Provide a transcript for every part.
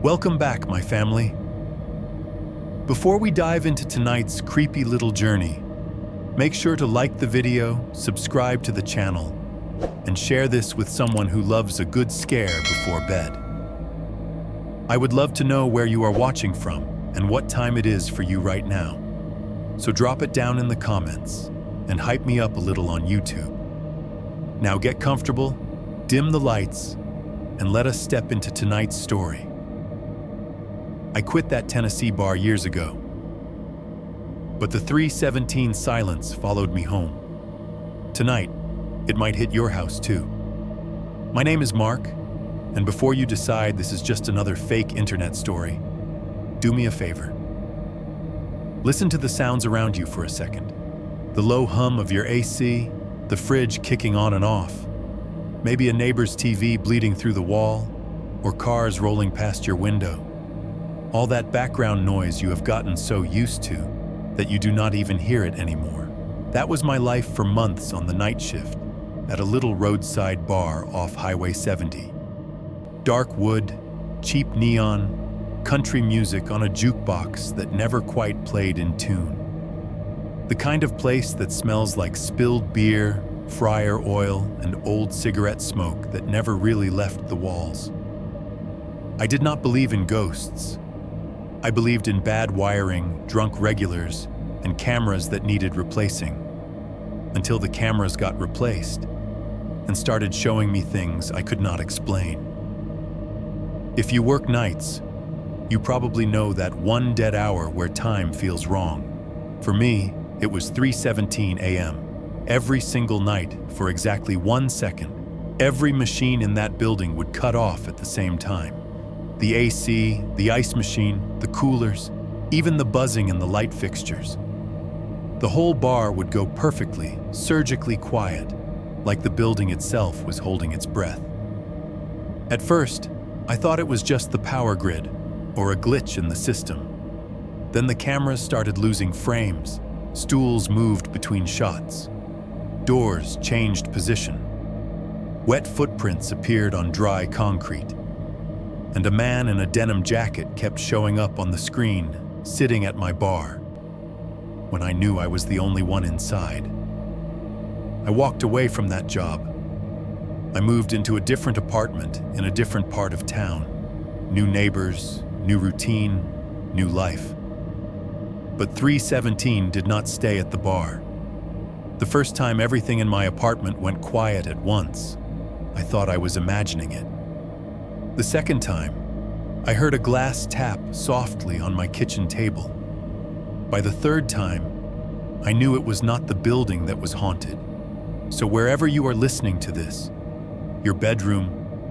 Welcome back, my family. Before we dive into tonight's creepy little journey, make sure to like the video, subscribe to the channel, and share this with someone who loves a good scare before bed. I would love to know where you are watching from and what time it is for you right now. So drop it down in the comments and hype me up a little on YouTube. Now get comfortable, dim the lights, and let us step into tonight's story. I quit that Tennessee bar years ago, but the 3:17 silence followed me home. Tonight, it might hit your house too. My name is Mark, and before you decide this is just another fake internet story, do me a favor. Listen to the sounds around you for a second. The low hum of your AC, the fridge kicking on and off, maybe a neighbor's TV bleeding through the wall, or cars rolling past your window. All that background noise you have gotten so used to that you do not even hear it anymore. That was my life for months on the night shift at a little roadside bar off Highway 70. Dark wood, cheap neon, country music on a jukebox that never quite played in tune. The kind of place that smells like spilled beer, fryer oil, and old cigarette smoke that never really left the walls. I did not believe in ghosts. I believed in bad wiring, drunk regulars, and cameras that needed replacing. Until the cameras got replaced and started showing me things I could not explain. If you work nights, you probably know that one dead hour where time feels wrong. For me, it was 3:17 a.m. Every single night for exactly 1 second. Every machine in that building would cut off at the same time. The AC, the ice machine, the coolers, even the buzzing in the light fixtures. The whole bar would go perfectly, surgically quiet, like the building itself was holding its breath. At first, I thought it was just the power grid or a glitch in the system. Then the cameras started losing frames, stools moved between shots, doors changed position, wet footprints appeared on dry concrete, and a man in a denim jacket kept showing up on the screen, sitting at my bar, when I knew I was the only one inside. I walked away from that job. I moved into a different apartment in a different part of town. New neighbors, new routine, new life. But 3:17 did not stay at the bar. The first time everything in my apartment went quiet at once, I thought I was imagining it. The second time, I heard a glass tap softly on my kitchen table. By the third time, I knew it was not the building that was haunted. So wherever you are listening to this, your bedroom,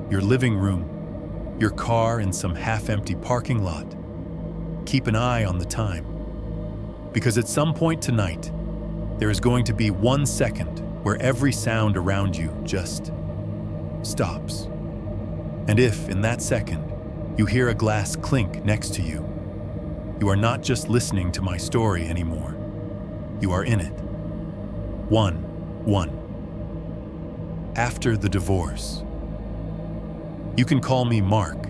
your living room, your car in some half-empty parking lot, keep an eye on the time. Because at some point tonight, there is going to be 1 second where every sound around you just stops. And if, in that second, you hear a glass clink next to you, you are not just listening to my story anymore. You are in it. 1. After the divorce. You can call me Mark.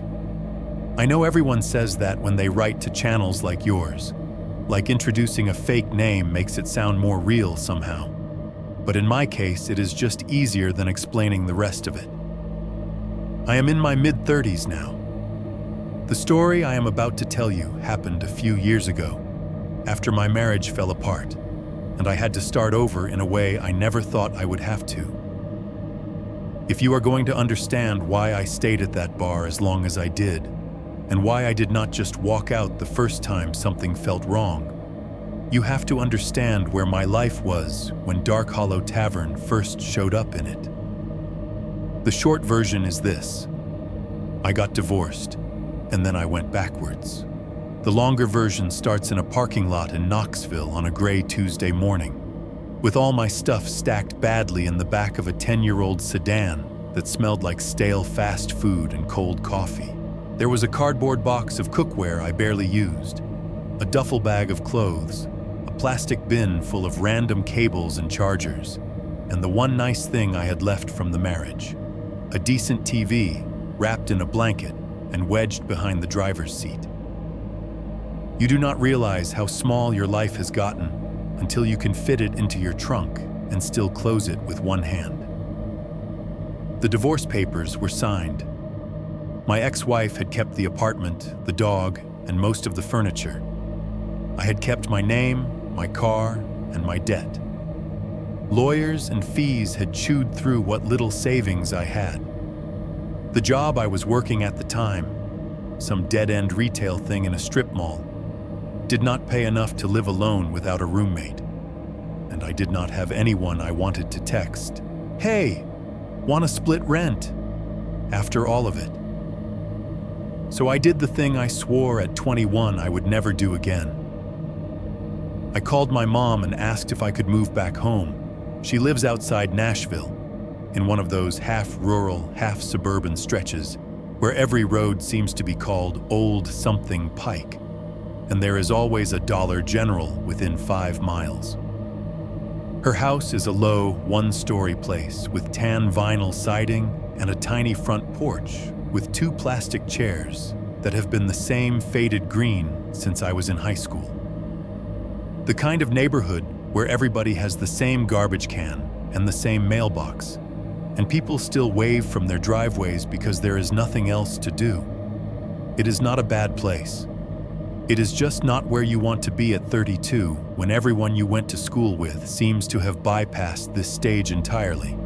I know everyone says that when they write to channels like yours, like introducing a fake name makes it sound more real somehow. But in my case, it is just easier than explaining the rest of it. I am in my mid-30s now. The story I am about to tell you happened a few years ago, after my marriage fell apart, and I had to start over in a way I never thought I would have to. If you are going to understand why I stayed at that bar as long as I did, and why I did not just walk out the first time something felt wrong, you have to understand where my life was when Dark Hollow Tavern first showed up in it. The short version is this: I got divorced, and then I went backwards. The longer version starts in a parking lot in Knoxville on a gray Tuesday morning, with all my stuff stacked badly in the back of a 10-year-old sedan that smelled like stale fast food and cold coffee. There was a cardboard box of cookware I barely used, a duffel bag of clothes, a plastic bin full of random cables and chargers, and the one nice thing I had left from the marriage: a decent TV wrapped in a blanket and wedged behind the driver's seat. You do not realize how small your life has gotten until you can fit it into your trunk and still close it with one hand. The divorce papers were signed. My ex-wife had kept the apartment, the dog, and most of the furniture. I had kept my name, my car, and my debt. Lawyers and fees had chewed through what little savings I had. The job I was working at the time, some dead-end retail thing in a strip mall, did not pay enough to live alone without a roommate. And I did not have anyone I wanted to text, "Hey, want to split rent?" after all of it. So I did the thing I swore at 21 I would never do again. I called my mom and asked if I could move back home. She lives outside Nashville, in one of those half-rural, half-suburban stretches where every road seems to be called Old Something Pike, and there is always a Dollar General within 5 miles. Her house is a low, one-story place with tan vinyl siding and a tiny front porch with 2 plastic chairs that have been the same faded green since I was in high school. The kind of neighborhood where everybody has the same garbage can and the same mailbox, and people still wave from their driveways because there is nothing else to do. It is not a bad place. It is just not where you want to be at 32 when everyone you went to school with seems to have bypassed this stage entirely.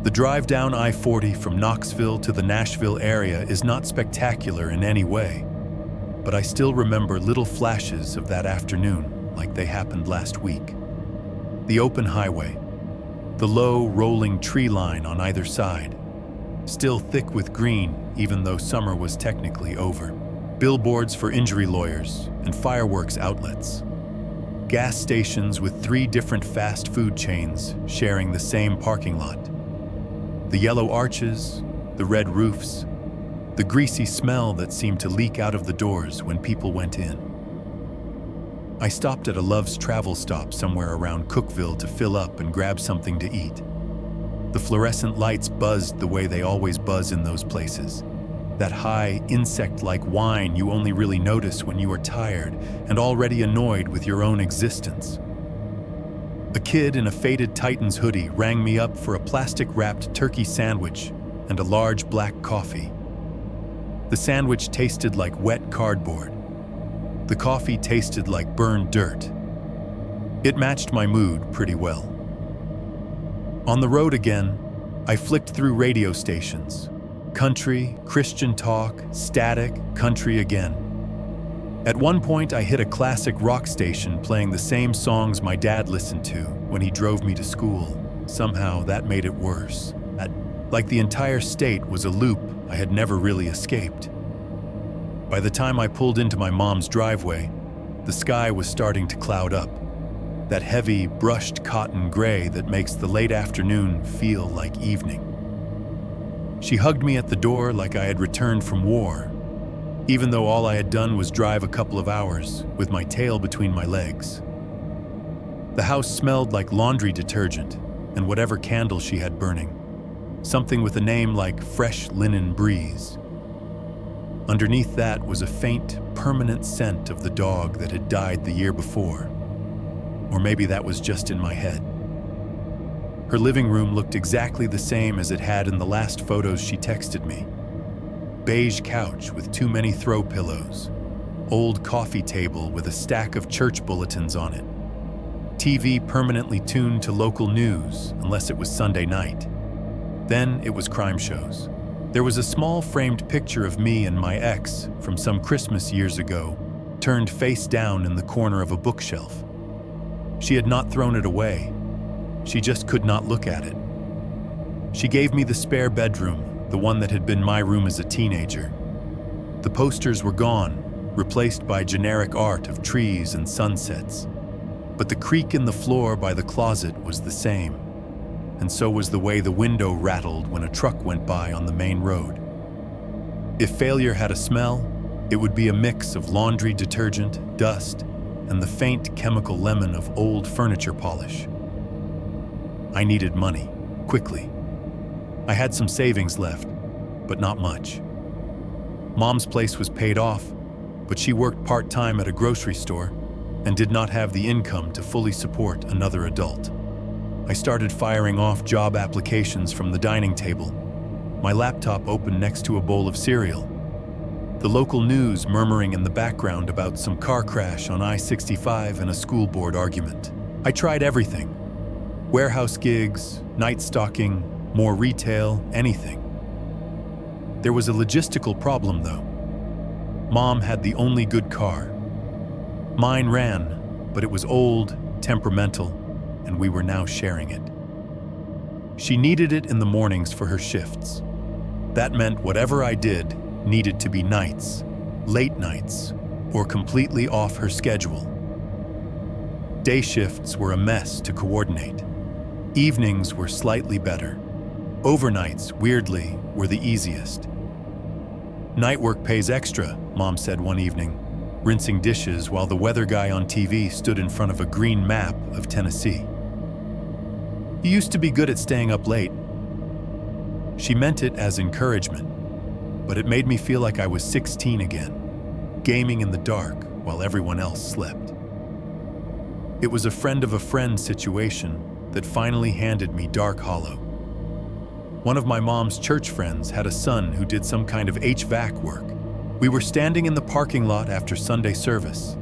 The drive down I-40 from Knoxville to the Nashville area is not spectacular in any way, but I still remember little flashes of that afternoon like they happened last week. The open highway, the low, rolling tree line on either side, still thick with green even though summer was technically over. Billboards for injury lawyers and fireworks outlets. Gas stations with 3 different fast food chains sharing the same parking lot. The yellow arches, the red roofs, the greasy smell that seemed to leak out of the doors when people went in. I stopped at a Love's Travel stop somewhere around Cookville to fill up and grab something to eat. The fluorescent lights buzzed the way they always buzz in those places. That high, insect-like whine you only really notice when you are tired and already annoyed with your own existence. A kid in a faded Titans hoodie rang me up for a plastic-wrapped turkey sandwich and a large black coffee. The sandwich tasted like wet cardboard. The coffee tasted like burned dirt. It matched my mood pretty well. On the road again, I flicked through radio stations. Country, Christian talk, static, country again. At one point, I hit a classic rock station playing the same songs my dad listened to when he drove me to school. Somehow, that made it worse. Like the entire state was a loop I had never really escaped. By the time I pulled into my mom's driveway, the sky was starting to cloud up. That heavy, brushed cotton gray that makes the late afternoon feel like evening. She hugged me at the door like I had returned from war, even though all I had done was drive a couple of hours with my tail between my legs. The house smelled like laundry detergent and whatever candle she had burning, something with a name like Fresh Linen Breeze. Underneath that was a faint, permanent scent of the dog that had died the year before. Or maybe that was just in my head. Her living room looked exactly the same as it had in the last photos she texted me. Beige couch with too many throw pillows. Old coffee table with a stack of church bulletins on it. TV permanently tuned to local news unless it was Sunday night. Then it was crime shows. There was a small framed picture of me and my ex from some Christmas years ago, turned face down in the corner of a bookshelf. She had not thrown it away. She just could not look at it. She gave me the spare bedroom, the one that had been my room as a teenager. The posters were gone, replaced by generic art of trees and sunsets. But the creak in the floor by the closet was the same, and so was the way the window rattled when a truck went by on the main road. If failure had a smell, it would be a mix of laundry detergent, dust, and the faint chemical lemon of old furniture polish. I needed money, quickly. I had some savings left, but not much. Mom's place was paid off, but she worked part-time at a grocery store and did not have the income to fully support another adult. I started firing off job applications from the dining table, my laptop open next to a bowl of cereal, the local news murmuring in the background about some car crash on I-65 and a school board argument. I tried everything. Warehouse gigs, night stalking, more retail, anything. There was a logistical problem, though. Mom had the only good car. Mine ran, but it was old, temperamental, and we were now sharing it. She needed it in the mornings for her shifts. That meant whatever I did needed to be nights, late nights, or completely off her schedule. Day shifts were a mess to coordinate. Evenings were slightly better. Overnights, weirdly, were the easiest. Night work pays extra, Mom said one evening, rinsing dishes while the weather guy on TV stood in front of a green map of Tennessee. You used to be good at staying up late. She meant it as encouragement, but it made me feel like I was 16 again, gaming in the dark while everyone else slept. It was a friend of a friend situation that finally handed me Dark Hollow. One of my mom's church friends had a son who did some kind of HVAC work. We were standing in the parking lot after Sunday service,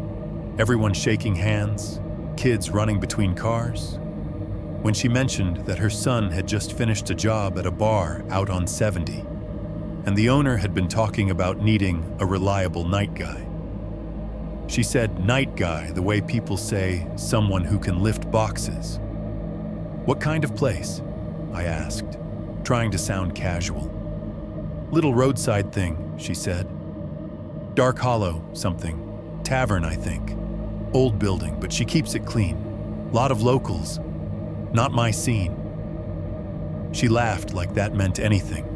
everyone shaking hands, kids running between cars, when she mentioned that her son had just finished a job at a bar out on 70. And the owner had been talking about needing a reliable night guy. She said night guy the way people say someone who can lift boxes. What kind of place? I asked, trying to sound casual. Little roadside thing, she said. Dark Hollow, something. Tavern, I think. Old building, but she keeps it clean. Lot of locals. Not my scene. She laughed like that meant anything.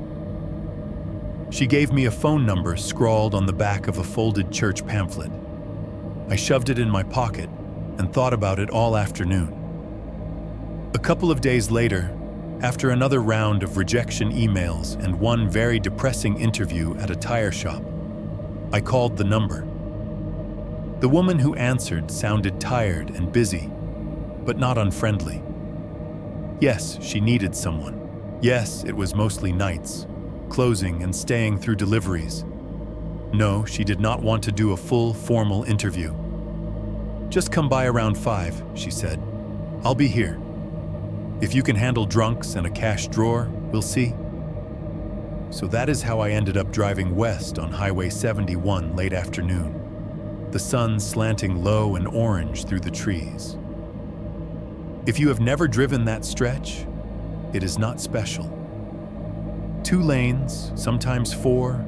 She gave me a phone number scrawled on the back of a folded church pamphlet. I shoved it in my pocket and thought about it all afternoon. A couple of days later, after another round of rejection emails and one very depressing interview at a tire shop, I called the number. The woman who answered sounded tired and busy, but not unfriendly. Yes, she needed someone. Yes, it was mostly nights, closing and staying through deliveries. No, she did not want to do a full, formal interview. Just come by around 5, she said. I'll be here. If you can handle drunks and a cash drawer, we'll see. So that is how I ended up driving west on Highway 71 late afternoon, the sun slanting low and orange through the trees. If you have never driven that stretch, it is not special. 2 lanes, sometimes 4,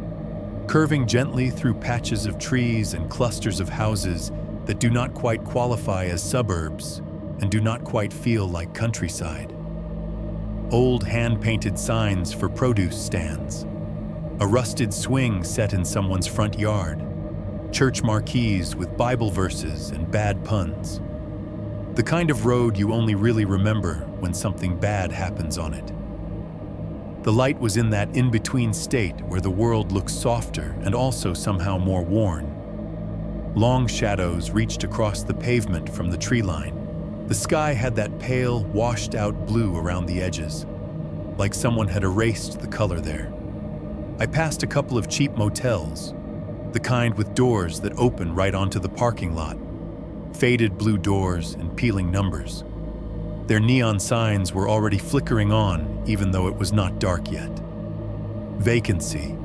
curving gently through patches of trees and clusters of houses that do not quite qualify as suburbs and do not quite feel like countryside. Old hand-painted signs for produce stands, a rusted swing set in someone's front yard, church marquees with Bible verses and bad puns. The kind of road you only really remember when something bad happens on it. The light was in that in-between state where the world looks softer and also somehow more worn. Long shadows reached across the pavement from the tree line. The sky had that pale, washed-out blue around the edges, like someone had erased the color there. I passed a couple of cheap motels, the kind with doors that open right onto the parking lot, faded blue doors and peeling numbers. Their neon signs were already flickering on, even though it was not dark yet. Vacancy,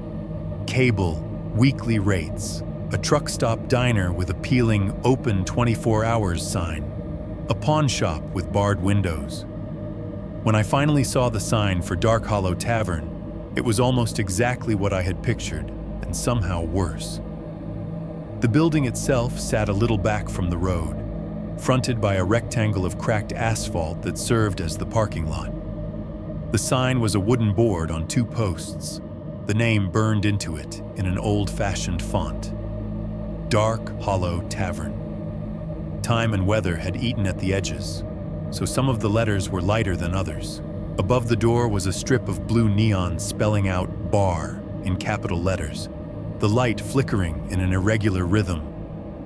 cable, weekly rates, a truck stop diner with a peeling open 24 hours sign, a pawn shop with barred windows. When I finally saw the sign for Dark Hollow Tavern, it was almost exactly what I had pictured, and somehow worse. The building itself sat a little back from the road, fronted by a rectangle of cracked asphalt that served as the parking lot. The sign was a wooden board on 2 posts, the name burned into it in an old-fashioned font. Dark Hollow Tavern. Time and weather had eaten at the edges, so some of the letters were lighter than others. Above the door was a strip of blue neon spelling out "Bar" in capital letters. the light flickering in an irregular rhythm,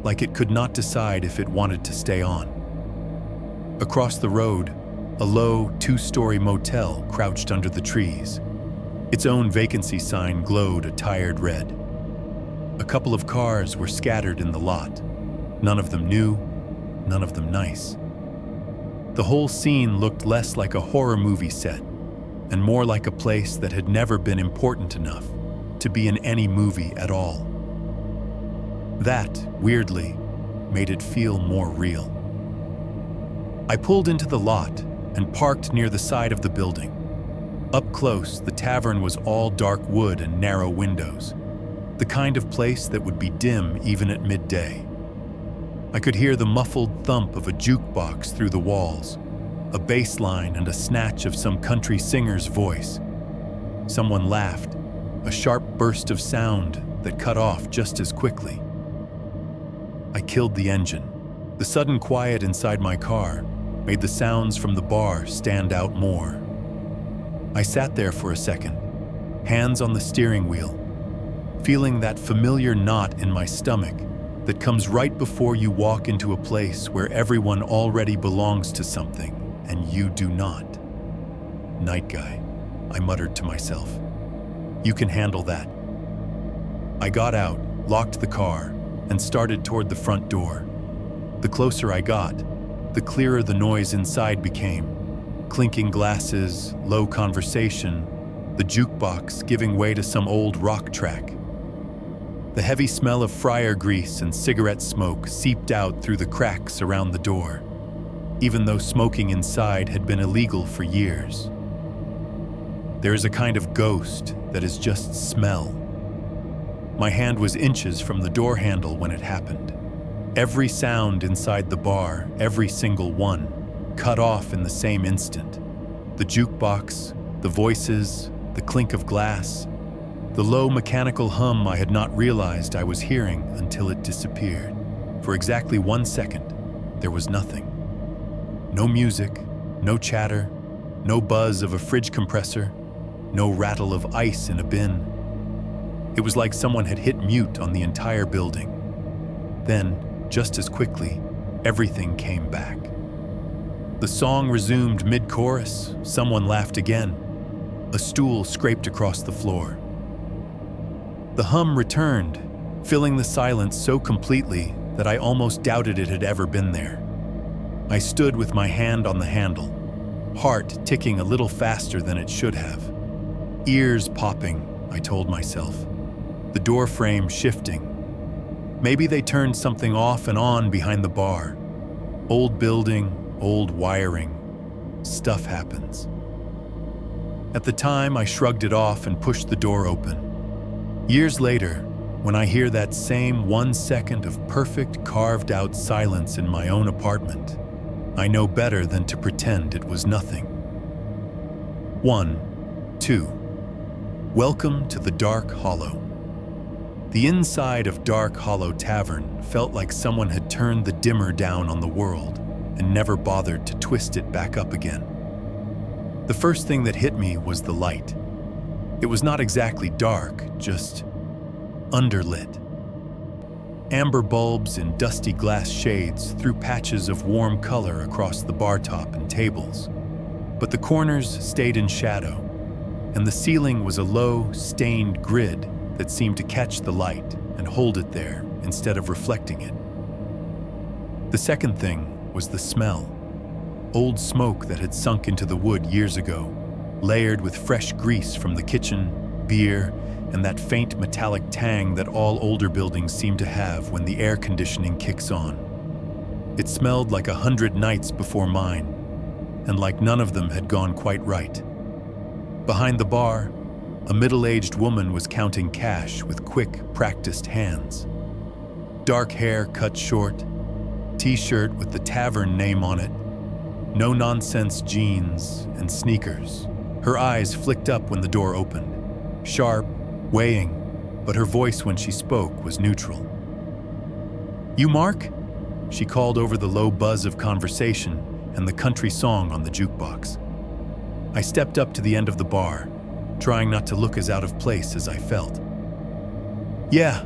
like it could not decide if it wanted to stay on. Across the road, a low, two-story motel crouched under the trees. Its own vacancy sign glowed a tired red. A couple of cars were scattered in the lot, none of them new, none of them nice. The whole scene looked less like a horror movie set and more like a place that had never been important enough to be in any movie at all. That, weirdly, made it feel more real. I pulled into the lot and parked near the side of the building. Up close, the tavern was all dark wood and narrow windows, the kind of place that would be dim even at midday. I could hear the muffled thump of a jukebox through the walls, a bass line and a snatch of some country singer's voice. Someone laughed, a sharp burst of sound that cut off just as quickly. I killed the engine. The sudden quiet inside my car made the sounds from the bar stand out more. I sat there for a second, hands on the steering wheel, feeling that familiar knot in my stomach that comes right before you walk into a place where everyone already belongs to something and you do not. Night guy, I muttered to myself. You can handle that. I got out, locked the car, and started toward the front door. The closer I got, the clearer the noise inside became. Clinking glasses, low conversation, the jukebox giving way to some old rock track. The heavy smell of fryer grease and cigarette smoke seeped out through the cracks around the door, even though smoking inside had been illegal for years. There is a kind of ghost that is just smell. My hand was inches from the door handle when it happened. Every sound inside the bar, every single one, cut off in the same instant. The jukebox, the voices, the clink of glass, the low mechanical hum I had not realized I was hearing until it disappeared. For exactly 1 second, there was nothing. No music, no chatter, no buzz of a fridge compressor, no rattle of ice in a bin. It was like someone had hit mute on the entire building. Then, just as quickly, everything came back. The song resumed mid-chorus, someone laughed again. A stool scraped across the floor. The hum returned, filling the silence so completely that I almost doubted it had ever been there. I stood with my hand on the handle, heart ticking a little faster than it should have. Ears popping, I told myself. The door frame shifting. Maybe they turned something off and on behind the bar. Old building, old wiring. Stuff happens. At the time, I shrugged it off and pushed the door open. Years later, when I hear that same 1 second of perfect carved-out silence in my own apartment, I know better than to pretend it was nothing. 1, 2. Welcome to the Dark Hollow. The inside of Dark Hollow Tavern felt like someone had turned the dimmer down on the world and never bothered to twist it back up again. The first thing that hit me was the light. It was not exactly dark, just underlit. Amber bulbs in dusty glass shades threw patches of warm color across the bar top and tables. But the corners stayed in shadow, and the ceiling was a low, stained grid that seemed to catch the light and hold it there instead of reflecting it. The second thing was the smell. Old smoke that had sunk into the wood years ago, layered with fresh grease from the kitchen, beer, and that faint metallic tang that all older buildings seem to have when the air conditioning kicks on. It smelled like 100 nights before mine, and like none of them had gone quite right. Behind the bar, a middle-aged woman was counting cash with quick, practiced hands. Dark hair cut short, t-shirt with the Tavern name on it, no-nonsense jeans and sneakers. Her eyes flicked up when the door opened, sharp, weighing, but her voice when she spoke was neutral. "You, Mark?" She called over the low buzz of conversation and the country song on the jukebox. I stepped up to the end of the bar, trying not to look as out of place as I felt. Yeah,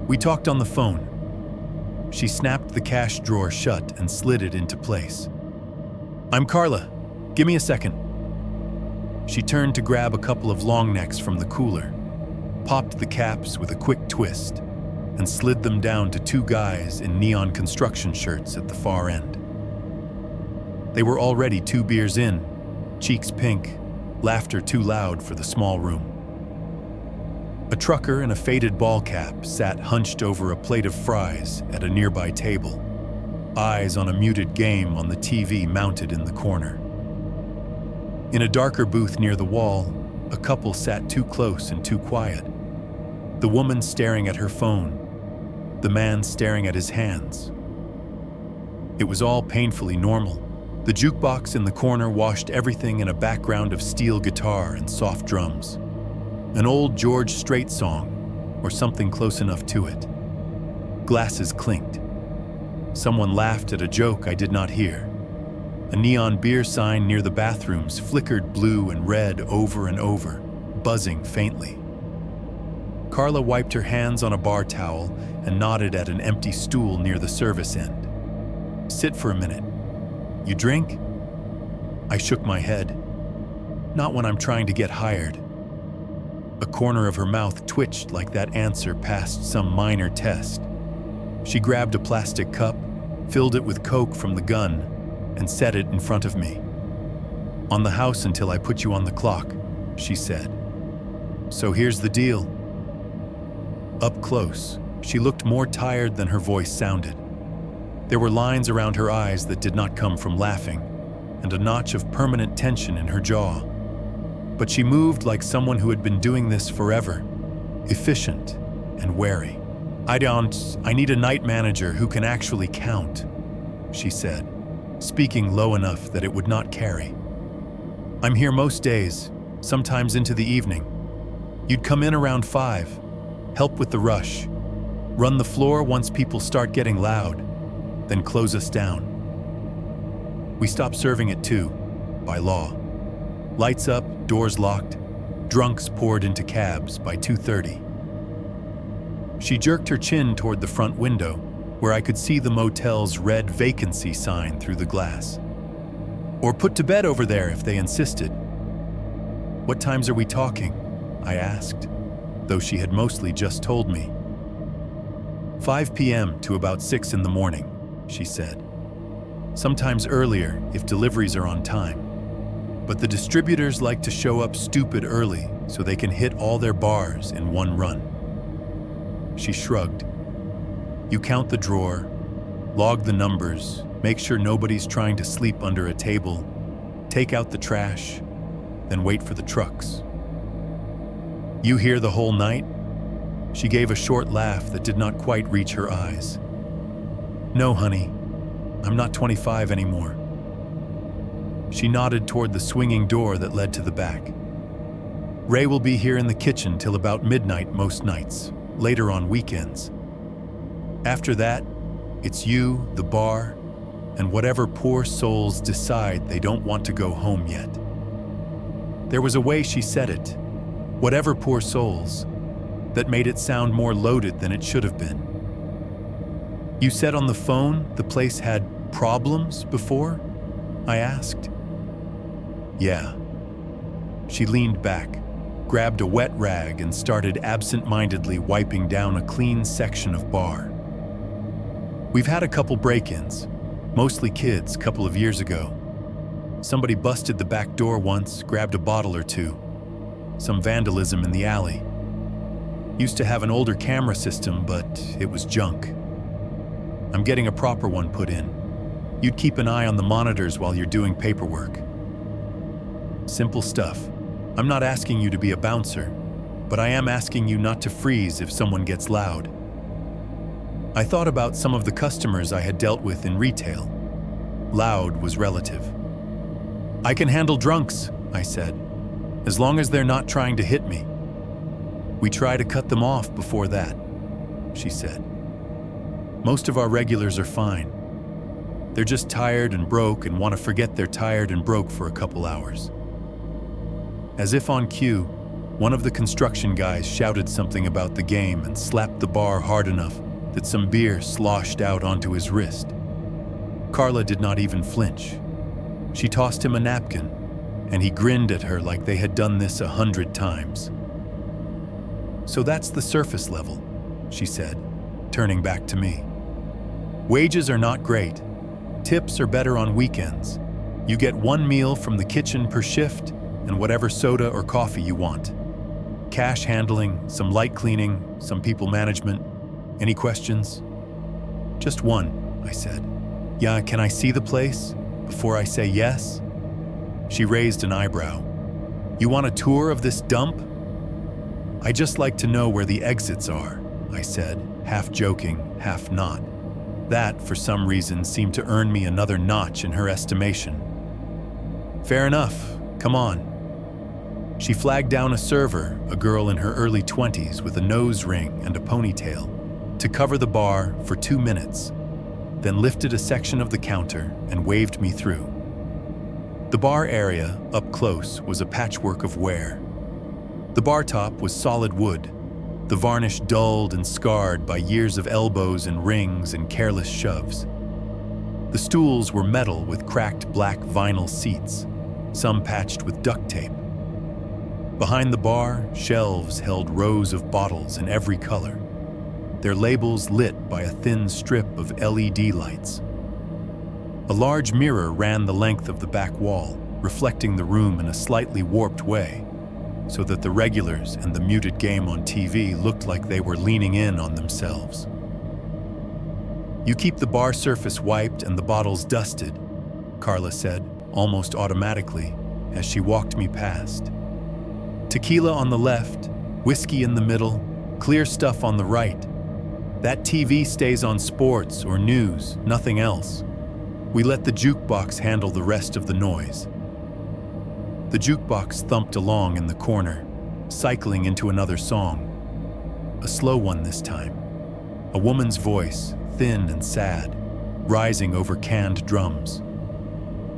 we talked on the phone. She snapped the cash drawer shut and slid it into place. I'm Carla. Give me a second. She turned to grab a couple of long necks from the cooler, popped the caps with a quick twist, and slid them down to two guys in neon construction shirts at the far end. They were already 2 beers in, cheeks pink, laughter too loud for the small room. A trucker in a faded ball cap sat hunched over a plate of fries at a nearby table, eyes on a muted game on the TV mounted in the corner. In a darker booth near the wall, a couple sat too close and too quiet. The woman staring at her phone, the man staring at his hands. It was all painfully normal. The jukebox in the corner washed everything in a background of steel guitar and soft drums. An old George Strait song, or something close enough to it. Glasses clinked. Someone laughed at a joke I did not hear. A neon beer sign near the bathrooms flickered blue and red over and over, buzzing faintly. Carla wiped her hands on a bar towel and nodded at an empty stool near the service end. Sit for a minute. You drink? I shook my head. Not when I'm trying to get hired. A corner of her mouth twitched like that answer passed some minor test. She grabbed a plastic cup, filled it with Coke from the gun, and set it in front of me. On the house until I put you on the clock, she said. So here's the deal. Up close, she looked more tired than her voice sounded. There were lines around her eyes that did not come from laughing, and a notch of permanent tension in her jaw. But she moved like someone who had been doing this forever, efficient and wary. I need a night manager who can actually count, she said, speaking low enough that it would not carry. I'm here most days, sometimes into the evening. You'd come in around 5, help with the rush, run the floor once people start getting loud, then close us down. We stop serving at 2, by law. Lights up, doors locked, drunks poured into cabs by 2:30. She jerked her chin toward the front window, where I could see the motel's red vacancy sign through the glass. Or put to bed over there if they insisted. What times are we talking? I asked, though she had mostly just told me. 5 p.m. to about 6 in the morning, she said. Sometimes earlier if deliveries are on time. But the distributors like to show up stupid early so they can hit all their bars in one run. She shrugged. You count the drawer, log the numbers, make sure nobody's trying to sleep under a table, take out the trash, then wait for the trucks. You here the whole night? She gave a short laugh that did not quite reach her eyes. No, honey, I'm not 25 anymore. She nodded toward the swinging door that led to the back. Ray will be here in the kitchen till about midnight most nights, later on weekends. After that, it's you, the bar, and whatever poor souls decide they don't want to go home yet. There was a way she said it, whatever poor souls, that made it sound more loaded than it should have been. You said on the phone the place had problems before? I asked. Yeah. She leaned back, grabbed a wet rag and started absent-mindedly wiping down a clean section of bar. We've had a couple break-ins, mostly kids, couple of years ago. Somebody busted the back door once, grabbed a bottle or two. Some vandalism in the alley. Used to have an older camera system, but it was junk. I'm getting a proper one put in. You'd keep an eye on the monitors while you're doing paperwork. Simple stuff. I'm not asking you to be a bouncer, but I am asking you not to freeze if someone gets loud. I thought about some of the customers I had dealt with in retail. Loud was relative. I can handle drunks, I said, as long as they're not trying to hit me. We try to cut them off before that, she said. Most of our regulars are fine. They're just tired and broke and want to forget they're tired and broke for a couple hours. As if on cue, One of the construction guys shouted something about the game and slapped the bar hard enough that some beer sloshed out onto his wrist. Carla did not even flinch. She tossed him a napkin, and he grinned at her like they had done this 100 times. "So that's the surface level," she said, turning back to me. "Wages are not great. Tips are better on weekends. You get one meal from the kitchen per shift and whatever soda or coffee you want. Cash handling, some light cleaning, some people management. Any questions?" "Just one," I said. "Yeah, can I see the place before I say yes?" She raised an eyebrow. "You want a tour of this dump?" "I just like to know where the exits are," I said, half joking, half not. That, for some reason, seemed to earn me another notch in her estimation. "Fair enough, come on." She flagged down a server, a girl in her early 20s with a nose ring and a ponytail, to cover the bar for 2 minutes, then lifted a section of the counter and waved me through. The bar area, up close, was a patchwork of ware. The bar top was solid wood, the varnish dulled and scarred by years of elbows and rings and careless shoves. The stools were metal with cracked black vinyl seats, some patched with duct tape. Behind the bar, shelves held rows of bottles in every color, their labels lit by a thin strip of LED lights. A large mirror ran the length of the back wall, reflecting the room in a slightly warped way, so that the regulars and the muted game on TV looked like they were leaning in on themselves. "You keep the bar surface wiped and the bottles dusted," Carla said, almost automatically, as she walked me past. "Tequila on the left, whiskey in the middle, clear stuff on the right. That TV stays on sports or news, nothing else. We let the jukebox handle the rest of the noise." The jukebox thumped along in the corner, cycling into another song. A slow one this time. A woman's voice, thin and sad, rising over canned drums.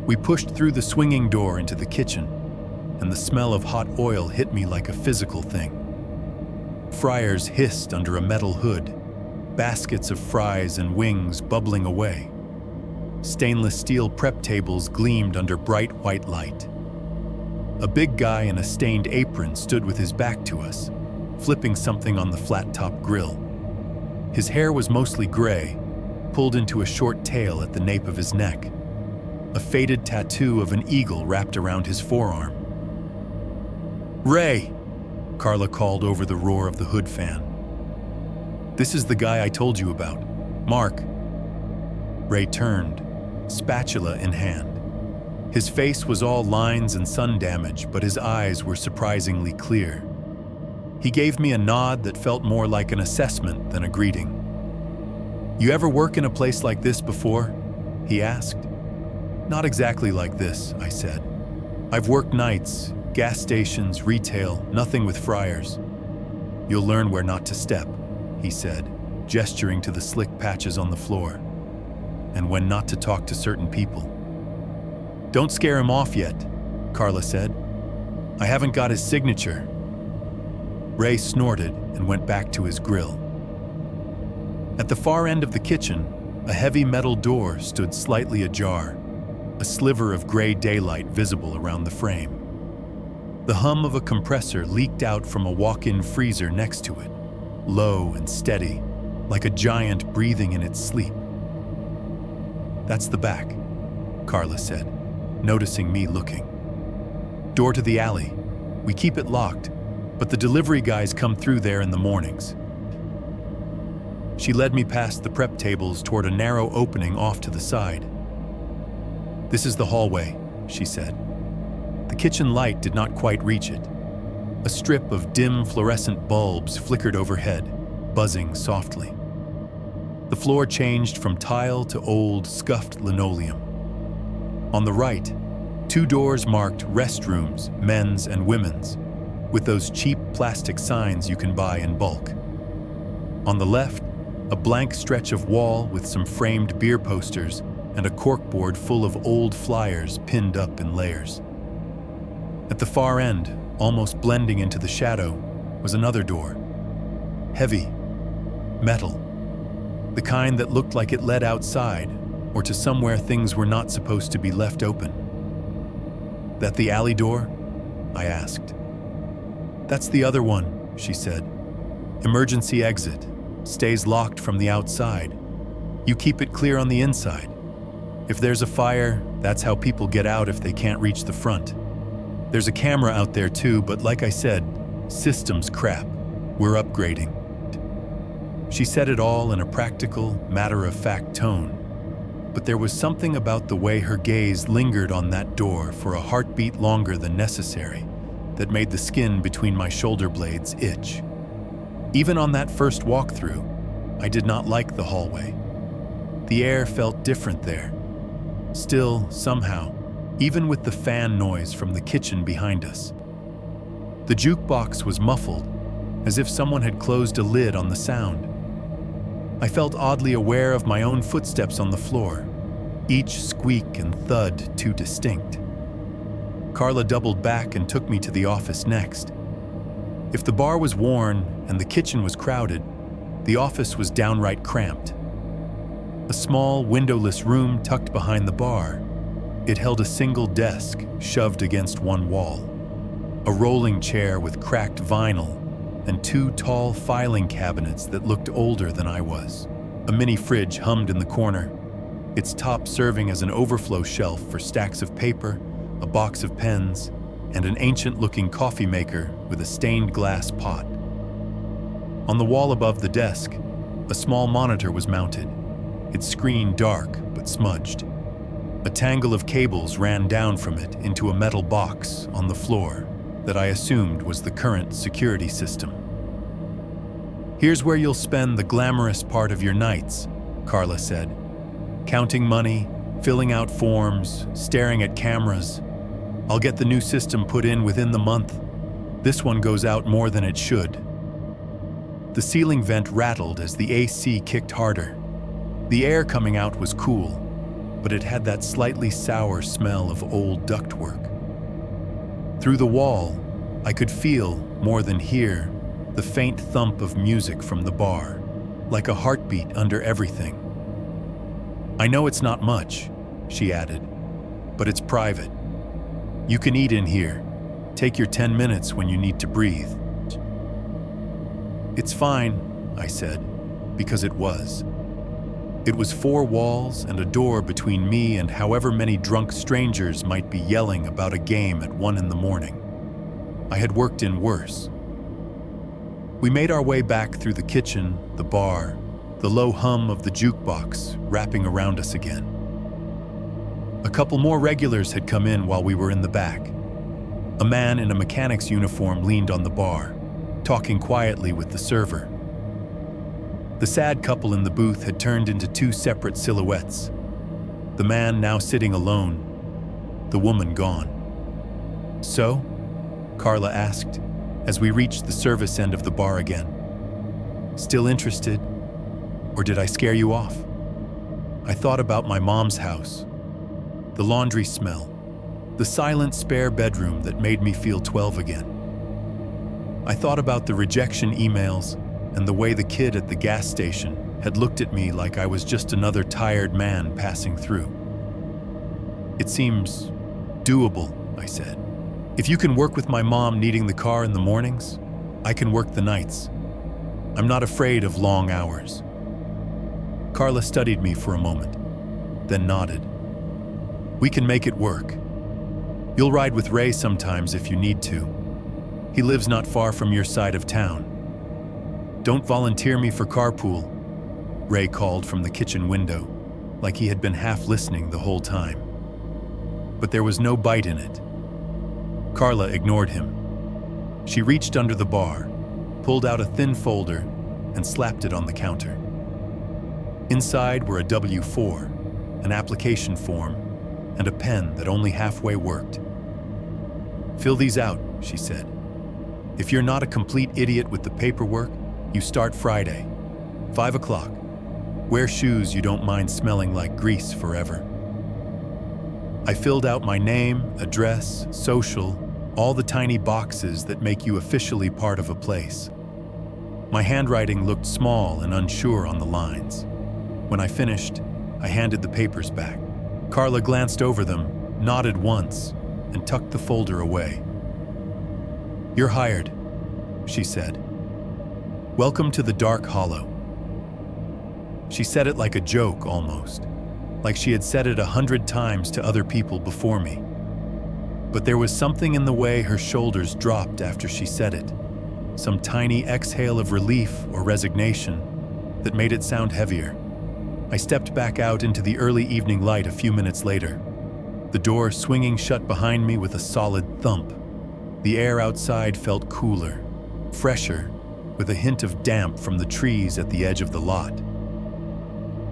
We pushed through the swinging door into the kitchen, and the smell of hot oil hit me like a physical thing. Fryers hissed under a metal hood, baskets of fries and wings bubbling away. Stainless steel prep tables gleamed under bright white light. A big guy in a stained apron stood with his back to us, flipping something on the flat-top grill. His hair was mostly gray, pulled into a short tail at the nape of his neck. A faded tattoo of an eagle wrapped around his forearm. "Ray!" Carla called over the roar of the hood fan. "This is the guy I told you about, Mark." Ray turned, spatula in hand. His face was all lines and sun damage, but his eyes were surprisingly clear. He gave me a nod that felt more like an assessment than a greeting. "You ever work in a place like this before?" he asked. "Not exactly like this," I said. "I've worked nights, gas stations, retail, nothing with fryers." "You'll learn where not to step," he said, gesturing to the slick patches on the floor, "and when not to talk to certain people." "Don't scare him off yet," Carla said. "I haven't got his signature." Ray snorted and went back to his grill. At the far end of the kitchen, a heavy metal door stood slightly ajar, a sliver of gray daylight visible around the frame. The hum of a compressor leaked out from a walk-in freezer next to it, low and steady, like a giant breathing in its sleep. "That's the back," Carla said, noticing me looking. "Door to the alley. We keep it locked, but the delivery guys come through there in the mornings." She led me past the prep tables toward a narrow opening off to the side. "This is the hallway," she said. The kitchen light did not quite reach it. A strip of dim fluorescent bulbs flickered overhead, buzzing softly. The floor changed from tile to old, scuffed linoleum. On the right, 2 doors marked restrooms, men's and women's, with those cheap plastic signs you can buy in bulk. On the left, a blank stretch of wall with some framed beer posters and a corkboard full of old flyers pinned up in layers. At the far end, almost blending into the shadow, was another door. Heavy, metal, the kind that looked like it led outside or to somewhere things were not supposed to be left open. "That the alley door?" I asked. "That's the other one," she said. "Emergency exit. Stays locked from the outside. You keep it clear on the inside. If there's a fire, that's how people get out if they can't reach the front. There's a camera out there too, but like I said, system's crap. We're upgrading." She said it all in a practical, matter-of-fact tone, but there was something about the way her gaze lingered on that door for a heartbeat longer than necessary that made the skin between my shoulder blades itch. Even on that first walkthrough, I did not like the hallway. The air felt different there. Still, somehow, even with the fan noise from the kitchen behind us. The jukebox was muffled, as if someone had closed a lid on the sound. I felt oddly aware of my own footsteps on the floor, each squeak and thud too distinct. Carla doubled back and took me to the office next. If the bar was worn and the kitchen was crowded, the office was downright cramped. A small, windowless room tucked behind the bar. It held a single desk shoved against one wall, a rolling chair with cracked vinyl, and two tall filing cabinets that looked older than I was. A mini fridge hummed in the corner, its top serving as an overflow shelf for stacks of paper, a box of pens, and an ancient-looking coffee maker with a stained glass pot. On the wall above the desk, a small monitor was mounted, its screen dark but smudged. A tangle of cables ran down from it into a metal box on the floor that I assumed was the current security system. "Here's where you'll spend the glamorous part of your nights," Carla said. "Counting money, filling out forms, staring at cameras. I'll get the new system put in within the month. This one goes out more than it should." The ceiling vent rattled as the AC kicked harder. The air coming out was cool, but it had that slightly sour smell of old ductwork. Through the wall, I could feel, more than hear, the faint thump of music from the bar, like a heartbeat under everything. "I know it's not much," she added, "but it's private. You can eat in here. Take your 10 minutes when you need to breathe." "It's fine," I said, because it was. It was 4 walls and a door between me and however many drunk strangers might be yelling about a game at 1 in the morning. I had worked in worse. We made our way back through the kitchen, the bar, the low hum of the jukebox wrapping around us again. A couple more regulars had come in while we were in the back. A man in a mechanic's uniform leaned on the bar, talking quietly with the server. The sad couple in the booth had turned into 2 separate silhouettes. The man now sitting alone, the woman gone. "So?" Carla asked, as we reached the service end of the bar again. "Still interested? Or did I scare you off?" I thought about my mom's house, the laundry smell, the silent spare bedroom that made me feel 12 again. I thought about the rejection emails and the way the kid at the gas station had looked at me like I was just another tired man passing through. "It seems doable," I said. "If you can work with my mom needing the car in the mornings, I can work the nights. I'm not afraid of long hours." Carla studied me for a moment, then nodded. "We can make it work. You'll ride with Ray sometimes if you need to. He lives not far from your side of town. Don't volunteer me for carpool," Ray called from the kitchen window, like he had been half listening the whole time. But there was no bite in it. Carla ignored him. She reached under the bar, pulled out a thin folder, and slapped it on the counter. Inside were a W-4, an application form, and a pen that only halfway worked. "Fill these out," she said. "If you're not a complete idiot with the paperwork, you start Friday, 5 o'clock. Wear shoes you don't mind smelling like grease forever." I filled out my name, address, social, all the tiny boxes that make you officially part of a place. My handwriting looked small and unsure on the lines. When I finished, I handed the papers back. Carla glanced over them, nodded once, and tucked the folder away. "You're hired," she said. "Welcome to the Dark Hollow." She said it like a joke almost, like she had said it 100 times to other people before me. But there was something in the way her shoulders dropped after she said it, some tiny exhale of relief or resignation that made it sound heavier. I stepped back out into the early evening light a few minutes later, the door swinging shut behind me with a solid thump. The air outside felt cooler, fresher, with a hint of damp from the trees at the edge of the lot.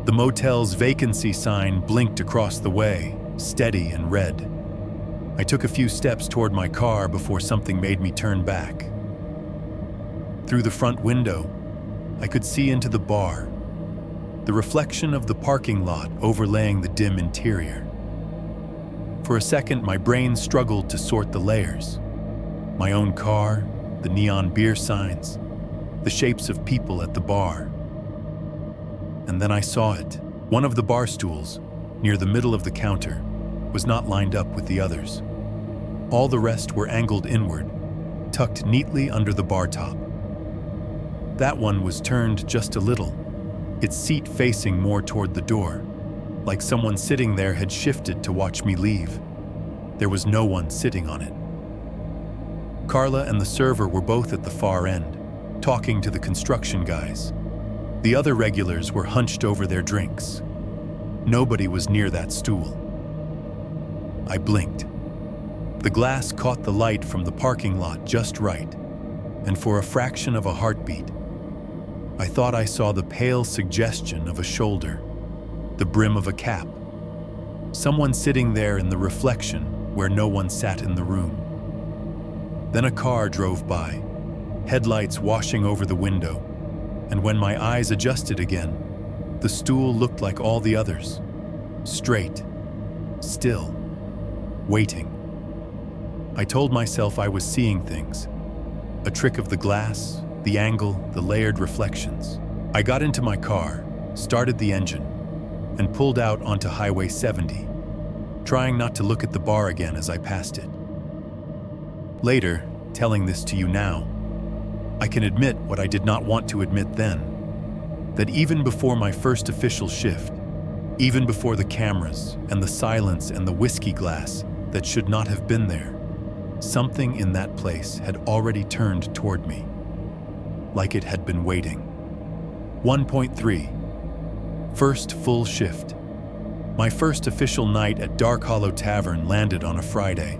The motel's vacancy sign blinked across the way, steady and red. I took a few steps toward my car before something made me turn back. Through the front window, I could see into the bar, the reflection of the parking lot overlaying the dim interior. For a second, my brain struggled to sort the layers. My own car, the neon beer signs, the shapes of people at the bar. And then I saw it. One of the bar stools, near the middle of the counter, was not lined up with the others. All the rest were angled inward, tucked neatly under the bar top. That one was turned just a little, its seat facing more toward the door, like someone sitting there had shifted to watch me leave. There was no one sitting on it. Carla and the server were both at the far end, talking to the construction guys. The other regulars were hunched over their drinks. Nobody was near that stool. I blinked. The glass caught the light from the parking lot just right, and for a fraction of a heartbeat, I thought I saw the pale suggestion of a shoulder, the brim of a cap, someone sitting there in the reflection where no one sat in the room. Then a car drove by, headlights washing over the window, and when my eyes adjusted again, the stool looked like all the others, straight, still, waiting. I told myself I was seeing things, a trick of the glass, the angle, the layered reflections. I got into my car, started the engine, and pulled out onto Highway 70, trying not to look at the bar again as I passed it. Later, telling this to you now, I can admit what I did not want to admit then, that even before my first official shift, even before the cameras and the silence and the whiskey glass that should not have been there, something in that place had already turned toward me, like it had been waiting. 1.3. First full shift. My first official night at Dark Hollow Tavern landed on a Friday.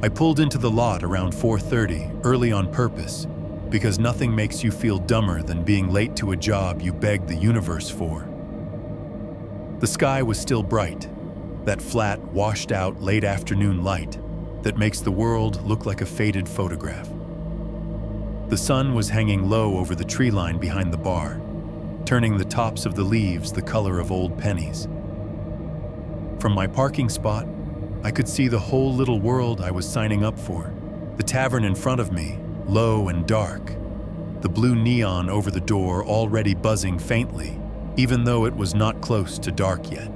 I pulled into the lot around 4:30, early on purpose, because nothing makes you feel dumber than being late to a job you begged the universe for. The sky was still bright, that flat, washed-out late afternoon light that makes the world look like a faded photograph. The sun was hanging low over the tree line behind the bar, turning the tops of the leaves the color of old pennies. From my parking spot, I could see the whole little world I was signing up for. The tavern in front of me, low and dark, the blue neon over the door already buzzing faintly, even though it was not close to dark yet.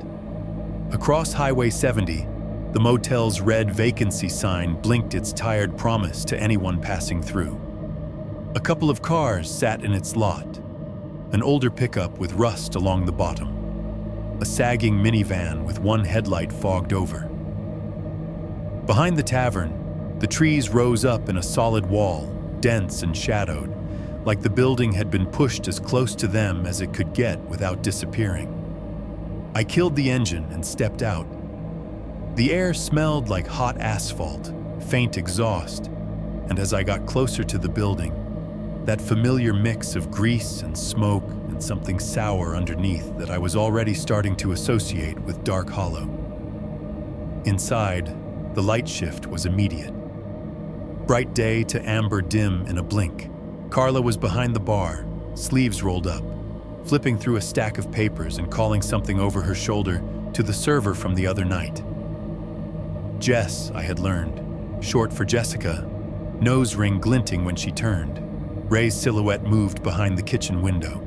Across Highway 70, the motel's red vacancy sign blinked its tired promise to anyone passing through. A couple of cars sat in its lot, an older pickup with rust along the bottom, a sagging minivan with one headlight fogged over. Behind the tavern, the trees rose up in a solid wall, dense and shadowed, like the building had been pushed as close to them as it could get without disappearing. I killed the engine and stepped out. The air smelled like hot asphalt, faint exhaust, and as I got closer to the building, that familiar mix of grease and smoke and something sour underneath that I was already starting to associate with Dark Hollow. Inside, the light shift was immediate. Bright day to amber dim in a blink. Carla was behind the bar, sleeves rolled up, flipping through a stack of papers and calling something over her shoulder to the server from the other night. Jess, I had learned, short for Jessica, nose ring glinting when she turned. Ray's silhouette moved behind the kitchen window,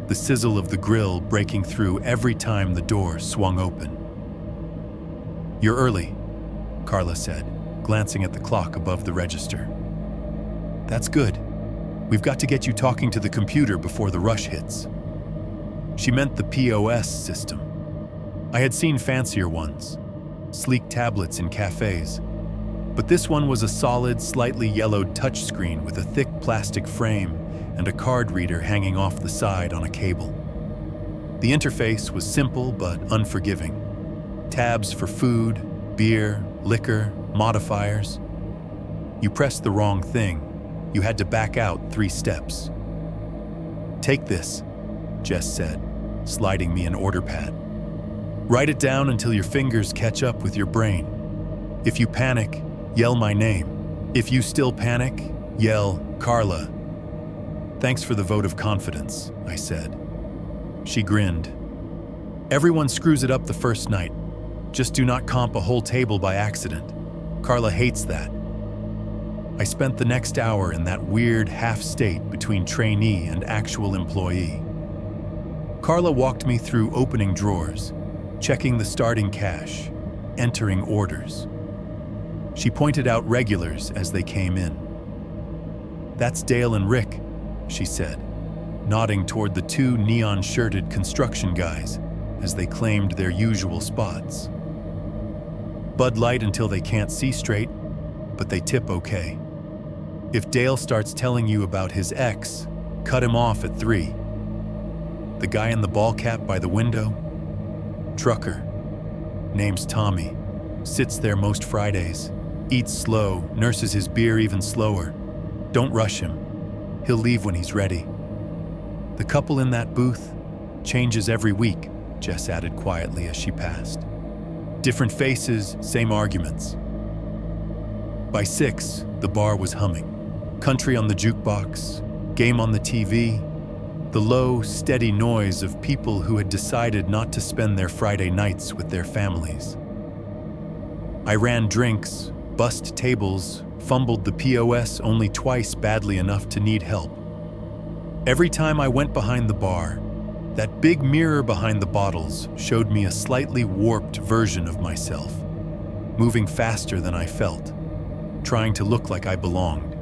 the sizzle of the grill breaking through every time the door swung open. "You're early," Carla said, glancing at the clock above the register. "That's good. We've got to get you talking to the computer before the rush hits." She meant the POS system. I had seen fancier ones, sleek tablets in cafes, but this one was a solid, slightly yellowed touchscreen with a thick plastic frame and a card reader hanging off the side on a cable. The interface was simple but unforgiving. Tabs for food, beer, liquor, modifiers. You pressed the wrong thing, you had to back out 3 steps. "Take this," Jess said, sliding me an order pad. "Write it down until your fingers catch up with your brain. If you panic, yell my name. If you still panic, yell Carla." "Thanks for the vote of confidence," I said. She grinned. "Everyone screws it up the first night. Just do not comp a whole table by accident. Carla hates that." I spent the next hour in that weird half-state between trainee and actual employee. Carla walked me through opening drawers, checking the starting cash, entering orders. She pointed out regulars as they came in. "That's Dale and Rick," she said, nodding toward the 2 neon-shirted construction guys as they claimed their usual spots. Bud Light until they can't see straight, but they tip okay. If Dale starts telling you about his ex, cut him off at 3. The guy in the ball cap by the window? Trucker. Name's Tommy. Sits there most Fridays. Eats slow, nurses his beer even slower. Don't rush him. He'll leave when he's ready. The couple in that booth changes every week, Jess added quietly as she passed. Different faces, same arguments. By 6, the bar was humming. Country on the jukebox, game on the TV, the low, steady noise of people who had decided not to spend their Friday nights with their families. I ran drinks, bussed tables, fumbled the POS only twice badly enough to need help. Every time I went behind the bar, that big mirror behind the bottles showed me a slightly warped version of myself, moving faster than I felt, trying to look like I belonged.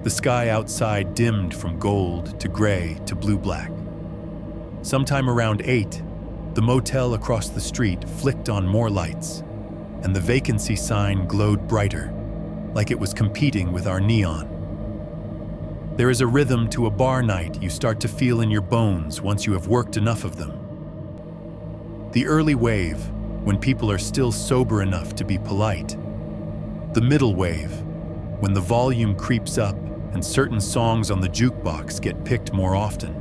The sky outside dimmed from gold to gray to blue-black. Sometime around 8, the motel across the street flicked on more lights, and the vacancy sign glowed brighter, like it was competing with our neon. There is a rhythm to a bar night you start to feel in your bones once you have worked enough of them. The early wave, when people are still sober enough to be polite. The middle wave, when the volume creeps up and certain songs on the jukebox get picked more often.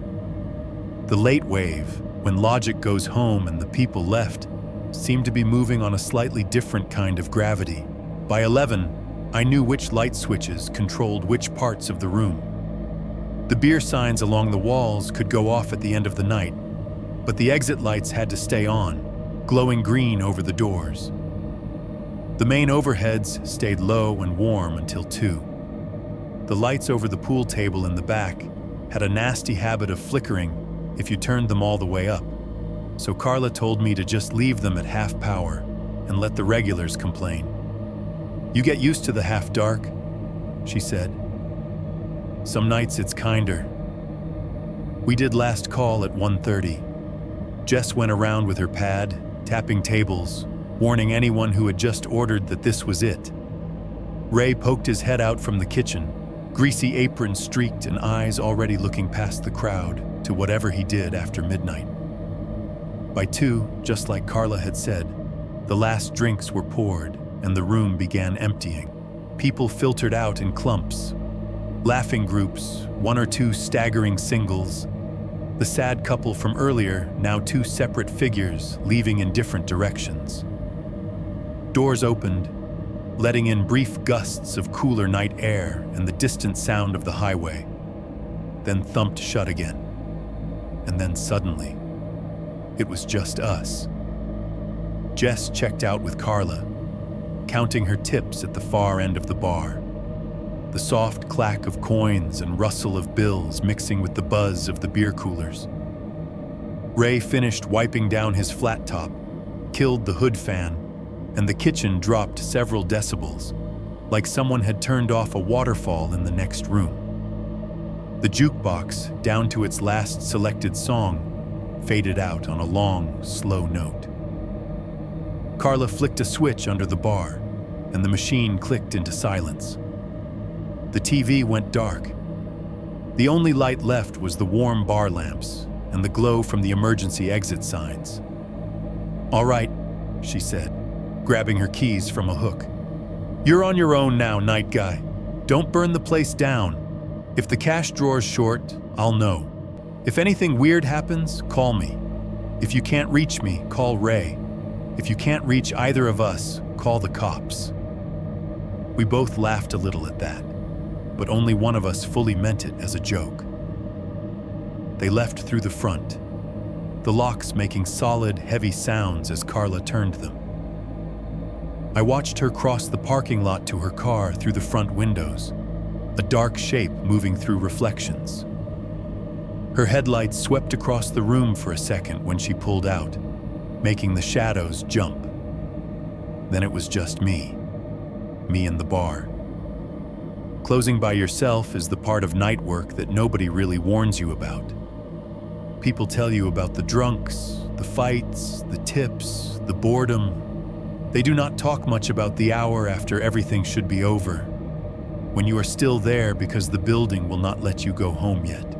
The late wave, when logic goes home and the people left seem to be moving on a slightly different kind of gravity. By 11, I knew which light switches controlled which parts of the room. The beer signs along the walls could go off at the end of the night, but the exit lights had to stay on, glowing green over the doors. The main overheads stayed low and warm until 2. The lights over the pool table in the back had a nasty habit of flickering if you turned them all the way up, so Carla told me to just leave them at half power and let the regulars complain. "You get used to the half dark," she said. "Some nights it's kinder." We did last call at 1:30. Jess went around with her pad, tapping tables, warning anyone who had just ordered that this was it. Ray poked his head out from the kitchen, greasy apron streaked and eyes already looking past the crowd to whatever he did after midnight. By 2, just like Carla had said, the last drinks were poured and the room began emptying. People filtered out in clumps. Laughing groups, 1 or 2 staggering singles. The sad couple from earlier, now 2 separate figures leaving in different directions. Doors opened, letting in brief gusts of cooler night air and the distant sound of the highway, then thumped shut again. And then suddenly, it was just us. Jess checked out with Carla, counting her tips at the far end of the bar. The soft clack of coins and rustle of bills mixing with the buzz of the beer coolers. Ray finished wiping down his flat top, killed the hood fan, and the kitchen dropped several decibels, like someone had turned off a waterfall in the next room. The jukebox, down to its last selected song, faded out on a long, slow note. Carla flicked a switch under the bar, and the machine clicked into silence. The TV went dark. The only light left was the warm bar lamps and the glow from the emergency exit signs. "All right," she said, grabbing her keys from a hook. "You're on your own now, night guy. Don't burn the place down. If the cash drawer's short, I'll know. If anything weird happens, call me. If you can't reach me, call Ray. If you can't reach either of us, call the cops." We both laughed a little at that, but only one of us fully meant it as a joke. They left through the front, the locks making solid, heavy sounds as Carla turned them. I watched her cross the parking lot to her car through the front windows, a dark shape moving through reflections. Her headlights swept across the room for a second when she pulled out, making the shadows jump. Then it was just me in the bar. Closing by yourself is the part of night work that nobody really warns you about. People tell you about the drunks, the fights, the tips, the boredom. They do not talk much about the hour after everything should be over, when you are still there because the building will not let you go home yet.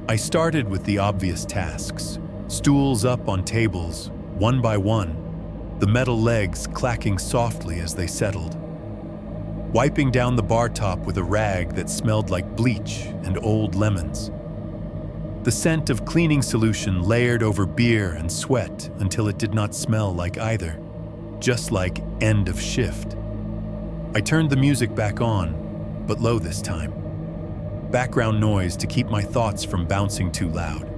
I started with the obvious tasks, stools up on tables, one by one, the metal legs clacking softly as they settled. Wiping down the bar top with a rag that smelled like bleach and old lemons. The scent of cleaning solution layered over beer and sweat until it did not smell like either, just like end of shift. I turned the music back on, but low this time. Background noise to keep my thoughts from bouncing too loud.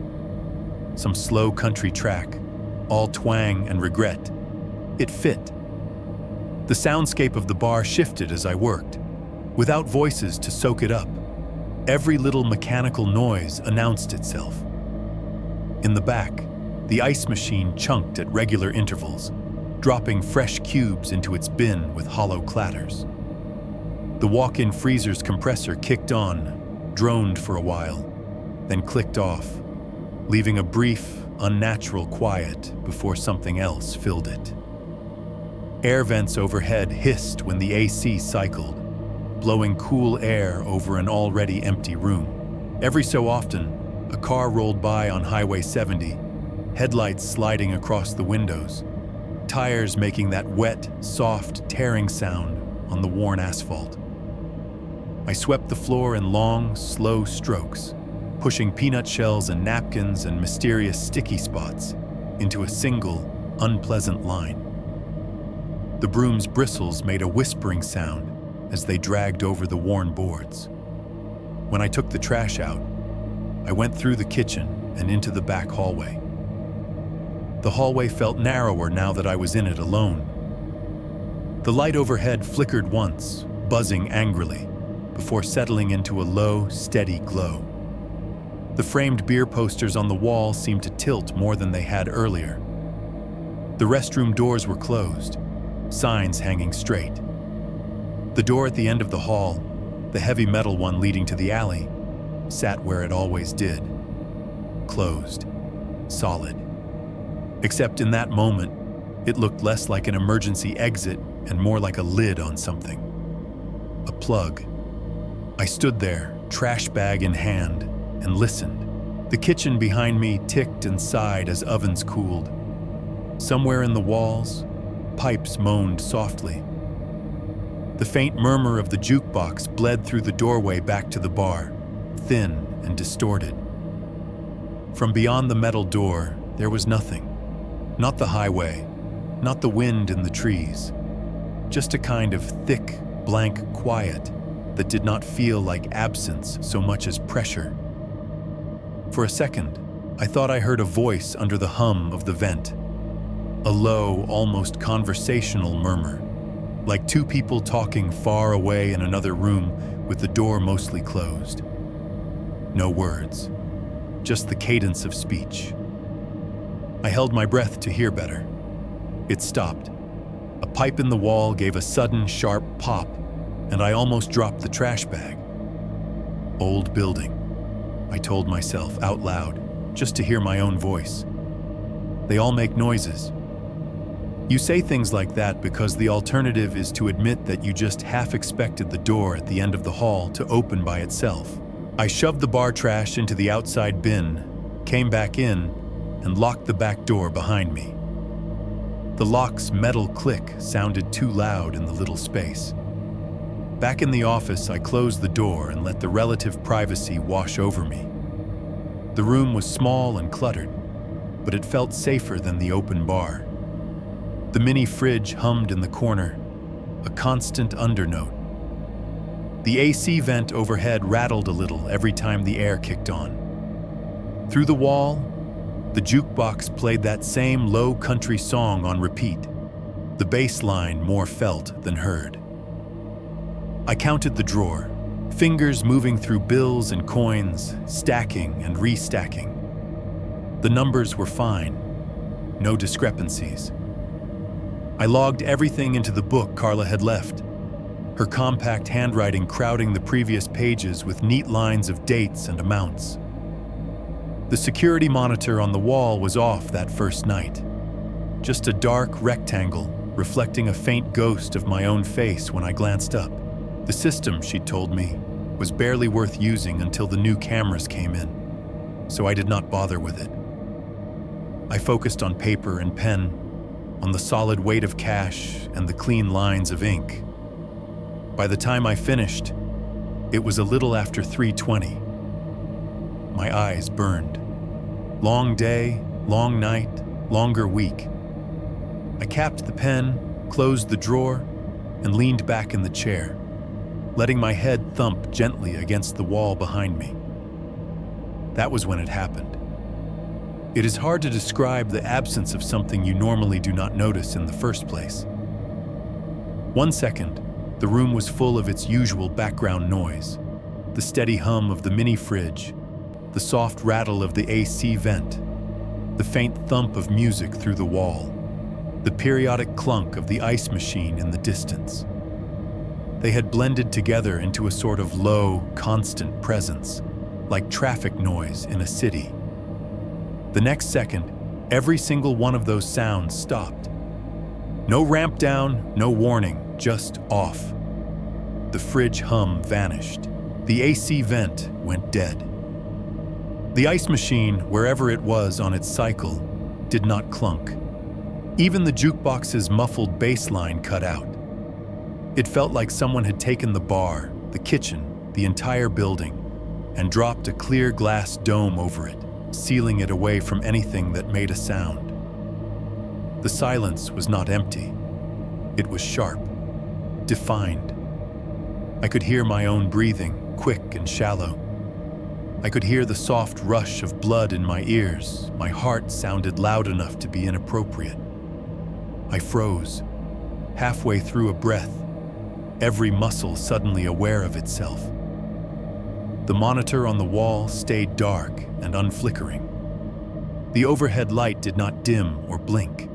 Some slow country track, all twang and regret. It fit. The soundscape of the bar shifted as I worked, without voices to soak it up. Every little mechanical noise announced itself. In the back, the ice machine chunked at regular intervals, dropping fresh cubes into its bin with hollow clatters. The walk-in freezer's compressor kicked on, droned for a while, then clicked off, leaving a brief, unnatural quiet before something else filled it. Air vents overhead hissed when the AC cycled, blowing cool air over an already empty room. Every so often, a car rolled by on Highway 70, headlights sliding across the windows, tires making that wet, soft, tearing sound on the worn asphalt. I swept the floor in long, slow strokes, pushing peanut shells and napkins and mysterious sticky spots into a single, unpleasant line. The broom's bristles made a whispering sound as they dragged over the worn boards. When I took the trash out, I went through the kitchen and into the back hallway. The hallway felt narrower now that I was in it alone. The light overhead flickered once, buzzing angrily, before settling into a low, steady glow. The framed beer posters on the wall seemed to tilt more than they had earlier. The restroom doors were closed, signs hanging straight. The door at the end of the hall, the heavy metal one leading to the alley, sat where it always did. Closed. Solid. Except in that moment, it looked less like an emergency exit and more like a lid on something. A plug. I stood there, trash bag in hand, and listened. The kitchen behind me ticked and sighed as ovens cooled. Somewhere in the walls, pipes moaned softly. The faint murmur of the jukebox bled through the doorway back to the bar, thin and distorted. From beyond the metal door, there was nothing. Not the highway, not the wind in the trees. Just a kind of thick, blank quiet that did not feel like absence so much as pressure. For a second, I thought I heard a voice under the hum of the vent. A low, almost conversational murmur, like two people talking far away in another room with the door mostly closed. No words, just the cadence of speech. I held my breath to hear better. It stopped. A pipe in the wall gave a sudden, sharp pop, and I almost dropped the trash bag. Old building, I told myself out loud, just to hear my own voice. They all make noises. You say things like that because the alternative is to admit that you just half expected the door at the end of the hall to open by itself. I shoved the bar trash into the outside bin, came back in, and locked the back door behind me. The lock's metal click sounded too loud in the little space. Back in the office, I closed the door and let the relative privacy wash over me. The room was small and cluttered, but it felt safer than the open bar. The mini fridge hummed in the corner, a constant undernote. The AC vent overhead rattled a little every time the air kicked on. Through the wall, the jukebox played that same low country song on repeat, the bass line more felt than heard. I counted the drawer, fingers moving through bills and coins, stacking and restacking. The numbers were fine, no discrepancies. I logged everything into the book Carla had left, her compact handwriting crowding the previous pages with neat lines of dates and amounts. The security monitor on the wall was off that first night, just a dark rectangle reflecting a faint ghost of my own face when I glanced up. The system, she'd told me, was barely worth using until the new cameras came in, so I did not bother with it. I focused on paper and pen, on the solid weight of cash and the clean lines of ink. By the time I finished, it was a little after 3:20. My eyes burned. Long day, long night, longer week. I capped the pen, closed the drawer, and leaned back in the chair, letting my head thump gently against the wall behind me. That was when it happened. It is hard to describe the absence of something you normally do not notice in the first place. 1 second, the room was full of its usual background noise, the steady hum of the mini fridge, the soft rattle of the AC vent, the faint thump of music through the wall, the periodic clunk of the ice machine in the distance. They had blended together into a sort of low, constant presence, like traffic noise in a city. The next second, every single one of those sounds stopped. No ramp down, no warning, just off. The fridge hum vanished. The AC vent went dead. The ice machine, wherever it was on its cycle, did not clunk. Even the jukebox's muffled bass line cut out. It felt like someone had taken the bar, the kitchen, the entire building, and dropped a clear glass dome over it, sealing it away from anything that made a sound. The silence was not empty. It was sharp, defined. I could hear my own breathing, quick and shallow. I could hear the soft rush of blood in my ears. My heart sounded loud enough to be inappropriate. I froze, halfway through a breath, every muscle suddenly aware of itself. The monitor on the wall stayed dark and unflickering. The overhead light did not dim or blink.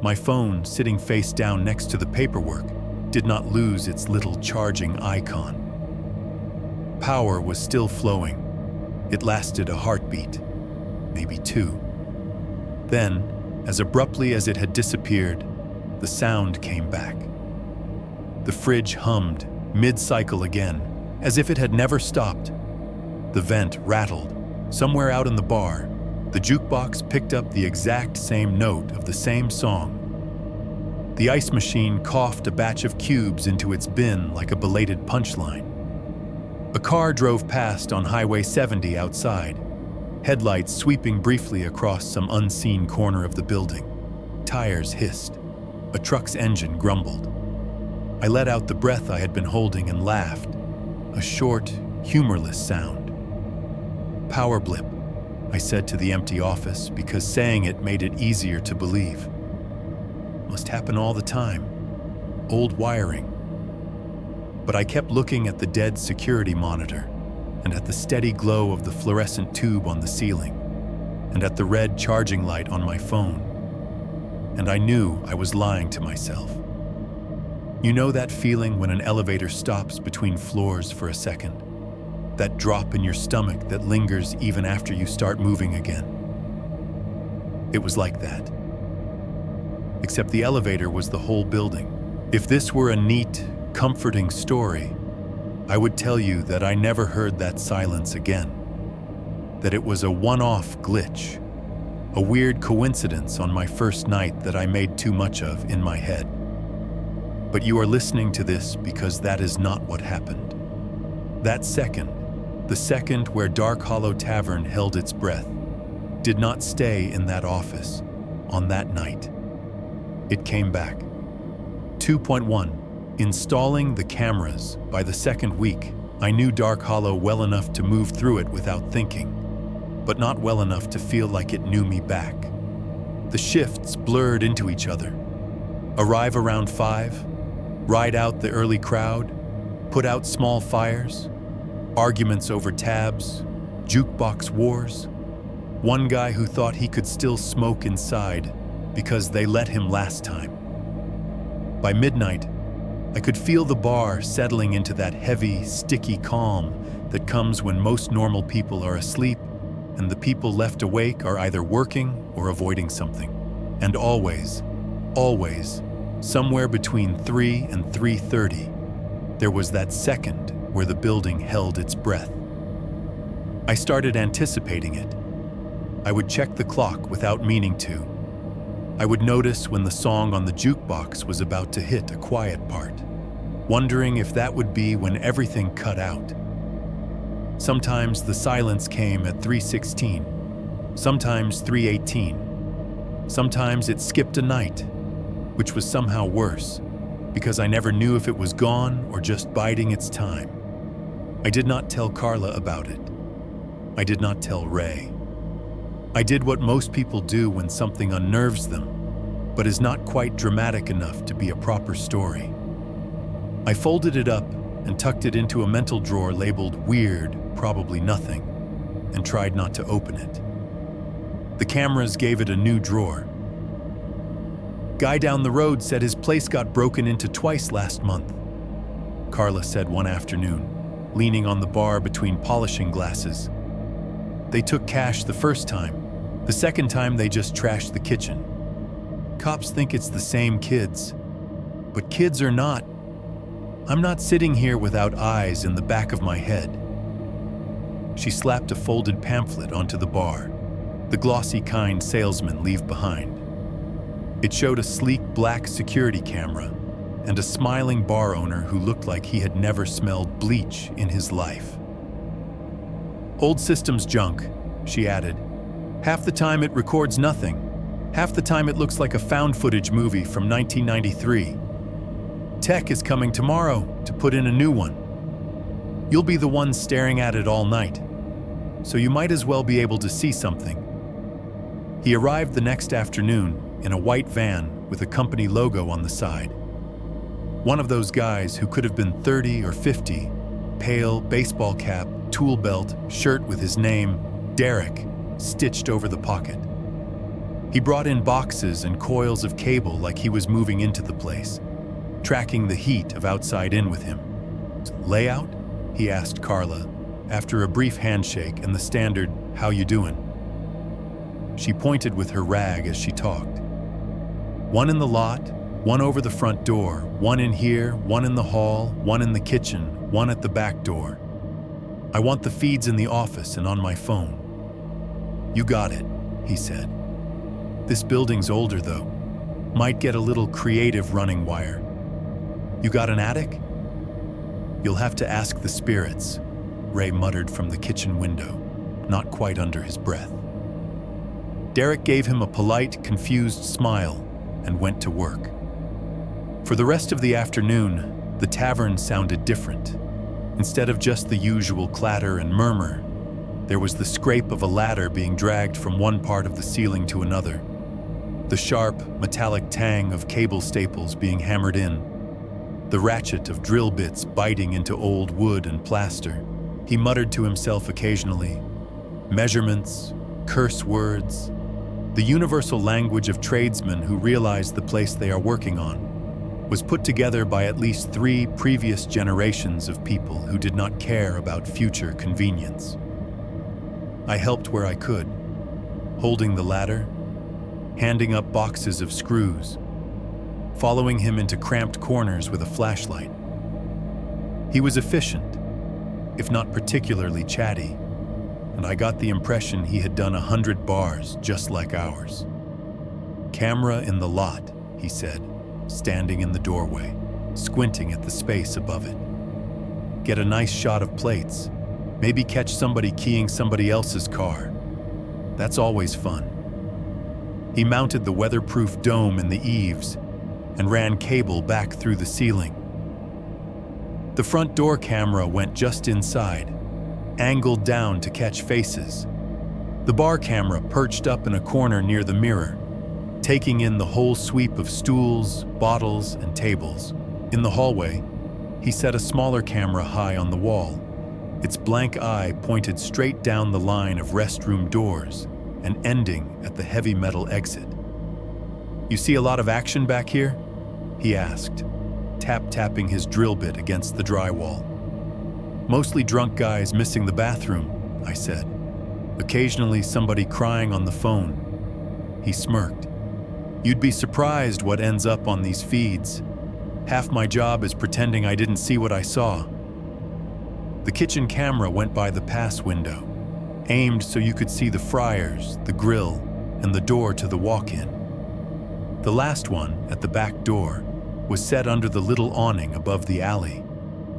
My phone, sitting face down next to the paperwork, did not lose its little charging icon. Power was still flowing. It lasted a heartbeat, maybe two. Then, as abruptly as it had disappeared, the sound came back. The fridge hummed, mid-cycle again, as if it had never stopped. The vent rattled. Somewhere out in the bar, the jukebox picked up the exact same note of the same song. The ice machine coughed a batch of cubes into its bin like a belated punchline. A car drove past on Highway 70 outside, headlights sweeping briefly across some unseen corner of the building. Tires hissed. A truck's engine grumbled. I let out the breath I had been holding and laughed, a short, humorless sound. Power blip, I said to the empty office because saying it made it easier to believe. Must happen all the time. old wiring. But I kept looking at the dead security monitor, and at the steady glow of the fluorescent tube on the ceiling, and at the red charging light on my phone. And I knew I was lying to myself. You know that feeling when an elevator stops between floors for a second? That drop in your stomach that lingers even after you start moving again? It was like that. Except the elevator was the whole building. If this were a neat, comforting story, I would tell you that I never heard that silence again. That it was a one-off glitch, a weird coincidence on my first night that I made too much of in my head. But you are listening to this because that is not what happened. That second, the second where Dark Hollow Tavern held its breath, did not stay in that office on that night. It came back. 2.1. Installing the cameras. By the second week, I knew Dark Hollow well enough to move through it without thinking, but not well enough to feel like it knew me back. The shifts blurred into each other. Arrive around 5, ride out the early crowd, put out small fires, arguments over tabs, jukebox wars. One guy who thought he could still smoke inside because they let him last time. By midnight, I could feel the bar settling into that heavy, sticky calm that comes when most normal people are asleep and the people left awake are either working or avoiding something. And always, somewhere between 3 and 3:30, there was that second where the building held its breath. I started anticipating it. I would check the clock without meaning to. I would notice when the song on the jukebox was about to hit a quiet part, wondering if that would be when everything cut out. Sometimes the silence came at 3:16, sometimes 3:18. Sometimes it skipped a night, which was somehow worse, because I never knew if it was gone or just biding its time. I did not tell Carla about it. I did not tell Ray. I did what most people do when something unnerves them, but is not quite dramatic enough to be a proper story. I folded it up and tucked it into a mental drawer labeled Weird, Probably Nothing, and tried not to open it. The cameras gave it a new drawer. Guy down the road said his place got broken into twice last month, Carla said one afternoon, leaning on the bar between polishing glasses. They took cash the first time. The second time they just trashed the kitchen. Cops think it's the same kids, but kids are not. I'm not sitting here without eyes in the back of my head. She slapped a folded pamphlet onto the bar, the glossy kind salesmen leave behind. It showed a sleek black security camera and a smiling bar owner who looked like he had never smelled bleach in his life. Old system's junk, she added. Half the time it records nothing. Half the time it looks like a found footage movie from 1993. Tech is coming tomorrow to put in a new one. You'll be the one staring at it all night, so you might as well be able to see something. He arrived the next afternoon in a white van with a company logo on the side. One of those guys who could have been 30 or 50, pale, baseball cap, tool belt, shirt with his name, Derek, stitched over the pocket. He brought in boxes and coils of cable like he was moving into the place, tracking the heat of outside in with him. Layout? He asked Carla, after a brief handshake and the standard, "How you doing?" She pointed with her rag as she talked. One in the lot, one over the front door, one in here, one in the hall, one in the kitchen, one at the back door. I want the feeds in the office and on my phone. You got it, he said. This building's older though. Might get a little creative running wire. You got an attic? You'll have to ask the spirits, Ray muttered from the kitchen window, not quite under his breath. Derek gave him a polite, confused smile and went to work. For the rest of the afternoon, the tavern sounded different. Instead of just the usual clatter and murmur, there was the scrape of a ladder being dragged from one part of the ceiling to another, the sharp, metallic tang of cable staples being hammered in, the ratchet of drill bits biting into old wood and plaster. He muttered to himself occasionally, measurements, curse words, the universal language of tradesmen who realize the place they are working on was put together by at least 3 previous generations of people who did not care about future convenience. I helped where I could, holding the ladder, handing up boxes of screws, following him into cramped corners with a flashlight. He was efficient, if not particularly chatty, and I got the impression he had done 100 bars just like ours. "Camera in the lot," he said, standing in the doorway, squinting at the space above it. "Get a nice shot of plates, maybe catch somebody keying somebody else's car. That's always fun." He mounted the weatherproof dome in the eaves and ran cable back through the ceiling. The front door camera went just inside, angled down to catch faces. The bar camera perched up in a corner near the mirror, taking in the whole sweep of stools, bottles, and tables. In the hallway, he set a smaller camera high on the wall, its blank eye pointed straight down the line of restroom doors and ending at the heavy metal exit. "You see a lot of action back here?" he asked, tap-tapping his drill bit against the drywall. "Mostly drunk guys missing the bathroom," I said. "Occasionally somebody crying on the phone." He smirked. "You'd be surprised what ends up on these feeds. Half my job is pretending I didn't see what I saw." The kitchen camera went by the pass window, aimed so you could see the fryers, the grill, and the door to the walk-in. The last one, at the back door, was set under the little awning above the alley,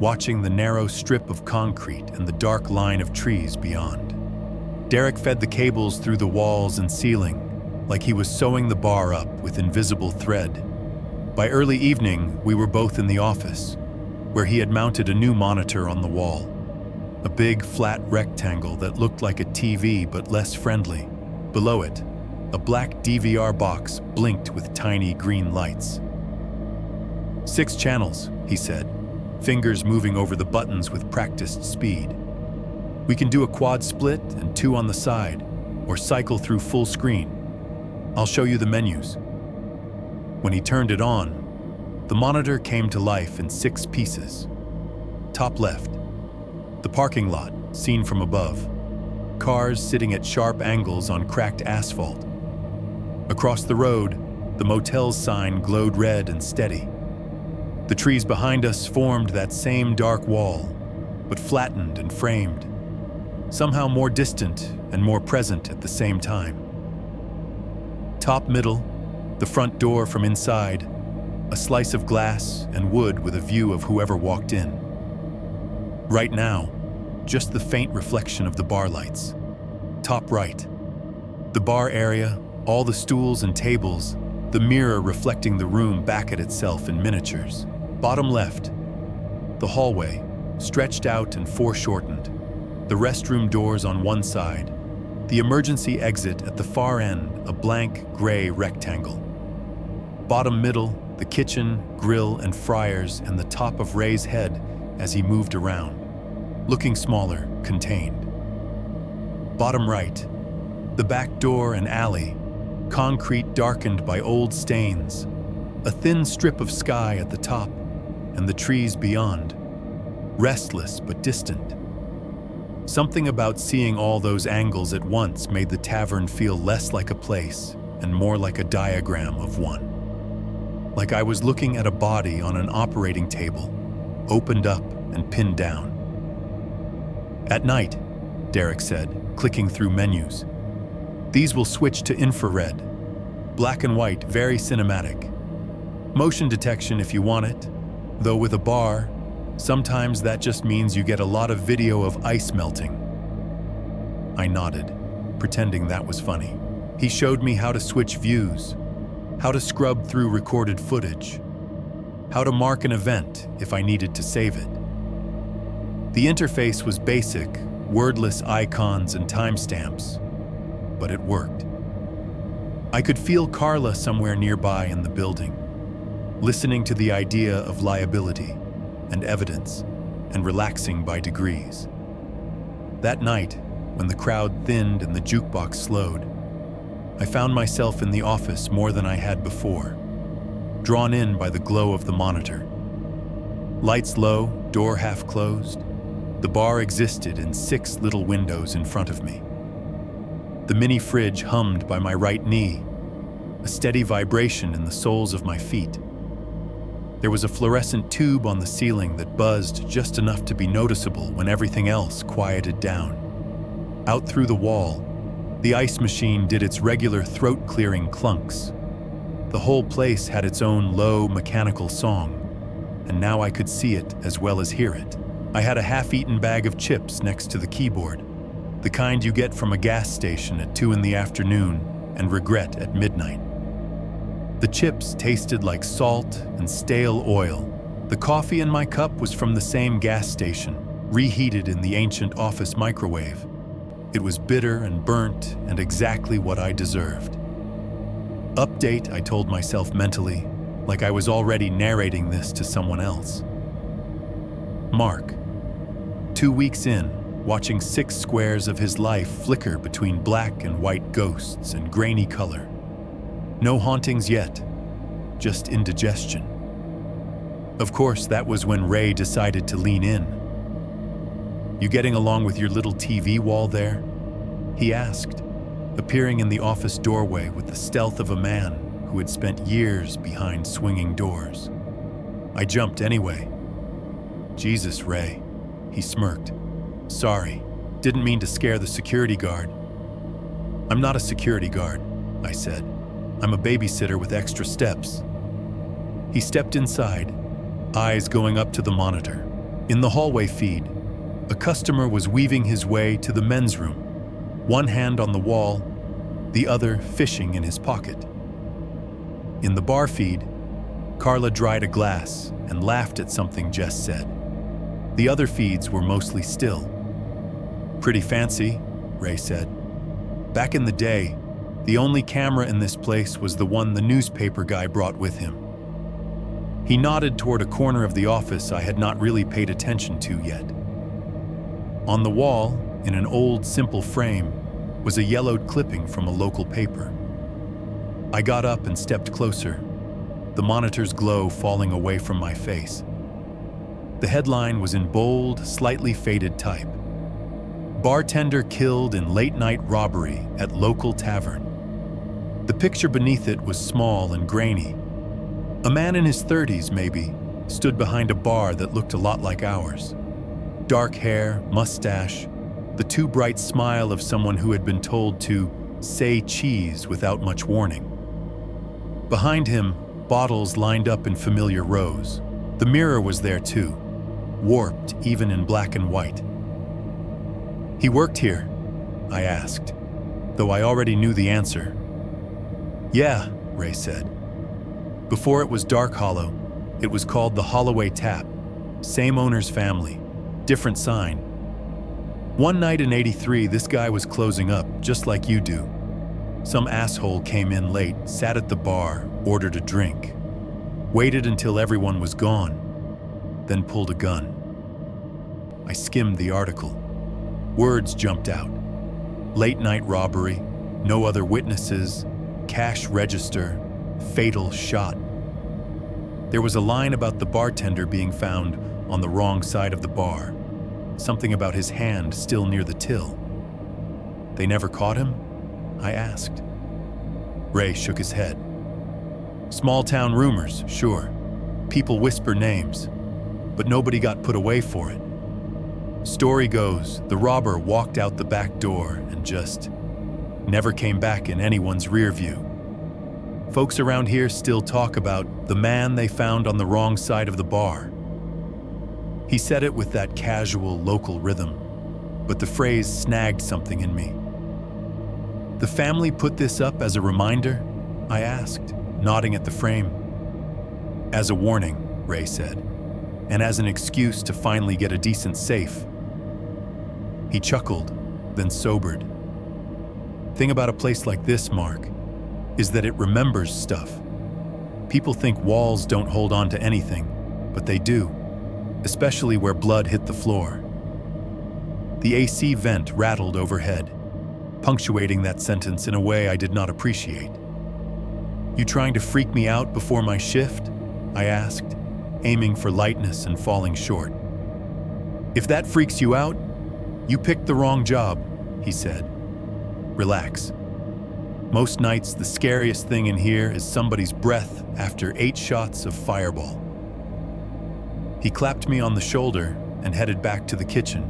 watching the narrow strip of concrete and the dark line of trees beyond. Derek fed the cables through the walls and ceiling, like he was sewing the bar up with invisible thread. By early evening, we were both in the office, where he had mounted a new monitor on the wall, a big, flat rectangle that looked like a TV but less friendly. Below it, a black DVR box blinked with tiny green lights. 6 channels, he said, fingers moving over the buttons with practiced speed. "We can do a quad split and 2 on the side, or cycle through full screen. I'll show you the menus." When he turned it on, the monitor came to life in 6 pieces. Top left, the parking lot, seen from above. Cars sitting at sharp angles on cracked asphalt. Across the road, the motel's sign glowed red and steady. The trees behind us formed that same dark wall, but flattened and framed, somehow more distant and more present at the same time. Top middle, the front door from inside, a slice of glass and wood with a view of whoever walked in. Right now, just the faint reflection of the bar lights. Top right, the bar area, all the stools and tables, the mirror reflecting the room back at itself in miniatures. Bottom left, the hallway, stretched out and foreshortened, the restroom doors on one side, the emergency exit at the far end, a blank gray rectangle. Bottom middle, the kitchen, grill, and fryers, and the top of Ray's head as he moved around, looking smaller, contained. Bottom right, the back door and alley, concrete darkened by old stains, a thin strip of sky at the top, and the trees beyond, restless but distant. Something about seeing all those angles at once made the tavern feel less like a place and more like a diagram of one. Like I was looking at a body on an operating table, opened up and pinned down. "At night," Derek said, clicking through menus. "These will switch to infrared. Black and white, very cinematic. Motion detection if you want it, though with a bar, sometimes that just means you get a lot of video of ice melting." I nodded, pretending that was funny. He showed me how to switch views, how to scrub through recorded footage, how to mark an event if I needed to save it. The interface was basic, wordless icons and timestamps, but it worked. I could feel Carla somewhere nearby in the building, listening to the idea of liability and evidence and relaxing by degrees. That night, when the crowd thinned and the jukebox slowed, I found myself in the office more than I had before, drawn in by the glow of the monitor. Lights low, door half closed, the bar existed in 6 little windows in front of me. The mini fridge hummed by my right knee, a steady vibration in the soles of my feet. There was a fluorescent tube on the ceiling that buzzed just enough to be noticeable when everything else quieted down. Out through the wall, the ice machine did its regular throat-clearing clunks. The whole place had its own low, mechanical song, and now I could see it as well as hear it. I had a half-eaten bag of chips next to the keyboard, the kind you get from a gas station at 2 in the afternoon and regret at midnight. The chips tasted like salt and stale oil. The coffee in my cup was from the same gas station, reheated in the ancient office microwave. It was bitter and burnt and exactly what I deserved. Update, I told myself mentally, like I was already narrating this to someone else. Mark, 2 weeks in, watching 6 squares of his life flicker between black and white ghosts and grainy color. No hauntings yet, just indigestion. Of course, that was when Ray decided to lean in. "You getting along with your little TV wall there?" he asked, appearing in the office doorway with the stealth of a man who had spent years behind swinging doors. I jumped anyway. "Jesus, Ray," he smirked. "Sorry, didn't mean to scare the security guard." "I'm not a security guard," I said. "I'm a babysitter with extra steps." He stepped inside, eyes going up to the monitor. In the hallway feed, a customer was weaving his way to the men's room, one hand on the wall, the other fishing in his pocket. In the bar feed, Carla dried a glass and laughed at something Jess said. The other feeds were mostly still. "Pretty fancy," Ray said. "Back in the day, the only camera in this place was the one the newspaper guy brought with him." He nodded toward a corner of the office I had not really paid attention to yet. On the wall, in an old, simple frame, was a yellowed clipping from a local paper. I got up and stepped closer, the monitor's glow falling away from my face. The headline was in bold, slightly faded type. "Bartender killed in late-night robbery at local tavern." The picture beneath it was small and grainy. A man in his 30s, maybe, stood behind a bar that looked a lot like ours. Dark hair, mustache, the too bright smile of someone who had been told to say cheese without much warning. Behind him, bottles lined up in familiar rows. The mirror was there too, warped even in black and white. "He worked here?" I asked, though I already knew the answer. "Yeah," Ray said. "Before it was Dark Hollow, it was called the Holloway Tap. Same owner's family, different sign. One night in '83, this guy was closing up, just like you do. Some asshole came in late, sat at the bar, ordered a drink, waited until everyone was gone, then pulled a gun." I skimmed the article. Words jumped out. Late-night robbery, no other witnesses, cash register, fatal shot. There was a line about the bartender being found on the wrong side of the bar, something about his hand still near the till. "They never caught him?" I asked. Ray shook his head. "Small-town rumors, sure. People whisper names, but nobody got put away for it. Story goes, the robber walked out the back door and just never came back in anyone's rear view. Folks around here still talk about the man they found on the wrong side of the bar." He said it with that casual, local rhythm, but the phrase snagged something in me. "The family put this up as a reminder?" I asked, nodding at the frame. "As a warning," Ray said, "and as an excuse to finally get a decent safe." He chuckled, then sobered. "Thing about a place like this, Mark, is that it remembers stuff. People think walls don't hold on to anything, but they do, especially where blood hit the floor. The AC vent rattled overhead, punctuating that sentence in a way I did not appreciate. "You trying to freak me out before my shift?" I asked, aiming for lightness and falling short. "If that freaks you out, you picked the wrong job," he said. "Relax. Most nights, the scariest thing in here is somebody's breath after 8 shots of Fireball." He clapped me on the shoulder and headed back to the kitchen,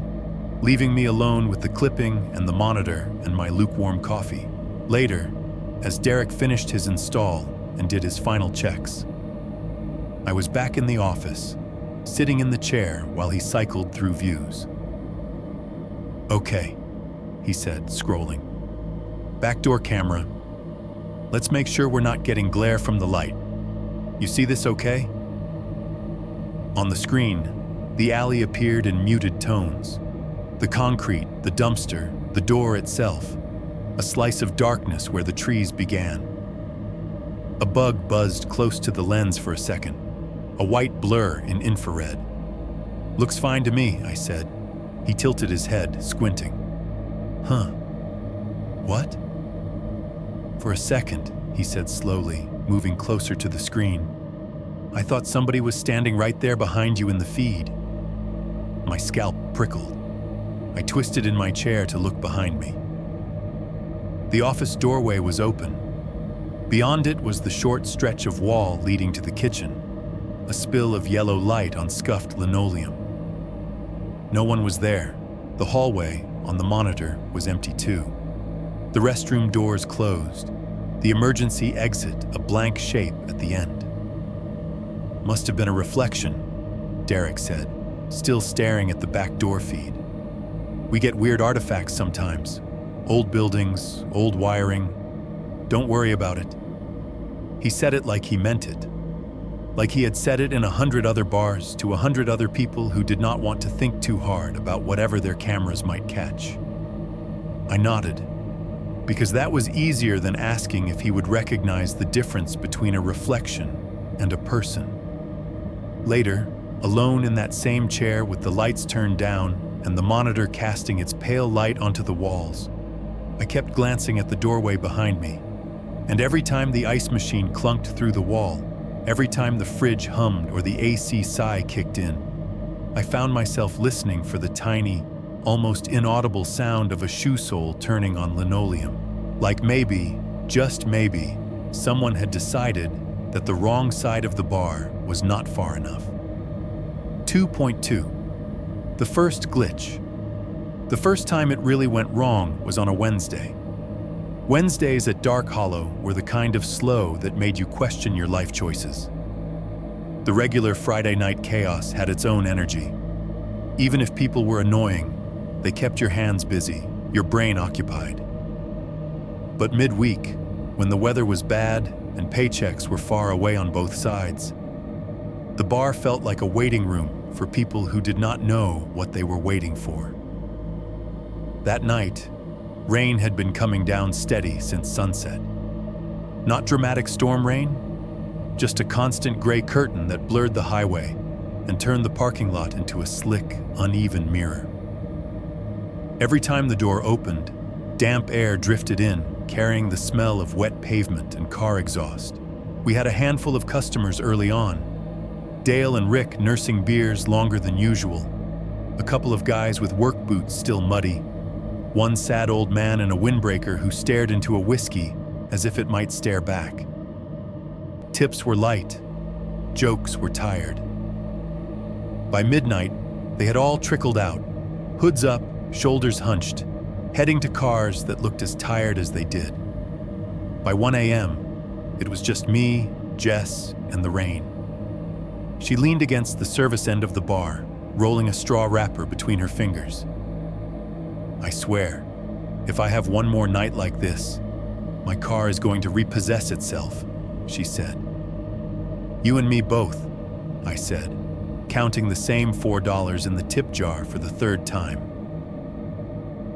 leaving me alone with the clipping and the monitor and my lukewarm coffee. Later, as Derek finished his install and did his final checks, I was back in the office, sitting in the chair while he cycled through views. "Okay," he said, scrolling. "Backdoor camera. Let's make sure we're not getting glare from the light. You see this okay?" On the screen, the alley appeared in muted tones. The concrete, the dumpster, the door itself, a slice of darkness where the trees began. A bug buzzed close to the lens for a second, a white blur in infrared. "Looks fine to me," I said. He tilted his head, squinting. "Huh. What?" "For a second," he said slowly, moving closer to the screen, "I thought somebody was standing right there behind you in the feed." My scalp prickled. I twisted in my chair to look behind me. The office doorway was open. Beyond it was the short stretch of wall leading to the kitchen, a spill of yellow light on scuffed linoleum. No one was there. The hallway, on the monitor, was empty too. The restroom doors closed, the emergency exit a blank shape at the end. "Must have been a reflection," Derek said, still staring at the back door feed. "We get weird artifacts sometimes. Old buildings, old wiring. Don't worry about it." He said it like he meant it. Like he had said it in 100 other bars to 100 other people who did not want to think too hard about whatever their cameras might catch. I nodded, because that was easier than asking if he would recognize the difference between a reflection and a person. Later, alone in that same chair with the lights turned down and the monitor casting its pale light onto the walls, I kept glancing at the doorway behind me, and every time the ice machine clunked through the wall, every time the fridge hummed or the AC sigh kicked in, I found myself listening for the tiny, almost inaudible sound of a shoe sole turning on linoleum. Like maybe, just maybe, someone had decided that the wrong side of the bar was not far enough. 2.2. The first glitch. The first time it really went wrong was on a Wednesday. Wednesdays at Dark Hollow were the kind of slow that made you question your life choices. The regular Friday night chaos had its own energy. Even if people were annoying, they kept your hands busy, your brain occupied. But midweek, when the weather was bad and paychecks were far away on both sides, the bar felt like a waiting room for people who did not know what they were waiting for. That night, rain had been coming down steady since sunset. Not dramatic storm rain, just a constant gray curtain that blurred the highway and turned the parking lot into a slick, uneven mirror. Every time the door opened, damp air drifted in, carrying the smell of wet pavement and car exhaust. We had a handful of customers early on, Dale and Rick nursing beers longer than usual, a couple of guys with work boots still muddy, one sad old man in a windbreaker who stared into a whiskey as if it might stare back. Tips were light, jokes were tired. By midnight, they had all trickled out, hoods up, shoulders hunched, heading to cars that looked as tired as they did. By 1 a.m., it was just me, Jess, and the rain. She leaned against the service end of the bar, rolling a straw wrapper between her fingers. "I swear, if I have one more night like this, my car is going to repossess itself," she said. "You and me both," I said, counting the same $4 in the tip jar for the third time.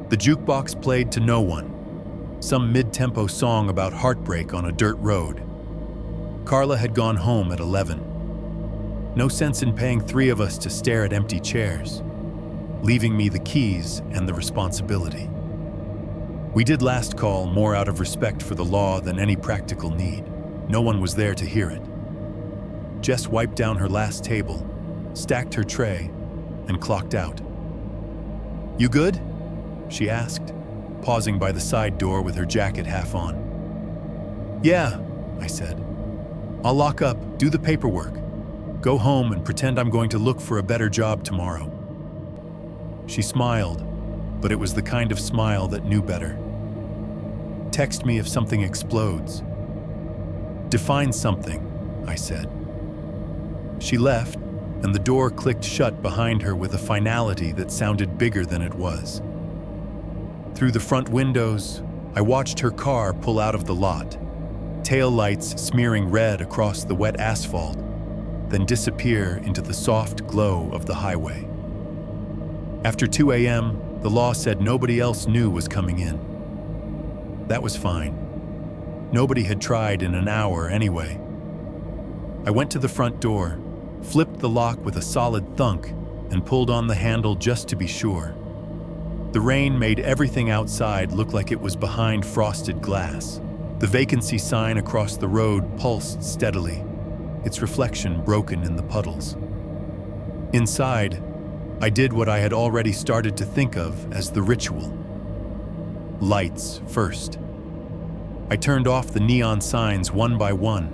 The jukebox played to no one, some mid-tempo song about heartbreak on a dirt road. Carla had gone home at 11. No sense in paying 3 of us to stare at empty chairs, leaving me the keys and the responsibility. We did last call more out of respect for the law than any practical need. No one was there to hear it. Jess wiped down her last table, stacked her tray, and clocked out. "You good?" she asked, pausing by the side door with her jacket half on. "Yeah," I said. "I'll lock up, do the paperwork, go home and pretend I'm going to look for a better job tomorrow." She smiled, but it was the kind of smile that knew better. "Text me if something explodes." "Define something," I said. She left, and the door clicked shut behind her with a finality that sounded bigger than it was. Through the front windows, I watched her car pull out of the lot, tail lights smearing red across the wet asphalt, then disappear into the soft glow of the highway. After 2 a.m., the law said nobody else knew was coming in. That was fine. Nobody had tried in an hour anyway. I went to the front door, flipped the lock with a solid thunk, and pulled on the handle just to be sure. The rain made everything outside look like it was behind frosted glass. The vacancy sign across the road pulsed steadily, its reflection broken in the puddles. Inside, I did what I had already started to think of as the ritual. Lights first. I turned off the neon signs one by one,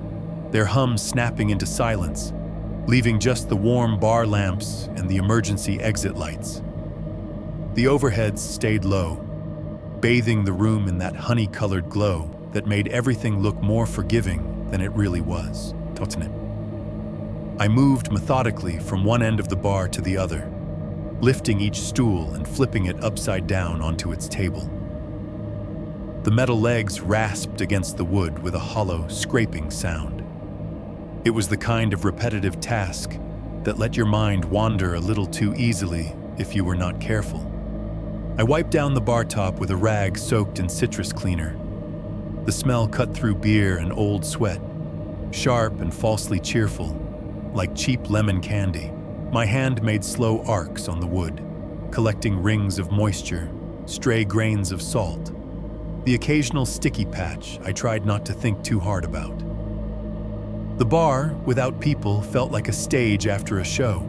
their hums snapping into silence, leaving just the warm bar lamps and the emergency exit lights. The overheads stayed low, bathing the room in that honey-colored glow that made everything look more forgiving than it really was. I moved methodically from one end of the bar to the other, lifting each stool and flipping it upside down onto its table. The metal legs rasped against the wood with a hollow, scraping sound. It was the kind of repetitive task that let your mind wander a little too easily if you were not careful. I wiped down the bar top with a rag soaked in citrus cleaner. The smell cut through beer and old sweat, sharp and falsely cheerful, like cheap lemon candy. My hand made slow arcs on the wood, collecting rings of moisture, stray grains of salt, the occasional sticky patch I tried not to think too hard about. The bar, without people, felt like a stage after a show.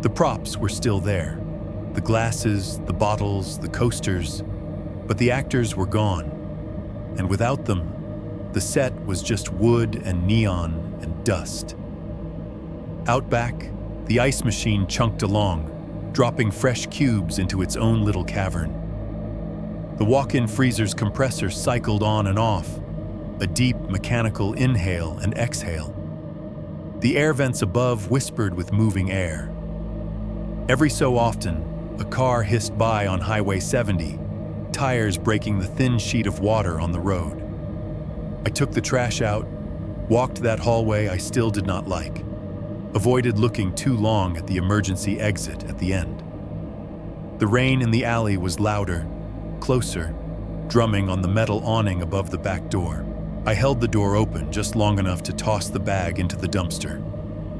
The props were still there, the glasses, the bottles, the coasters, but the actors were gone. And without them, the set was just wood and neon and dust. Out back, the ice machine chunked along, dropping fresh cubes into its own little cavern. The walk-in freezer's compressor cycled on and off, a deep mechanical inhale and exhale. The air vents above whispered with moving air. Every so often, a car hissed by on Highway 70, tires breaking the thin sheet of water on the road. I took the trash out, walked that hallway I still did not like, avoided looking too long at the emergency exit at the end. The rain in the alley was louder, closer, drumming on the metal awning above the back door. I held the door open just long enough to toss the bag into the dumpster,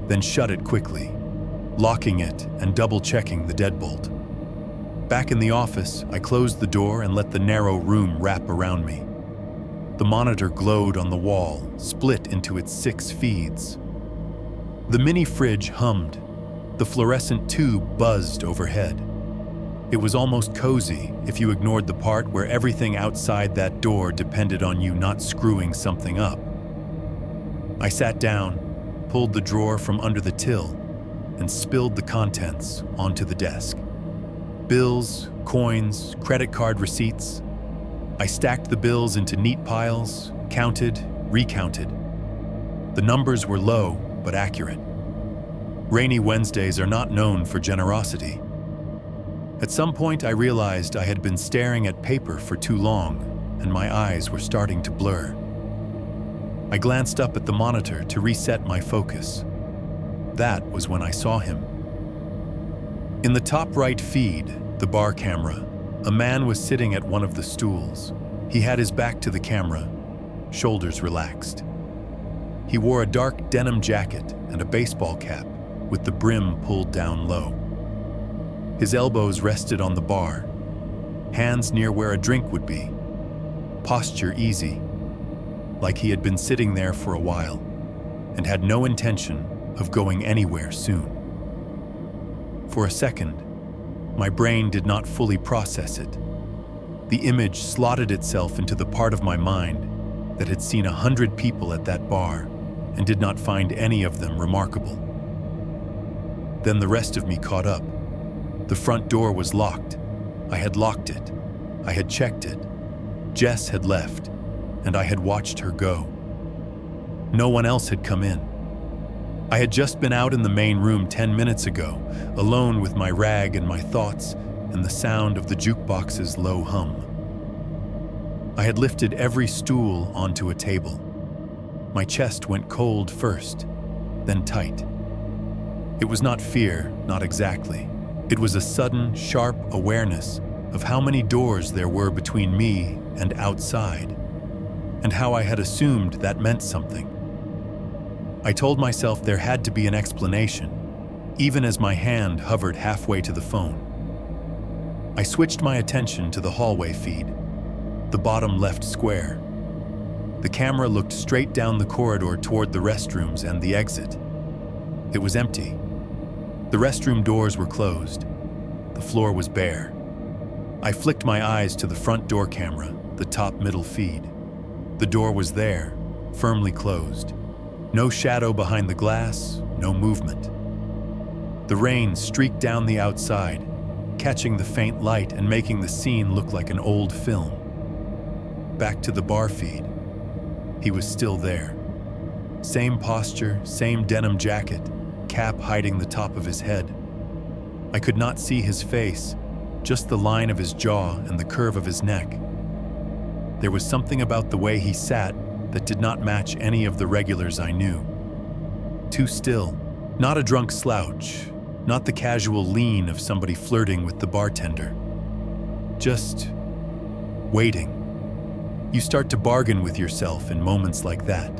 then shut it quickly, locking it and double-checking the deadbolt. Back in the office, I closed the door and let the narrow room wrap around me. The monitor glowed on the wall, split into its 6 feeds. The mini fridge hummed. The fluorescent tube buzzed overhead. It was almost cozy if you ignored the part where everything outside that door depended on you not screwing something up. I sat down, pulled the drawer from under the till, and spilled the contents onto the desk. Bills, coins, credit card receipts. I stacked the bills into neat piles, counted, recounted. The numbers were low, but accurate. Rainy Wednesdays are not known for generosity. At some point, I realized I had been staring at paper for too long, and my eyes were starting to blur. I glanced up at the monitor to reset my focus. That was when I saw him. In the top right feed, the bar camera, a man was sitting at one of the stools. He had his back to the camera, shoulders relaxed. He wore a dark denim jacket and a baseball cap with the brim pulled down low. His elbows rested on the bar, hands near where a drink would be, posture easy, like he had been sitting there for a while and had no intention of going anywhere soon. For a second, my brain did not fully process it. The image slotted itself into the part of my mind that had seen 100 people at that bar and did not find any of them remarkable. Then the rest of me caught up. The front door was locked. I had locked it. I had checked it. Jess had left, and I had watched her go. No one else had come in. I had just been out in the main room 10 minutes ago, alone with my rag and my thoughts and the sound of the jukebox's low hum. I had lifted every stool onto a table. My chest went cold first, then tight. It was not fear, not exactly. It was a sudden, sharp awareness of how many doors there were between me and outside, and how I had assumed that meant something. I told myself there had to be an explanation, even as my hand hovered halfway to the phone. I switched my attention to the hallway feed, the bottom left square. The camera looked straight down the corridor toward the restrooms and the exit. It was empty. The restroom doors were closed. The floor was bare. I flicked my eyes to the front door camera, the top middle feed. The door was there, firmly closed. No shadow behind the glass, no movement. The rain streaked down the outside, catching the faint light and making the scene look like an old film. Back to the bar feed. He was still there. Same posture, same denim jacket, cap hiding the top of his head. I could not see his face, just the line of his jaw and the curve of his neck. There was something about the way he sat that did not match any of the regulars I knew. Too still, not a drunk slouch, not the casual lean of somebody flirting with the bartender. Just waiting. You start to bargain with yourself in moments like that.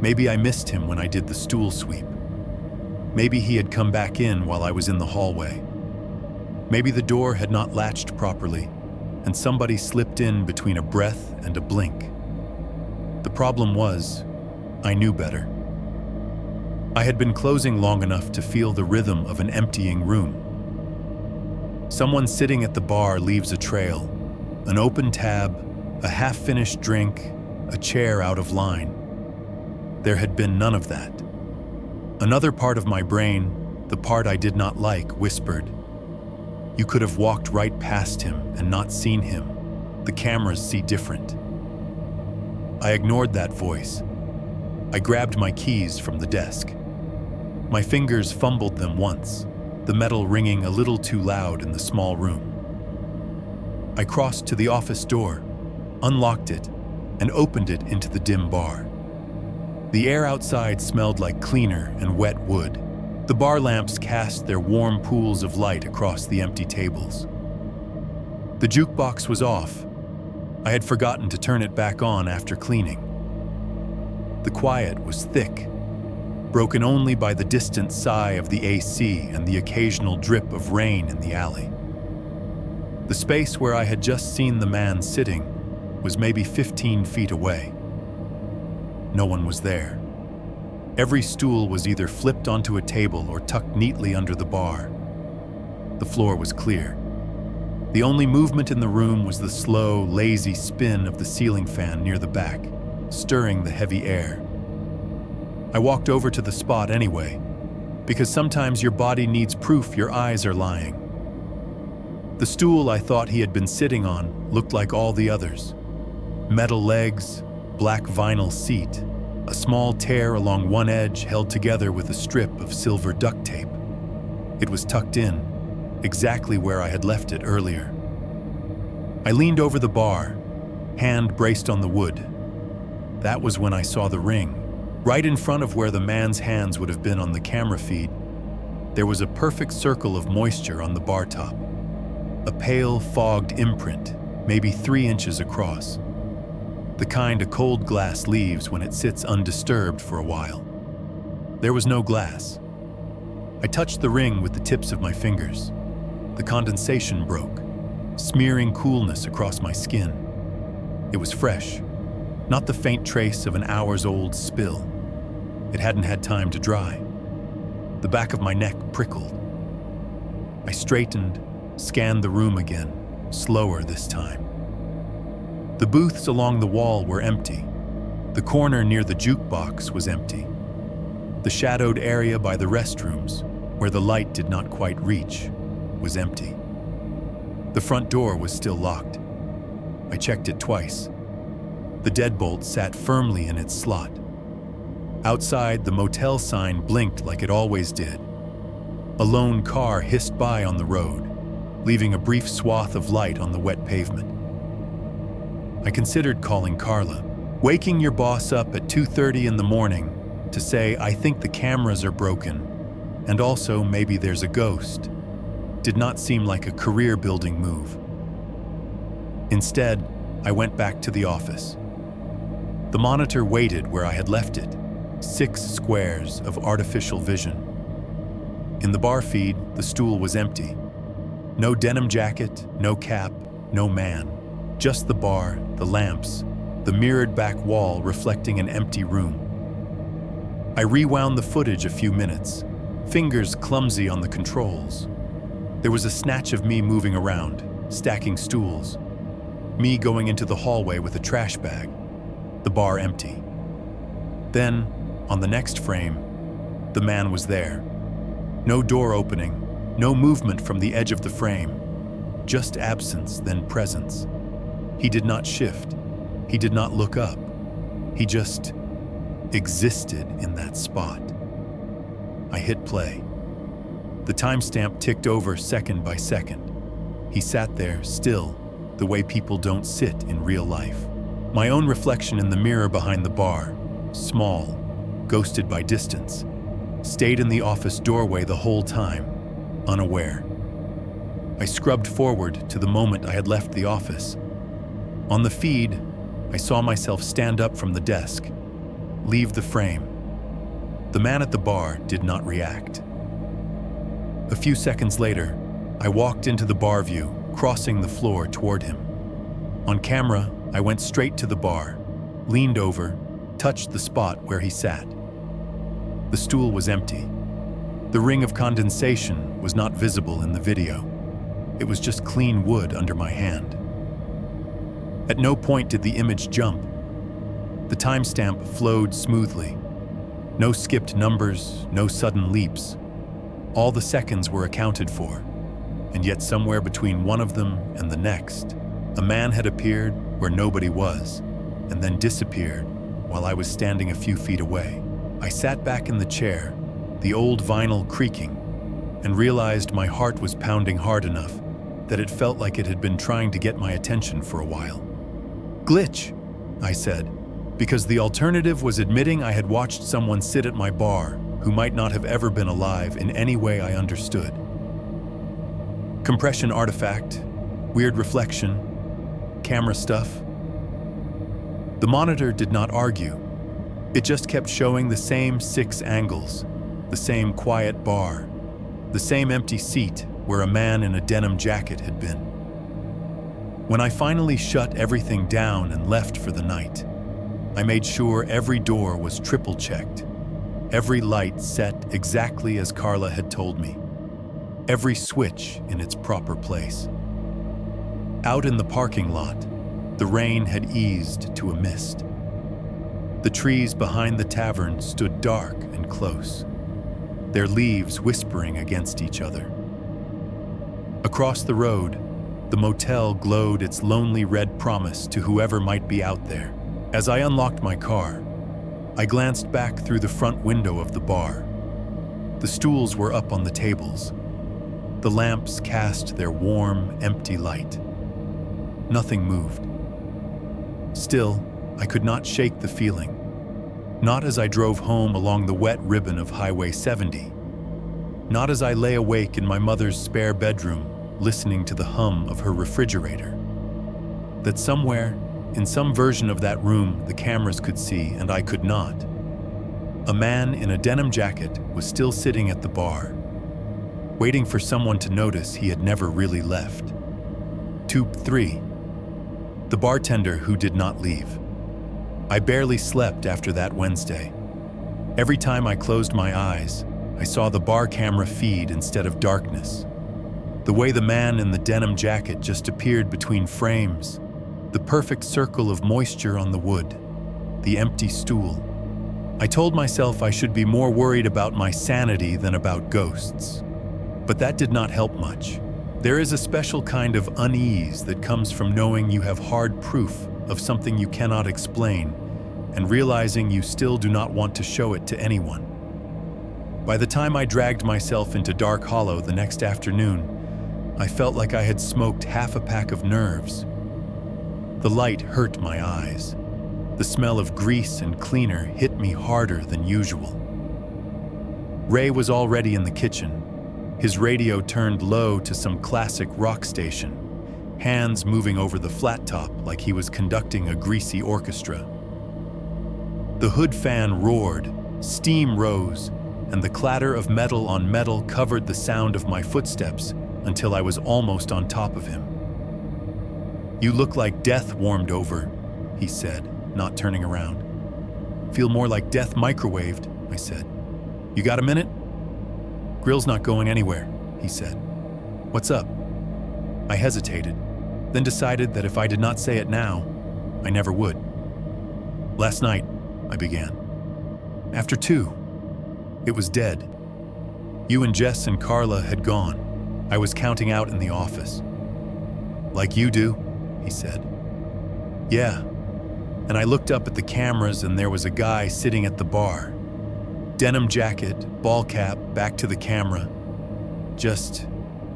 Maybe I missed him when I did the stool sweep. Maybe he had come back in while I was in the hallway. Maybe the door had not latched properly, and somebody slipped in between a breath and a blink. The problem was, I knew better. I had been closing long enough to feel the rhythm of an emptying room. Someone sitting at the bar leaves a trail, an open tab, a half-finished drink, a chair out of line. There had been none of that. Another part of my brain, the part I did not like, whispered, "You could have walked right past him and not seen him. The cameras see different." I ignored that voice. I grabbed my keys from the desk. My fingers fumbled them once, the metal ringing a little too loud in the small room. I crossed to the office door, unlocked it, and opened it into the dim bar. The air outside smelled like cleaner and wet wood. The bar lamps cast their warm pools of light across the empty tables. The jukebox was off. I had forgotten to turn it back on after cleaning. The quiet was thick, broken only by the distant sigh of the AC and the occasional drip of rain in the alley. The space where I had just seen the man sitting was maybe 15 feet away. No one was there. Every stool was either flipped onto a table or tucked neatly under the bar. The floor was clear. The only movement in the room was the slow, lazy spin of the ceiling fan near the back, stirring the heavy air. I walked over to the spot anyway, because sometimes your body needs proof your eyes are lying. The stool I thought he had been sitting on looked like all the others. Metal legs, black vinyl seat, a small tear along one edge held together with a strip of silver duct tape. It was tucked in, exactly where I had left it earlier. I leaned over the bar, hand braced on the wood. That was when I saw the ring. Right in front of where the man's hands would have been on the camera feed, there was a perfect circle of moisture on the bar top. A pale, fogged imprint, maybe 3 inches across. the kind a cold glass leaves when it sits undisturbed for a while. There was no glass. I touched the ring with the tips of my fingers. The condensation broke, smearing coolness across my skin. It was fresh, not the faint trace of an hours-old spill. It hadn't had time to dry. The back of my neck prickled. I straightened, scanned the room again, slower this time. The booths along the wall were empty. The corner near the jukebox was empty. The shadowed area by the restrooms, where the light did not quite reach, was empty. The front door was still locked. I checked it twice. The deadbolt sat firmly in its slot. Outside, the motel sign blinked like it always did. A lone car hissed by on the road, leaving a brief swath of light on the wet pavement. I considered calling Carla. Waking your boss up at 2:30 in the morning to say, "I think the cameras are broken, and also maybe there's a ghost," did not seem like a career-building move. Instead, I went back to the office. The monitor waited where I had left it, 6 squares of artificial vision. In the bar feed, the stool was empty. No denim jacket, no cap, no man. Just the bar, the lamps, the mirrored back wall reflecting an empty room. I rewound the footage a few minutes, fingers clumsy on the controls. There was a snatch of me moving around, stacking stools. Me going into the hallway with a trash bag. The bar empty. Then, on the next frame, the man was there. No door opening, no movement from the edge of the frame. Just absence, then presence. He did not shift. He did not look up. He just existed in that spot. I hit play. The timestamp ticked over second by second. He sat there, still, the way people don't sit in real life. My own reflection in the mirror behind the bar, small, ghosted by distance, stayed in the office doorway the whole time, unaware. I scrubbed forward to the moment I had left the office. On the feed, I saw myself stand up from the desk, leave the frame. The man at the bar did not react. A few seconds later, I walked into the bar view, crossing the floor toward him. On camera, I went straight to the bar, leaned over, touched the spot where he sat. The stool was empty. The ring of condensation was not visible in the video. It was just clean wood under my hand. At no point did the image jump. The timestamp flowed smoothly. No skipped numbers, no sudden leaps. All the seconds were accounted for, and yet somewhere between one of them and the next, a man had appeared where nobody was, and then disappeared while I was standing a few feet away. I sat back in the chair, the old vinyl creaking, and realized my heart was pounding hard enough that it felt like it had been trying to get my attention for a while. "Glitch," I said, because the alternative was admitting I had watched someone sit at my bar who might not have ever been alive in any way I understood. Compression artifact, weird reflection, camera stuff. The monitor did not argue. It just kept showing the same 6 angles, the same quiet bar, the same empty seat where a man in a denim jacket had been. When I finally shut everything down and left for the night, I made sure every door was triple-checked, every light set exactly as Carla had told me, every switch in its proper place. Out in the parking lot, the rain had eased to a mist. The trees behind the tavern stood dark and close, their leaves whispering against each other. Across the road, the motel glowed its lonely red promise to whoever might be out there. As I unlocked my car, I glanced back through the front window of the bar. The stools were up on the tables. The lamps cast their warm, empty light. Nothing moved. Still, I could not shake the feeling. Not as I drove home along the wet ribbon of Highway 70. Not as I lay awake in my mother's spare bedroom, listening to the hum of her refrigerator. That somewhere, in some version of that room the cameras could see and I could not. A man in a denim jacket was still sitting at the bar, waiting for someone to notice he had never really left. Tube 3. The bartender who did not leave. I barely slept after that Wednesday. Every time I closed my eyes, I saw the bar camera feed instead of darkness. The way the man in the denim jacket just appeared between frames, the perfect circle of moisture on the wood, the empty stool. I told myself I should be more worried about my sanity than about ghosts. But that did not help much. There is a special kind of unease that comes from knowing you have hard proof of something you cannot explain and realizing you still do not want to show it to anyone. By the time I dragged myself into Dark Hollow the next afternoon, I felt like I had smoked half a pack of nerves. The light hurt my eyes. The smell of grease and cleaner hit me harder than usual. Ray was already in the kitchen, his radio turned low to some classic rock station, hands moving over the flat top like he was conducting a greasy orchestra. The hood fan roared, steam rose, and the clatter of metal on metal covered the sound of my footsteps until I was almost on top of him. "You look like death warmed over," he said, not turning around. "Feel more like death microwaved," I said. "You got a minute?" "Grill's not going anywhere," he said. "What's up?" I hesitated, then decided that if I did not say it now, I never would. "Last night," I began. "After 2, it was dead. You and Jess and Carla had gone. I was counting out in the office." "Like you do," he said. "Yeah." And I looked up at the cameras and there was a guy sitting at the bar. Denim jacket, ball cap, back to the camera. Just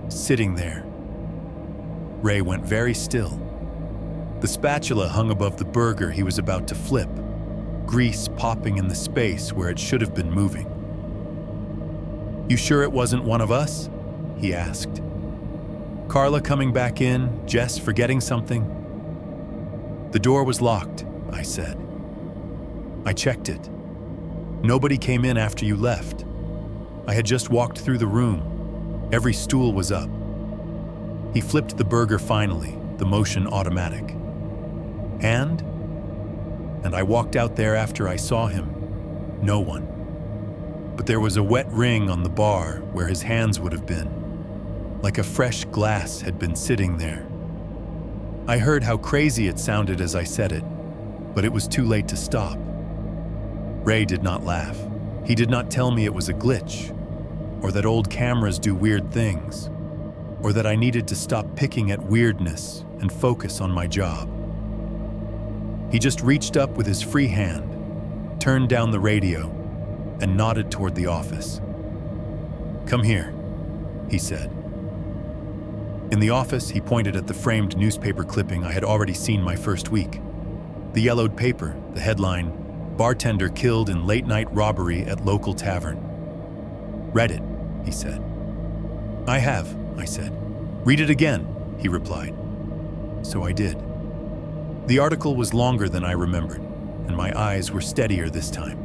sitting there. Ray went very still. The spatula hung above the burger he was about to flip, grease popping in the space where it should have been moving. "You sure it wasn't one of us?" he asked. "Carla coming back in, Jess forgetting something?" "The door was locked," I said. "I checked it. Nobody came in after you left. I had just walked through the room. Every stool was up." He flipped the burger finally, the motion automatic. And I walked out there after I saw him. No one. But there was a wet ring on the bar where his hands would have been. Like a fresh glass had been sitting there. I heard how crazy it sounded as I said it, but it was too late to stop. Ray did not laugh. He did not tell me it was a glitch, or that old cameras do weird things, or that I needed to stop picking at weirdness and focus on my job. He just reached up with his free hand, turned down the radio, and nodded toward the office. "Come here," he said. In the office, he pointed at the framed newspaper clipping I had already seen my first week. The yellowed paper, the headline, "Bartender Killed in Late-Night Robbery at Local Tavern." "Read it," he said. "I have," I said. "Read it again," he replied. So I did. The article was longer than I remembered, and my eyes were steadier this time.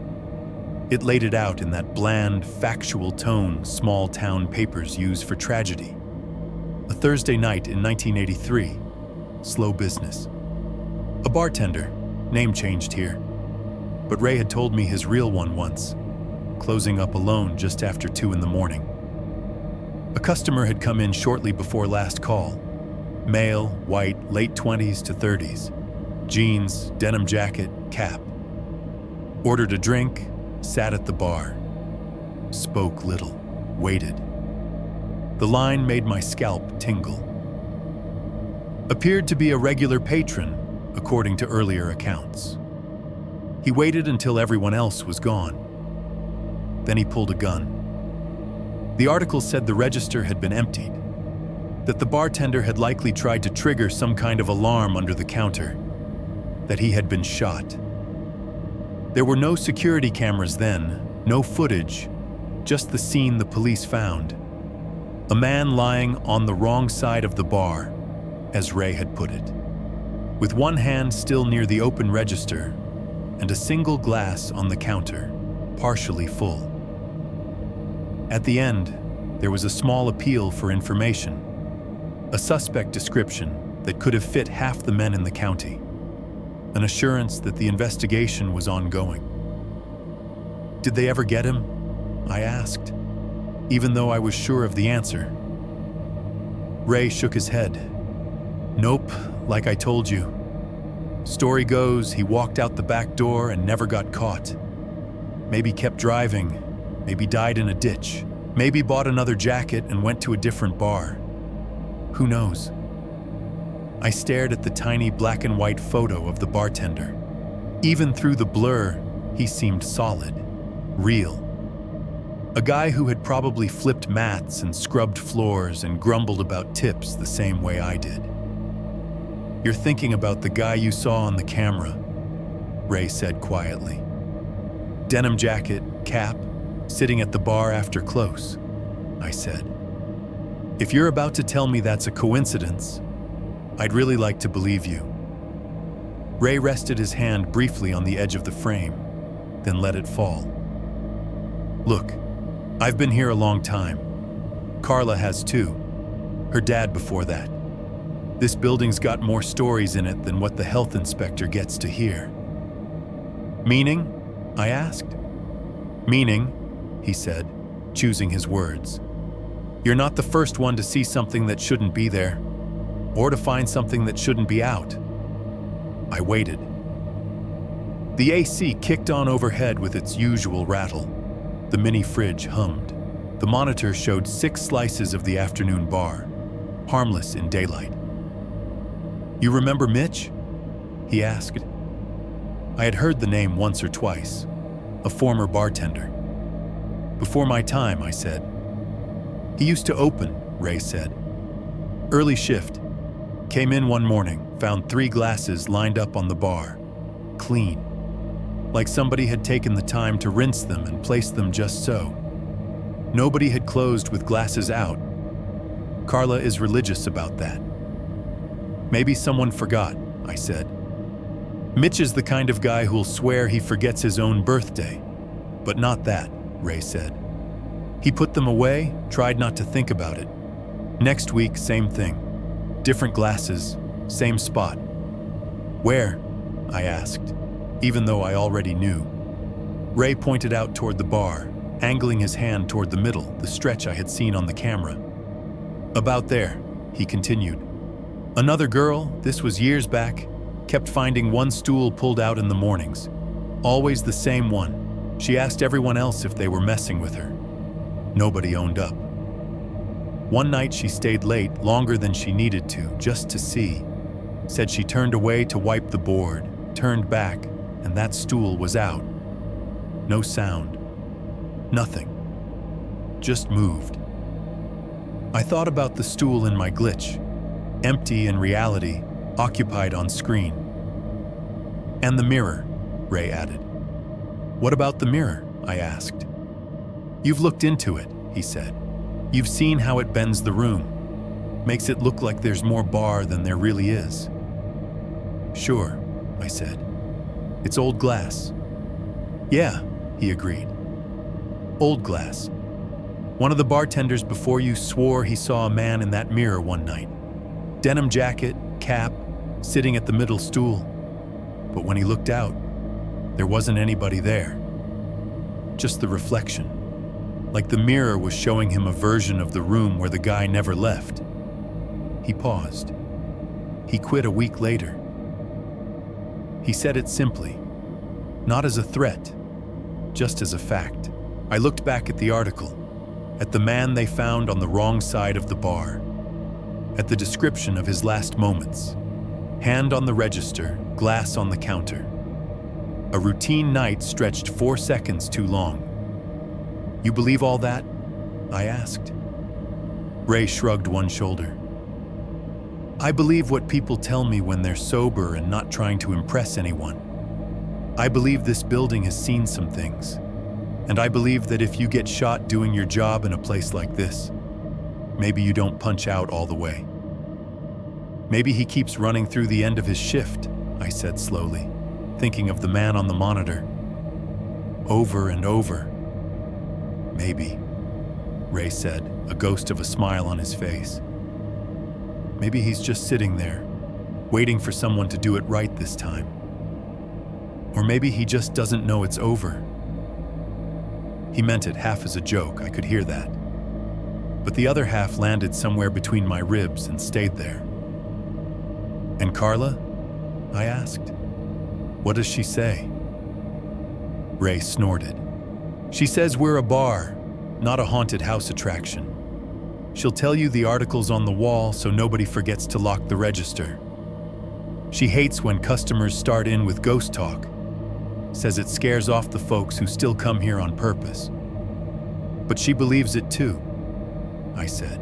It laid it out in that bland, factual tone small-town papers use for tragedy. A Thursday night in 1983. Slow business. A bartender, name changed here. But Ray had told me his real one once, closing up alone just after 2 in the morning. A customer had come in shortly before last call. Male, white, late 20s to 30s. Jeans, denim jacket, cap. Ordered a drink, sat at the bar. Spoke little, waited. The line made my scalp tingle. Appeared to be a regular patron, according to earlier accounts. He waited until everyone else was gone. Then he pulled a gun. The article said the register had been emptied, that the bartender had likely tried to trigger some kind of alarm under the counter, that he had been shot. There were no security cameras then, no footage, just the scene the police found. A man lying on the wrong side of the bar, as Ray had put it, with one hand still near the open register and a single glass on the counter, partially full. At the end, there was a small appeal for information, a suspect description that could have fit half the men in the county, an assurance that the investigation was ongoing. "Did they ever get him?" I asked, even though I was sure of the answer. Ray shook his head. "Nope, like I told you. Story goes, he walked out the back door and never got caught. Maybe kept driving, maybe died in a ditch, maybe bought another jacket and went to a different bar. Who knows?" I stared at the tiny black and white photo of the bartender. Even through the blur, he seemed solid, real. A guy who had probably flipped mats and scrubbed floors and grumbled about tips the same way I did. "You're thinking about the guy you saw on the camera," Ray said quietly. "Denim jacket, cap, sitting at the bar after close," I said. "If you're about to tell me that's a coincidence, I'd really like to believe you." Ray rested his hand briefly on the edge of the frame, then let it fall. "Look, I've been here a long time. Carla has too. Her dad before that. This building's got more stories in it than what the health inspector gets to hear." "Meaning?" I asked. "Meaning," he said, choosing his words. "You're not the first one to see something that shouldn't be there, or to find something that shouldn't be out." I waited. The AC kicked on overhead with its usual rattle. The mini fridge hummed. The monitor showed 6 slices of the afternoon bar, harmless in daylight. "You remember Mitch?" he asked. I had heard the name once or twice, a former bartender. "Before my time," I said. "He used to open," Ray said. "Early shift. Came in one morning, found 3 glasses lined up on the bar, clean. Like somebody had taken the time to rinse them and place them just so. Nobody had closed with glasses out. Carla is religious about that." "Maybe someone forgot," I said. "Mitch is the kind of guy who'll swear he forgets his own birthday, but not that," Ray said. "He put them away, tried not to think about it. Next week, same thing. Different glasses, same spot." "Where?" I asked, even though I already knew. Ray pointed out toward the bar, angling his hand toward the middle, the stretch I had seen on the camera. "About there," he continued. "Another girl, this was years back, kept finding one stool pulled out in the mornings. Always the same one. She asked everyone else if they were messing with her. Nobody owned up. One night she stayed late, longer than she needed to, just to see. Said she turned away to wipe the board, turned back, and that stool was out. No sound. Nothing. Just moved. I thought about the stool in my glitch, empty in reality, occupied on screen. And the mirror," Ray added. "What about the mirror?" I asked. "You've looked into it," he said. "You've seen how it bends the room. Makes it look like there's more bar than there really is." "Sure," I said. "It's old glass." "Yeah," he agreed. "Old glass. One of the bartenders before you swore he saw a man in that mirror one night. Denim jacket, cap, sitting at the middle stool. But when he looked out, there wasn't anybody there. Just the reflection. Like the mirror was showing him a version of the room where the guy never left." He paused. "He quit a week later." He said it simply, not as a threat, just as a fact. I looked back at the article, at the man they found on the wrong side of the bar, at the description of his last moments. Hand on the register, glass on the counter. A routine night stretched 4 seconds too long. "You believe all that?" I asked. Ray shrugged one shoulder. "I believe what people tell me when they're sober and not trying to impress anyone. I believe this building has seen some things. And I believe that if you get shot doing your job in a place like this, maybe you don't punch out all the way." Maybe he keeps running through the end of his shift, I said slowly, thinking of the man on the monitor. Over and over. Maybe, Ray said, a ghost of a smile on his face. Maybe he's just sitting there, waiting for someone to do it right this time. Or maybe he just doesn't know it's over. He meant it half as a joke, I could hear that. But the other half landed somewhere between my ribs and stayed there. And Carla? I asked. What does she say? Ray snorted. She says we're a bar, not a haunted house attraction. She'll tell you the article's on the wall so nobody forgets to lock the register. She hates when customers start in with ghost talk. Says it scares off the folks who still come here on purpose. But she believes it too, I said.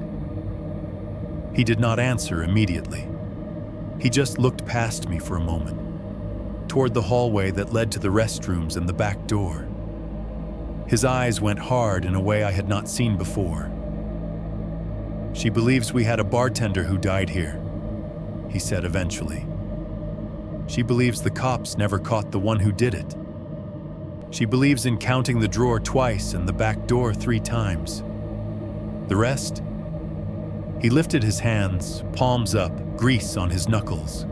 He did not answer immediately. He just looked past me for a moment, toward the hallway that led to the restrooms and the back door. His eyes went hard in a way I had not seen before. She believes we had a bartender who died here, he said eventually. She believes the cops never caught the one who did it. She believes in counting the drawer twice and the back door 3 times. The rest? He lifted his hands, palms up, grease on his knuckles.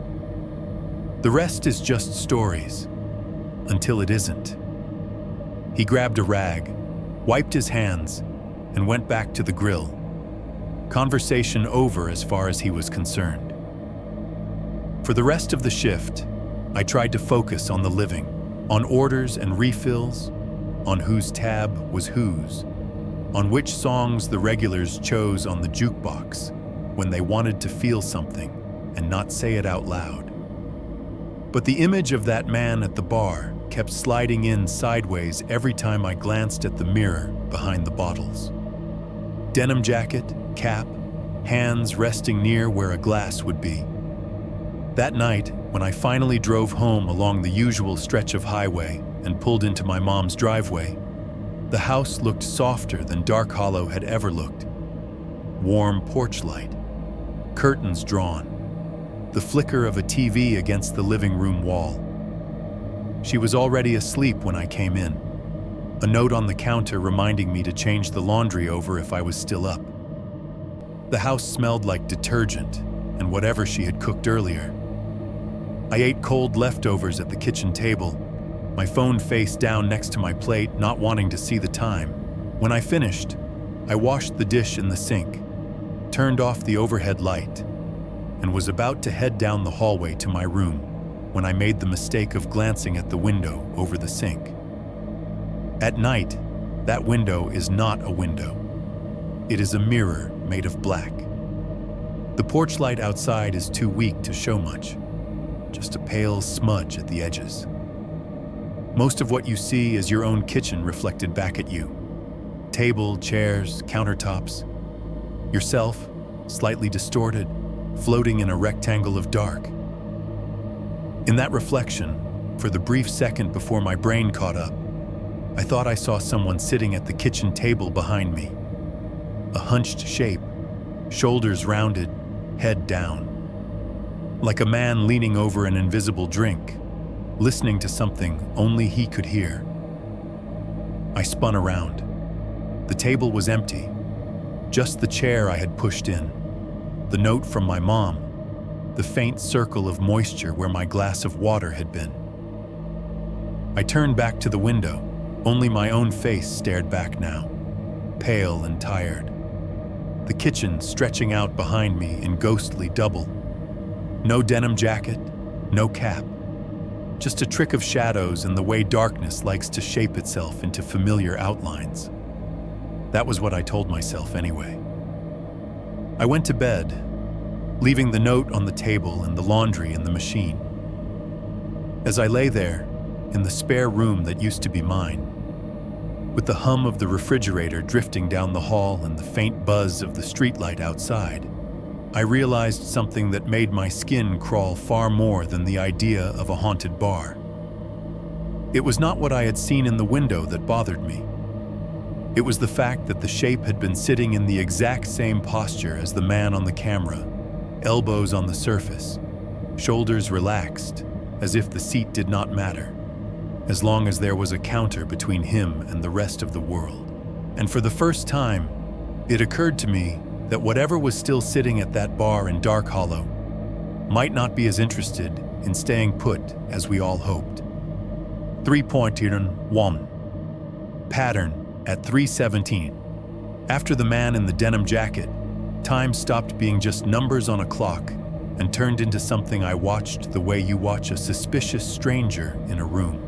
The rest is just stories, until it isn't. He grabbed a rag, wiped his hands, and went back to the grill. Conversation over as far as he was concerned. For the rest of the shift, I tried to focus on the living, on orders and refills, on whose tab was whose, on which songs the regulars chose on the jukebox when they wanted to feel something and not say it out loud. But the image of that man at the bar kept sliding in sideways every time I glanced at the mirror behind the bottles. Denim jacket, cap, hands resting near where a glass would be. That night, when I finally drove home along the usual stretch of highway and pulled into my mom's driveway, the house looked softer than Dark Hollow had ever looked. Warm porch light, curtains drawn, the flicker of a TV against the living room wall. She was already asleep when I came in, a note on the counter reminding me to change the laundry over if I was still up. The house smelled like detergent and whatever she had cooked earlier. I ate cold leftovers at the kitchen table, my phone face down next to my plate, not wanting to see the time. When I finished, I washed the dish in the sink, turned off the overhead light, and was about to head down the hallway to my room when I made the mistake of glancing at the window over the sink. At night, that window is not a window. It is a mirror made of black. The porch light outside is too weak to show much, just a pale smudge at the edges. Most of what you see is your own kitchen reflected back at you. Table, chairs, countertops. Yourself, slightly distorted, floating in a rectangle of dark. In that reflection, for the brief second before my brain caught up, I thought I saw someone sitting at the kitchen table behind me. A hunched shape, shoulders rounded, head down. Like a man leaning over an invisible drink, listening to something only he could hear. I spun around. The table was empty, just the chair I had pushed in, the note from my mom, the faint circle of moisture where my glass of water had been. I turned back to the window, only my own face stared back now, pale and tired. The kitchen stretching out behind me in ghostly double. No denim jacket, no cap. Just a trick of shadows and the way darkness likes to shape itself into familiar outlines. That was what I told myself anyway. I went to bed, leaving the note on the table and the laundry in the machine. As I lay there, in the spare room that used to be mine, with the hum of the refrigerator drifting down the hall and the faint buzz of the streetlight outside, I realized something that made my skin crawl far more than the idea of a haunted bar. It was not what I had seen in the window that bothered me. It was the fact that the shape had been sitting in the exact same posture as the man on the camera, elbows on the surface, shoulders relaxed, as if the seat did not matter, as long as there was a counter between him and the rest of the world. And for the first time, it occurred to me that whatever was still sitting at that bar in Dark Hollow might not be as interested in staying put as we all hoped. 3.1 Pattern at 3:17. After the man in the denim jacket, time stopped being just numbers on a clock and turned into something I watched the way you watch a suspicious stranger in a room.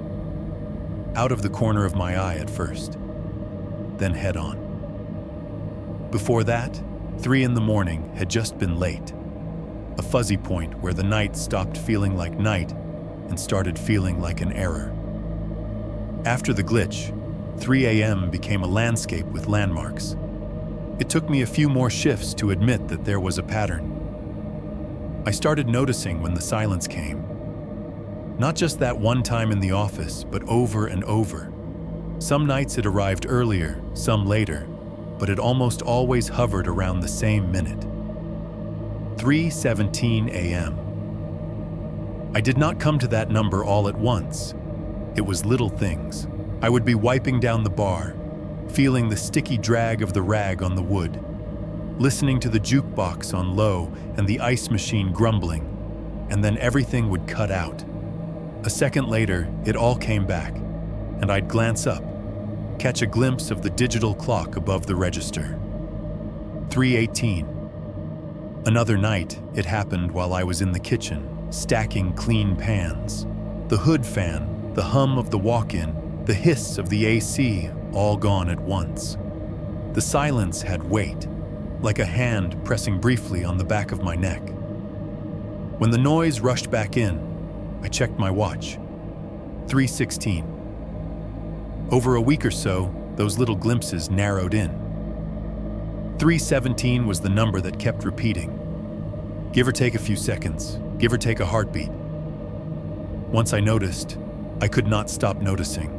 Out of the corner of my eye at first, then head on. Before that, 3 in the morning had just been late, a fuzzy point where the night stopped feeling like night and started feeling like an error. After the glitch, 3 a.m. became a landscape with landmarks. It took me a few more shifts to admit that there was a pattern. I started noticing when the silence came. Not just that one time in the office, but over and over. Some nights it arrived earlier, some later, but it almost always hovered around the same minute. 3:17 a.m. I did not come to that number all at once. It was little things. I would be wiping down the bar, feeling the sticky drag of the rag on the wood, listening to the jukebox on low and the ice machine grumbling, and then everything would cut out. A second later, it all came back, and I'd glance up, catch a glimpse of the digital clock above the register. 3:18. Another night, it happened while I was in the kitchen, stacking clean pans. The hood fan, the hum of the walk-in, the hiss of the AC, all gone at once. The silence had weight, like a hand pressing briefly on the back of my neck. When the noise rushed back in, I checked my watch. 3:16. Over a week or so, those little glimpses narrowed in. 3:17 was the number that kept repeating. Give or take a few seconds, give or take a heartbeat. Once I noticed, I could not stop noticing.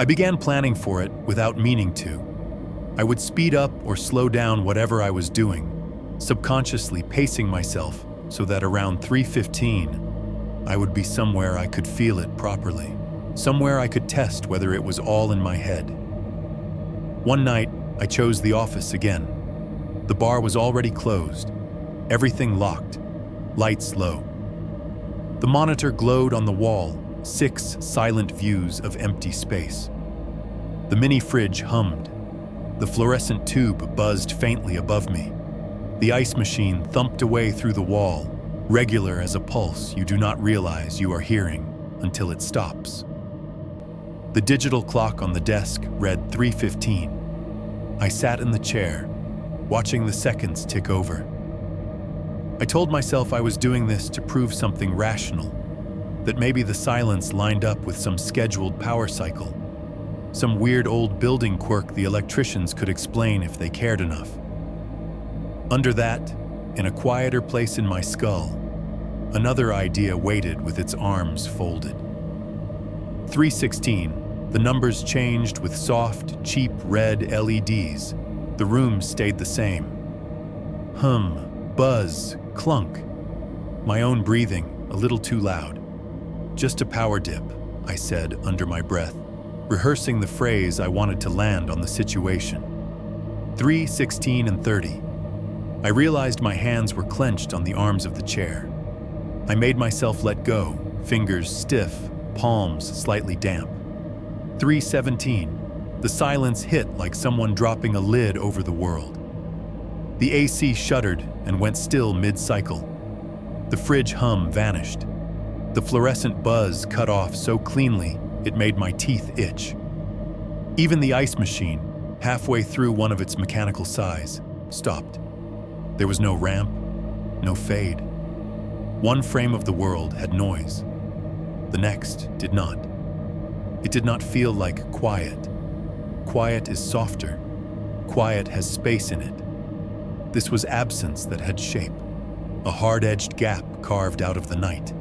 I began planning for it without meaning to. I would speed up or slow down whatever I was doing, subconsciously pacing myself so that around 3:15, I would be somewhere I could feel it properly, somewhere I could test whether it was all in my head. One night, I chose the office again. The bar was already closed, everything locked, lights low. The monitor glowed on the wall, 6 silent views of empty space. The mini fridge hummed. The fluorescent tube buzzed faintly above me. The ice machine thumped away through the wall, regular as a pulse you do not realize you are hearing until it stops. The digital clock on the desk read 3:15. I sat in the chair, watching the seconds tick over. I told myself I was doing this to prove something rational, that maybe the silence lined up with some scheduled power cycle, some weird old building quirk the electricians could explain if they cared enough. Under that, in a quieter place in my skull, another idea waited with its arms folded. 3:16, the numbers changed with soft, cheap red LEDs. The room stayed the same. Hum, buzz, clunk. My own breathing, a little too loud. Just a power dip, I said under my breath, rehearsing the phrase I wanted to land on the situation. 3:16 and 30. I realized my hands were clenched on the arms of the chair. I made myself let go, fingers stiff, palms slightly damp. 3:17. The silence hit like someone dropping a lid over the world. The AC shuddered and went still mid-cycle. The fridge hum vanished. The fluorescent buzz cut off so cleanly it made my teeth itch. Even the ice machine, halfway through one of its mechanical sighs, stopped. There was no ramp, no fade. One frame of the world had noise. The next did not. It did not feel like quiet. Quiet is softer. Quiet has space in it. This was absence that had shape, a hard-edged gap carved out of the night.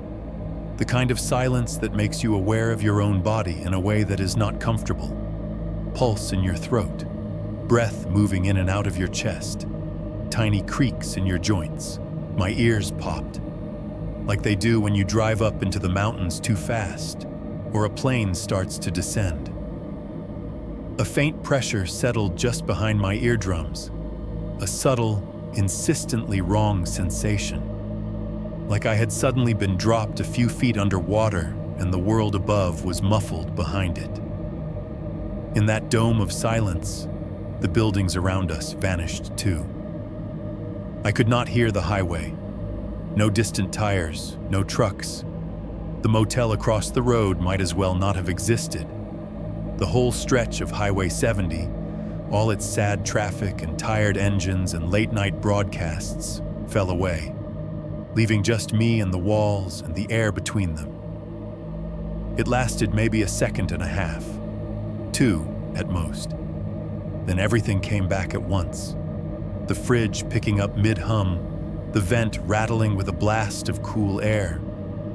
The kind of silence that makes you aware of your own body in a way that is not comfortable. Pulse in your throat, breath moving in and out of your chest, tiny creaks in your joints. My ears popped, like they do when you drive up into the mountains too fast, or a plane starts to descend. A faint pressure settled just behind my eardrums, a subtle, insistently wrong sensation, like I had suddenly been dropped a few feet underwater and the world above was muffled behind it. In that dome of silence, the buildings around us vanished too. I could not hear the highway. No distant tires, no trucks. The motel across the road might as well not have existed. The whole stretch of Highway 70, all its sad traffic and tired engines and late-night broadcasts, fell away, leaving just me and the walls and the air between them. It lasted maybe a second and a half, 2 at most. Then everything came back at once. The fridge picking up mid-hum, the vent rattling with a blast of cool air,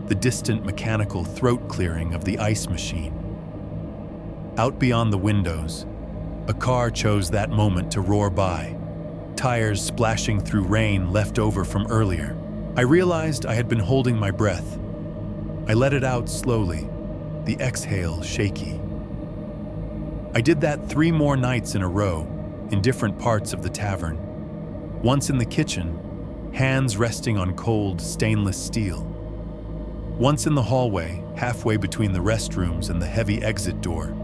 the distant mechanical throat clearing of the ice machine. Out beyond the windows, a car chose that moment to roar by, tires splashing through rain left over from earlier. I realized I had been holding my breath. I let it out slowly, the exhale shaky. I did that 3 more nights in a row, in different parts of the tavern. Once in the kitchen, hands resting on cold, stainless steel. Once in the hallway, halfway between the restrooms and the heavy exit door,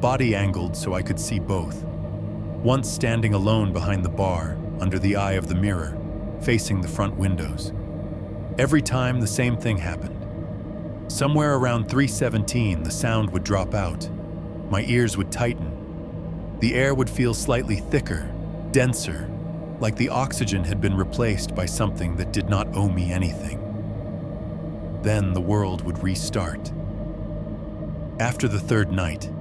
body angled so I could see both. Once standing alone behind the bar, under the eye of the mirror, facing the front windows. Every time the same thing happened. Somewhere around 3:17, the sound would drop out. My ears would tighten. The air would feel slightly thicker, denser, like the oxygen had been replaced by something that did not owe me anything. Then the world would restart. After the 3rd night,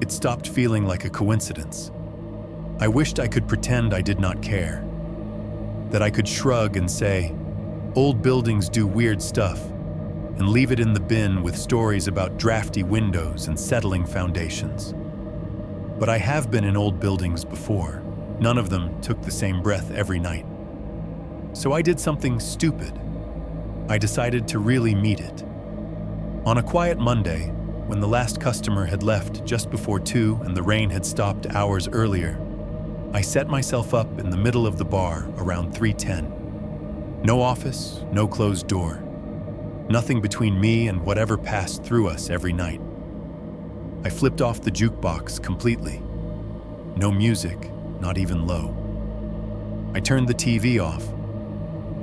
it stopped feeling like a coincidence. I wished I could pretend I did not care, that I could shrug and say, old buildings do weird stuff, and leave it in the bin with stories about drafty windows and settling foundations. But I have been in old buildings before. None of them took the same breath every night. So I did something stupid. I decided to really meet it. On a quiet Monday, when the last customer had left just before 2 and the rain had stopped hours earlier, I set myself up in the middle of the bar around 3:10. No office, no closed door. Nothing between me and whatever passed through us every night. I flipped off the jukebox completely. No music, not even low. I turned the TV off.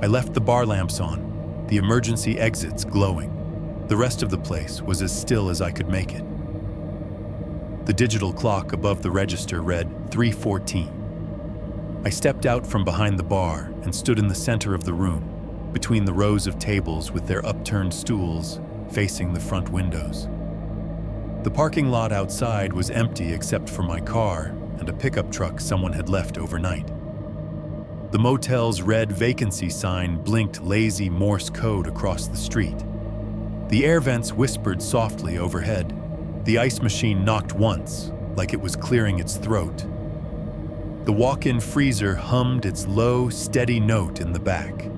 I left the bar lamps on, the emergency exits glowing. The rest of the place was as still as I could make it. The digital clock above the register read 3:14. I stepped out from behind the bar and stood in the center of the room, between the rows of tables with their upturned stools facing the front windows. The parking lot outside was empty except for my car and a pickup truck someone had left overnight. The motel's red vacancy sign blinked lazy Morse code across the street. The air vents whispered softly overhead. The ice machine knocked once, like it was clearing its throat. The walk-in freezer hummed its low, steady note in the back.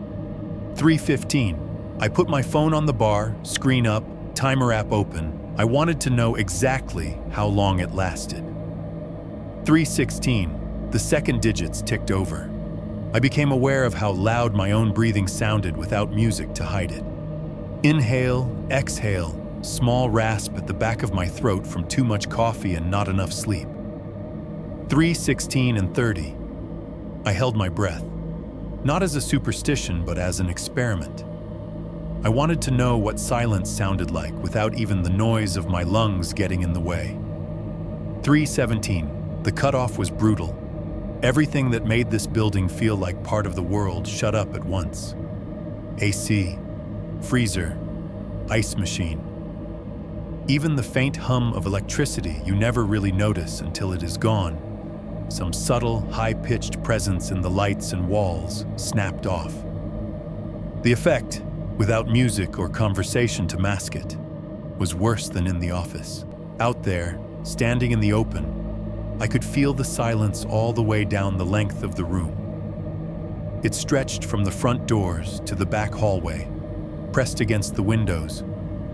3:15. I put my phone on the bar, screen up, timer app open. I wanted to know exactly how long it lasted. 3:16. The second digits ticked over. I became aware of how loud my own breathing sounded without music to hide it. Inhale, exhale, small rasp at the back of my throat from too much coffee and not enough sleep. 3:16 and 30. I held my breath. Not as a superstition, but as an experiment. I wanted to know what silence sounded like without even the noise of my lungs getting in the way. 3:17. The cutoff was brutal. Everything that made this building feel like part of the world shut up at once. AC, freezer, ice machine. Even the faint hum of electricity you never really notice until it is gone. Some subtle, high-pitched presence in the lights and walls snapped off. The effect, without music or conversation to mask it, was worse than in the office. Out there, standing in the open, I could feel the silence all the way down the length of the room. It stretched from the front doors to the back hallway, pressed against the windows,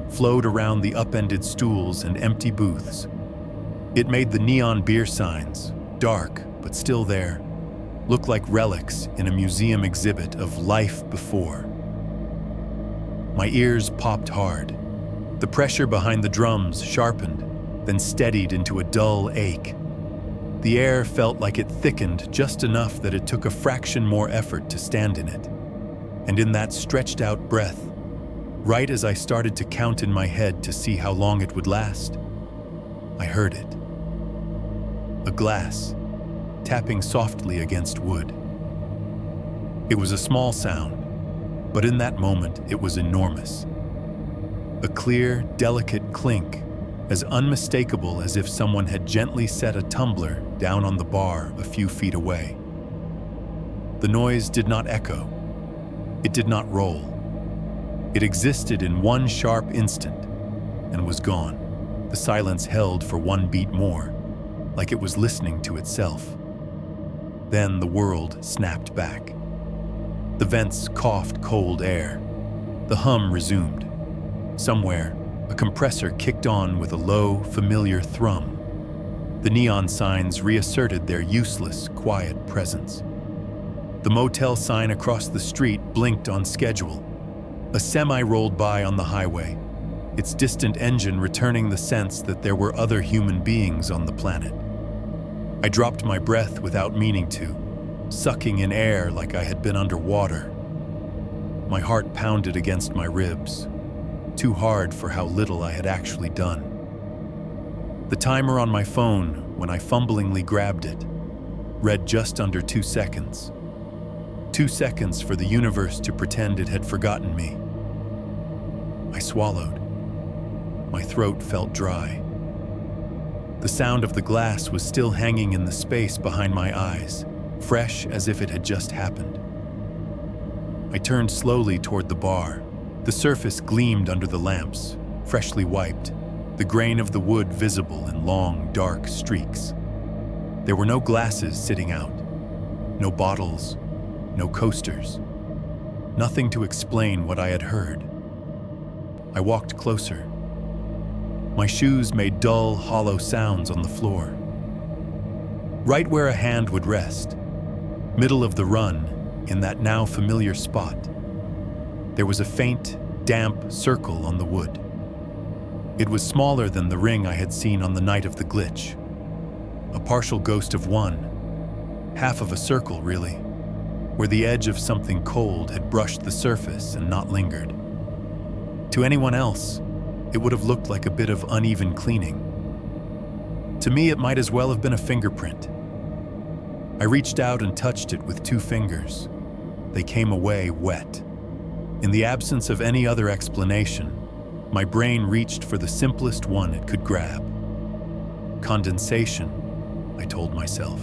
flowed around the upended stools and empty booths. It made the neon beer signs, dark but still there, look like relics in a museum exhibit of life before. My ears popped hard. The pressure behind the drums sharpened, then steadied into a dull ache. The air felt like it thickened just enough that it took a fraction more effort to stand in it. And in that stretched out breath, right as I started to count in my head to see how long it would last, I heard it. A glass, tapping softly against wood. It was a small sound, but in that moment it was enormous. A clear, delicate clink, as unmistakable as if someone had gently set a tumbler down on the bar a few feet away. The noise did not echo. It did not roll. It existed in one sharp instant and was gone. The silence held for one beat more, like it was listening to itself. Then the world snapped back. The vents coughed cold air. The hum resumed. Somewhere, a compressor kicked on with a low, familiar thrum. The neon signs reasserted their useless, quiet presence. The motel sign across the street blinked on schedule. A semi rolled by on the highway, its distant engine returning the sense that there were other human beings on the planet. I dropped my breath without meaning to, sucking in air like I had been underwater. My heart pounded against my ribs, too hard for how little I had actually done. The timer on my phone, when I fumblingly grabbed it, read just under 2 seconds. 2 seconds for the universe to pretend it had forgotten me. I swallowed. My throat felt dry. The sound of the glass was still hanging in the space behind my eyes, fresh as if it had just happened. I turned slowly toward the bar. The surface gleamed under the lamps, freshly wiped, the grain of the wood visible in long, dark streaks. There were no glasses sitting out, no bottles, no coasters, nothing to explain what I had heard. I walked closer. My shoes made dull, hollow sounds on the floor. Right where a hand would rest, middle of the run, in that now familiar spot, there was a faint, damp circle on the wood. It was smaller than the ring I had seen on the night of the glitch. A partial ghost of one, half of a circle really, where the edge of something cold had brushed the surface and not lingered. To anyone else, it would have looked like a bit of uneven cleaning. To me, it might as well have been a fingerprint. I reached out and touched it with 2 fingers. They came away wet. In the absence of any other explanation, my brain reached for the simplest one it could grab. Condensation, I told myself.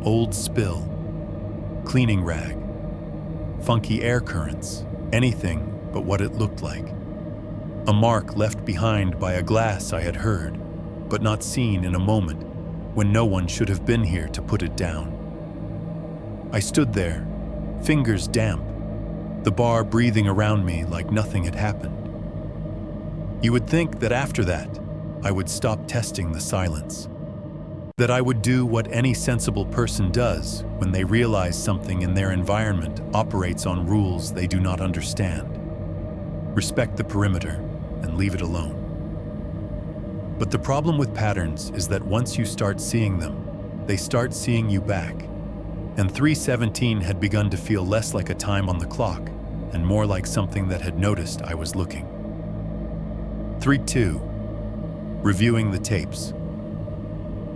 Old spill, cleaning rag, funky air currents, anything but what it looked like. A mark left behind by a glass I had heard, but not seen in a moment when no one should have been here to put it down. I stood there, fingers damp, the bar breathing around me like nothing had happened. You would think that after that, I would stop testing the silence. That I would do what any sensible person does when they realize something in their environment operates on rules they do not understand. Respect the perimeter and leave it alone. But the problem with patterns is that once you start seeing them, they start seeing you back. And 3:17 had begun to feel less like a time on the clock and more like something that had noticed I was looking. 3:2. Reviewing the tapes.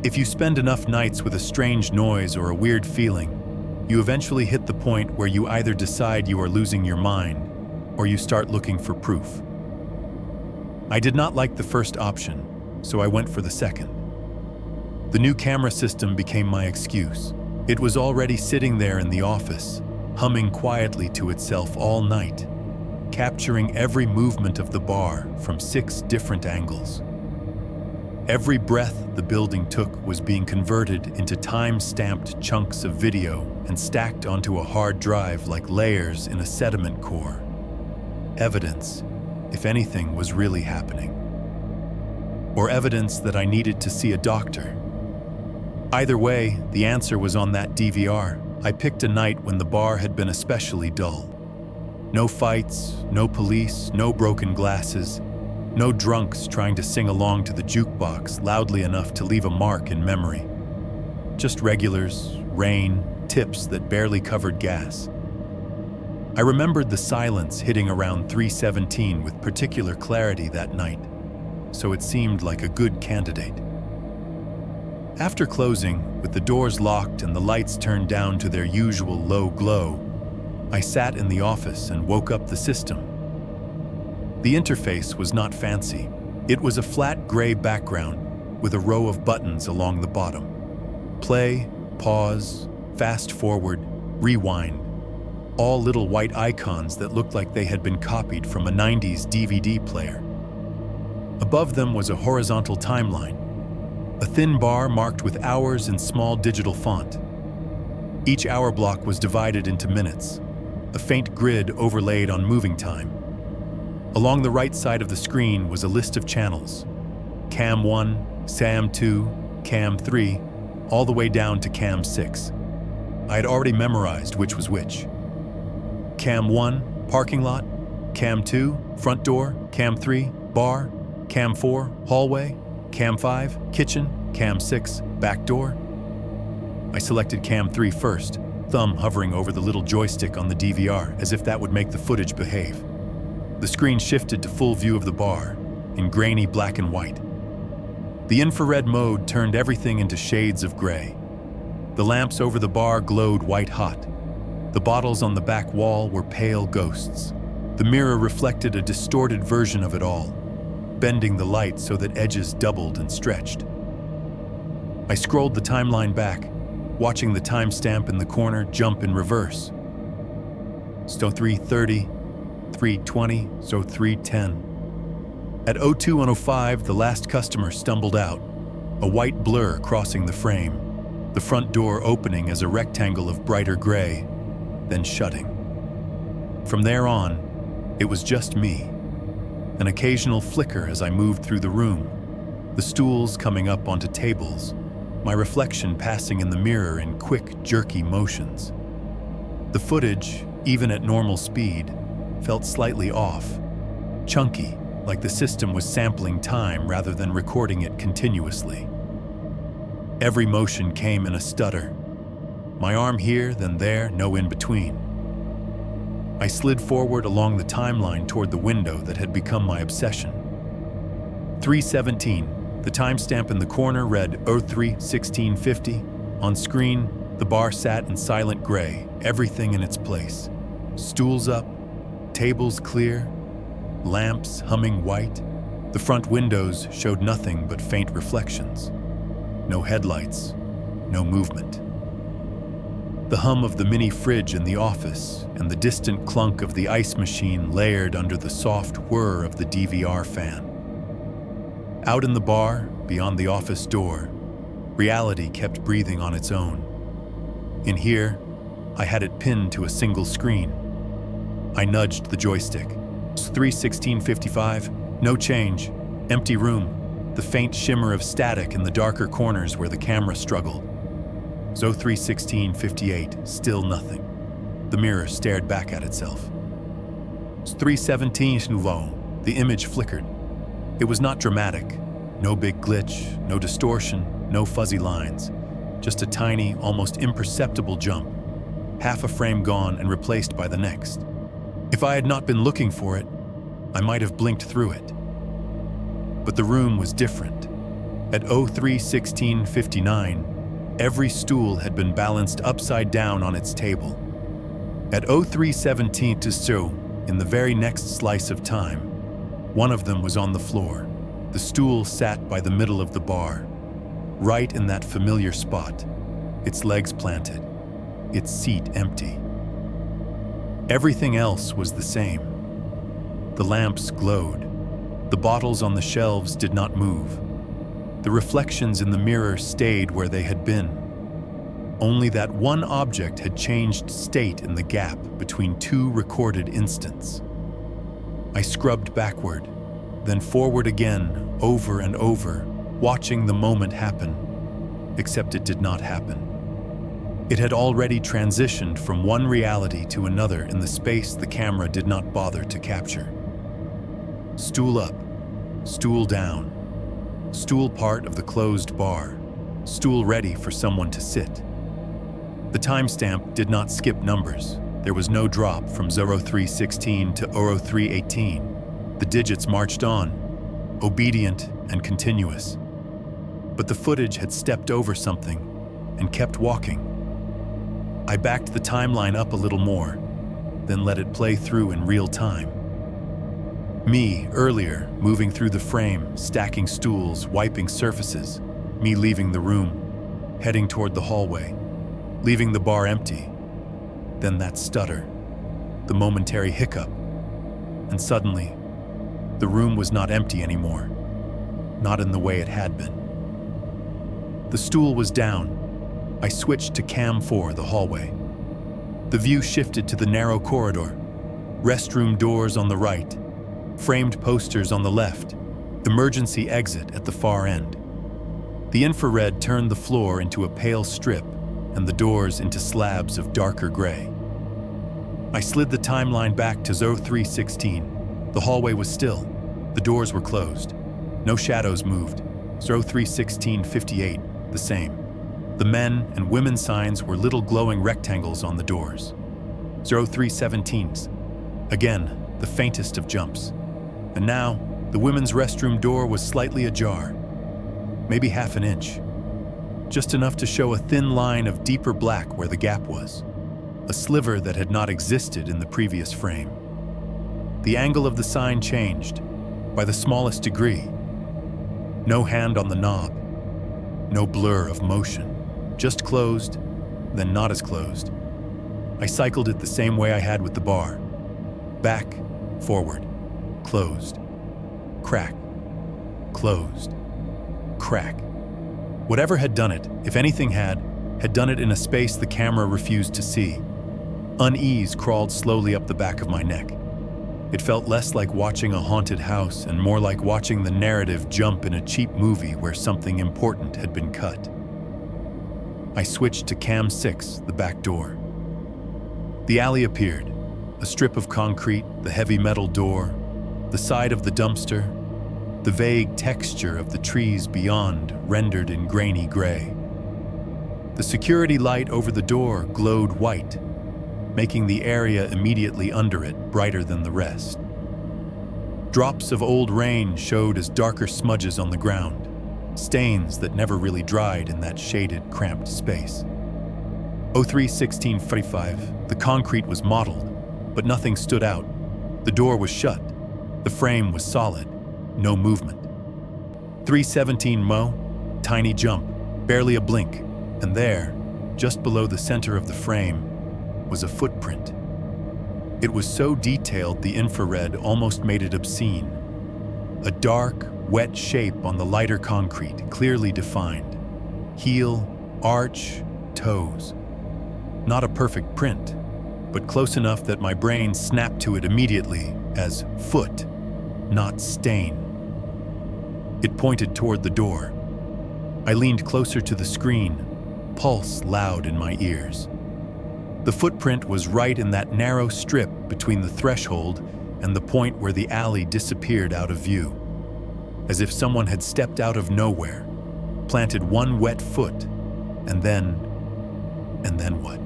If you spend enough nights with a strange noise or a weird feeling, you eventually hit the point where you either decide you are losing your mind or you start looking for proof. I did not like the first option, so I went for the second. The new camera system became my excuse. It was already sitting there in the office, humming quietly to itself all night, capturing every movement of the bar from 6 different angles. Every breath the building took was being converted into time-stamped chunks of video and stacked onto a hard drive like layers in a sediment core. Evidence, if anything was really happening. Or evidence that I needed to see a doctor. Either way, the answer was on that DVR. I picked a night when the bar had been especially dull. No fights, no police, no broken glasses, no drunks trying to sing along to the jukebox loudly enough to leave a mark in memory. Just regulars, rain, tips that barely covered gas. I remembered the silence hitting around 3:17 with particular clarity that night, so it seemed like a good candidate. After closing, with the doors locked and the lights turned down to their usual low glow, I sat in the office and woke up the system. The interface was not fancy. It was a flat gray background with a row of buttons along the bottom. Play, pause, fast forward, rewind. All little white icons that looked like they had been copied from a 90s DVD player. Above them was a horizontal timeline, a thin bar marked with hours in small digital font. Each hour block was divided into minutes, a faint grid overlaid on moving time. Along the right side of the screen was a list of channels. Cam 1, Cam 2, Cam 3, all the way down to Cam 6. I had already memorized which was which. Cam 1, parking lot. Cam 2, front door. Cam 3, bar. Cam 4, hallway. Cam 5, kitchen. Cam 6, back door. I selected Cam 3 first, thumb hovering over the little joystick on the DVR as if that would make the footage behave. The screen shifted to full view of the bar, in grainy black and white. The infrared mode turned everything into shades of gray. The lamps over the bar glowed white-hot. The bottles on the back wall were pale ghosts. The mirror reflected a distorted version of it all, bending the light so that edges doubled and stretched. I scrolled the timeline back, watching the timestamp in the corner jump in reverse. So 3:30, 3:20, so 3:10. At 02:05, the last customer stumbled out, a white blur crossing the frame, the front door opening as a rectangle of brighter gray, then shutting. From there on, it was just me, an occasional flicker as I moved through the room, the stools coming up onto tables, my reflection passing in the mirror in quick, jerky motions. The footage, even at normal speed, felt slightly off, chunky, like the system was sampling time rather than recording it continuously. Every motion came in a stutter. My arm here, then there, no in between. I slid forward along the timeline toward the window that had become my obsession. 3:17, the timestamp in the corner read 03:1650. On screen, the bar sat in silent gray, everything in its place. Stools up, tables clear, lamps humming white. The front windows showed nothing but faint reflections. No headlights, no movement. The hum of the mini fridge in the office and the distant clunk of the ice machine layered under the soft whir of the DVR fan. Out in the bar, beyond the office door, reality kept breathing on its own. In here, I had it pinned to a single screen. I nudged the joystick. 3:1655, no change, empty room, the faint shimmer of static in the darker corners where the camera struggled. 03:1658, still nothing. The mirror stared back at itself. 3:17 nouveau, the image flickered. It was not dramatic, no big glitch, no distortion, no fuzzy lines, just a tiny, almost imperceptible jump, half a frame gone and replaced by the next. If I had not been looking for it, I might have blinked through it. But the room was different. At 03:1659, every stool had been balanced upside down on its table. At 03:17 to so, in the very next slice of time, one of them was on the floor. The stool sat by the middle of the bar, right in that familiar spot, its legs planted, its seat empty. Everything else was the same. The lamps glowed. The bottles on the shelves did not move. The reflections in the mirror stayed where they had been. Only that one object had changed state in the gap between two recorded instants. I scrubbed backward, then forward again, over and over, watching the moment happen, except it did not happen. It had already transitioned from one reality to another in the space the camera did not bother to capture. Stool up, stool down, stool part of the closed bar, stool ready for someone to sit. The timestamp did not skip numbers. There was no drop from 0316 to 0318. The digits marched on, obedient and continuous. But the footage had stepped over something and kept walking. I backed the timeline up a little more, then let it play through in real time. Me, earlier, moving through the frame, stacking stools, wiping surfaces. Me leaving the room, heading toward the hallway, leaving the bar empty. Then that stutter, the momentary hiccup, and suddenly, the room was not empty anymore, not in the way it had been. The stool was down. I switched to cam 4, the hallway. The view shifted to the narrow corridor, restroom doors on the right, framed posters on the left, emergency exit at the far end. The infrared turned the floor into a pale strip and the doors into slabs of darker gray. I slid the timeline back to 0316. The hallway was still. The doors were closed. No shadows moved. 031658, the same. The men and women signs were little glowing rectangles on the doors. 0317s. Again, the faintest of jumps. And now, the women's restroom door was slightly ajar. Maybe half an inch. Just enough to show a thin line of deeper black where the gap was. A sliver that had not existed in the previous frame. The angle of the sign changed, by the smallest degree. No hand on the knob. No blur of motion. Just closed, then not as closed. I cycled it the same way I had with the bar. Back, forward, closed, crack, closed, crack. Whatever had done it, if anything had done it in a space the camera refused to see. Unease crawled slowly up the back of my neck. It felt less like watching a haunted house and more like watching the narrative jump in a cheap movie where something important had been cut. I switched to cam 6, the back door. The alley appeared, a strip of concrete, the heavy metal door, the side of the dumpster, the vague texture of the trees beyond rendered in grainy gray. The security light over the door glowed white, making the area immediately under it brighter than the rest. Drops of old rain showed as darker smudges on the ground, stains that never really dried in that shaded, cramped space. 031645, the concrete was mottled, but nothing stood out. The door was shut. The frame was solid. No movement. 317 Mo, tiny jump, barely a blink, and there, just below the center of the frame, was a footprint. It was so detailed the infrared almost made it obscene. A dark, wet shape on the lighter concrete, clearly defined. Heel, arch, toes. Not a perfect print, but close enough that my brain snapped to it immediately as foot, not stain. It pointed toward the door. I leaned closer to the screen, pulse loud in my ears. The footprint was right in that narrow strip between the threshold and the point where the alley disappeared out of view. As if someone had stepped out of nowhere, planted one wet foot, and then what?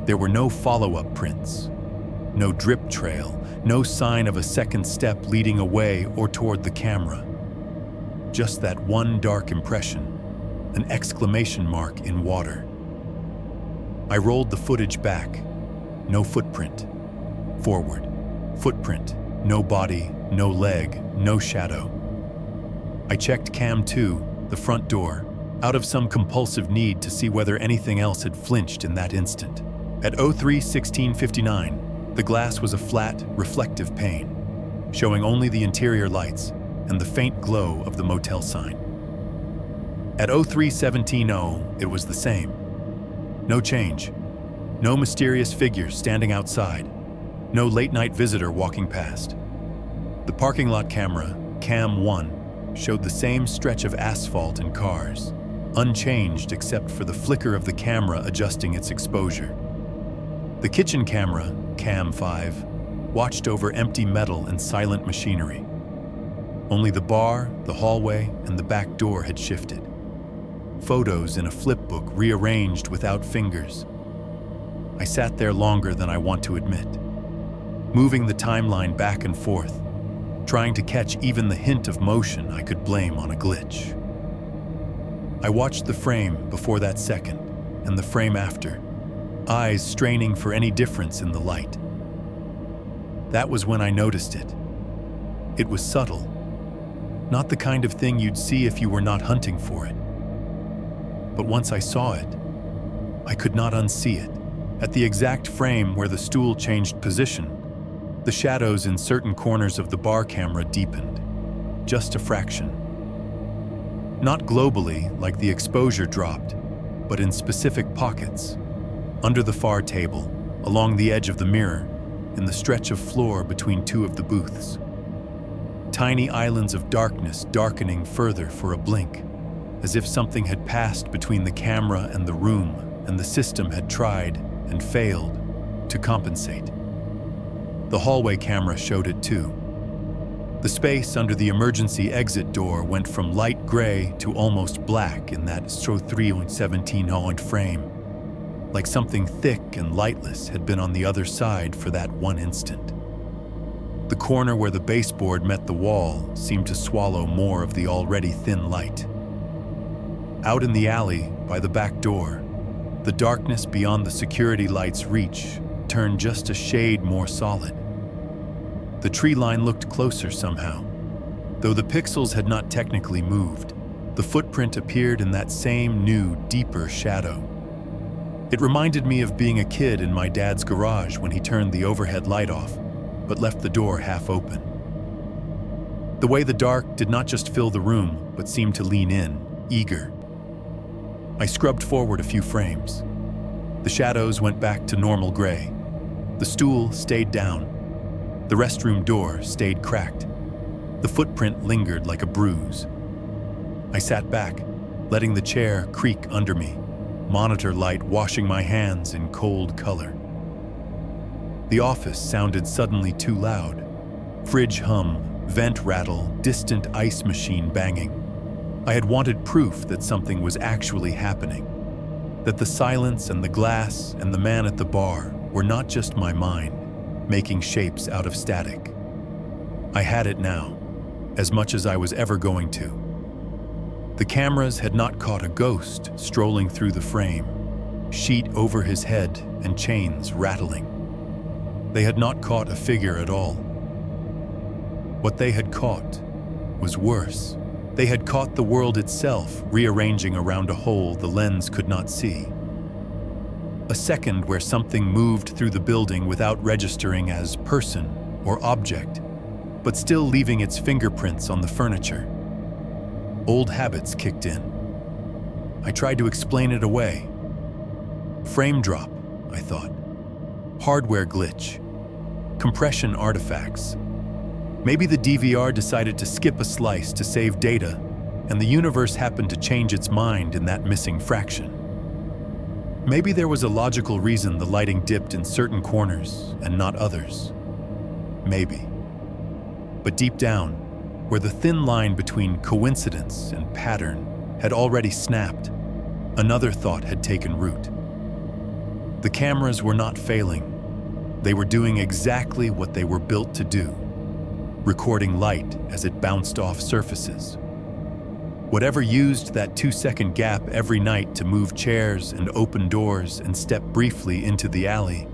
There were no follow-up prints, no drip trail, no sign of a second step leading away or toward the camera. Just that one dark impression, an exclamation mark in water. I rolled the footage back. No footprint. Forward. Footprint. No body, no leg, no shadow. I checked cam 2, the front door, out of some compulsive need to see whether anything else had flinched in that instant. At 031659, the glass was a flat, reflective pane, showing only the interior lights and the faint glow of the motel sign. At 03:17:0, it was the same. No change. No mysterious figures standing outside. No late-night visitor walking past. The parking lot camera, Cam 1, showed the same stretch of asphalt and cars, unchanged except for the flicker of the camera adjusting its exposure. The kitchen camera, Cam 5, watched over empty metal and silent machinery. Only the bar, the hallway, and the back door had shifted. Photos in a flip book rearranged without fingers. I sat there longer than I want to admit, moving the timeline back and forth, trying to catch even the hint of motion I could blame on a glitch. I watched the frame before that second, and the frame after, eyes straining for any difference in the light. That was when I noticed it. It was subtle, not the kind of thing you'd see if you were not hunting for it. But once I saw it, I could not unsee it. At the exact frame where the stool changed position, the shadows in certain corners of the bar camera deepened, just a fraction. Not globally, like the exposure dropped, but in specific pockets, under the far table, along the edge of the mirror, in the stretch of floor between two of the booths. Tiny islands of darkness darkening further for a blink, as if something had passed between the camera and the room, and the system had tried and failed to compensate. The hallway camera showed it too. The space under the emergency exit door went from light gray to almost black in that 03:17 frame, like something thick and lightless had been on the other side for that one instant. The corner where the baseboard met the wall seemed to swallow more of the already thin light. Out in the alley, by the back door, the darkness beyond the security light's reach turned just a shade more solid. The tree line looked closer somehow. Though the pixels had not technically moved, the footprint appeared in that same new, deeper shadow. It reminded me of being a kid in my dad's garage when he turned the overhead light off, but left the door half open. The way the dark did not just fill the room, but seemed to lean in, eager. I scrubbed forward a few frames. The shadows went back to normal gray. The stool stayed down. The restroom door stayed cracked. The footprint lingered like a bruise. I sat back, letting the chair creak under me, monitor light washing my hands in cold color. The office sounded suddenly too loud. Fridge hum, vent rattle, distant ice machine banging. I had wanted proof that something was actually happening, that the silence and the glass and the man at the bar were not just my mind, making shapes out of static. I had it now, as much as I was ever going to. The cameras had not caught a ghost strolling through the frame, sheet over his head and chains rattling. They had not caught a figure at all. What they had caught was worse. They had caught the world itself rearranging around a hole the lens could not see. A second where something moved through the building without registering as person or object, but still leaving its fingerprints on the furniture. Old habits kicked in. I tried to explain it away. Frame drop, I thought. Hardware glitch. Compression artifacts. Maybe the DVR decided to skip a slice to save data, and the universe happened to change its mind in that missing fraction. Maybe there was a logical reason the lighting dipped in certain corners and not others. Maybe. But deep down, where the thin line between coincidence and pattern had already snapped, another thought had taken root. The cameras were not failing. They were doing exactly what they were built to do, recording light as it bounced off surfaces. Whatever used that 2-second gap every night to move chairs and open doors and step briefly into the alley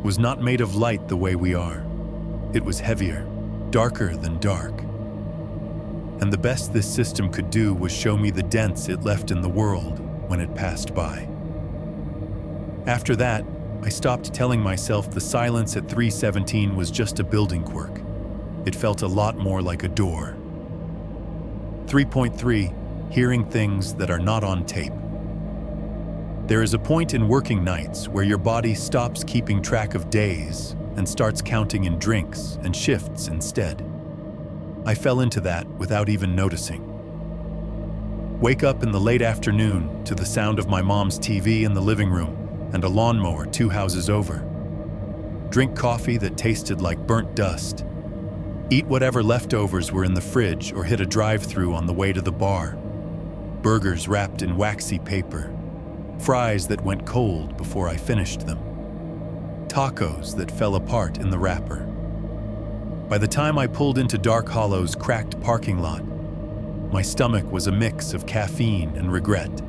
was not made of light the way we are. It was heavier, darker than dark. And the best this system could do was show me the dents it left in the world when it passed by. After that, I stopped telling myself the silence at 317 was just a building quirk. It felt a lot more like a door. 3.3, hearing things that are not on tape. There is a point in working nights where your body stops keeping track of days and starts counting in drinks and shifts instead. I fell into that without even noticing. Wake up in the late afternoon to the sound of my mom's TV in the living room and a lawnmower 2 houses over. Drink coffee that tasted like burnt dust. Eat whatever leftovers were in the fridge or hit a drive-thru on the way to the bar. Burgers wrapped in waxy paper. Fries that went cold before I finished them. Tacos that fell apart in the wrapper. By the time I pulled into Dark Hollow's cracked parking lot, my stomach was a mix of caffeine and regret.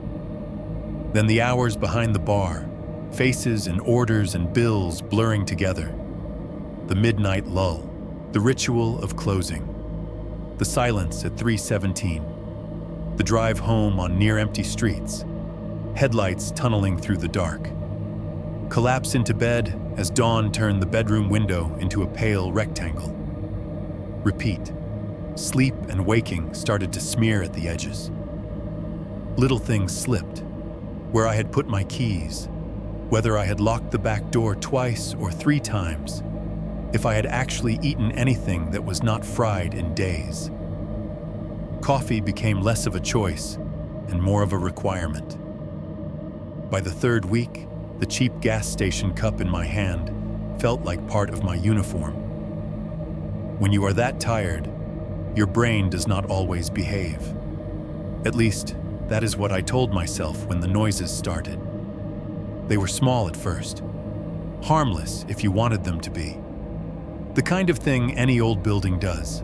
Then the hours behind the bar, faces and orders and bills blurring together. The midnight lull, the ritual of closing. The silence at 3:17. The drive home on near-empty streets. Headlights tunneling through the dark. Collapse into bed as dawn turned the bedroom window into a pale rectangle. Repeat. Sleep and waking started to smear at the edges. Little things slipped. Where I had put my keys, whether I had locked the back door twice or 3 times, if I had actually eaten anything that was not fried in days. Coffee became less of a choice and more of a requirement. By the 3rd week, the cheap gas station cup in my hand felt like part of my uniform. When you are that tired, your brain does not always behave. At least, that is what I told myself when the noises started. They were small at first, harmless if you wanted them to be. The kind of thing any old building does,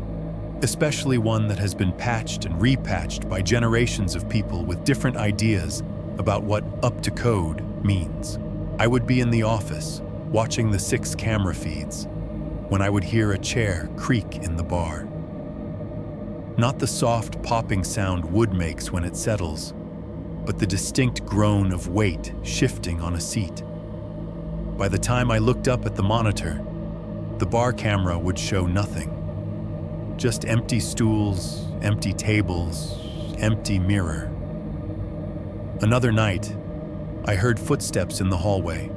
especially one that has been patched and repatched by generations of people with different ideas about what up to code means. I would be in the office, watching the 6 camera feeds, when I would hear a chair creak in the bar. Not the soft popping sound wood makes when it settles, but the distinct groan of weight shifting on a seat. By the time I looked up at the monitor, the bar camera would show nothing. Just empty stools, empty tables, empty mirror. Another night, I heard footsteps in the hallway.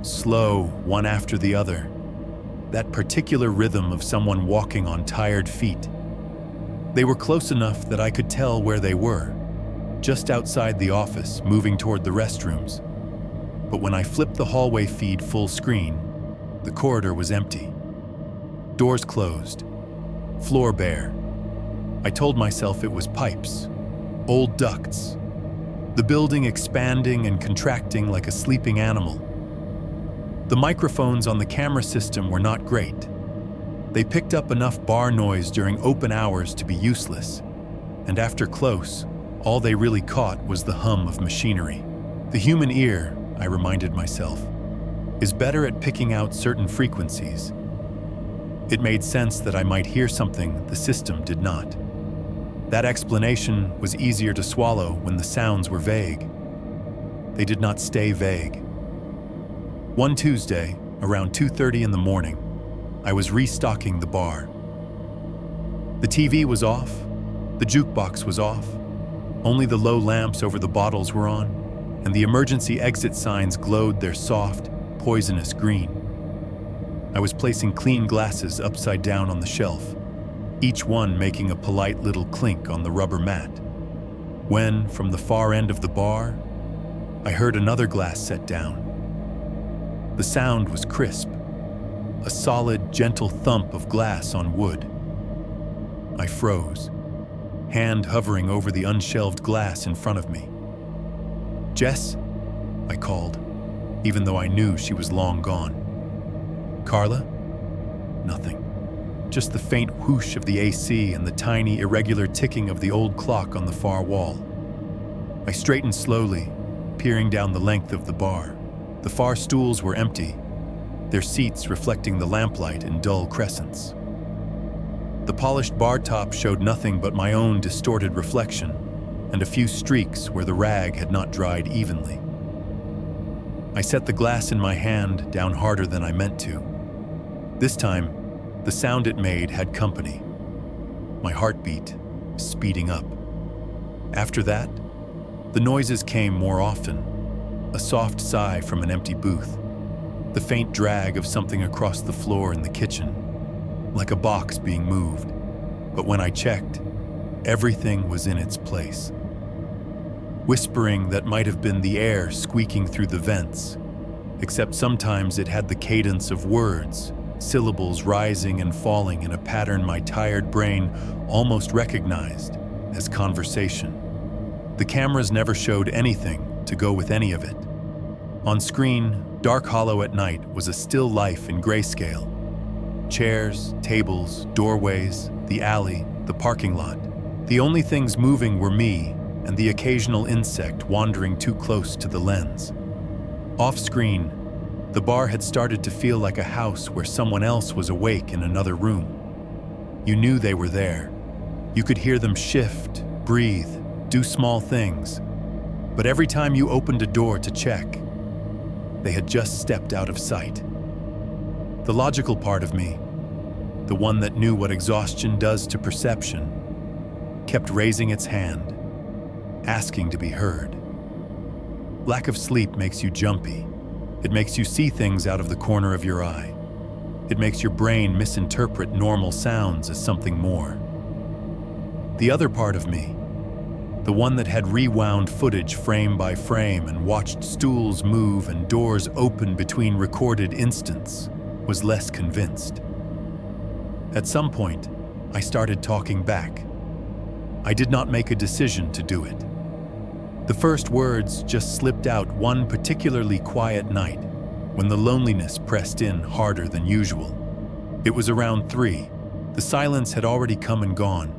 Slow, one after the other. That particular rhythm of someone walking on tired feet. They were close enough that I could tell where they were, just outside the office, moving toward the restrooms. But when I flipped the hallway feed full screen, the corridor was empty. Doors closed, floor bare. I told myself it was pipes, old ducts, the building expanding and contracting like a sleeping animal. The microphones on the camera system were not great. They picked up enough bar noise during open hours to be useless, and after close, all they really caught was the hum of machinery. The human ear, I reminded myself, is better at picking out certain frequencies. It made sense that I might hear something the system did not. That explanation was easier to swallow when the sounds were vague. They did not stay vague. One Tuesday, around 2:30 in the morning, I was restocking the bar. The TV was off, the jukebox was off, only the low lamps over the bottles were on, and the emergency exit signs glowed their soft, poisonous green. I was placing clean glasses upside down on the shelf, each one making a polite little clink on the rubber mat, when, from the far end of the bar, I heard another glass set down. The sound was crisp, a solid, gentle thump of glass on wood. I froze, hand hovering over the unshelved glass in front of me. "Jess?" I called, even though I knew she was long gone. "Carla?" Nothing. Just the faint whoosh of the AC and the tiny, irregular ticking of the old clock on the far wall. I straightened slowly, peering down the length of the bar. The far stools were empty, their seats reflecting the lamplight in dull crescents. The polished bar top showed nothing but my own distorted reflection and a few streaks where the rag had not dried evenly. I set the glass in my hand down harder than I meant to. This time, the sound it made had company. My heartbeat speeding up. After that, the noises came more often. A soft sigh from an empty booth, the faint drag of something across the floor in the kitchen, like a box being moved. But when I checked, everything was in its place. Whispering that might have been the air squeaking through the vents, except sometimes it had the cadence of words, syllables rising and falling in a pattern my tired brain almost recognized as conversation. The cameras never showed anything to go with any of it. On screen, Dark Hollow at night was a still life in grayscale. Chairs, tables, doorways, the alley, the parking lot. The only things moving were me and the occasional insect wandering too close to the lens. Off-screen, the bar had started to feel like a house where someone else was awake in another room. You knew they were there. You could hear them shift, breathe, do small things. But every time you opened a door to check, they had just stepped out of sight. The logical part of me, the one that knew what exhaustion does to perception, kept raising its hand, asking to be heard. Lack of sleep makes you jumpy. It makes you see things out of the corner of your eye. It makes your brain misinterpret normal sounds as something more. The other part of me, the one that had rewound footage frame by frame and watched stools move and doors open between recorded instants, was less convinced. At some point, I started talking back. I did not make a decision to do it. The first words just slipped out one particularly quiet night when the loneliness pressed in harder than usual. It was around 3. The silence had already come and gone.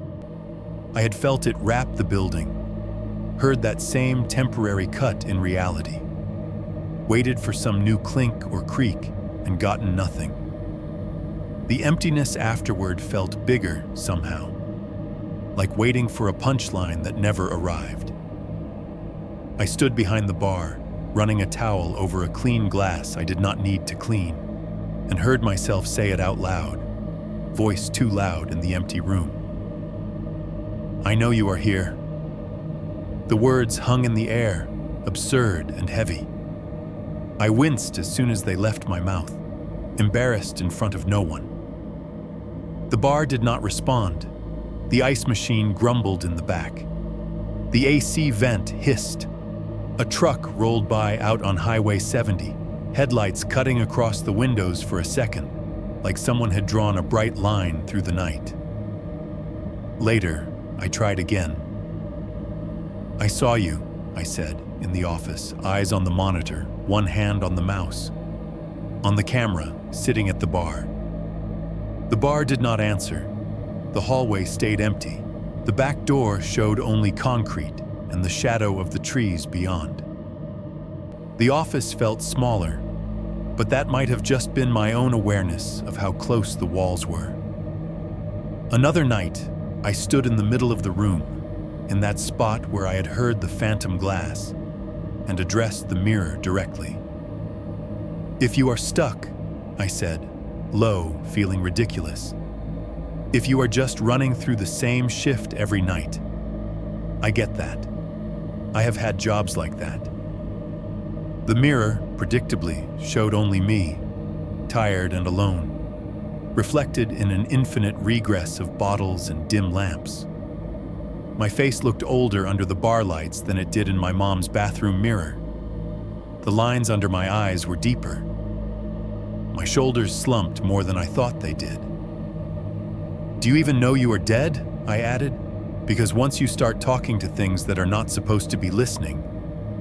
I had felt it wrap the building, heard that same temporary cut in reality, waited for some new clink or creak and gotten nothing. The emptiness afterward felt bigger somehow, like waiting for a punchline that never arrived. I stood behind the bar, running a towel over a clean glass I did not need to clean, and heard myself say it out loud, voice too loud in the empty room. "I know you are here." The words hung in the air, absurd and heavy. I winced as soon as they left my mouth, embarrassed in front of no one. The bar did not respond. The ice machine grumbled in the back. The AC vent hissed. A truck rolled by out on Highway 70, headlights cutting across the windows for a second, like someone had drawn a bright line through the night. Later, I tried again. "I saw you," I said, in the office, eyes on the monitor, one hand on the mouse. On the camera, sitting at the bar. The bar did not answer. The hallway stayed empty. The back door showed only concrete and the shadow of the trees beyond. The office felt smaller, but that might have just been my own awareness of how close the walls were. Another night, I stood in the middle of the room, in that spot where I had heard the phantom glass, and addressed the mirror directly. "If you are stuck," I said, low, feeling ridiculous. "If you are just running through the same shift every night, I get that. I have had jobs like that." The mirror, predictably, showed only me, tired and alone, reflected in an infinite regress of bottles and dim lamps. My face looked older under the bar lights than it did in my mom's bathroom mirror. The lines under my eyes were deeper. My shoulders slumped more than I thought they did. "Do you even know you are dead?" I added, because once you start talking to things that are not supposed to be listening,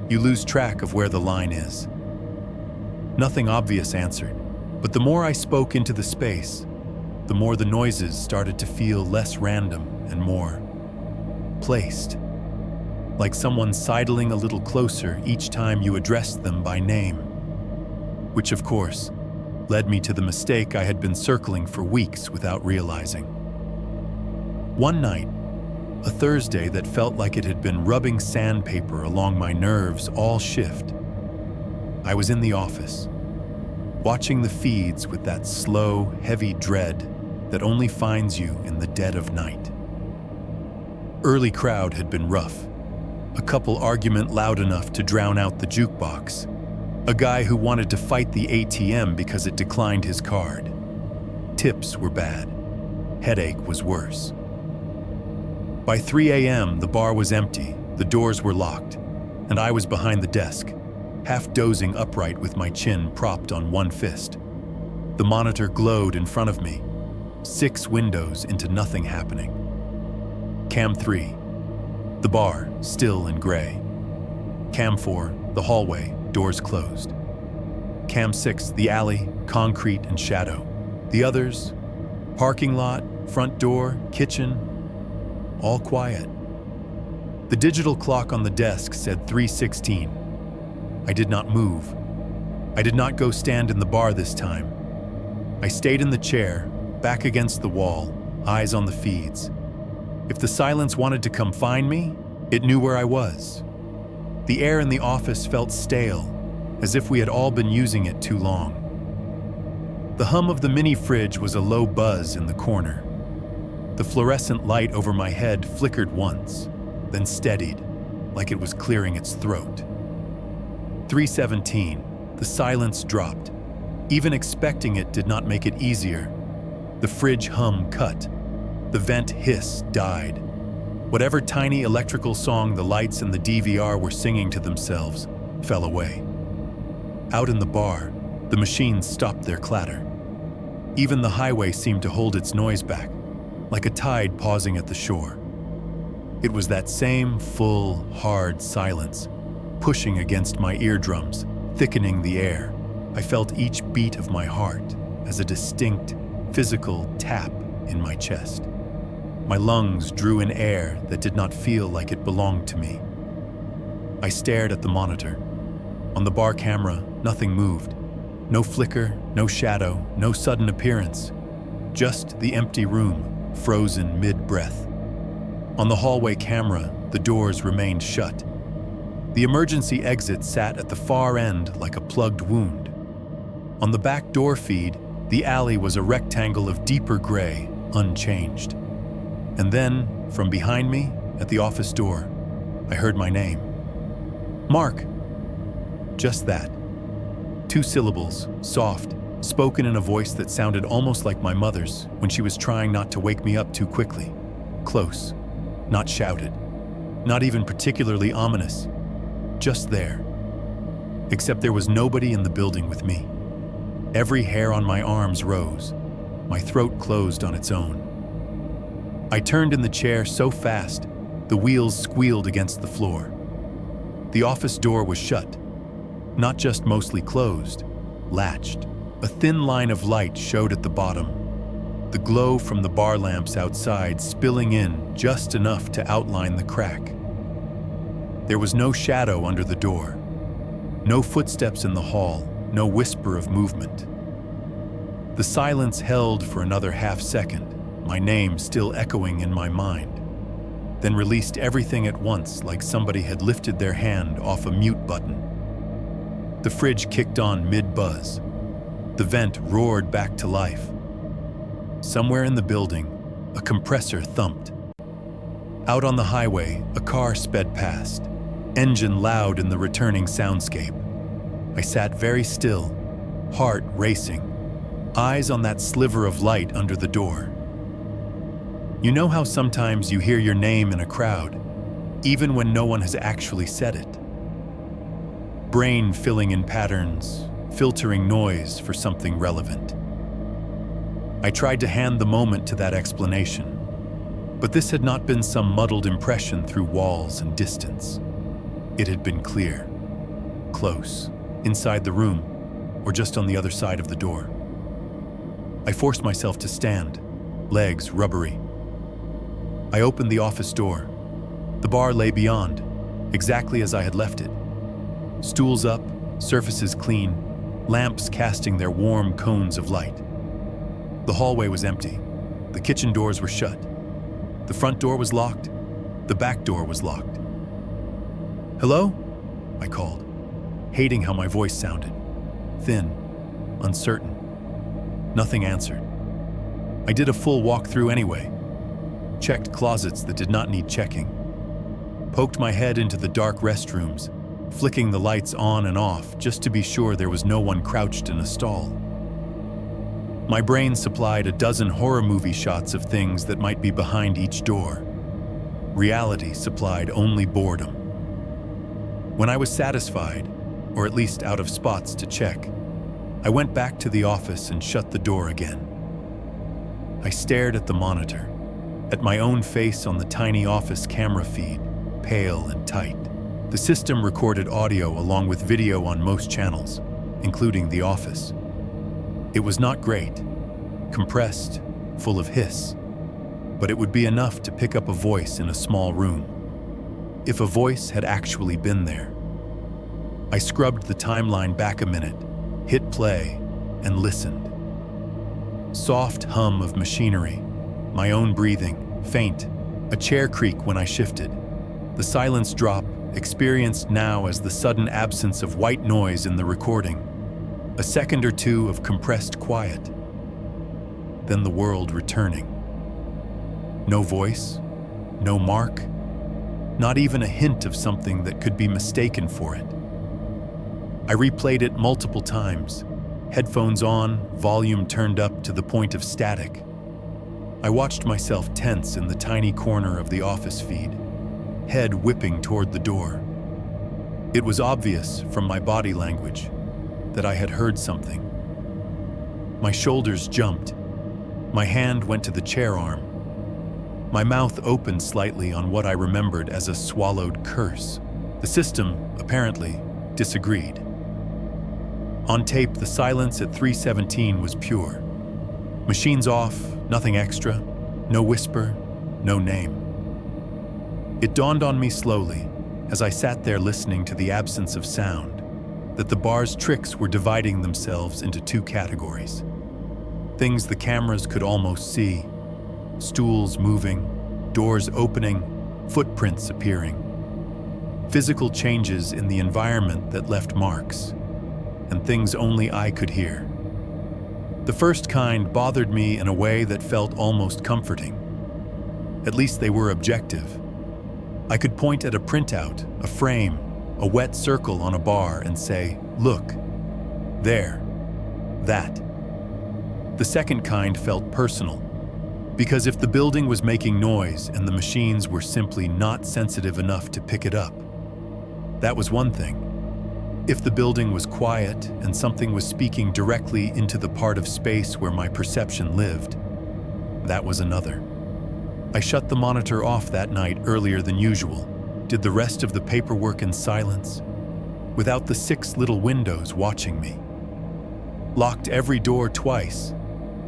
you lose track of where the line is. Nothing obvious answered, but the more I spoke into the space, the more the noises started to feel less random and more placed, like someone sidling a little closer each time you addressed them by name, which of course led me to the mistake I had been circling for weeks without realizing. One night, a Thursday that felt like it had been rubbing sandpaper along my nerves all shift, I was in the office, watching the feeds with that slow, heavy dread that only finds you in the dead of night. Early crowd had been rough, a couple argument loud enough to drown out the jukebox, a guy who wanted to fight the ATM because it declined his card. Tips were bad. Headache was worse. By 3 a.m., the bar was empty, the doors were locked, and I was behind the desk, half dozing upright with my chin propped on one fist. The monitor glowed in front of me, 6 windows into nothing happening. Cam 3, the bar, still and gray. Cam 4, the hallway, doors closed. Cam 6, the alley, concrete and shadow. The others, parking lot, front door, kitchen, all quiet. The digital clock on the desk said 3:16. I did not move. I did not go stand in the bar this time. I stayed in the chair, back against the wall, eyes on the feeds. If the silence wanted to come find me, it knew where I was. The air in the office felt stale, as if we had all been using it too long. The hum of the mini fridge was a low buzz in the corner. The fluorescent light over my head flickered once, then steadied, like it was clearing its throat. 3:17, the silence dropped. Even expecting it did not make it easier. The fridge hum cut. The vent hiss died. Whatever tiny electrical song the lights and the DVR were singing to themselves fell away. Out in the bar, the machines stopped their clatter. Even the highway seemed to hold its noise back, like a tide pausing at the shore. It was that same full, hard silence, pushing against my eardrums, thickening the air. I felt each beat of my heart as a distinct, physical tap in my chest. My lungs drew in air that did not feel like it belonged to me. I stared at the monitor. On the bar camera, nothing moved. No flicker, no shadow, no sudden appearance. Just the empty room, frozen mid-breath. On the hallway camera, the doors remained shut. The emergency exit sat at the far end like a plugged wound. On the back door feed, the alley was a rectangle of deeper gray, unchanged. And then, from behind me, at the office door, I heard my name. Mark. Just that. 2 syllables, soft, spoken in a voice that sounded almost like my mother's when she was trying not to wake me up too quickly. Close, not shouted, not even particularly ominous, just there. Except there was nobody in the building with me. Every hair on my arms rose. My throat closed on its own. I turned in the chair so fast, the wheels squealed against the floor. The office door was shut, not just mostly closed, latched. A thin line of light showed at the bottom, the glow from the bar lamps outside spilling in just enough to outline the crack. There was no shadow under the door, no footsteps in the hall, no whisper of movement. The silence held for another half second, my name still echoing in my mind, then released everything at once like somebody had lifted their hand off a mute button. The fridge kicked on mid-buzz. The vent roared back to life. Somewhere in the building, a compressor thumped. Out on the highway, a car sped past, engine loud in the returning soundscape. I sat very still, heart racing, eyes on that sliver of light under the door. You know how sometimes you hear your name in a crowd, even when no one has actually said it? Brain filling in patterns, filtering noise for something relevant. I tried to hand the moment to that explanation, but this had not been some muddled impression through walls and distance. It had been clear, close, inside the room, or just on the other side of the door. I forced myself to stand, legs rubbery. I opened the office door. The bar lay beyond, exactly as I had left it. Stools up, surfaces clean, lamps casting their warm cones of light. The hallway was empty. The kitchen doors were shut. The front door was locked. The back door was locked. "Hello?" I called, hating how my voice sounded. Thin, uncertain. Nothing answered. I did a full walkthrough anyway. Checked closets that did not need checking. poked my head into the dark restrooms, flicking the lights on and off just to be sure there was no one crouched in a stall. My brain supplied a dozen horror movie shots of things that might be behind each door. Reality supplied only boredom. When I was satisfied, or at least out of spots to check, I went back to the office and shut the door again. I stared at the monitor, at my own face on the tiny office camera feed, pale and tight. The system recorded audio along with video on most channels, including The Office. It was not great, compressed, full of hiss, but it would be enough to pick up a voice in a small room. If a voice had actually been there. I scrubbed the timeline back a minute, hit play, and listened. Soft hum of machinery, my own breathing, faint, a chair creak when I shifted. The silence drop, experienced now as the sudden absence of white noise in the recording. A second or two of compressed quiet. Then the world returning. No voice, no mark, not even a hint of something that could be mistaken for it. I replayed it multiple times, headphones on, volume turned up to the point of static. I watched myself tense in the tiny corner of the office feed, head whipping toward the door. It was obvious from my body language that I had heard something. My shoulders jumped. My hand went to the chair arm. My mouth opened slightly on what I remembered as a swallowed curse. The system, apparently, disagreed. On tape, the silence at 3:17 was pure. Machines off, nothing extra, no whisper, no name. It dawned on me slowly, as I sat there listening to the absence of sound, that the bar's tricks were dividing themselves into two categories. Things the cameras could almost see, stools moving, doors opening, footprints appearing. Physical changes in the environment that left marks, and things only I could hear. The first kind bothered me in a way that felt almost comforting. At least they were objective. I could point at a printout, a frame, a wet circle on a bar and say, "Look, there, that." The second kind felt personal, because if the building was making noise and the machines were simply not sensitive enough to pick it up, that was one thing. If the building was quiet and something was speaking directly into the part of space where my perception lived, that was another. I shut the monitor off that night earlier than usual, did the rest of the paperwork in silence, without the 6 little windows watching me. Locked every door twice,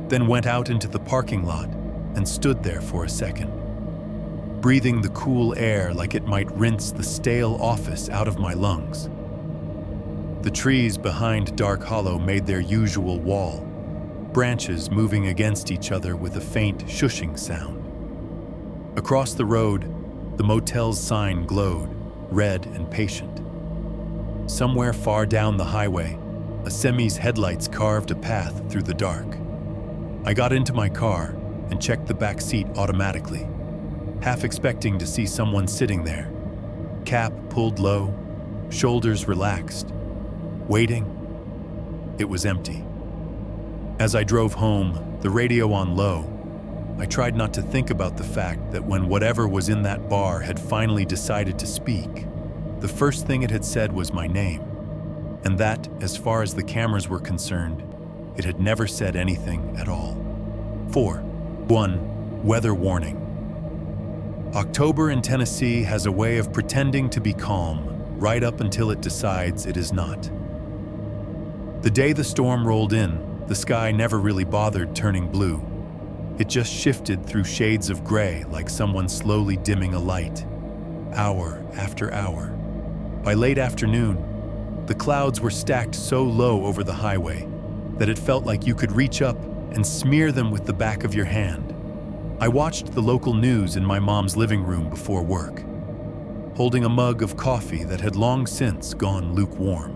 then went out into the parking lot and stood there for a second, breathing the cool air like it might rinse the stale office out of my lungs. The trees behind Dark Hollow made their usual wall, branches moving against each other with a faint shushing sound. Across the road, the motel's sign glowed, red and patient. Somewhere far down the highway, a semi's headlights carved a path through the dark. I got into my car and checked the back seat automatically, half expecting to see someone sitting there, cap pulled low, shoulders relaxed. Waiting. It was empty. As I drove home, the radio on low, I tried not to think about the fact that when whatever was in that bar had finally decided to speak, the first thing it had said was my name, and that, as far as the cameras were concerned, it had never said anything at all. 4.1 Weather warning. October in Tennessee has a way of pretending to be calm right up until it decides it is not. The day the storm rolled in, the sky never really bothered turning blue. It just shifted through shades of gray like someone slowly dimming a light, hour after hour. By late afternoon, the clouds were stacked so low over the highway that it felt like you could reach up and smear them with the back of your hand. I watched the local news in my mom's living room before work, holding a mug of coffee that had long since gone lukewarm.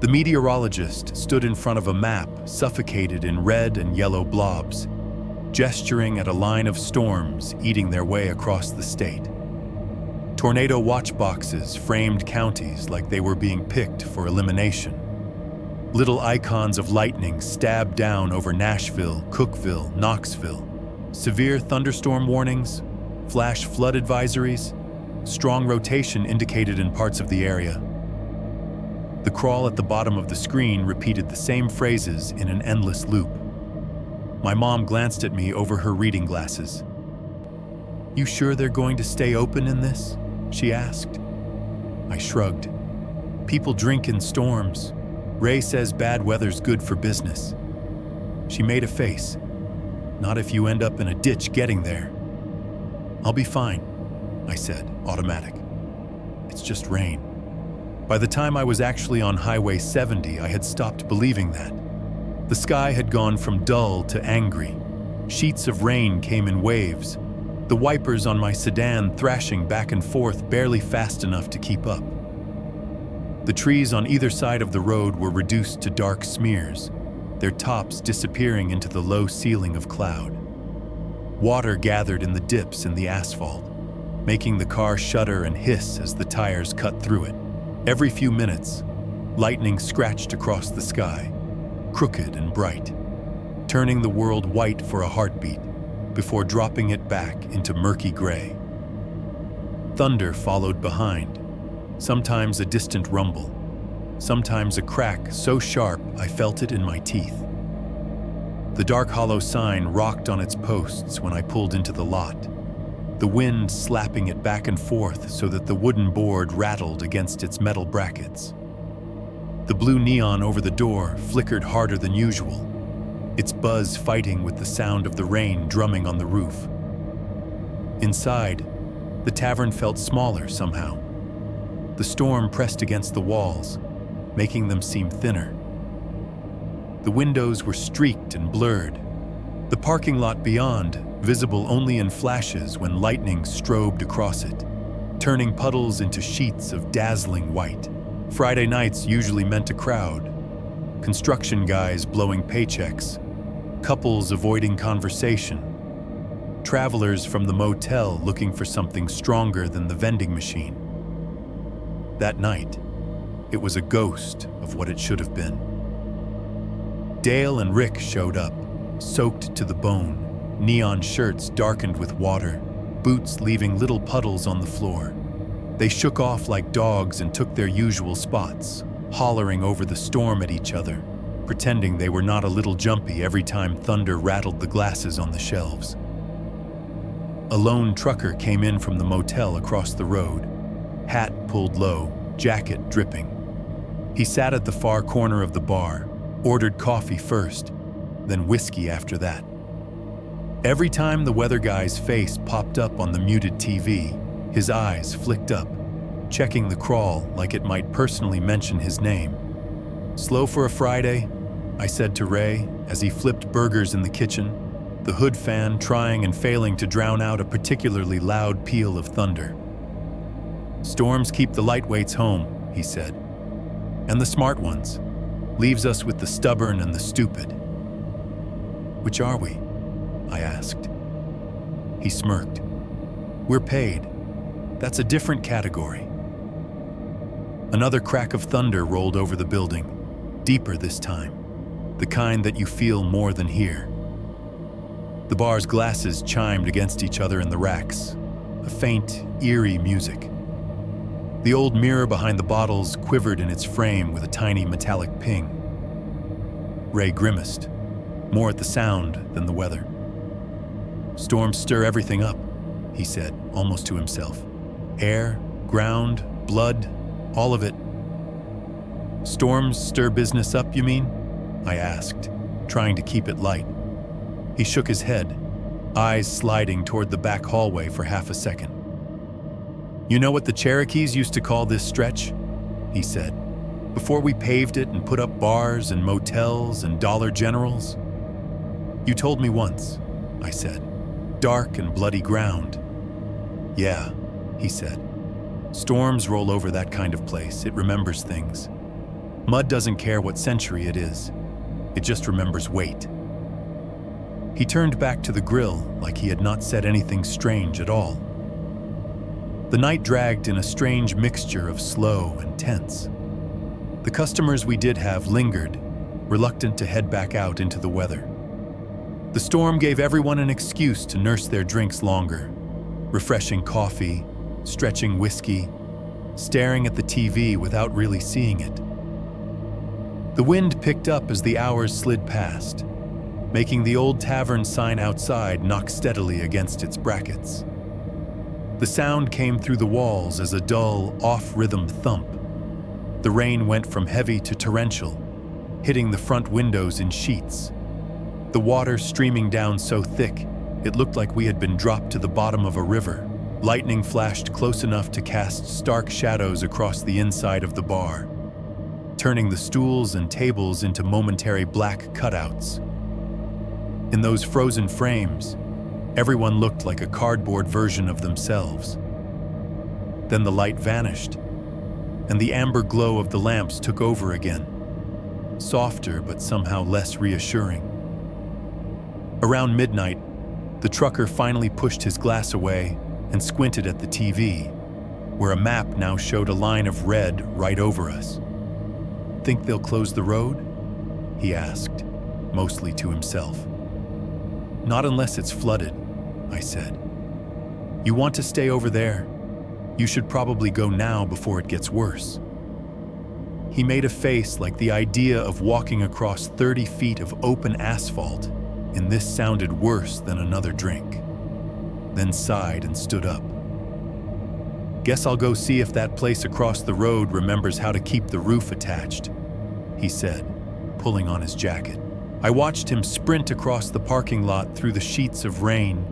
The meteorologist stood in front of a map suffocated in red and yellow blobs, gesturing at a line of storms eating their way across the state. Tornado watch boxes framed counties like they were being picked for elimination. Little icons of lightning stabbed down over Nashville, Cookeville, Knoxville. Severe thunderstorm warnings, flash flood advisories, strong rotation indicated in parts of the area. The crawl at the bottom of the screen repeated the same phrases in an endless loop. My mom glanced at me over her reading glasses. "You sure they're going to stay open in this?" she asked. I shrugged. "People drink in storms. Ray says bad weather's good for business." She made a face. "Not if you end up in a ditch getting there." "I'll be fine," I said, automatic. "It's just rain." By the time I was actually on Highway 70, I had stopped believing that. The sky had gone from dull to angry. Sheets of rain came in waves, the wipers on my sedan thrashing back and forth barely fast enough to keep up. The trees on either side of the road were reduced to dark smears, their tops disappearing into the low ceiling of cloud. Water gathered in the dips in the asphalt, making the car shudder and hiss as the tires cut through it. Every few minutes, lightning scratched across the sky, crooked and bright, turning the world white for a heartbeat before dropping it back into murky gray. Thunder followed behind, sometimes a distant rumble, sometimes a crack so sharp I felt it in my teeth. The dark hollow sign rocked on its posts when I pulled into the lot, the wind slapping it back and forth so that the wooden board rattled against its metal brackets. The blue neon over the door flickered harder than usual, its buzz fighting with the sound of the rain drumming on the roof. Inside, the tavern felt smaller somehow. The storm pressed against the walls, making them seem thinner. The windows were streaked and blurred, the parking lot beyond visible only in flashes when lightning strobed across it, turning puddles into sheets of dazzling white. Friday nights usually meant a crowd, construction guys blowing paychecks, couples avoiding conversation, travelers from the motel looking for something stronger than the vending machine. That night, it was a ghost of what it should have been. Dale and Rick showed up, soaked to the bone, neon shirts darkened with water, boots leaving little puddles on the floor. They shook off like dogs and took their usual spots, hollering over the storm at each other, pretending they were not a little jumpy every time thunder rattled the glasses on the shelves. A lone trucker came in from the motel across the road, hat pulled low, jacket dripping. He sat at the far corner of the bar, ordered coffee first, then whiskey after that. Every time the weather guy's face popped up on the muted TV, his eyes flicked up, checking the crawl like it might personally mention his name. "Slow for a Friday," I said to Ray as he flipped burgers in the kitchen, the hood fan trying and failing to drown out a particularly loud peal of thunder. "Storms keep the lightweights home," he said. "And the smart ones. Leaves us with the stubborn and the stupid." "Which are we?" I asked. He smirked. "We're paid. That's a different category." Another crack of thunder rolled over the building, deeper this time, the kind that you feel more than hear. The bar's glasses chimed against each other in the racks, a faint, eerie music. The old mirror behind the bottles quivered in its frame with a tiny metallic ping. Ray grimaced, more at the sound than the weather. "Storms stir everything up," he said, almost to himself. "Air, ground, blood, all of it." "Storms stir business up, you mean?" I asked, trying to keep it light. He shook his head, eyes sliding toward the back hallway for half a second. "You know what the Cherokees used to call this stretch?" he said. "Before we paved it and put up bars and motels and Dollar Generals?" "You told me once," I said. "Dark and bloody ground." "Yeah," he said. "Storms roll over that kind of place. It remembers things. Mud doesn't care what century it is. It just remembers weight." He turned back to the grill like he had not said anything strange at all. The night dragged in a strange mixture of slow and tense. The customers we did have lingered, reluctant to head back out into the weather. The storm gave everyone an excuse to nurse their drinks longer, refreshing coffee, stretching whiskey, staring at the TV without really seeing it. The wind picked up as the hours slid past, making the old tavern sign outside knock steadily against its brackets. The sound came through the walls as a dull, off-rhythm thump. The rain went from heavy to torrential, hitting the front windows in sheets. The water streaming down so thick, it looked like we had been dropped to the bottom of a river. Lightning flashed close enough to cast stark shadows across the inside of the bar, turning the stools and tables into momentary black cutouts. In those frozen frames, everyone looked like a cardboard version of themselves. Then the light vanished, and the amber glow of the lamps took over again, softer but somehow less reassuring. Around midnight, the trucker finally pushed his glass away and squinted at the TV, where a map now showed a line of red right over us. "Think they'll close the road?" he asked, mostly to himself. "Not unless it's flooded," I said. "You want to stay over there? You should probably go now before it gets worse." He made a face like the idea of walking across 30 feet of open asphalt in this sounded worse than another drink, then sighed and stood up. "Guess I'll go see if that place across the road remembers how to keep the roof attached," he said, pulling on his jacket. I watched him sprint across the parking lot through the sheets of rain,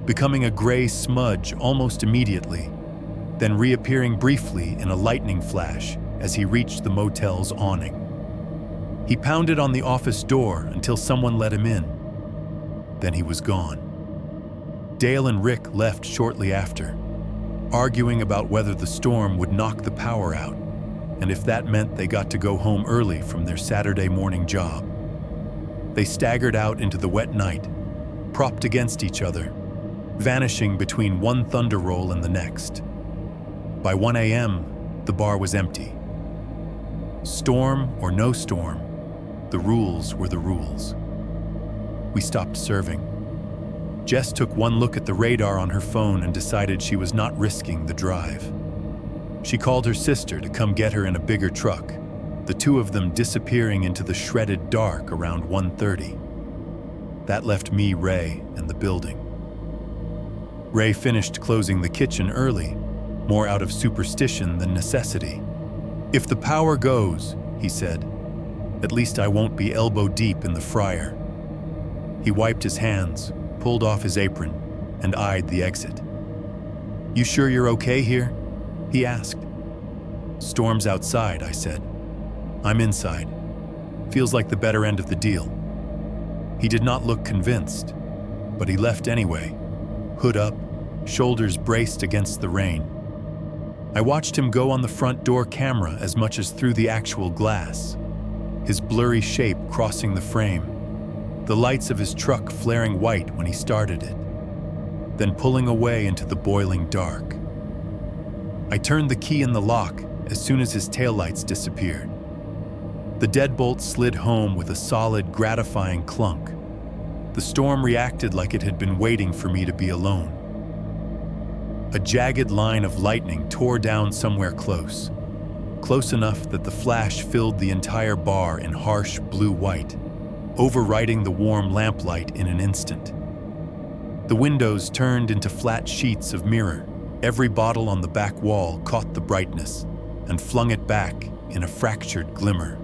becoming a gray smudge almost immediately, then reappearing briefly in a lightning flash as he reached the motel's awning. He pounded on the office door until someone let him in. Then he was gone. Dale and Rick left shortly after, arguing about whether the storm would knock the power out, and if that meant they got to go home early from their Saturday morning job. They staggered out into the wet night, propped against each other, vanishing between one thunder roll and the next. By 1 a.m., the bar was empty. Storm or no storm, the rules were the rules. We stopped serving. Jess took one look at the radar on her phone and decided she was not risking the drive. She called her sister to come get her in a bigger truck, the two of them disappearing into the shredded dark around 1:30. That left me, Ray, and the building. Ray finished closing the kitchen early, more out of superstition than necessity. "If the power goes," he said, "at least I won't be elbow deep in the fryer." He wiped his hands, pulled off his apron, and eyed the exit. "You sure you're okay here?" he asked. "Storm's outside," I said. "I'm inside. Feels like the better end of the deal." He did not look convinced, but he left anyway, hood up, shoulders braced against the rain. I watched him go on the front door camera as much as through the actual glass, his blurry shape crossing the frame, the lights of his truck flaring white when he started it, then pulling away into the boiling dark. I turned the key in the lock as soon as his taillights disappeared. The deadbolt slid home with a solid, gratifying clunk. The storm reacted like it had been waiting for me to be alone. A jagged line of lightning tore down somewhere close enough that the flash filled the entire bar in harsh blue-white, overriding the warm lamplight in an instant. The windows turned into flat sheets of mirror. Every bottle on the back wall caught the brightness and flung it back in a fractured glimmer.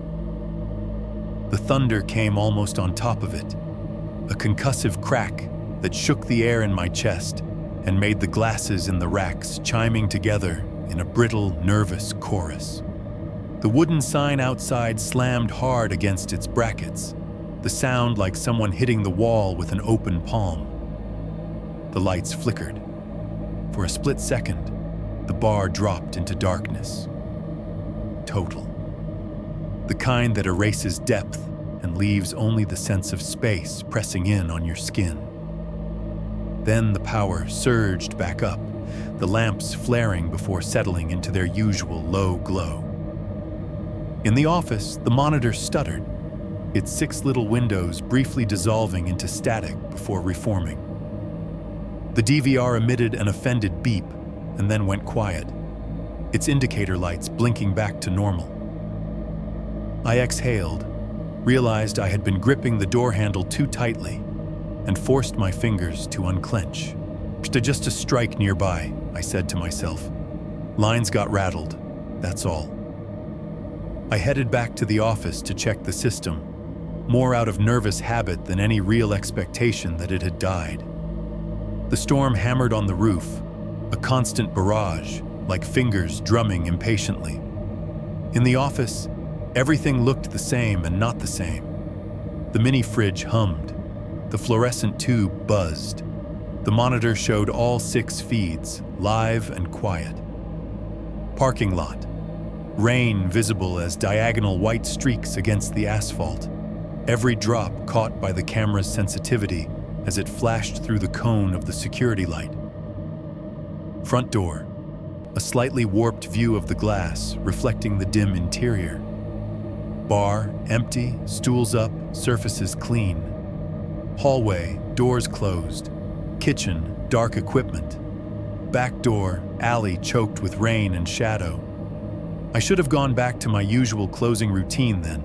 The thunder came almost on top of it, a concussive crack that shook the air in my chest and made the glasses in the racks chiming together in a brittle, nervous chorus. The wooden sign outside slammed hard against its brackets, the sound like someone hitting the wall with an open palm. The lights flickered. For a split second, the bar dropped into darkness. Total. The kind that erases depth and leaves only the sense of space pressing in on your skin. Then the power surged back up, the lamps flaring before settling into their usual low glow. In the office, the monitor stuttered, its 6 little windows briefly dissolving into static before reforming. The DVR emitted an offended beep and then went quiet, its indicator lights blinking back to normal. I exhaled, realized I had been gripping the door handle too tightly, and forced my fingers to unclench. Just a strike nearby, I said to myself. Lines got rattled, that's all. I headed back to the office to check the system, more out of nervous habit than any real expectation that it had died. The storm hammered on the roof, a constant barrage, like fingers drumming impatiently. In the office, everything looked the same and not the same. The mini fridge hummed. The fluorescent tube buzzed. The monitor showed all 6 feeds, live and quiet. Parking lot. Rain visible as diagonal white streaks against the asphalt. Every drop caught by the camera's sensitivity as it flashed through the cone of the security light. Front door. A slightly warped view of the glass, reflecting the dim interior. Bar, empty, stools up, surfaces clean. Hallway, doors closed. Kitchen, dark equipment. Back door, alley choked with rain and shadow. I should have gone back to my usual closing routine then.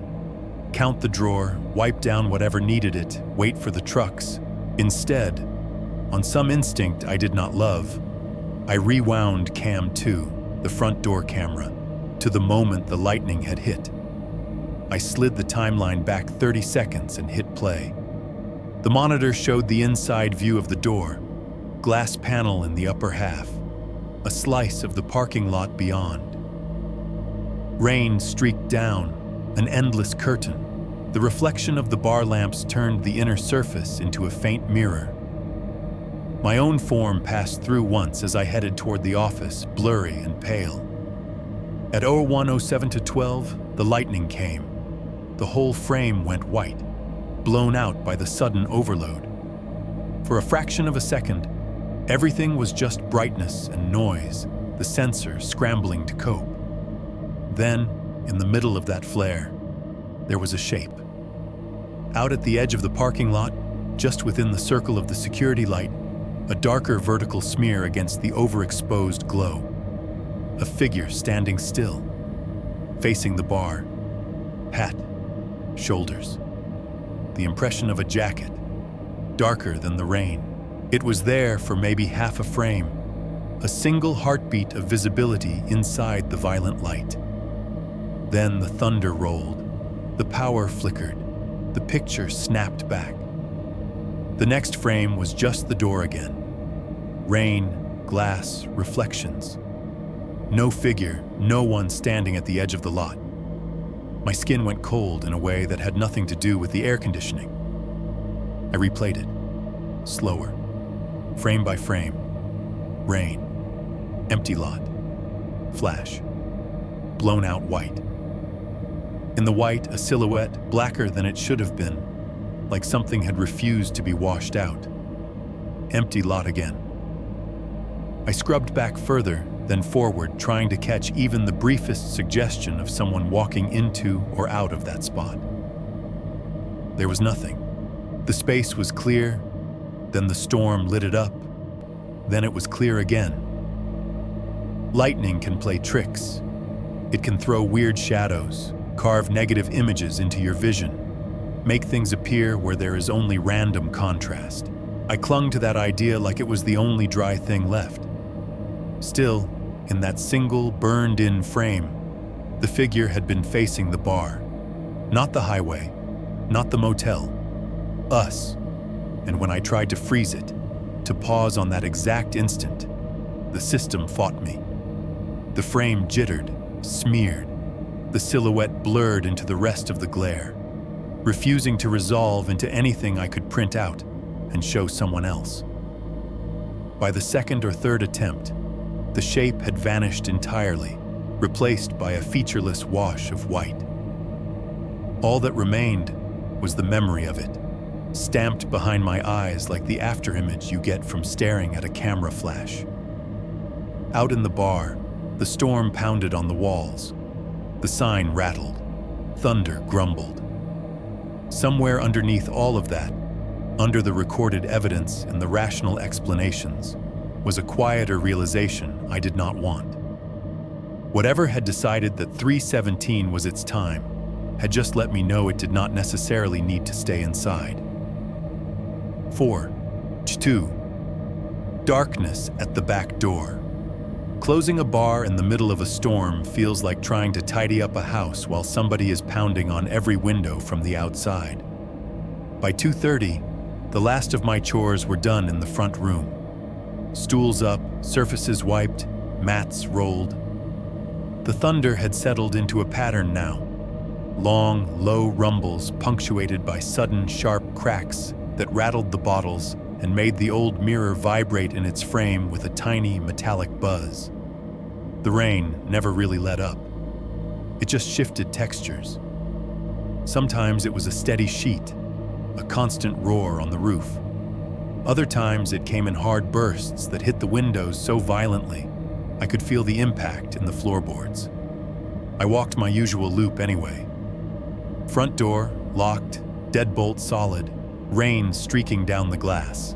Count the drawer, wipe down whatever needed it, wait for the trucks. Instead, on some instinct I did not love, I rewound Cam 2, the front door camera, to the moment the lightning had hit. I slid the timeline back 30 seconds and hit play. The monitor showed the inside view of the door, glass panel in the upper half, a slice of the parking lot beyond. Rain streaked down, an endless curtain. The reflection of the bar lamps turned the inner surface into a faint mirror. My own form passed through once as I headed toward the office, blurry and pale. At 01:07:12, the lightning came. The whole frame went white, blown out by the sudden overload. For a fraction of a second, everything was just brightness and noise, the sensor scrambling to cope. Then, in the middle of that flare, there was a shape. Out at the edge of the parking lot, just within the circle of the security light, a darker vertical smear against the overexposed glow. A figure standing still, facing the bar. Hat, shoulders. The impression of a jacket, darker than the rain. It was there for maybe half a frame, a single heartbeat of visibility inside the violent light. Then the thunder rolled, the power flickered, the picture snapped back. The next frame was just the door again. Rain, glass, reflections. No figure, no one standing at the edge of the lot. My skin went cold in a way that had nothing to do with the air conditioning. I replayed it, slower, frame by frame. Rain, empty lot, flash, blown out white. In the white, a silhouette blacker than it should have been, like something had refused to be washed out. Empty lot again. I scrubbed back further, then forward, trying to catch even the briefest suggestion of someone walking into or out of that spot. There was nothing. The space was clear, then the storm lit it up, then it was clear again. Lightning can play tricks. It can throw weird shadows, carve negative images into your vision, make things appear where there is only random contrast. I clung to that idea like it was the only dry thing left. Still, in that single burned-in frame, the figure had been facing the bar. Not the highway, not the motel. Us. And when I tried to freeze it, to pause on that exact instant, the system fought me. The frame jittered, smeared. The silhouette blurred into the rest of the glare, refusing to resolve into anything I could print out and show someone else. By the second or third attempt, the shape had vanished entirely, replaced by a featureless wash of white. All that remained was the memory of it, stamped behind my eyes like the afterimage you get from staring at a camera flash. Out in the bar, the storm pounded on the walls. The sign rattled. Thunder grumbled. Somewhere underneath all of that, under the recorded evidence and the rational explanations, was a quieter realization I did not want. Whatever had decided that 3:17 was its time had just let me know it did not necessarily need to stay inside. 4. 2. Darkness at the back door. Closing a bar in the middle of a storm feels like trying to tidy up a house while somebody is pounding on every window from the outside. By 2:30, the last of my chores were done in the front room. Stools up, surfaces wiped, mats rolled. The thunder had settled into a pattern now. Long, low rumbles punctuated by sudden, sharp cracks that rattled the bottles and made the old mirror vibrate in its frame with a tiny metallic buzz. The rain never really let up. It just shifted textures. Sometimes it was a steady sheet, a constant roar on the roof. Other times it came in hard bursts that hit the windows so violently I could feel the impact in the floorboards. I walked my usual loop anyway. Front door, locked, deadbolt solid, rain streaking down the glass.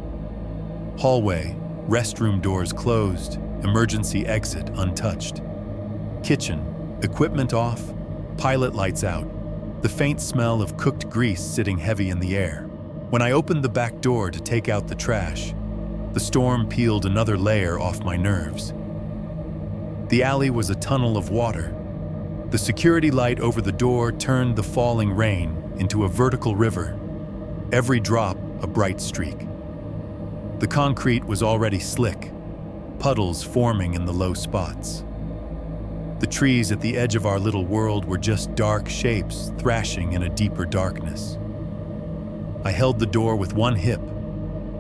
Hallway, restroom doors closed, emergency exit untouched. Kitchen, equipment off, pilot lights out, the faint smell of cooked grease sitting heavy in the air. When I opened the back door to take out the trash, the storm peeled another layer off my nerves. The alley was a tunnel of water. The security light over the door turned the falling rain into a vertical river, every drop a bright streak. The concrete was already slick, puddles forming in the low spots. The trees at the edge of our little world were just dark shapes thrashing in a deeper darkness. I held the door with one hip,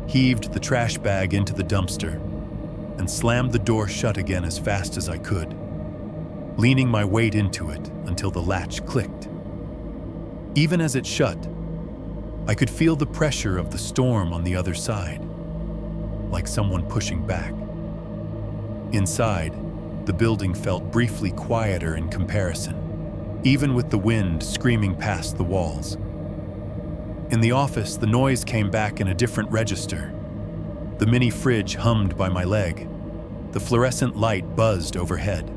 heaved the trash bag into the dumpster, and slammed the door shut again as fast as I could, leaning my weight into it until the latch clicked. Even as it shut, I could feel the pressure of the storm on the other side, like someone pushing back. Inside, the building felt briefly quieter in comparison, even with the wind screaming past the walls. In the office, the noise came back in a different register. The mini fridge hummed by my leg. The fluorescent light buzzed overhead.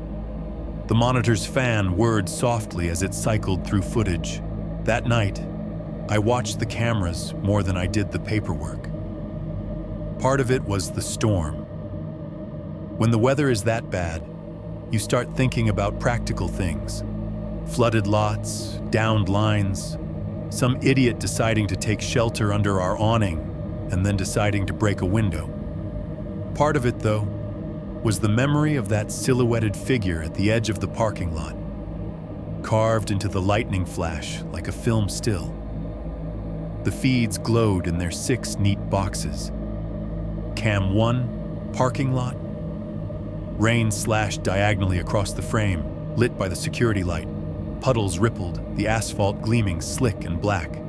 The monitor's fan whirred softly as it cycled through footage. That night, I watched the cameras more than I did the paperwork. Part of it was the storm. When the weather is that bad, you start thinking about practical things. Flooded lots, downed lines, some idiot deciding to take shelter under our awning and then deciding to break a window. Part of it, though, was the memory of that silhouetted figure at the edge of the parking lot, carved into the lightning flash like a film still. The feeds glowed in their 6 neat boxes. Cam 1, parking lot. Rain slashed diagonally across the frame, lit by the security light. Puddles rippled, the asphalt gleaming slick and black.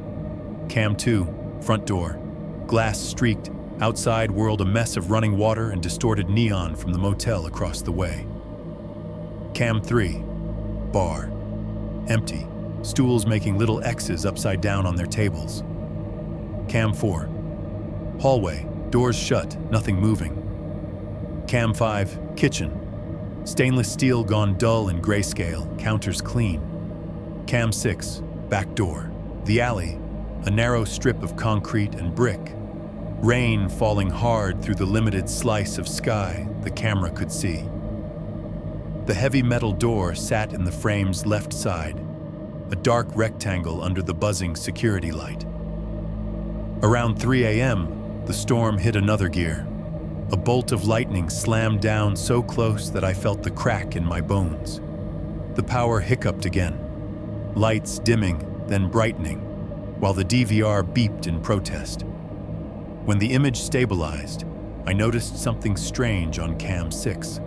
Cam 2, front door. Glass streaked, outside whirled a mess of running water and distorted neon from the motel across the way. Cam 3, bar. Empty, stools making little X's upside down on their tables. Cam 4, hallway, doors shut, nothing moving. Cam 5, kitchen. Stainless steel gone dull and grayscale, counters clean. Cam 6, back door. The alley, a narrow strip of concrete and brick. Rain falling hard through the limited slice of sky the camera could see. The heavy metal door sat in the frame's left side, a dark rectangle under the buzzing security light. Around 3 a.m., the storm hit another gear. A bolt of lightning slammed down so close that I felt the crack in my bones. The power hiccuped again, lights dimming, then brightening, while the DVR beeped in protest. When the image stabilized, I noticed something strange on Cam 6.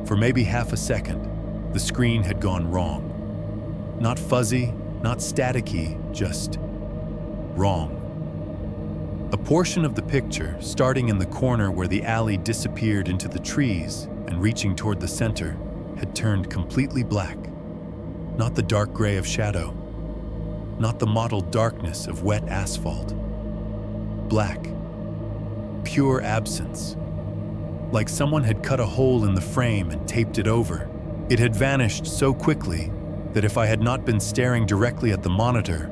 For maybe half a second, the screen had gone wrong. Not fuzzy, not staticky, just wrong. A portion of the picture, starting in the corner where the alley disappeared into the trees, and reaching toward the center, had turned completely black. Not the dark gray of Shadow, not the mottled darkness of wet asphalt. Black, pure absence. Like someone had cut a hole in the frame and taped it over. It had vanished so quickly that if I had not been staring directly at the monitor,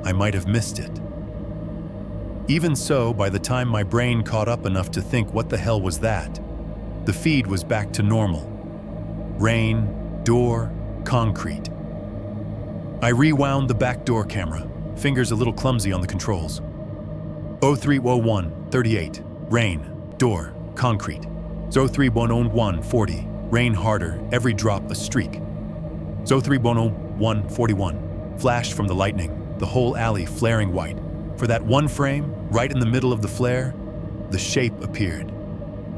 I might have missed it. Even so, by the time my brain caught up enough to think what the hell was that, the feed was back to normal. Rain, door, concrete. I rewound the back door camera, fingers a little clumsy on the controls. 0301 38, rain, door, concrete. 0311 40, rain harder, every drop a streak. 0311 41, flash from the lightning, the whole alley flaring white. For that one frame, right in the middle of the flare, the shape appeared.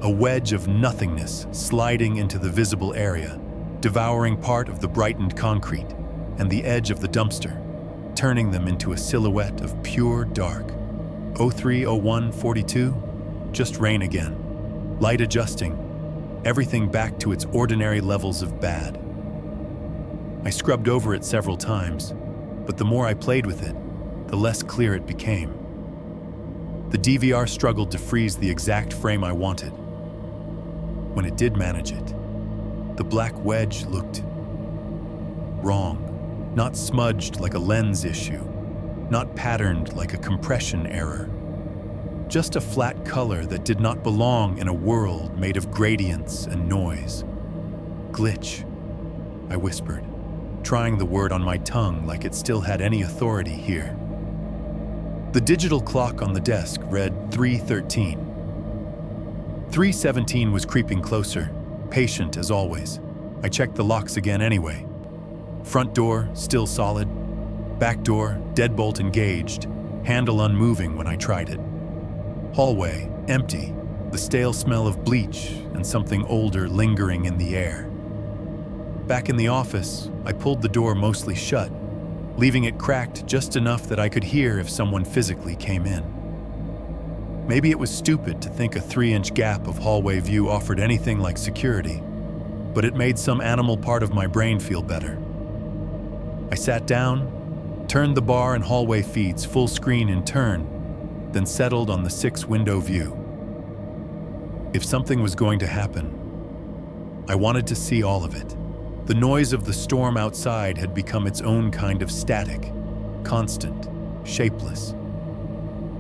A wedge of nothingness sliding into the visible area, devouring part of the brightened concrete and the edge of the dumpster, turning them into a silhouette of pure dark. 0301 42, just rain again. Light adjusting, everything back to its ordinary levels of bad. I scrubbed over it several times, but the more I played with it, the less clear it became. The DVR struggled to freeze the exact frame I wanted. When it did manage it, the black wedge looked wrong, not smudged like a lens issue, not patterned like a compression error. Just a flat color that did not belong in a world made of gradients and noise. Glitch, I whispered, trying the word on my tongue like it still had any authority here. The digital clock on the desk read 3:13. 3:17 was creeping closer, patient as always. I checked the locks again anyway. Front door, still solid. Back door, deadbolt engaged, handle unmoving when I tried it. Hallway, empty, the stale smell of bleach and something older lingering in the air. Back in the office, I pulled the door mostly shut, leaving it cracked just enough that I could hear if someone physically came in. Maybe it was stupid to think a 3-inch gap of hallway view offered anything like security, but it made some animal part of my brain feel better. I sat down, turned the bar and hallway feeds full screen in turn, then settled on the 6-window view. If something was going to happen, I wanted to see all of it. The noise of the storm outside had become its own kind of static, constant, shapeless.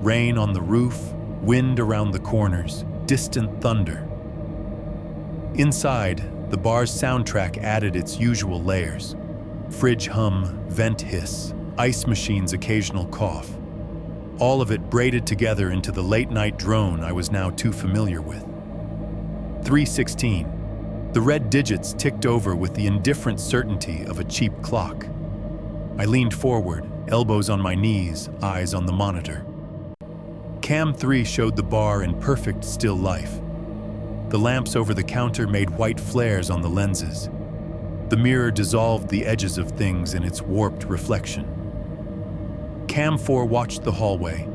Rain on the roof, wind around the corners, distant thunder. Inside, the bar's soundtrack added its usual layers. Fridge hum, vent hiss, ice machine's occasional cough. All of it braided together into the late-night drone I was now too familiar with. 3:16. The red digits ticked over with the indifferent certainty of a cheap clock. I leaned forward, elbows on my knees, eyes on the monitor. Cam 3 showed the bar in perfect still life. The lamps over the counter made white flares on the lenses. The mirror dissolved the edges of things in its warped reflection. Cam 4 watched the hallway,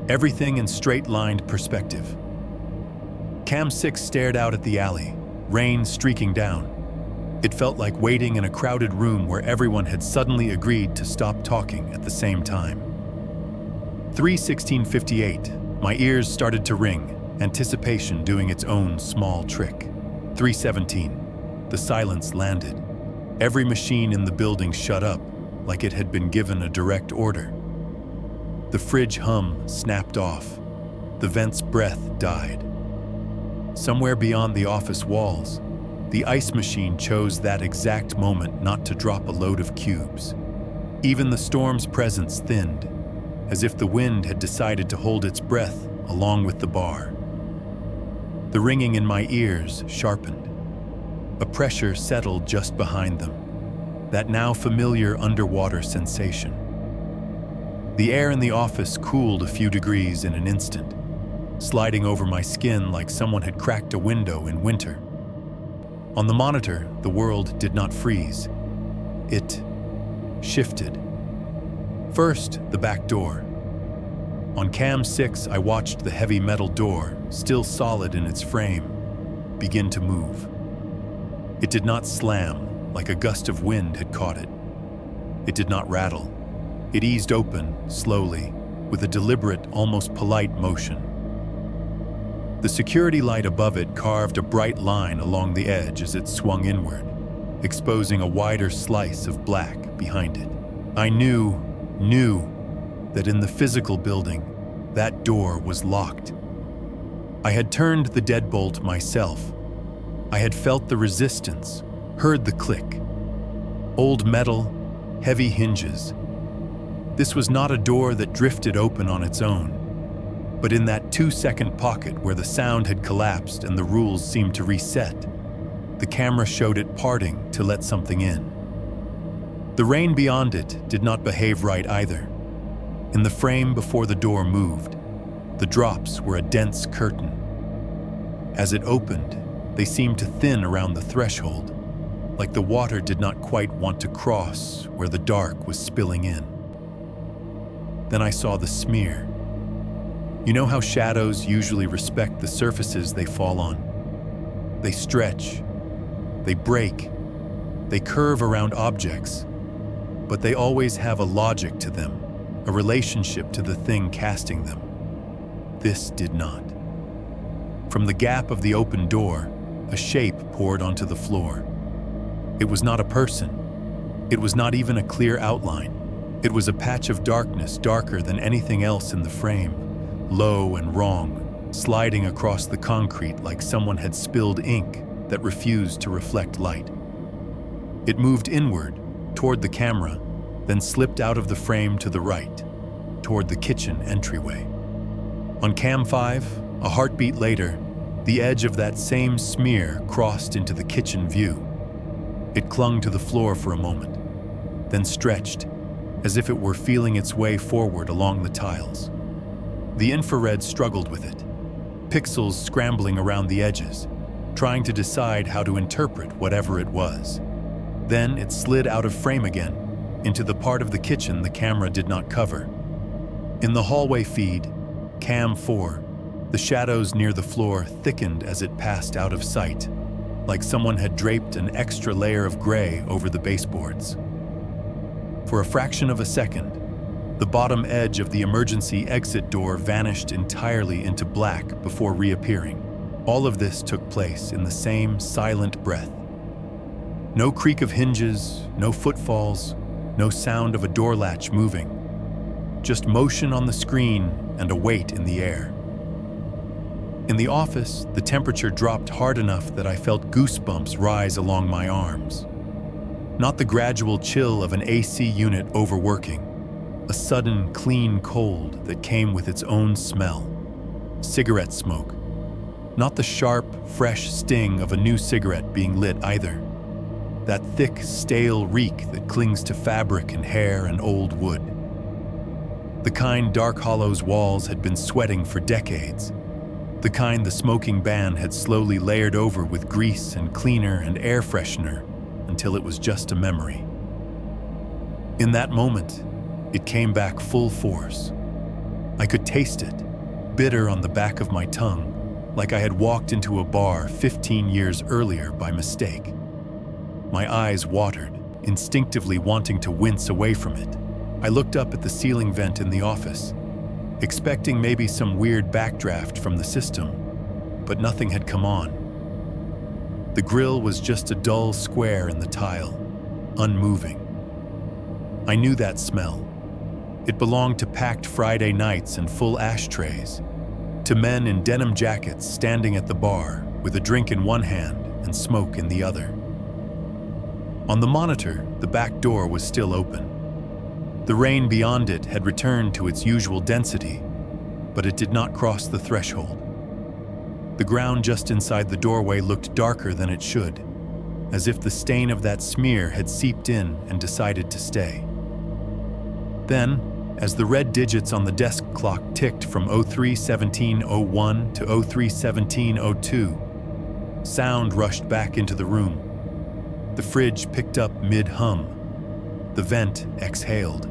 everything in straight-lined perspective. Cam 6 stared out at the alley, rain streaking down. It felt like waiting in a crowded room where everyone had suddenly agreed to stop talking at the same time. 3:16:58, my ears started to ring, anticipation doing its own small trick. 3:17, the silence landed. Every machine in the building shut up, like it had been given a direct order. The fridge hum snapped off. The vent's breath died. Somewhere beyond the office walls, the ice machine chose that exact moment not to drop a load of cubes. Even the storm's presence thinned, as if the wind had decided to hold its breath along with the bar. The ringing in my ears sharpened. A pressure settled just behind them, that now familiar underwater sensation. The air in the office cooled a few degrees in an instant, sliding over my skin like someone had cracked a window in winter. On the monitor, the world did not freeze. It shifted. First, the back door. On Cam 6, I watched the heavy metal door, still solid in its frame, begin to move. It did not slam like a gust of wind had caught it. It did not rattle. It eased open, slowly, with a deliberate, almost polite motion. The security light above it carved a bright line along the edge as it swung inward, exposing a wider slice of black behind it. I knew that in the physical building, that door was locked. I had turned the deadbolt myself. I had felt the resistance, heard the click. Old metal, heavy hinges. This was not a door that drifted open on its own, but in that 2-second pocket where the sound had collapsed and the rules seemed to reset, the camera showed it parting to let something in. The rain beyond it did not behave right either. In the frame before the door moved, the drops were a dense curtain. As it opened, they seemed to thin around the threshold, like the water did not quite want to cross where the dark was spilling in. Then I saw the smear. You know how shadows usually respect the surfaces they fall on? They stretch, they break, they curve around objects, but they always have a logic to them, a relationship to the thing casting them. This did not. From the gap of the open door, a shape poured onto the floor. It was not a person. It was not even a clear outline. It was a patch of darkness darker than anything else in the frame, low and wrong, sliding across the concrete like someone had spilled ink that refused to reflect light. It moved inward, toward the camera, then slipped out of the frame to the right, toward the kitchen entryway. On cam 5, a heartbeat later, the edge of that same smear crossed into the kitchen view. It clung to the floor for a moment, then stretched, as if it were feeling its way forward along the tiles. The infrared struggled with it, pixels scrambling around the edges, trying to decide how to interpret whatever it was. Then it slid out of frame again, into the part of the kitchen the camera did not cover. In the hallway feed, cam 4, the shadows near the floor thickened as it passed out of sight, like someone had draped an extra layer of gray over the baseboards. For a fraction of a second, the bottom edge of the emergency exit door vanished entirely into black before reappearing. All of this took place in the same silent breath. No creak of hinges, no footfalls, no sound of a door latch moving. Just motion on the screen and a weight in the air. In the office, the temperature dropped hard enough that I felt goosebumps rise along my arms. Not the gradual chill of an AC unit overworking, a sudden clean cold that came with its own smell. Cigarette smoke. Not the sharp, fresh sting of a new cigarette being lit either. That thick, stale reek that clings to fabric and hair and old wood. The kind Dark Hollow's walls had been sweating for decades. The kind the smoking ban had slowly layered over with grease and cleaner and air freshener until it was just a memory. In that moment, it came back full force. I could taste it, bitter on the back of my tongue, like I had walked into a bar 15 years earlier by mistake. My eyes watered, instinctively wanting to wince away from it. I looked up at the ceiling vent in the office, expecting maybe some weird backdraft from the system, but nothing had come on. The grill was just a dull square in the tile, unmoving. I knew that smell. It belonged to packed Friday nights and full ashtrays, to men in denim jackets standing at the bar with a drink in one hand and smoke in the other. On the monitor, the back door was still open. The rain beyond it had returned to its usual density, but it did not cross the threshold. The ground just inside the doorway looked darker than it should, as if the stain of that smear had seeped in and decided to stay. Then, as the red digits on the desk clock ticked from 03:17:01 to 03:17:02, sound rushed back into the room. The fridge picked up mid-hum. The vent exhaled.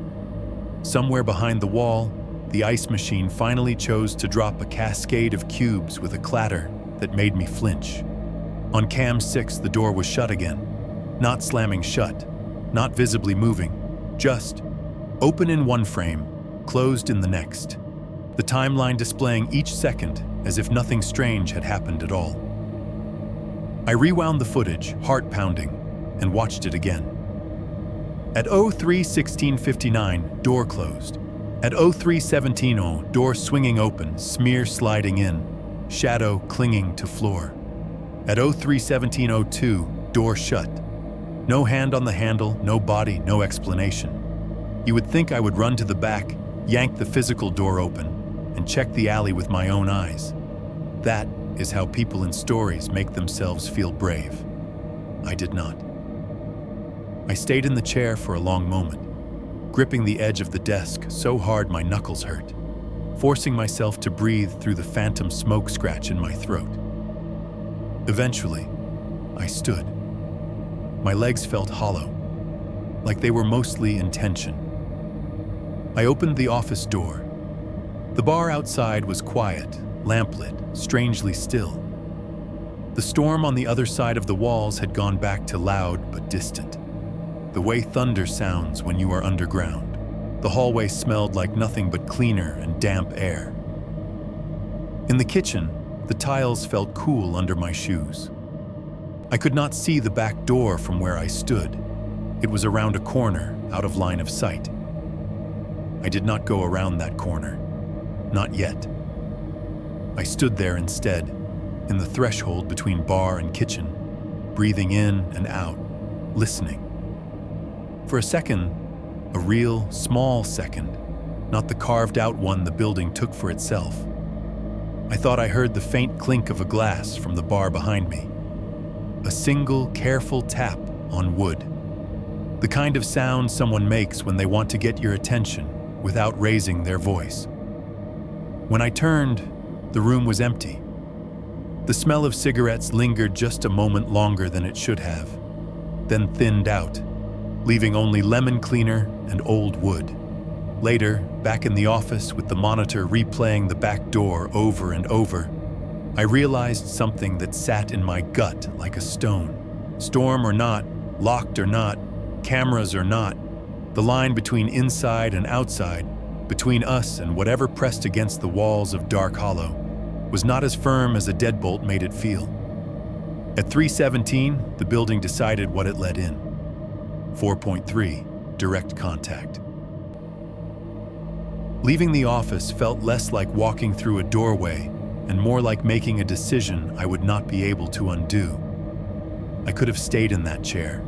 Somewhere behind the wall, the ice machine finally chose to drop a cascade of cubes with a clatter that made me flinch. On cam 6, the door was shut again. Not slamming shut, not visibly moving, just open in one frame, closed in the next. The timeline displaying each second as if nothing strange had happened at all. I rewound the footage, heart pounding, and watched it again. At 03:16:59, door closed. At 03:17:0, door swinging open, smear sliding in, shadow clinging to floor. At 03:17:02, door shut. No hand on the handle, no body, no explanation. You would think I would run to the back, yank the physical door open, and check the alley with my own eyes. That is how people in stories make themselves feel brave. I did not. I stayed in the chair for a long moment, gripping the edge of the desk so hard my knuckles hurt, forcing myself to breathe through the phantom smoke scratch in my throat. Eventually, I stood. My legs felt hollow, like they were mostly in tension. I opened the office door. The bar outside was quiet, lamplit, strangely still. The storm on the other side of the walls had gone back to loud but distant, the way thunder sounds when you are underground. The hallway smelled like nothing but cleaner and damp air. In the kitchen, the tiles felt cool under my shoes. I could not see the back door from where I stood. It was around a corner, out of line of sight. I did not go around that corner. Not yet. I stood there instead, in the threshold between bar and kitchen, breathing in and out, listening. For a second, a real, small second, not the carved-out one the building took for itself, I thought I heard the faint clink of a glass from the bar behind me. A single, careful tap on wood. The kind of sound someone makes when they want to get your attention without raising their voice. When I turned, the room was empty. The smell of cigarettes lingered just a moment longer than it should have, then thinned out, leaving only lemon cleaner and old wood. Later, back in the office with the monitor replaying the back door over and over, I realized something that sat in my gut like a stone. Storm or not, locked or not, cameras or not, the line between inside and outside, between us and whatever pressed against the walls of Dark Hollow, was not as firm as a deadbolt made it feel. At 3:17, the building decided what it let in. 4.3, direct contact. Leaving the office felt less like walking through a doorway and more like making a decision I would not be able to undo. I could have stayed in that chair.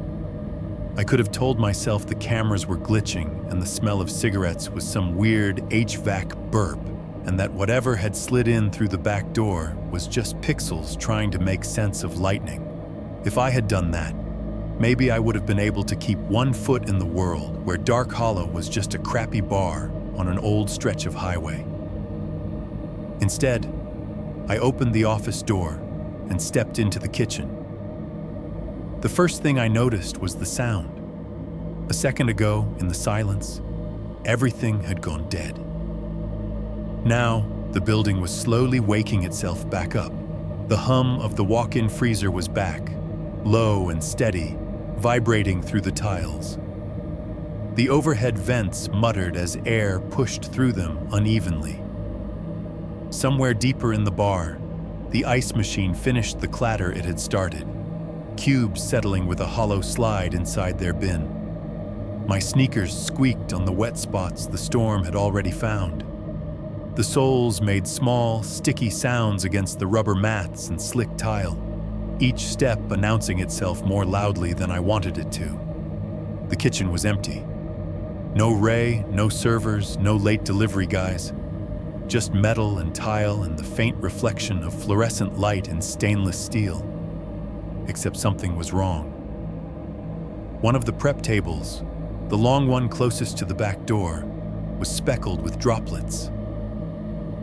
I could have told myself the cameras were glitching and the smell of cigarettes was some weird HVAC burp, and that whatever had slid in through the back door was just pixels trying to make sense of lightning. If I had done that, maybe I would have been able to keep one foot in the world where Dark Hollow was just a crappy bar on an old stretch of highway. Instead, I opened the office door and stepped into the kitchen. The first thing I noticed was the sound. A second ago, in the silence, everything had gone dead. Now, the building was slowly waking itself back up. The hum of the walk-in freezer was back, low and steady, vibrating through the tiles. The overhead vents muttered as air pushed through them unevenly. Somewhere deeper in the bar, the ice machine finished the clatter it had started, cubes settling with a hollow slide inside their bin. My sneakers squeaked on the wet spots the storm had already found. The soles made small, sticky sounds against the rubber mats and slick tile, each step announcing itself more loudly than I wanted it to. The kitchen was empty. No Ray, no servers, no late delivery guys. Just metal and tile and the faint reflection of fluorescent light in stainless steel. Except something was wrong. One of the prep tables, the long one closest to the back door, was speckled with droplets.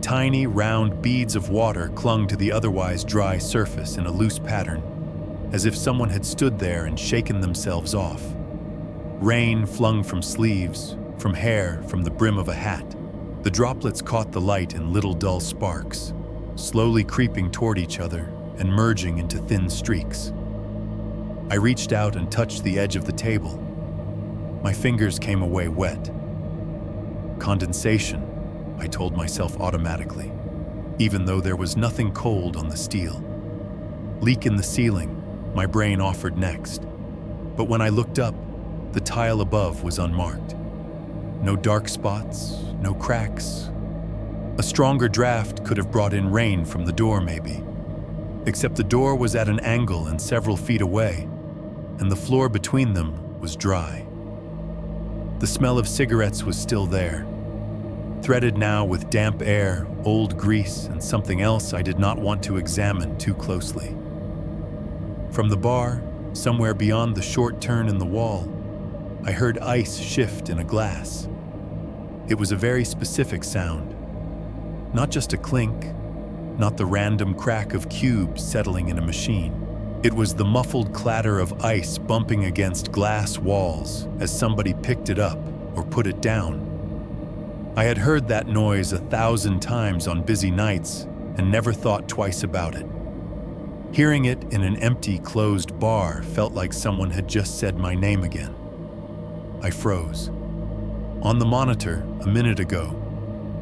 Tiny, round beads of water clung to the otherwise dry surface in a loose pattern, as if someone had stood there and shaken themselves off. Rain flung from sleeves, from hair, from the brim of a hat. The droplets caught the light in little dull sparks, slowly creeping toward each other, and merging into thin streaks. I reached out and touched the edge of the table. My fingers came away wet. Condensation, I told myself automatically, even though there was nothing cold on the steel. Leak in the ceiling, my brain offered next. But when I looked up, the tile above was unmarked. No dark spots, no cracks. A stronger draft could have brought in rain from the door, maybe. Except the door was at an angle and several feet away, and the floor between them was dry. The smell of cigarettes was still there, threaded now with damp air, old grease, and something else I did not want to examine too closely. From the bar, somewhere beyond the short turn in the wall, I heard ice shift in a glass. It was a very specific sound. Not just a clink, not the random crack of cubes settling in a machine. It was the muffled clatter of ice bumping against glass walls as somebody picked it up or put it down. I had heard that noise 1,000 times on busy nights and never thought twice about it. Hearing it in an empty, closed bar felt like someone had just said my name again. I froze. On the monitor, a minute ago,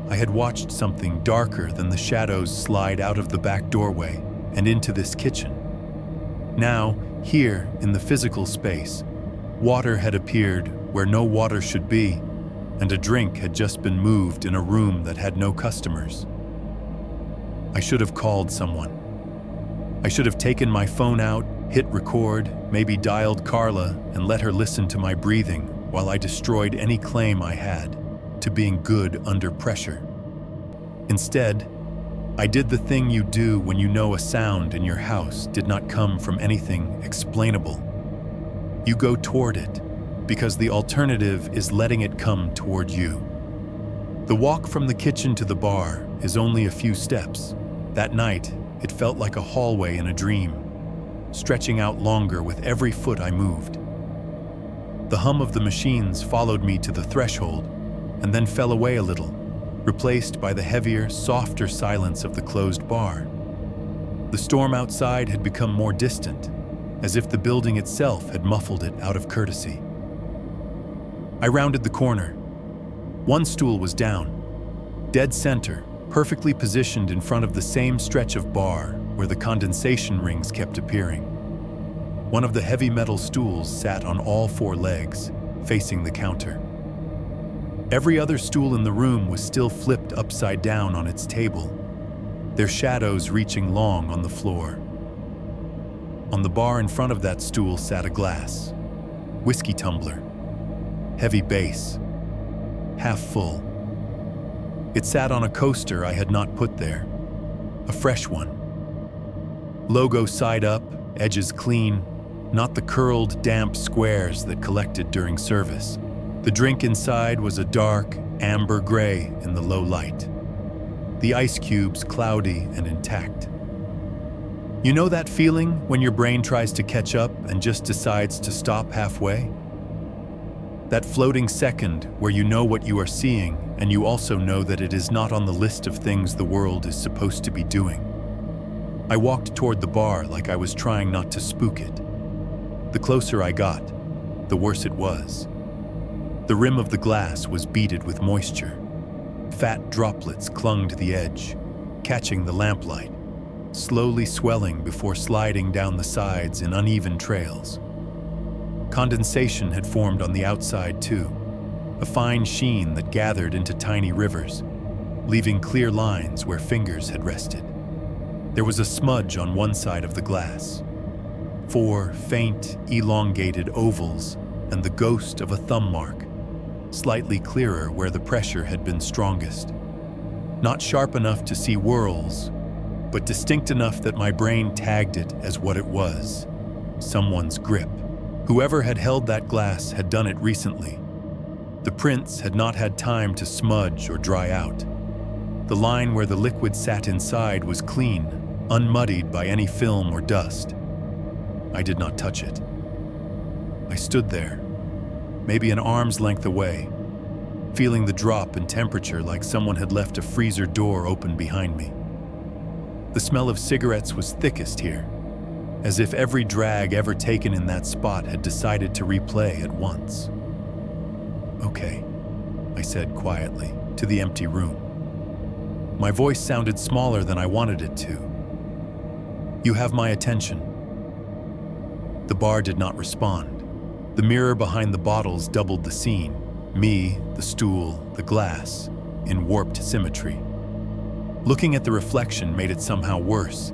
I had watched something darker than the shadows slide out of the back doorway and into this kitchen. Now, here, in the physical space, water had appeared where no water should be, and a drink had just been moved in a room that had no customers. I should have called someone. I should have taken my phone out, hit record, maybe dialed Carla, and let her listen to my breathing while I destroyed any claim I had to being good under pressure. Instead, I did the thing you do when you know a sound in your house did not come from anything explainable. You go toward it, because the alternative is letting it come toward you. The walk from the kitchen to the bar is only a few steps. That night, it felt like a hallway in a dream, stretching out longer with every foot I moved. The hum of the machines followed me to the threshold and then fell away a little, replaced by the heavier, softer silence of the closed bar. The storm outside had become more distant, as if the building itself had muffled it out of courtesy. I rounded the corner. One stool was down, dead center, perfectly positioned in front of the same stretch of bar where the condensation rings kept appearing. One of the heavy metal stools sat on all four legs, facing the counter. Every other stool in the room was still flipped upside down on its table, their shadows reaching long on the floor. On the bar in front of that stool sat a glass, whiskey tumbler, heavy base, half full. It sat on a coaster I had not put there, a fresh one. Logo side up, edges clean, not the curled, damp squares that collected during service. The drink inside was a dark, amber gray in the low light. The ice cubes cloudy and intact. You know that feeling when your brain tries to catch up and just decides to stop halfway? That floating second where you know what you are seeing and you also know that it is not on the list of things the world is supposed to be doing. I walked toward the bar like I was trying not to spook it. The closer I got, the worse it was. The rim of the glass was beaded with moisture. Fat droplets clung to the edge, catching the lamplight, slowly swelling before sliding down the sides in uneven trails. Condensation had formed on the outside too, a fine sheen that gathered into tiny rivers, leaving clear lines where fingers had rested. There was a smudge on one side of the glass, 4 faint, elongated ovals and the ghost of a thumb mark, slightly clearer where the pressure had been strongest. Not sharp enough to see whorls, but distinct enough that my brain tagged it as what it was, someone's grip. Whoever had held that glass had done it recently. The prints had not had time to smudge or dry out. The line where the liquid sat inside was clean, unmuddied by any film or dust. I did not touch it. I stood there, maybe an arm's length away, feeling the drop in temperature like someone had left a freezer door open behind me. The smell of cigarettes was thickest here, as if every drag ever taken in that spot had decided to replay at once. "Okay," I said quietly to the empty room. My voice sounded smaller than I wanted it to. "You have my attention." The bar did not respond. The mirror behind the bottles doubled the scene. Me, the stool, the glass, in warped symmetry. Looking at the reflection made it somehow worse,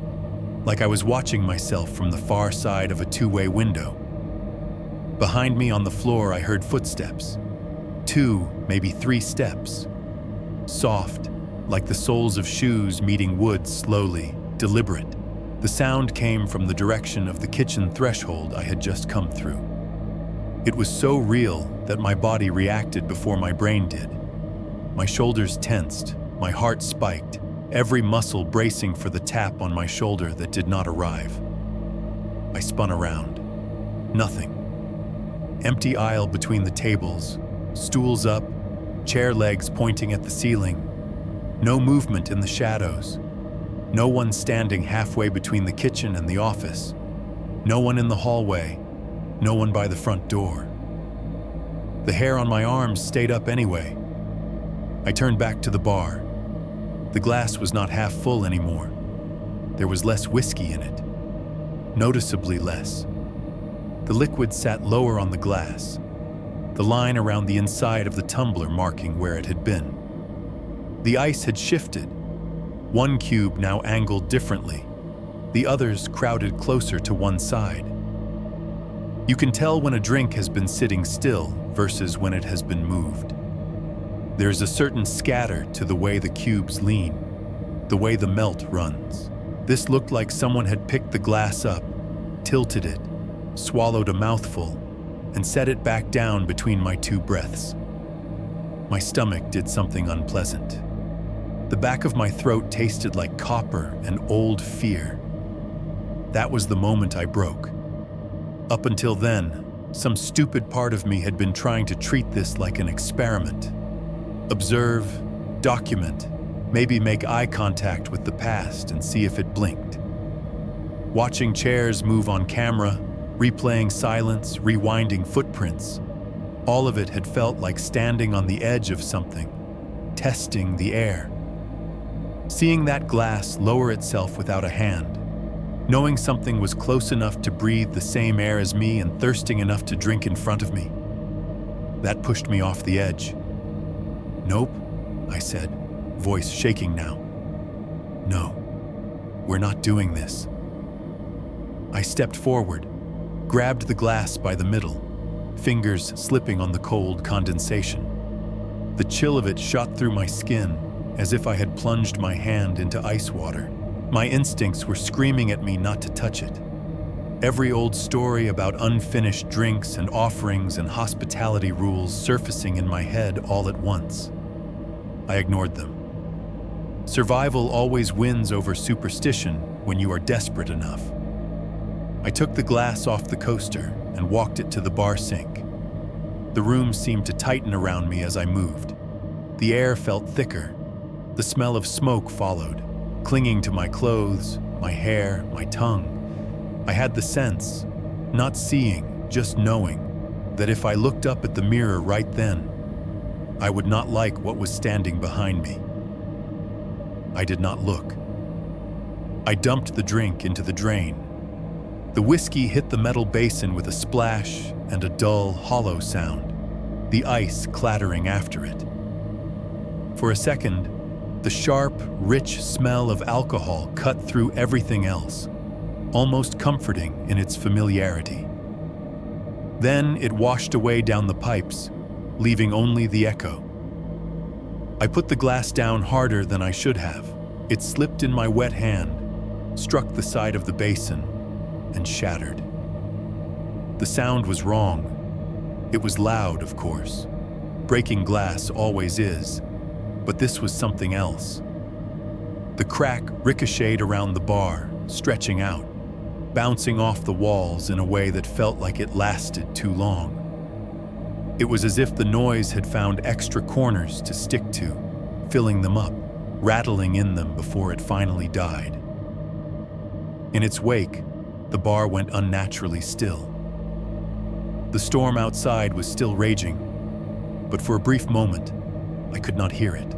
like I was watching myself from the far side of a two-way window. Behind me on the floor, I heard footsteps. 2, maybe 3 steps. Soft, like the soles of shoes meeting wood slowly, deliberate. The sound came from the direction of the kitchen threshold I had just come through. It was so real that my body reacted before my brain did. My shoulders tensed, my heart spiked, every muscle bracing for the tap on my shoulder that did not arrive. I spun around. Nothing. Empty aisle between the tables, stools up, chair legs pointing at the ceiling. No movement in the shadows. No one standing halfway between the kitchen and the office. No one in the hallway. No one by the front door. The hair on my arms stayed up anyway. I turned back to the bar. The glass was not half full anymore. There was less whiskey in it. Noticeably less. The liquid sat lower on the glass, the line around the inside of the tumbler marking where it had been. The ice had shifted. One cube now angled differently. The others crowded closer to one side. You can tell when a drink has been sitting still versus when it has been moved. There's a certain scatter to the way the cubes lean, the way the melt runs. This looked like someone had picked the glass up, tilted it, swallowed a mouthful, and set it back down between my 2 breaths. My stomach did something unpleasant. The back of my throat tasted like copper and old fear. That was the moment I broke. Up until then, some stupid part of me had been trying to treat this like an experiment. Observe, document, maybe make eye contact with the past and see if it blinked. Watching chairs move on camera, replaying silence, rewinding footprints. All of it had felt like standing on the edge of something, testing the air. Seeing that glass lower itself without a hand, knowing something was close enough to breathe the same air as me and thirsting enough to drink in front of me. That pushed me off the edge. "Nope," I said, voice shaking now. "No, we're not doing this." I stepped forward, grabbed the glass by the middle, fingers slipping on the cold condensation. The chill of it shot through my skin as if I had plunged my hand into ice water. My instincts were screaming at me not to touch it. Every old story about unfinished drinks and offerings and hospitality rules surfacing in my head all at once. I ignored them. Survival always wins over superstition when you are desperate enough. I took the glass off the coaster and walked it to the bar sink. The room seemed to tighten around me as I moved. The air felt thicker. The smell of smoke followed, clinging to my clothes, my hair, my tongue. I had the sense, not seeing, just knowing, that if I looked up at the mirror right then, I would not like what was standing behind me. I did not look. I dumped the drink into the drain. The whiskey hit the metal basin with a splash and a dull, hollow sound, the ice clattering after it. For a second, the sharp, rich smell of alcohol cut through everything else, almost comforting in its familiarity. Then it washed away down the pipes, leaving only the echo. I put the glass down harder than I should have. It slipped in my wet hand, struck the side of the basin, and shattered. The sound was wrong. It was loud, of course. Breaking glass always is, but this was something else. The crack ricocheted around the bar, stretching out, bouncing off the walls in a way that felt like it lasted too long. It was as if the noise had found extra corners to stick to, filling them up, rattling in them before it finally died. In its wake, the bar went unnaturally still. The storm outside was still raging, but for a brief moment, I could not hear it.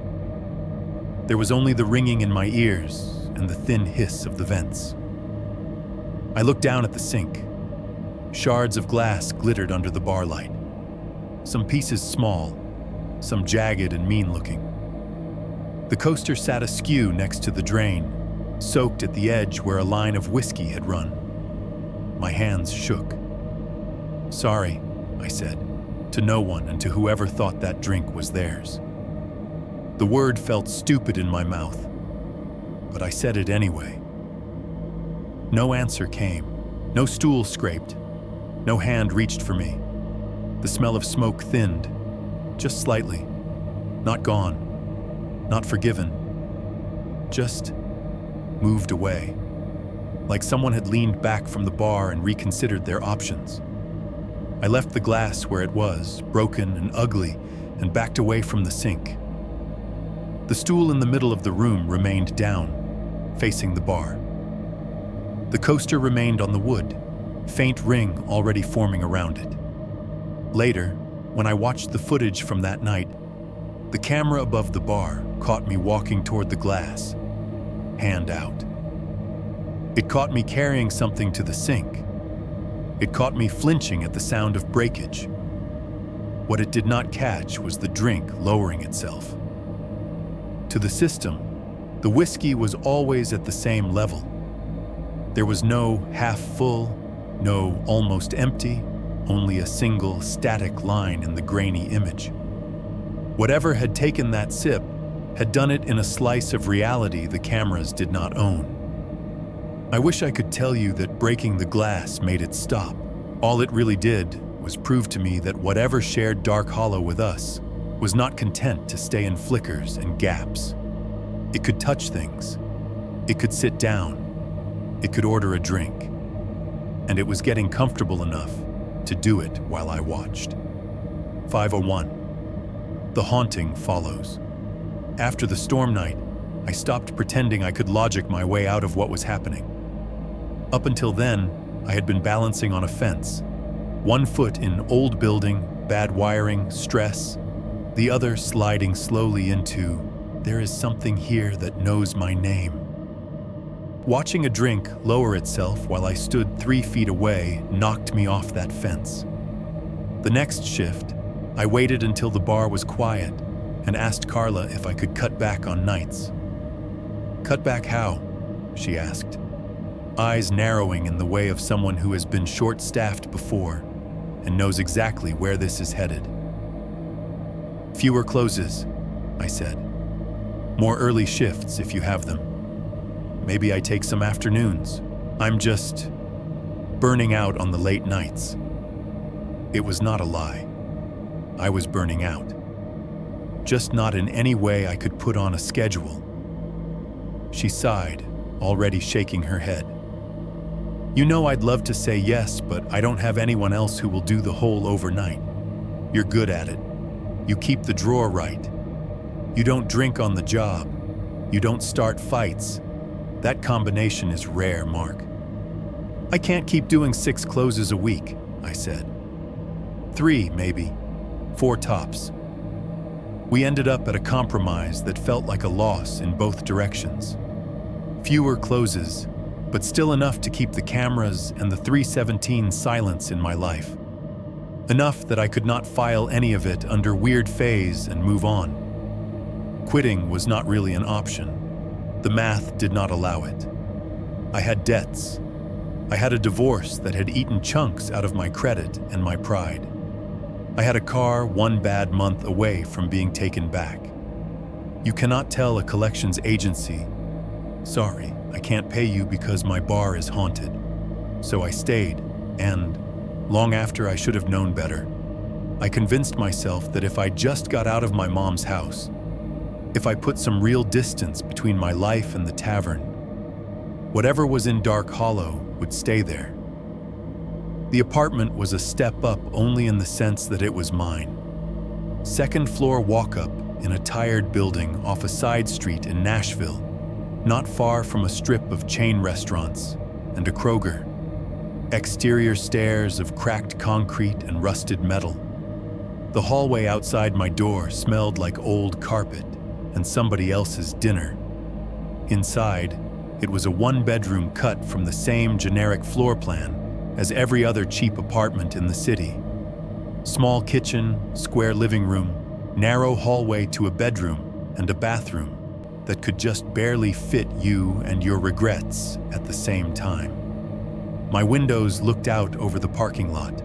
There was only the ringing in my ears and the thin hiss of the vents. I looked down at the sink. Shards of glass glittered under the bar light. Some pieces small, some jagged and mean-looking. The coaster sat askew next to the drain, soaked at the edge where a line of whiskey had run. My hands shook. "Sorry," I said, to no one and to whoever thought that drink was theirs. The word felt stupid in my mouth, but I said it anyway. No answer came. No stool scraped. No hand reached for me. The smell of smoke thinned, just slightly. Not gone, not forgiven. Just moved away, like someone had leaned back from the bar and reconsidered their options. I left the glass where it was, broken and ugly, and backed away from the sink. The stool in the middle of the room remained down, facing the bar. The coaster remained on the wood, faint ring already forming around it. Later, when I watched the footage from that night, the camera above the bar caught me walking toward the glass, hand out. It caught me carrying something to the sink. It caught me flinching at the sound of breakage. What it did not catch was the drink lowering itself. To the system, the whiskey was always at the same level. There was no half full, no almost empty, only a single static line in the grainy image. Whatever had taken that sip had done it in a slice of reality the cameras did not own. I wish I could tell you that breaking the glass made it stop. All it really did was prove to me that whatever shared Dark Hollow with us was not content to stay in flickers and gaps. It could touch things. It could sit down. It could order a drink. And it was getting comfortable enough to do it while I watched. 501. The haunting follows. After the storm night, I stopped pretending I could logic my way out of what was happening. Up until then, I had been balancing on a fence. One foot in old building, bad wiring, stress. The other sliding slowly into, there is something here that knows my name. Watching a drink lower itself while I stood 3 feet away knocked me off that fence. The next shift, I waited until the bar was quiet and asked Carla if I could cut back on nights. "Cut back how?" she asked, eyes narrowing in the way of someone who has been short-staffed before and knows exactly where this is headed. "Fewer closes," I said. "More early shifts if you have them. Maybe I take some afternoons. I'm just burning out on the late nights." It was not a lie. I was burning out. Just not in any way I could put on a schedule. She sighed, already shaking her head. "You know I'd love to say yes, but I don't have anyone else who will do the whole overnight. You're good at it. You keep the drawer right. You don't drink on the job. You don't start fights. That combination is rare, Mark." "I can't keep doing 6 closes a week," I said. 3, maybe. 4 tops. We ended up at a compromise that felt like a loss in both directions. Fewer closes, but still enough to keep the cameras and the 317 silence in my life. Enough that I could not file any of it under weird phase and move on. Quitting was not really an option. The math did not allow it. I had debts. I had a divorce that had eaten chunks out of my credit and my pride. I had a car 1 bad month away from being taken back. You cannot tell a collections agency, "Sorry, I can't pay you because my bar is haunted." So I stayed, and, long after I should have known better, I convinced myself that if I just got out of my mom's house, if I put some real distance between my life and the tavern, whatever was in Dark Hollow would stay there. The apartment was a step up only in the sense that it was mine. 2nd floor walk-up in a tired building off a side street in Nashville, not far from a strip of chain restaurants and a Kroger. Exterior stairs of cracked concrete and rusted metal. The hallway outside my door smelled like old carpet and somebody else's dinner. Inside, it was a one-bedroom cut from the same generic floor plan as every other cheap apartment in the city. Small kitchen, square living room, narrow hallway to a bedroom and a bathroom that could just barely fit you and your regrets at the same time. My windows looked out over the parking lot.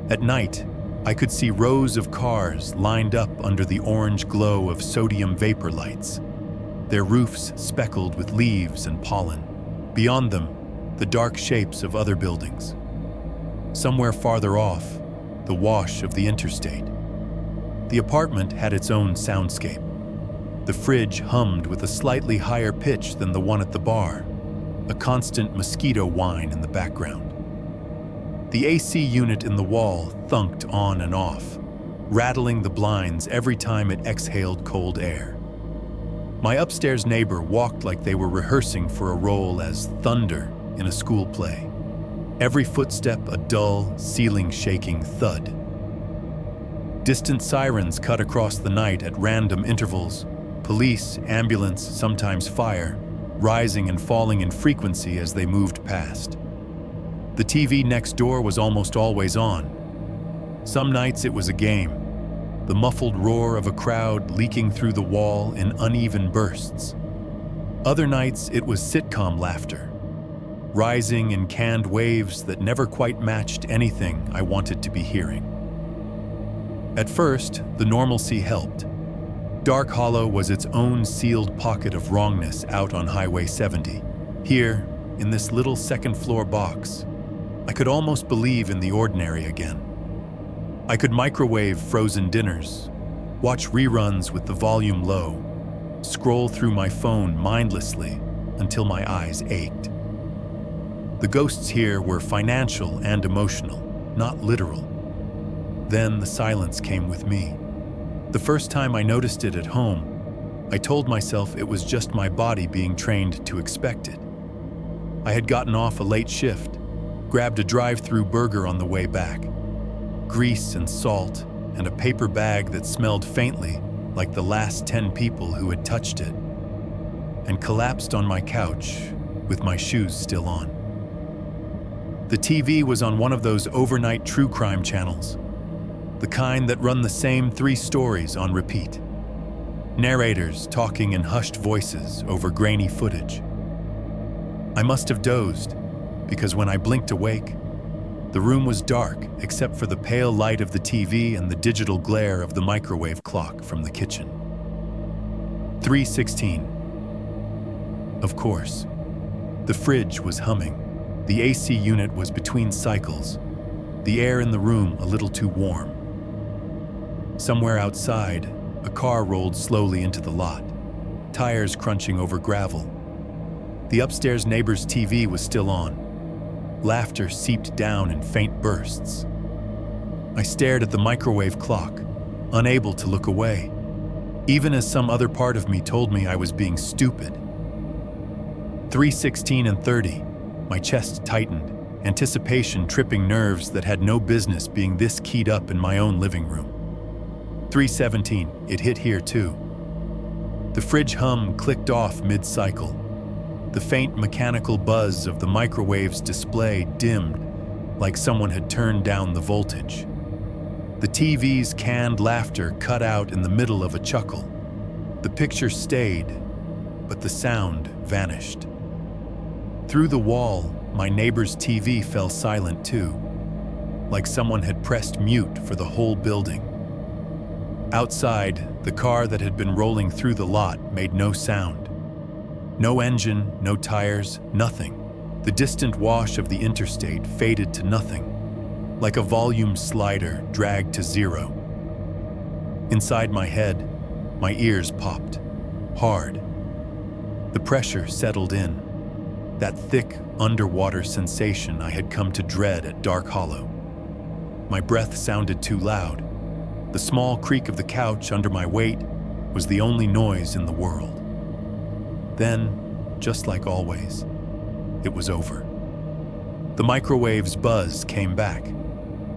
At night, I could see rows of cars lined up under the orange glow of sodium vapor lights, their roofs speckled with leaves and pollen. Beyond them, the dark shapes of other buildings. Somewhere farther off, the wash of the interstate. The apartment had its own soundscape. The fridge hummed with a slightly higher pitch than the one at the bar, a constant mosquito whine in the background. The AC unit in the wall thunked on and off, rattling the blinds every time it exhaled cold air. My upstairs neighbor walked like they were rehearsing for a role as Thunder in a school play. Every footstep a dull, ceiling-shaking thud. Distant sirens cut across the night at random intervals. Police, ambulance, sometimes fire, rising and falling in frequency as they moved past. The TV next door was almost always on. Some nights it was a game, the muffled roar of a crowd leaking through the wall in uneven bursts. Other nights it was sitcom laughter, rising in canned waves that never quite matched anything I wanted to be hearing. At first, the normalcy helped. Dark Hollow was its own sealed pocket of wrongness out on Highway 70. Here, in this little second-floor box, I could almost believe in the ordinary again. I could microwave frozen dinners, watch reruns with the volume low, scroll through my phone mindlessly until my eyes ached. The ghosts here were financial and emotional, not literal. Then the silence came with me. The first time I noticed it at home, I told myself it was just my body being trained to expect it. I had gotten off a late shift, grabbed a drive-through burger on the way back, grease and salt, and a paper bag that smelled faintly like the last 10 people who had touched it, and collapsed on my couch with my shoes still on. The TV was on one of those overnight true crime channels, the kind that run the same 3 stories on repeat. Narrators talking in hushed voices over grainy footage. I must have dozed, because when I blinked awake, the room was dark except for the pale light of the TV and the digital glare of the microwave clock from the kitchen. 3:16. Of course, the fridge was humming. The AC unit was between cycles, the air in the room a little too warm. Somewhere outside, a car rolled slowly into the lot, tires crunching over gravel. The upstairs neighbor's TV was still on. Laughter seeped down in faint bursts. I stared at the microwave clock, unable to look away, even as some other part of me told me I was being stupid. 3:16 and 30, my chest tightened, anticipation tripping nerves that had no business being this keyed up in my own living room. 3:17, it hit here too. The fridge hum clicked off mid-cycle. The faint mechanical buzz of the microwave's display dimmed, like someone had turned down the voltage. The TV's canned laughter cut out in the middle of a chuckle. The picture stayed, but the sound vanished. Through the wall, my neighbor's TV fell silent too, like someone had pressed mute for the whole building. Outside, the car that had been rolling through the lot made no sound. No engine, no tires, nothing. The distant wash of the interstate faded to nothing, like a volume slider dragged to 0. Inside my head, my ears popped, hard. The pressure settled in, that thick, underwater sensation I had come to dread at Dark Hollow. My breath sounded too loud. The small creak of the couch under my weight was the only noise in the world. Then, just like always, it was over. The microwave's buzz came back.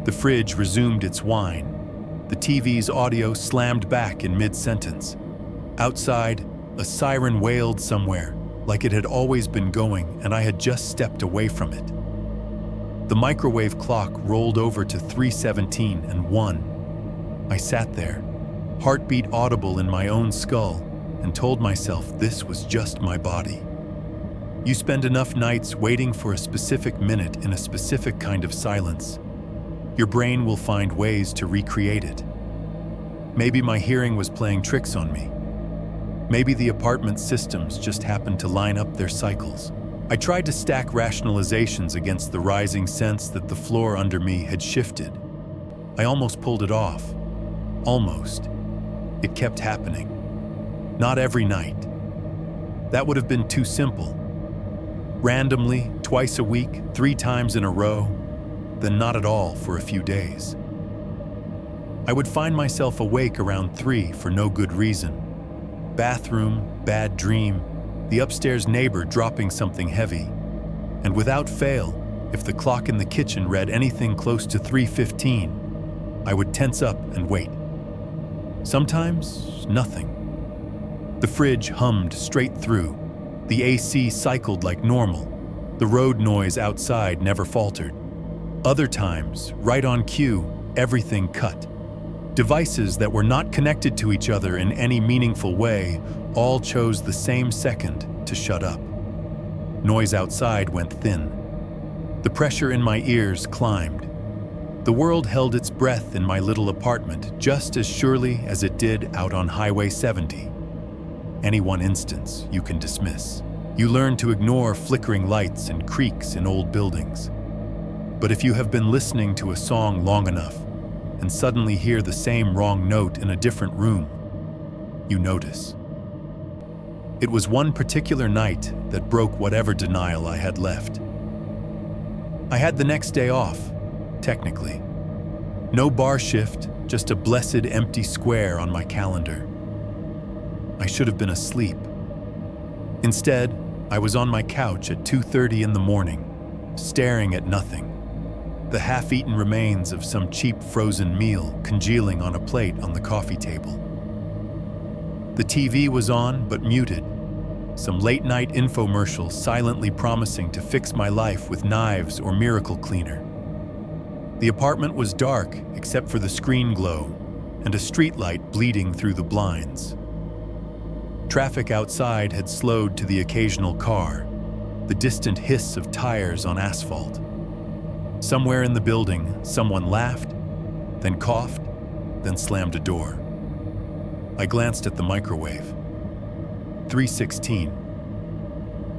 The fridge resumed its whine. The TV's audio slammed back in mid-sentence. Outside, a siren wailed somewhere, like it had always been going and I had just stepped away from it. The microwave clock rolled over to 3:17 and 1. I sat there, heartbeat audible in my own skull, and told myself this was just my body. You spend enough nights waiting for a specific minute in a specific kind of silence. Your brain will find ways to recreate it. Maybe my hearing was playing tricks on me. Maybe the apartment systems just happened to line up their cycles. I tried to stack rationalizations against the rising sense that the floor under me had shifted. I almost pulled it off. Almost. It kept happening. Not every night. That would have been too simple. Randomly, twice a week, 3 times in a row, then not at all for a few days. I would find myself awake around 3 for no good reason. Bathroom, bad dream, the upstairs neighbor dropping something heavy. And without fail, if the clock in the kitchen read anything close to 3:15, I would tense up and wait. Sometimes, nothing. The fridge hummed straight through. The AC cycled like normal. The road noise outside never faltered. Other times, right on cue, everything cut. Devices that were not connected to each other in any meaningful way all chose the same second to shut up. Noise outside went thin. The pressure in my ears climbed. The world held its breath in my little apartment just as surely as it did out on Highway 70. Any one instance you can dismiss. You learn to ignore flickering lights and creaks in old buildings. But if you have been listening to a song long enough and suddenly hear the same wrong note in a different room, you notice. It was one particular night that broke whatever denial I had left. I had the next day off, technically. No bar shift, just a blessed empty square on my calendar. I should have been asleep. Instead, I was on my couch at 2:30 in the morning, staring at nothing. The half-eaten remains of some cheap frozen meal congealing on a plate on the coffee table. The TV was on but muted. Some late-night infomercial silently promising to fix my life with knives or miracle cleaner. The apartment was dark except for the screen glow and a streetlight bleeding through the blinds. Traffic outside had slowed to the occasional car, the distant hiss of tires on asphalt. Somewhere in the building, someone laughed, then coughed, then slammed a door. I glanced at the microwave. 3:16.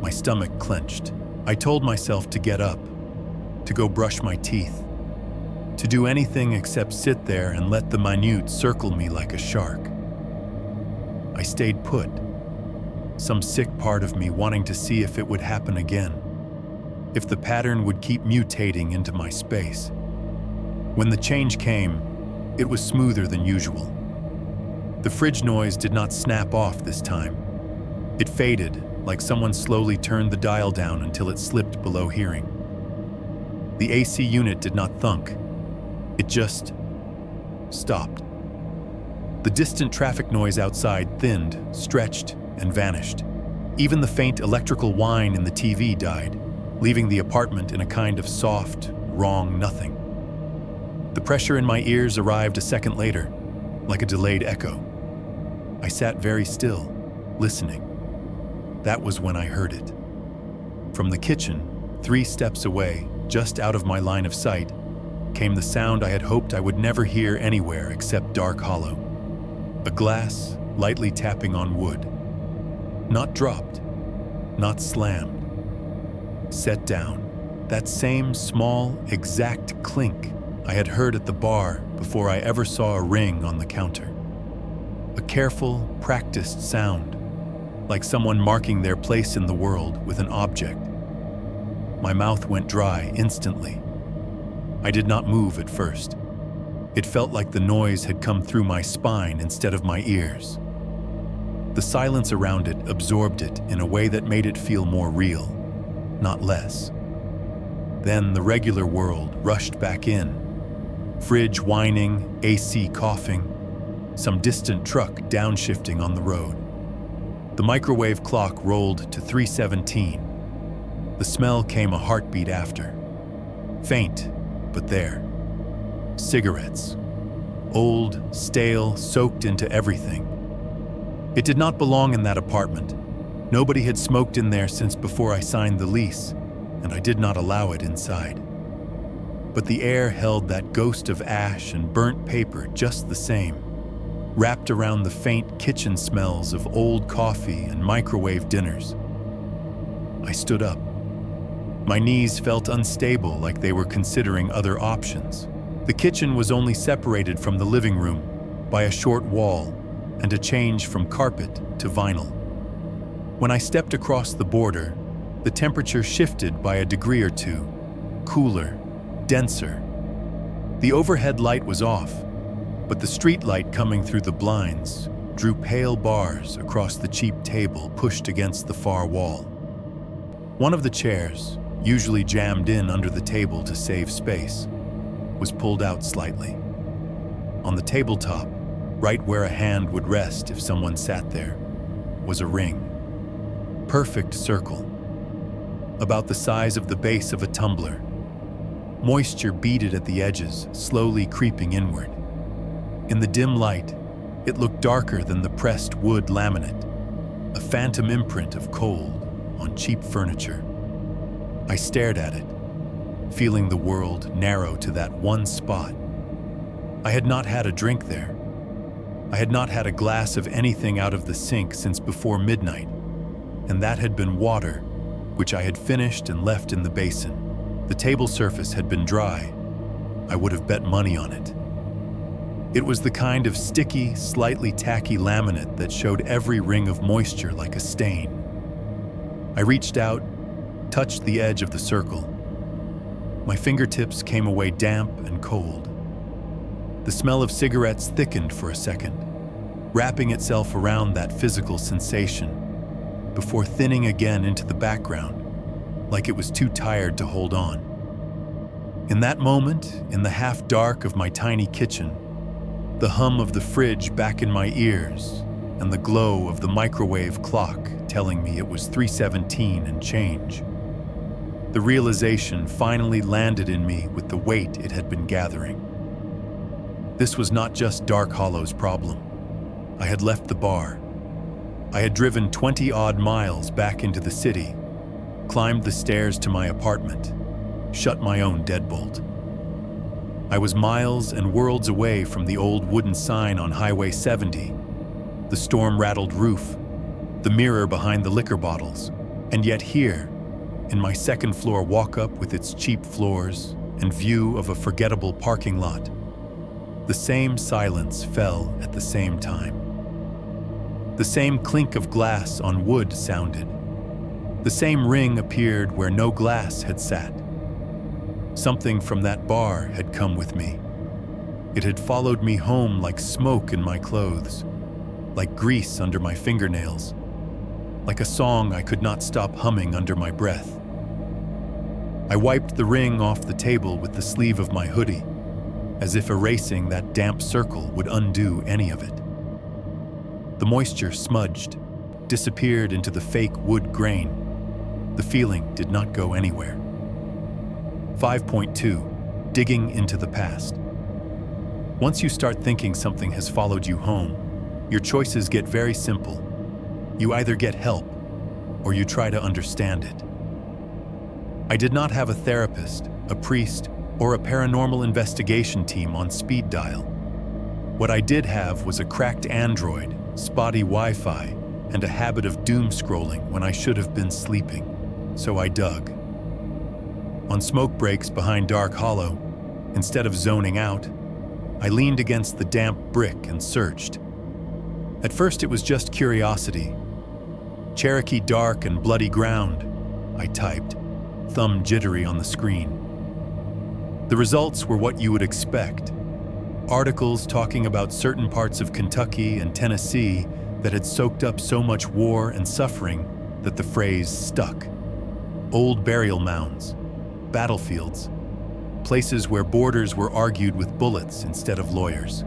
My stomach clenched. I told myself to get up, to go brush my teeth, to do anything except sit there and let the minute circle me like a shark. I stayed put, some sick part of me wanting to see if it would happen again, if the pattern would keep mutating into my space. When the change came, it was smoother than usual. The fridge noise did not snap off this time. It faded, like someone slowly turned the dial down until it slipped below hearing. The AC unit did not thunk. It just stopped. The distant traffic noise outside thinned, stretched, and vanished. Even the faint electrical whine in the TV died, leaving the apartment in a kind of soft, wrong nothing. The pressure in my ears arrived a second later, like a delayed echo. I sat very still, listening. That was when I heard it. From the kitchen, 3 steps away, just out of my line of sight, came the sound I had hoped I would never hear anywhere except dark hollow. A glass lightly tapping on wood. Not dropped, not slammed. Set down. That same small, exact clink I had heard at the bar before I ever saw a ring on the counter. A careful, practiced sound, like someone marking their place in the world with an object. My mouth went dry instantly. I did not move at first. It felt like the noise had come through my spine instead of my ears. The silence around it absorbed it in a way that made it feel more real, not less. Then the regular world rushed back in. Fridge whining, AC coughing, some distant truck downshifting on the road. The microwave clock rolled to 3:17. The smell came a heartbeat after. Faint, but there. Cigarettes. Old, stale, soaked into everything. It did not belong in that apartment. Nobody had smoked in there since before I signed the lease, and I did not allow it inside. But the air held that ghost of ash and burnt paper just the same, wrapped around the faint kitchen smells of old coffee and microwave dinners. I stood up. My knees felt unstable, like they were considering other options. The kitchen was only separated from the living room by a short wall and a change from carpet to vinyl. When I stepped across the border, the temperature shifted by a degree or two, cooler, denser. The overhead light was off, but the street light coming through the blinds drew pale bars across the cheap table pushed against the far wall. One of the chairs, usually jammed in under the table to save space, was pulled out slightly. On the tabletop, right where a hand would rest if someone sat there, was a ring. Perfect circle, about the size of the base of a tumbler. Moisture beaded at the edges, slowly creeping inward. In the dim light, it looked darker than the pressed wood laminate, a phantom imprint of cold on cheap furniture. I stared at it, feeling the world narrow to that one spot. I had not had a drink there. I had not had a glass of anything out of the sink since before midnight, and that had been water, which I had finished and left in the basin. The table surface had been dry. I would have bet money on it. It was the kind of sticky, slightly tacky laminate that showed every ring of moisture like a stain. I reached out, touched the edge of the circle. My fingertips came away damp and cold. The smell of cigarettes thickened for a second, wrapping itself around that physical sensation, before thinning again into the background, like it was too tired to hold on. In that moment, in the half-dark of my tiny kitchen, the hum of the fridge back in my ears, and the glow of the microwave clock telling me it was 3:17 and change, the realization finally landed in me with the weight it had been gathering. This was not just Dark Hollow's problem. I had left the bar. I had driven 20-odd miles back into the city, climbed the stairs to my apartment, shut my own deadbolt. I was miles and worlds away from the old wooden sign on Highway 70, the storm-rattled roof, the mirror behind the liquor bottles, and yet here, in my second-floor walk-up with its cheap floors and view of a forgettable parking lot, the same silence fell at the same time. The same clink of glass on wood sounded. The same ring appeared where no glass had sat. Something from that bar had come with me. It had followed me home like smoke in my clothes, like grease under my fingernails, like a song I could not stop humming under my breath. I wiped the ring off the table with the sleeve of my hoodie, as if erasing that damp circle would undo any of it. The moisture smudged, disappeared into the fake wood grain. The feeling did not go anywhere. 5.2. Digging into the past. Once you start thinking something has followed you home, your choices get very simple. You either get help, or you try to understand it. I did not have a therapist, a priest, or a paranormal investigation team on speed dial. What I did have was a cracked Android, spotty Wi-Fi, and a habit of doom scrolling when I should have been sleeping, so I dug. On smoke breaks behind Dark Hollow, instead of zoning out, I leaned against the damp brick and searched. At first it was just curiosity. Cherokee dark and bloody ground, I typed, thumb jittery on the screen. The results were what you would expect. Articles talking about certain parts of Kentucky and Tennessee that had soaked up so much war and suffering that the phrase stuck. Old burial mounds, battlefields, places where borders were argued with bullets instead of lawyers.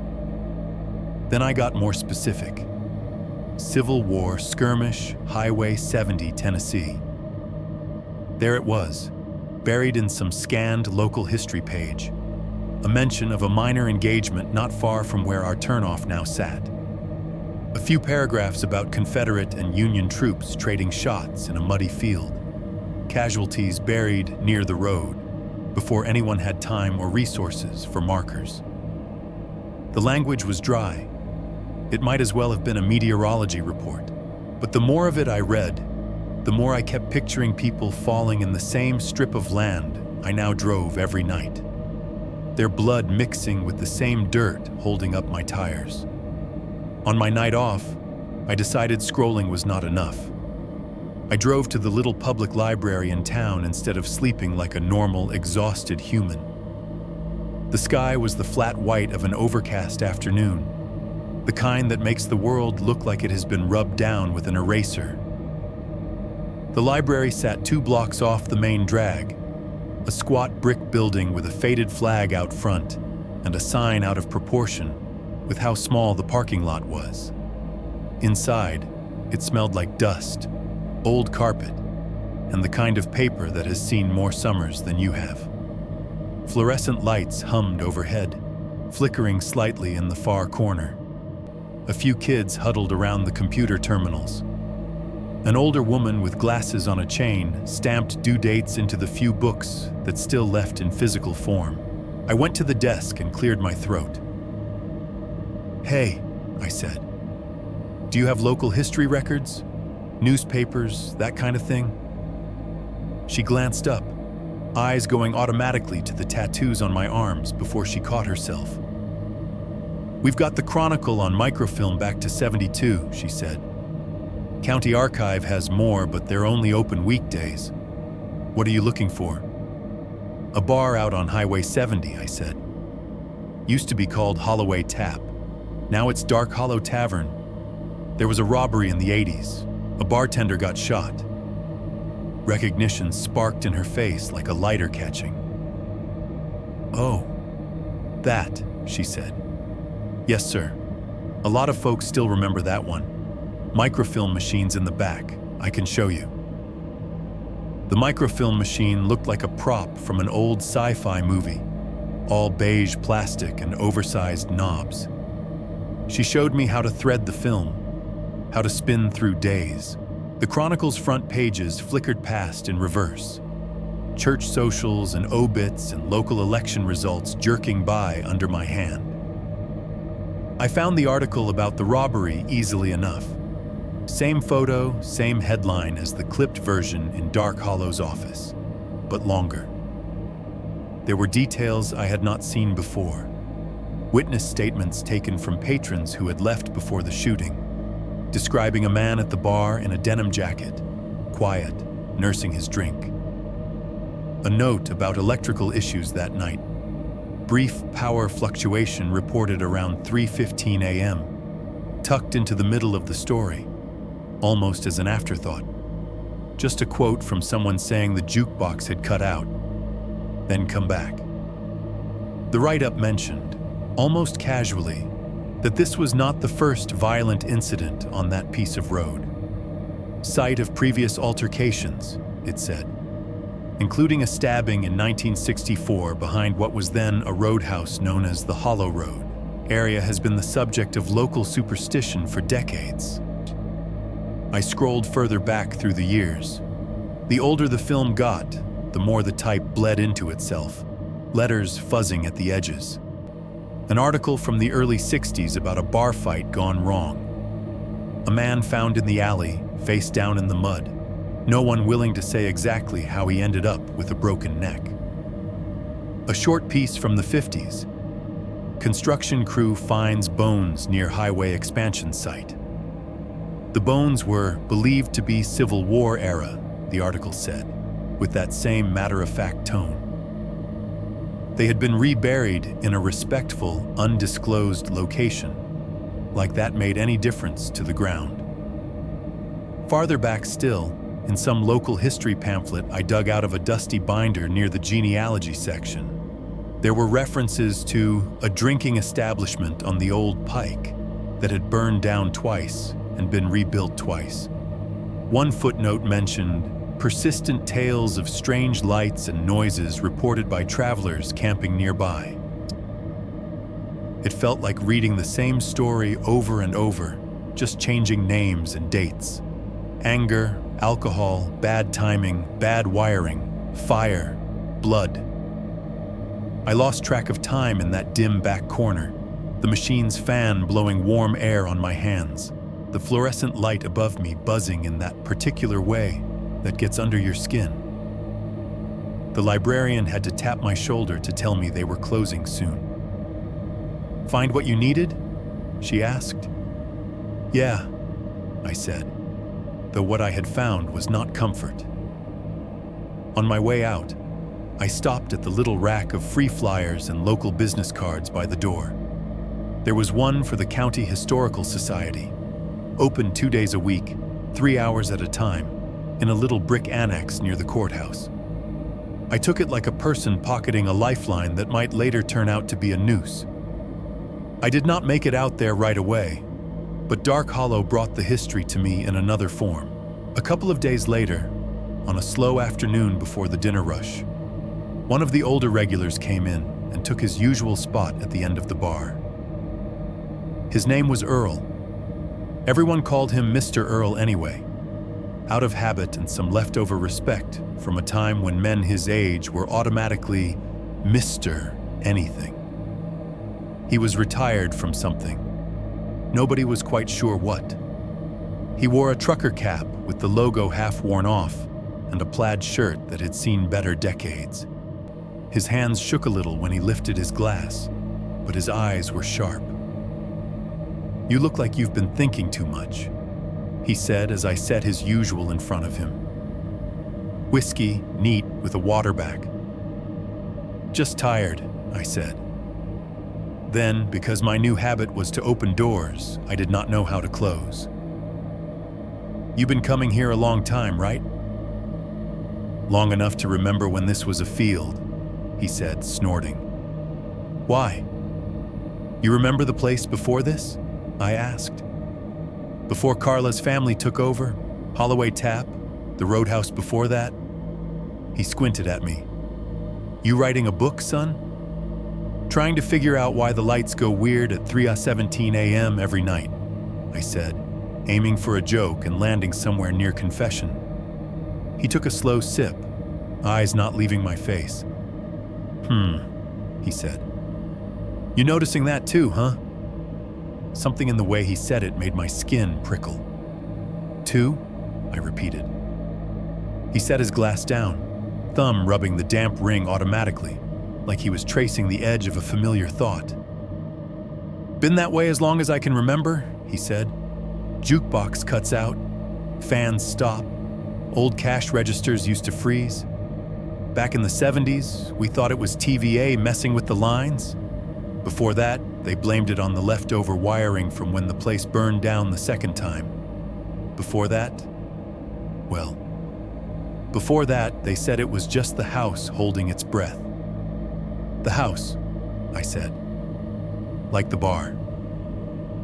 Then I got more specific. Civil War skirmish, Highway 70, Tennessee. There it was, buried in some scanned local history page, a mention of a minor engagement not far from where our turnoff now sat. A few paragraphs about Confederate and Union troops trading shots in a muddy field, casualties buried near the road before anyone had time or resources for markers. The language was dry. It might as well have been a meteorology report. But the more of it I read, the more I kept picturing people falling in the same strip of land I now drove every night, their blood mixing with the same dirt holding up my tires. On my night off, I decided scrolling was not enough. I drove to the little public library in town instead of sleeping like a normal, exhausted human. The sky was the flat white of an overcast afternoon, the kind that makes the world look like it has been rubbed down with an eraser. The library sat 2 blocks off the main drag, a squat brick building with a faded flag out front and a sign out of proportion with how small the parking lot was. Inside, it smelled like dust, old carpet, and the kind of paper that has seen more summers than you have. Fluorescent lights hummed overhead, flickering slightly in the far corner. A few kids huddled around the computer terminals. An older woman with glasses on a chain stamped due dates into the few books that still left in physical form. I went to the desk and cleared my throat. "Hey," I said. "Do you have local history records? Newspapers, that kind of thing?" She glanced up, eyes going automatically to the tattoos on my arms before she caught herself. "We've got the Chronicle on microfilm back to '72, she said. "County Archive has more, but they're only open weekdays. What are you looking for?" "A bar out on Highway 70, I said. "Used to be called Holloway Tap. Now it's Dark Hollow Tavern. There was a robbery in the '80s. A bartender got shot." Recognition sparked in her face like a lighter catching. "Oh, that," she said. "Yes, sir. A lot of folks still remember that one. Microfilm machines in the back. I can show you." The microfilm machine looked like a prop from an old sci-fi movie, all beige plastic and oversized knobs. She showed me how to thread the film, how to spin through days. The Chronicle's front pages flickered past in reverse. Church socials and obits and local election results jerking by under my hand. I found the article about the robbery easily enough. Same photo, same headline as the clipped version in Dark Hollow's office, but longer. There were details I had not seen before. Witness statements taken from patrons who had left before the shooting, describing a man at the bar in a denim jacket, quiet, nursing his drink. A note about electrical issues that night. Brief power fluctuation reported around 3:15 a.m., tucked into the middle of the story, almost as an afterthought. Just a quote from someone saying the jukebox had cut out, then come back. The write-up mentioned, almost casually, that this was not the first violent incident on that piece of road. Site of previous altercations, it said, including a stabbing in 1964 behind what was then a roadhouse known as the Hollow Road. Area has been the subject of local superstition for decades. I scrolled further back through the years. The older the film got, the more the type bled into itself, letters fuzzing at the edges. An article from the early '60s about a bar fight gone wrong. A man found in the alley, face down in the mud. No one willing to say exactly how he ended up with a broken neck. A short piece from the '50s. Construction crew finds bones near highway expansion site. The bones were believed to be Civil War era, the article said, with that same matter-of-fact tone. They had been reburied in a respectful, undisclosed location, like that made any difference to the ground. Farther back still, in some local history pamphlet I dug out of a dusty binder near the genealogy section. There were references to a drinking establishment on the old Pike that had burned down twice and been rebuilt twice. One footnote mentioned persistent tales of strange lights and noises reported by travelers camping nearby. It felt like reading the same story over and over, just changing names and dates. Anger, alcohol, bad timing, bad wiring, fire, blood. I lost track of time in that dim back corner, the machine's fan blowing warm air on my hands, the fluorescent light above me buzzing in that particular way that gets under your skin. The librarian had to tap my shoulder to tell me they were closing soon. "Find what you needed?" she asked. "Yeah," I said, though what I had found was not comfort. On my way out, I stopped at the little rack of free flyers and local business cards by the door. There was one for the County Historical Society, open 2 days a week, 3 hours at a time, in a little brick annex near the courthouse. I took it like a person pocketing a lifeline that might later turn out to be a noose. I did not make it out there right away, but Dark Hollow brought the history to me in another form. A couple of days later, on a slow afternoon before the dinner rush, one of the older regulars came in and took his usual spot at the end of the bar. His name was Earl. Everyone called him Mr. Earl anyway, out of habit and some leftover respect from a time when men his age were automatically Mr. anything. He was retired from something. Nobody was quite sure what. He wore a trucker cap with the logo half worn off and a plaid shirt that had seen better decades. His hands shook a little when he lifted his glass, but his eyes were sharp. "You look like you've been thinking too much," he said as I set his usual in front of him. Whiskey, neat, with a water back. "Just tired," I said. Then, because my new habit was to open doors, I did not know how to close. "You've been coming here a long time, right?" "Long enough to remember when this was a field," he said, snorting. "Why? You remember the place before this?" I asked. "Before Carla's family took over? Holloway Tap? The roadhouse before that?" He squinted at me. "You writing a book, son?" "Trying to figure out why the lights go weird at 3:17 a.m. every night," I said, aiming for a joke and landing somewhere near confession. He took a slow sip, eyes not leaving my face. He said. "You noticing that too, huh?" Something in the way he said it made my skin prickle. "Two?" I repeated. He set his glass down, thumb rubbing the damp ring automatically, like he was tracing the edge of a familiar thought. "Been that way as long as I can remember," he said. "Jukebox cuts out, fans stop, old cash registers used to freeze. Back in the 70s, we thought it was TVA messing with the lines. Before that, they blamed it on the leftover wiring from when the place burned down the second time. Before that, well, before that, they said it was just the house holding its breath." "The house," I said. "Like the bar.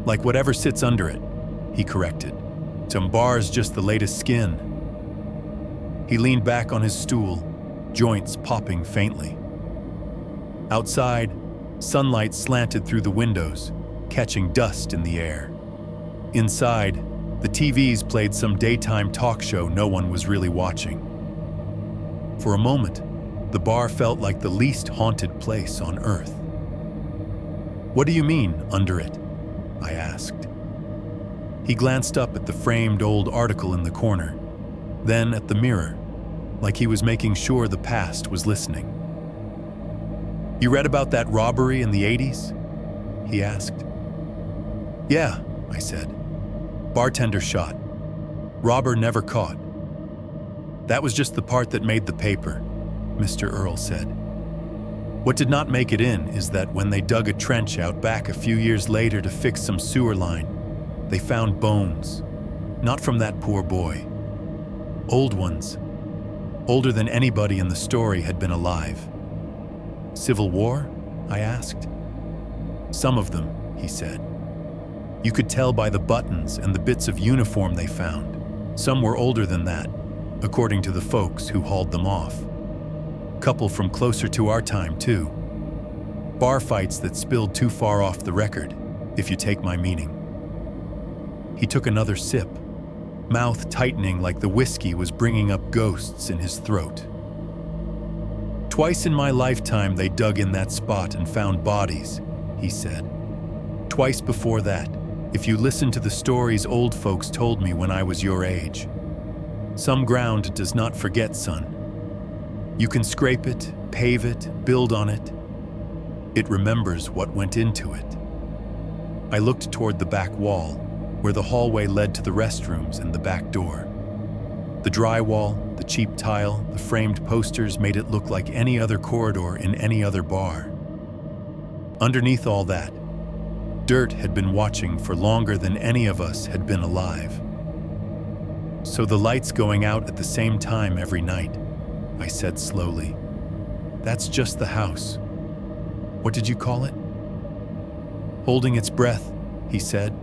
Like whatever sits under it," he corrected. "Some bar's just the latest skin." He leaned back on his stool, joints popping faintly. Outside, sunlight slanted through the windows, catching dust in the air. Inside, the TVs played some daytime talk show no one was really watching. For a moment, the bar felt like the least haunted place on Earth. "What do you mean, under it?" I asked. He glanced up at the framed old article in the corner, then at the mirror, like he was making sure the past was listening. "You read about that robbery in the 80s? He asked. "Yeah," I said. "Bartender shot. Robber never caught." "That was just the part that made the paper," Mr. Earl said. "What did not make it in is that when they dug a trench out back a few years later to fix some sewer line, they found bones. Not from that poor boy. Old ones, older than anybody in the story had been alive. Civil War? I asked. Some of them, he said. You could tell by the buttons and the bits of uniform they found. Some were older than that, according to the folks who hauled them off. Couple from closer to our time, too. Bar fights that spilled too far off the record, if you take my meaning. He took another sip, mouth tightening like the whiskey was bringing up ghosts in his throat. Twice in my lifetime they dug in that spot and found bodies, he said. Twice before that, if you listen to the stories old folks told me when I was your age. Some ground does not forget, son. You can scrape it, pave it, build on it. It remembers what went into it. I looked toward the back wall, where the hallway led to the restrooms and the back door. The drywall, the cheap tile, the framed posters made it look like any other corridor in any other bar. Underneath all that, dirt had been watching for longer than any of us had been alive. So the lights going out at the same time every night, I said slowly. That's just the house. What did you call it? Holding its breath, he said.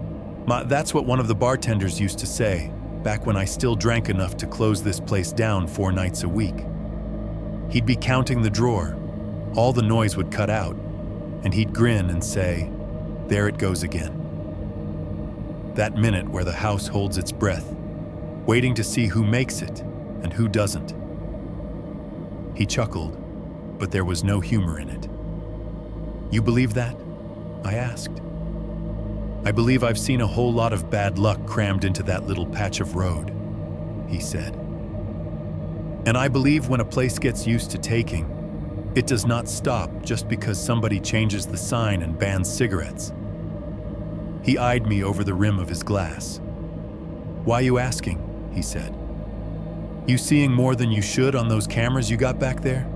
That's what one of the bartenders used to say, back when I still drank enough to close this place down 4 nights a week. He'd be counting the drawer, all the noise would cut out, and he'd grin and say, there it goes again. That minute where the house holds its breath, waiting to see who makes it and who doesn't. He chuckled, but there was no humor in it. You believe that? I asked. I believe I've seen a whole lot of bad luck crammed into that little patch of road, he said. And I believe when a place gets used to taking, it does not stop just because somebody changes the sign and bans cigarettes. He eyed me over the rim of his glass. Why you asking? He said. You seeing more than you should on those cameras you got back there?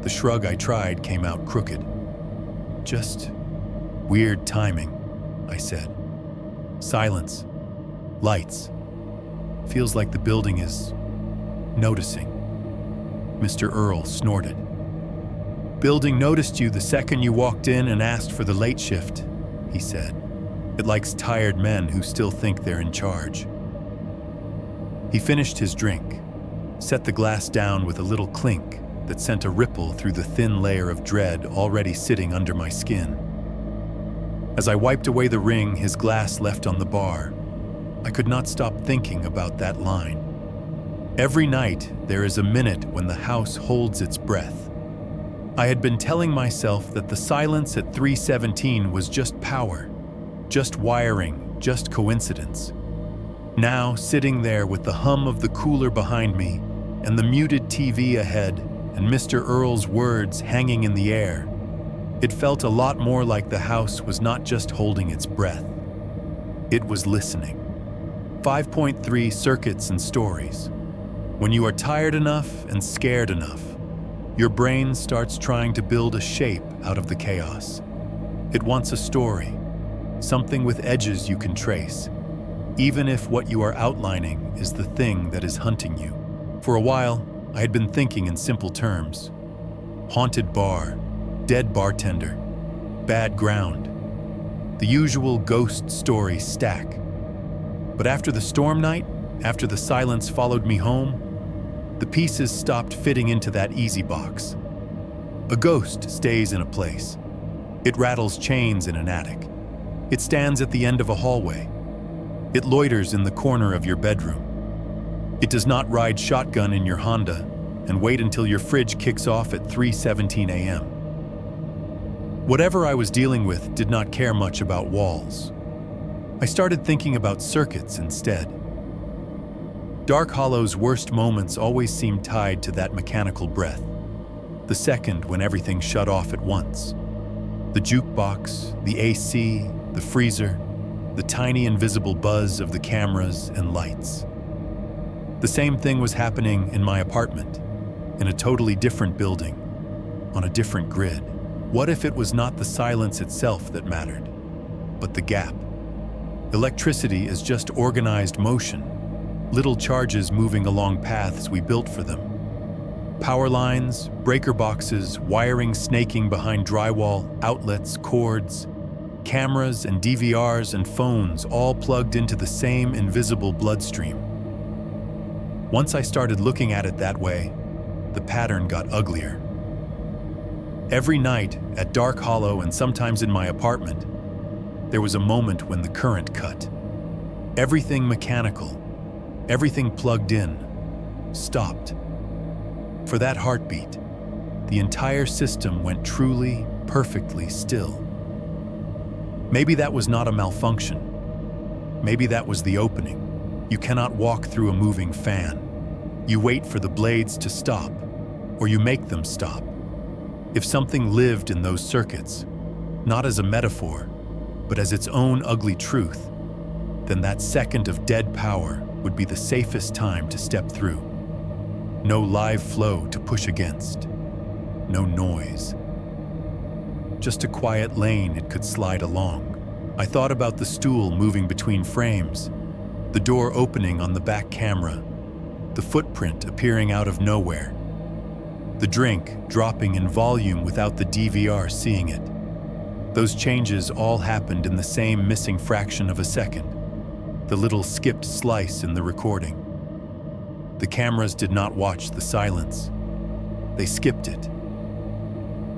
The shrug I tried came out crooked. Just weird timing, I said. Silence. Lights. Feels like the building is noticing. Mr. Earl snorted. Building noticed you the second you walked in and asked for the late shift, he said. It likes tired men who still think they're in charge. He finished his drink, set the glass down with a little clink that sent a ripple through the thin layer of dread already sitting under my skin. As I wiped away the ring his glass left on the bar, I could not stop thinking about that line. Every night, there is a minute when the house holds its breath. I had been telling myself that the silence at 3:17 was just power, just wiring, just coincidence. Now, sitting there with the hum of the cooler behind me and the muted TV ahead and Mr. Earl's words hanging in the air, it felt a lot more like the house was not just holding its breath. It was listening. 5.3 circuits and stories. When you are tired enough and scared enough, your brain starts trying to build a shape out of the chaos. It wants a story, something with edges you can trace, even if what you are outlining is the thing that is hunting you. For a while, I had been thinking in simple terms. Haunted bar, dead bartender, bad ground. The usual ghost story stack. But after the storm night, after the silence followed me home, the pieces stopped fitting into that easy box. A ghost stays in a place. It rattles chains in an attic. It stands at the end of a hallway. It loiters in the corner of your bedroom. It does not ride shotgun in your Honda and wait until your fridge kicks off at 3:17 a.m. Whatever I was dealing with did not care much about walls. I started thinking about circuits instead. Dark Hollow's worst moments always seemed tied to that mechanical breath, the second when everything shut off at once. The jukebox, the AC, the freezer, the tiny invisible buzz of the cameras and lights. The same thing was happening in my apartment, in a totally different building, on a different grid. What if it was not the silence itself that mattered, but the gap? Electricity is just organized motion. little charges moving along paths we built for them. Power lines, breaker boxes, wiring snaking behind drywall, outlets, cords, cameras and DVRs and phones all plugged into the same invisible bloodstream. Once I started looking at it that way, the pattern got uglier. Every night, at Dark Hollow and sometimes in my apartment, there was a moment when the current cut. Everything mechanical, everything plugged in, stopped. For that heartbeat, the entire system went truly, perfectly still. Maybe that was not a malfunction. Maybe that was the opening. You cannot walk through a moving fan. You wait for the blades to stop, or you make them stop. If something lived in those circuits, not as a metaphor, but as its own ugly truth, then that second of dead power would be the safest time to step through. No live flow to push against. No noise. Just a quiet lane it could slide along. I thought about the stool moving between frames, the door opening on the back camera, the footprint appearing out of nowhere, the drink dropping in volume without the DVR seeing it. Those changes all happened in the same missing fraction of a second, the little skipped slice in the recording. The cameras did not watch the silence. They skipped it.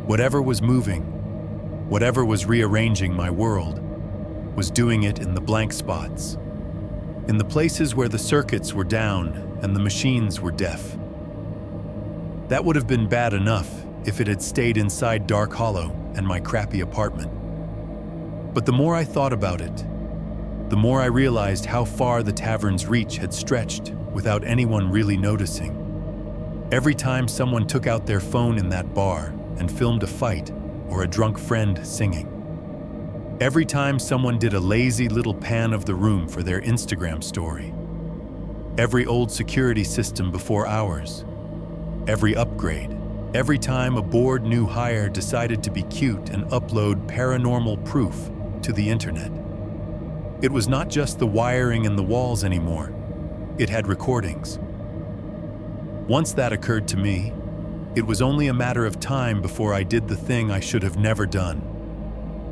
Whatever was moving, whatever was rearranging my world, was doing it in the blank spots, in the places where the circuits were down and the machines were deaf. That would have been bad enough if it had stayed inside Dark Hollow and my crappy apartment. But the more I thought about it, the more I realized how far the tavern's reach had stretched without anyone really noticing. Every time someone took out their phone in that bar and filmed a fight or a drunk friend singing. Every time someone did a lazy little pan of the room for their Instagram story. Every old security system before ours. Every upgrade. Every time a bored new hire decided to be cute and upload paranormal proof to the internet. It was not just the wiring and the walls anymore. It had recordings. Once that occurred to me, it was only a matter of time before I did the thing I should have never done.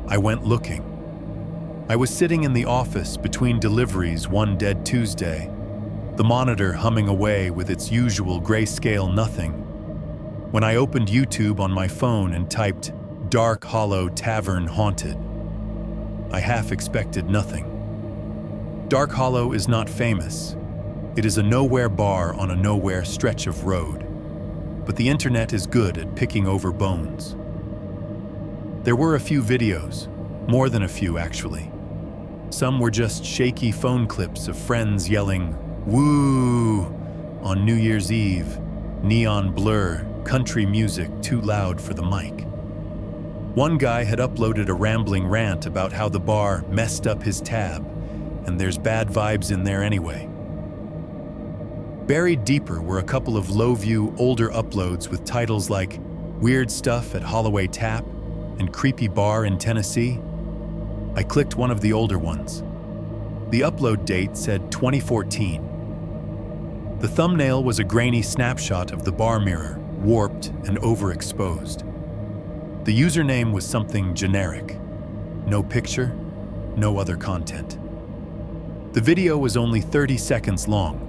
I went looking. I was sitting in the office between deliveries one dead Tuesday, the monitor humming away with its usual grayscale nothing, when I opened YouTube on my phone and typed Dark Hollow Tavern Haunted. I half expected nothing. Dark Hollow is not famous. It is a nowhere bar on a nowhere stretch of road. But the internet is good at picking over bones. There were a few videos, more than a few actually. Some were just shaky phone clips of friends yelling, "Woo!" on New Year's Eve, neon blur, country music too loud for the mic. One guy had uploaded a rambling rant about how the bar messed up his tab, and there's bad vibes in there anyway. Buried deeper were a couple of low-view, older uploads with titles like Weird Stuff at Holloway Tap and Creepy Bar in Tennessee. I clicked one of the older ones. The upload date said 2014. The thumbnail was a grainy snapshot of the bar mirror, warped and overexposed. The username was something generic. No picture, no other content. The video was only 30 seconds long.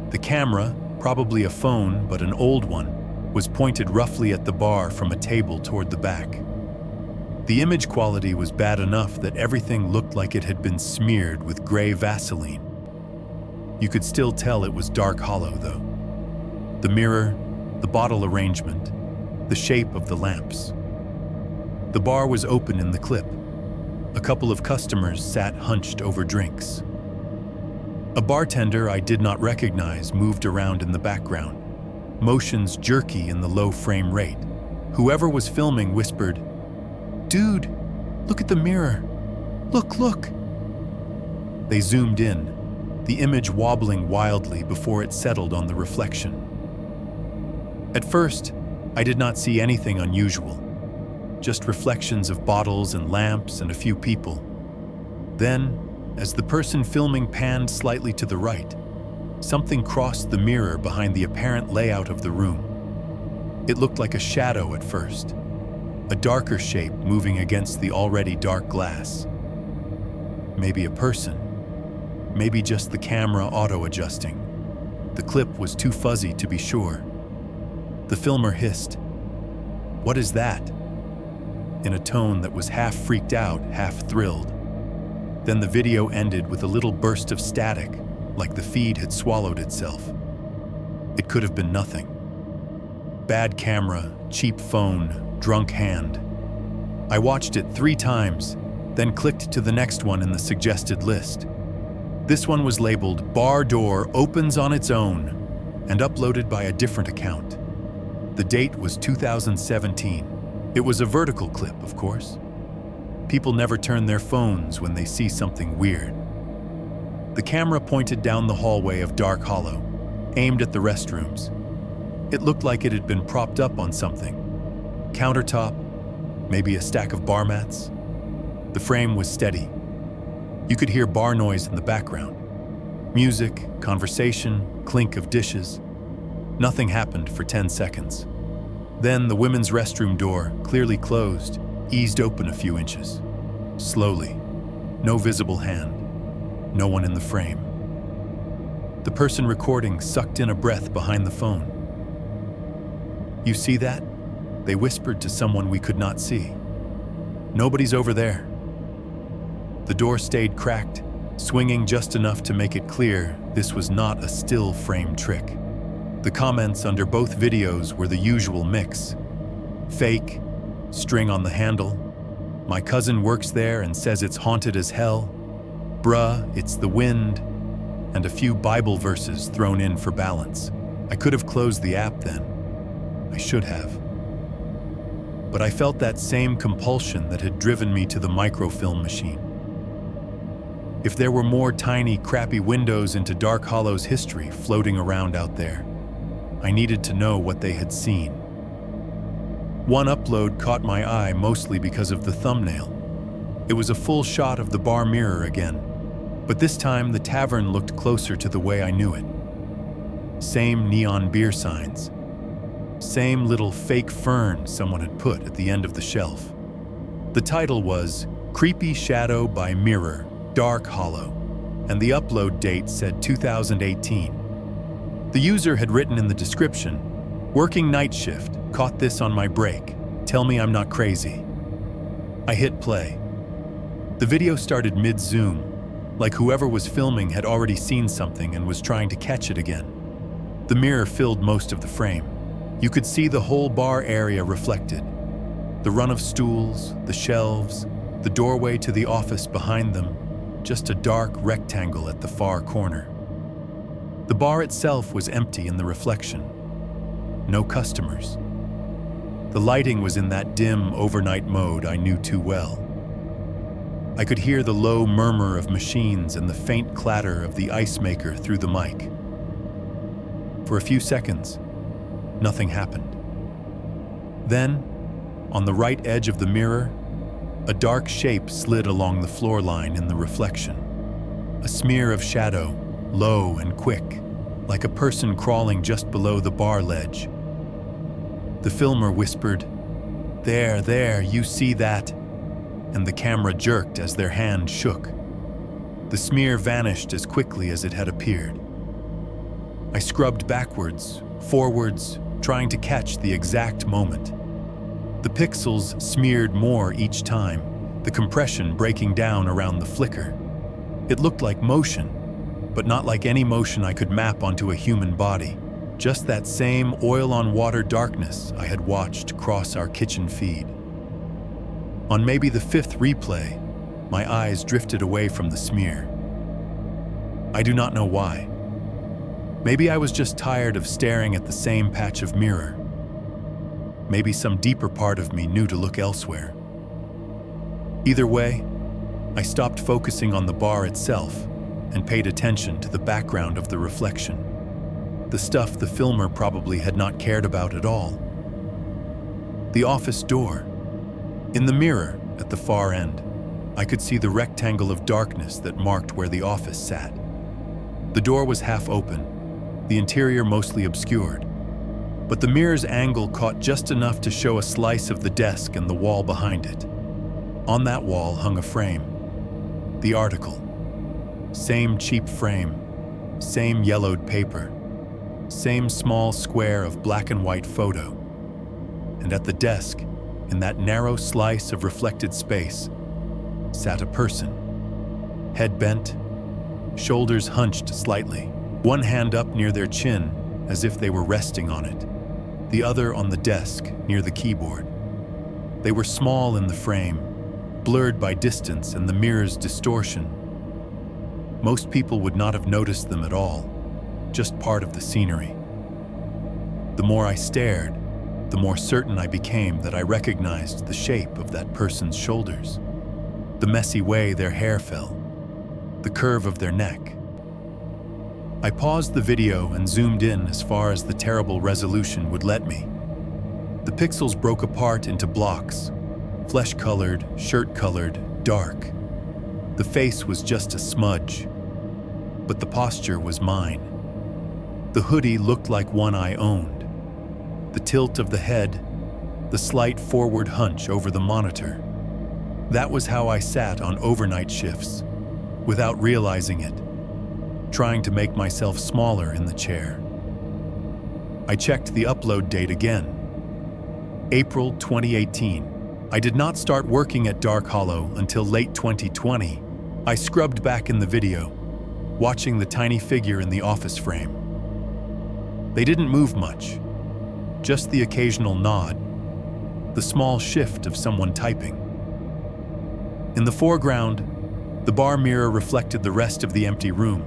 The camera, probably a phone but an old one, was pointed roughly at the bar from a table toward the back. The image quality was bad enough that everything looked like it had been smeared with gray Vaseline. You could still tell it was Dark Hollow, though. The mirror, the bottle arrangement, the shape of the lamps. The bar was open in the clip. A couple of customers sat hunched over drinks. A bartender I did not recognize moved around in the background, motions jerky in the low frame rate. Whoever was filming whispered, "Dude, look at the mirror. Look, look." They zoomed in, the image wobbling wildly before it settled on the reflection. At first, I did not see anything unusual, just reflections of bottles and lamps and a few people. Then, as the person filming panned slightly to the right, something crossed the mirror behind the apparent layout of the room. It looked like a shadow at first, a darker shape moving against the already dark glass. Maybe a person, maybe just the camera auto-adjusting. The clip was too fuzzy to be sure. The filmer hissed, "What is that?" in a tone that was half freaked out, half thrilled. Then the video ended with a little burst of static, like the feed had swallowed itself. It could have been nothing. Bad camera, cheap phone, drunk hand. I watched it 3 times, then clicked to the next one in the suggested list. This one was labeled "Bar Door Opens on Its Own" and uploaded by a different account. The date was 2017. It was a vertical clip, of course. People never turn their phones when they see something weird. The camera pointed down the hallway of Dark Hollow, aimed at the restrooms. It looked like it had been propped up on something. Countertop, maybe a stack of bar mats. The frame was steady. You could hear bar noise in the background. Music, conversation, clink of dishes. Nothing happened for 10 seconds. Then the women's restroom door, clearly closed, eased open a few inches. Slowly. No visible hand. No one in the frame. The person recording sucked in a breath behind the phone. "You see that?" They whispered to someone we could not see. "Nobody's over there." The door stayed cracked, swinging just enough to make it clear this was not a still frame trick. The comments under both videos were the usual mix. Fake, string on the handle, my cousin works there and says it's haunted as hell, bruh, it's the wind, and a few Bible verses thrown in for balance. I could have closed the app then. I should have. But I felt that same compulsion that had driven me to the microfilm machine. If there were more tiny, crappy windows into Dark Hollow's history floating around out there, I needed to know what they had seen. One upload caught my eye mostly because of the thumbnail. It was a full shot of the bar mirror again, but this time the tavern looked closer to the way I knew it. Same neon beer signs. Same little fake fern someone had put at the end of the shelf. The title was Creepy Shadow by Mirror, Dark Hollow, and the upload date said 2018. The user had written in the description, "Working night shift, caught this on my break. Tell me I'm not crazy." I hit play. The video started mid-zoom, like whoever was filming had already seen something and was trying to catch it again. The mirror filled most of the frame. You could see the whole bar area reflected. The run of stools, the shelves, the doorway to the office behind them, just a dark rectangle at the far corner. The bar itself was empty in the reflection. No customers. The lighting was in that dim overnight mode I knew too well. I could hear the low murmur of machines and the faint clatter of the ice maker through the mic. For a few seconds, nothing happened. Then, on the right edge of the mirror, a dark shape slid along the floor line in the reflection. A smear of shadow, low and quick, like a person crawling just below the bar ledge. The filmer whispered, There, you see that?" And the camera jerked as their hand shook. The smear vanished as quickly as it had appeared. I scrubbed backwards, forwards, trying to catch the exact moment. The pixels smeared more each time, the compression breaking down around the flicker. It looked like motion, but not like any motion I could map onto a human body. Just that same oil-on-water darkness I had watched cross our kitchen feed. On maybe the 5th replay, my eyes drifted away from the smear. I do not know why. Maybe I was just tired of staring at the same patch of mirror. Maybe some deeper part of me knew to look elsewhere. Either way, I stopped focusing on the bar itself and paid attention to the background of the reflection. The stuff the filmer probably had not cared about at all. The office door. In the mirror at the far end, I could see the rectangle of darkness that marked where the office sat. The door was half open, the interior mostly obscured. But the mirror's angle caught just enough to show a slice of the desk and the wall behind it. On that wall hung a frame. The article. Same cheap frame, same yellowed paper, same small square of black and white photo. And at the desk, in that narrow slice of reflected space, sat a person. Head bent, shoulders hunched slightly, one hand up near their chin as if they were resting on it, the other on the desk near the keyboard. They were small in the frame, blurred by distance and the mirror's distortion. Most people would not have noticed them at all, just part of the scenery. The more I stared, the more certain I became that I recognized the shape of that person's shoulders, the messy way their hair fell, the curve of their neck. I paused the video and zoomed in as far as the terrible resolution would let me. The pixels broke apart into blocks, flesh-colored, shirt-colored, dark. The face was just a smudge, but the posture was mine. The hoodie looked like one I owned. The tilt of the head, the slight forward hunch over the monitor. That was how I sat on overnight shifts, without realizing it, trying to make myself smaller in the chair. I checked the upload date again. April 2018. I did not start working at Dark Hollow until late 2020. I scrubbed back in the video, watching the tiny figure in the office frame. They didn't move much, just the occasional nod, the small shift of someone typing. In the foreground, the bar mirror reflected the rest of the empty room,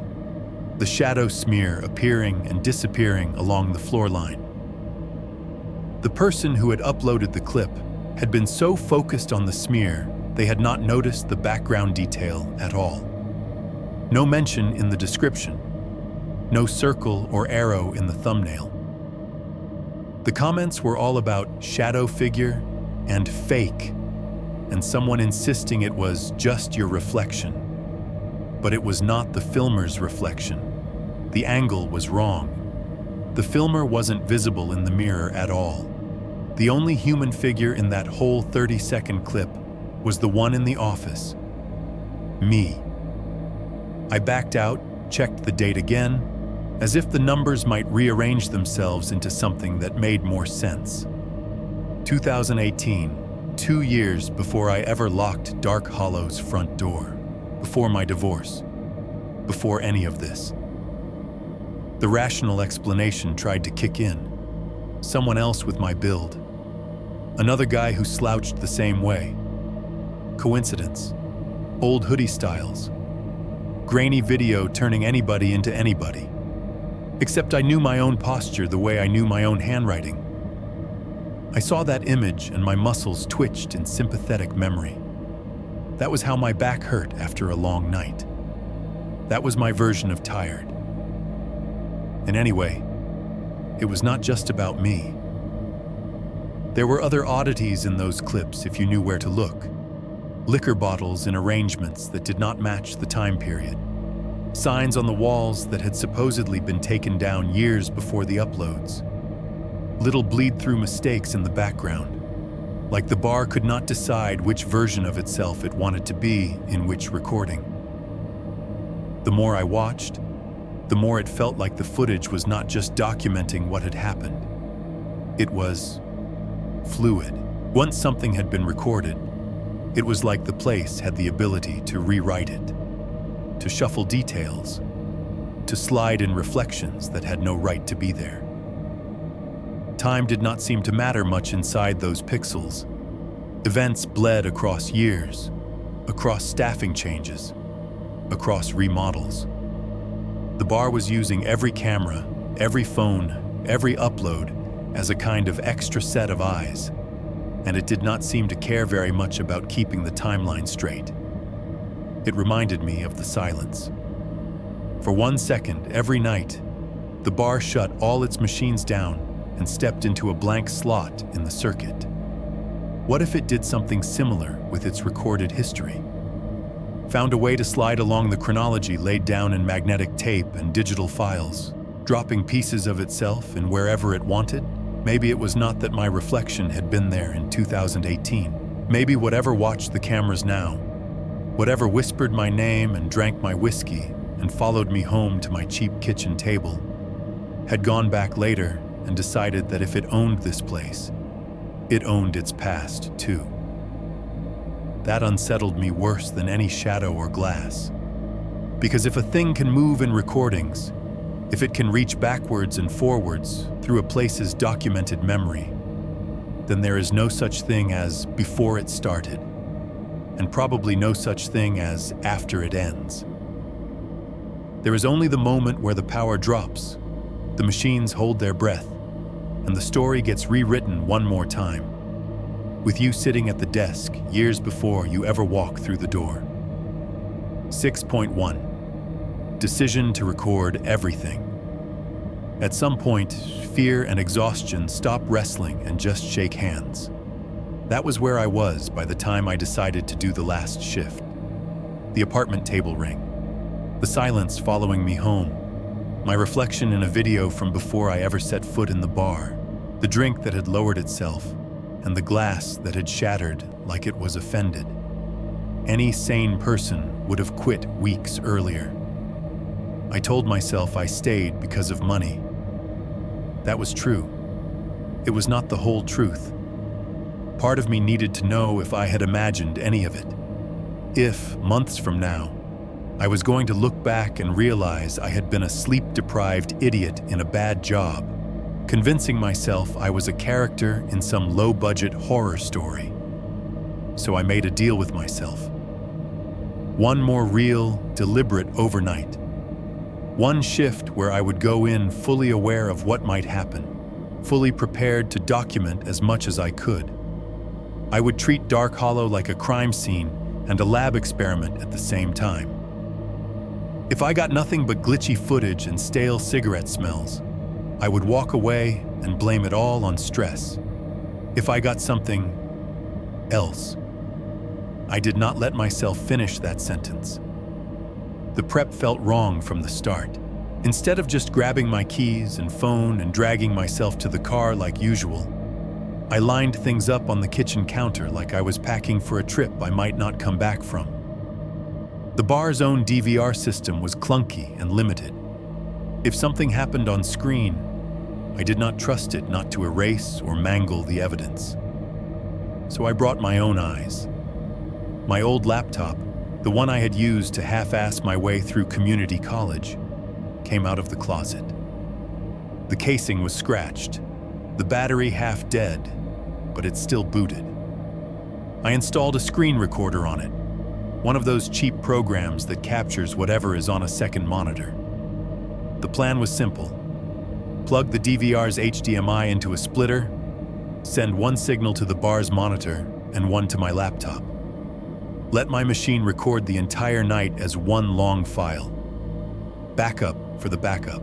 the shadow smear appearing and disappearing along the floor line. The person who had uploaded the clip had been so focused on the smear they had not noticed the background detail at all. No mention in the description, no circle or arrow in the thumbnail. The comments were all about shadow figure and fake, and someone insisting it was just your reflection. But it was not the filmer's reflection. The angle was wrong. The filmer wasn't visible in the mirror at all. The only human figure in that whole 30-second clip was the one in the office. Me. I backed out, checked the date again, as if the numbers might rearrange themselves into something that made more sense. 2018, 2 years before I ever locked Dark Hollow's front door, before my divorce, before any of this. The rational explanation tried to kick in. Someone else with my build. Another guy who slouched the same way. Coincidence. Old hoodie styles. Grainy video turning anybody into anybody. Except I knew my own posture the way I knew my own handwriting. I saw that image and my muscles twitched in sympathetic memory. That was how my back hurt after a long night. That was my version of tired. And anyway, it was not just about me. There were other oddities in those clips if you knew where to look. Liquor bottles in arrangements that did not match the time period. Signs on the walls that had supposedly been taken down years before the uploads. Little bleed-through mistakes in the background, like the bar could not decide which version of itself it wanted to be in which recording. The more I watched, the more it felt like the footage was not just documenting what had happened. It was fluid. Once something had been recorded, it was like the place had the ability to rewrite it, to shuffle details, to slide in reflections that had no right to be there. Time did not seem to matter much inside those pixels. Events bled across years, across staffing changes, across remodels. The bar was using every camera, every phone, every upload as a kind of extra set of eyes, and it did not seem to care very much about keeping the timeline straight. It reminded me of the silence. For 1 second every night, the bar shut all its machines down and stepped into a blank slot in the circuit. What if it did something similar with its recorded history? Found a way to slide along the chronology laid down in magnetic tape and digital files, dropping pieces of itself in wherever it wanted. Maybe it was not that my reflection had been there in 2018. Maybe whatever watched the cameras now, whatever whispered my name and drank my whiskey and followed me home to my cheap kitchen table, had gone back later and decided that if it owned this place, it owned its past too. That unsettled me worse than any shadow or glass. Because if a thing can move in recordings, if it can reach backwards and forwards through a place's documented memory, then there is no such thing as before it started, and probably no such thing as after it ends. There is only the moment where the power drops, the machines hold their breath, and the story gets rewritten one more time, with you sitting at the desk years before you ever walk through the door. 6.1. Decision to record everything. At some point, fear and exhaustion stop wrestling and just shake hands. That was where I was by the time I decided to do the last shift. The apartment table rang. The silence following me home. My reflection in a video from before I ever set foot in the bar. The drink that had lowered itself, and the glass that had shattered like it was offended. Any sane person would have quit weeks earlier. I told myself I stayed because of money. That was true. It was not the whole truth. Part of me needed to know if I had imagined any of it. If, months from now, I was going to look back and realize I had been a sleep-deprived idiot in a bad job, convincing myself I was a character in some low-budget horror story. So I made a deal with myself. One more real, deliberate overnight. One shift where I would go in fully aware of what might happen, fully prepared to document as much as I could. I would treat Dark Hollow like a crime scene and a lab experiment at the same time. If I got nothing but glitchy footage and stale cigarette smells, I would walk away and blame it all on stress. If I got something else, I did not let myself finish that sentence. The prep felt wrong from the start. Instead of just grabbing my keys and phone and dragging myself to the car like usual, I lined things up on the kitchen counter like I was packing for a trip I might not come back from. The bar's own DVR system was clunky and limited. If something happened on screen, I did not trust it not to erase or mangle the evidence. So I brought my own eyes. My old laptop, the one I had used to half-ass my way through community college, came out of the closet. The casing was scratched, the battery half dead, but it still booted. I installed a screen recorder on it, one of those cheap programs that captures whatever is on a second monitor. The plan was simple. Plug the DVR's HDMI into a splitter, send one signal to the bar's monitor and one to my laptop. Let my machine record the entire night as one long file. Backup for the backup.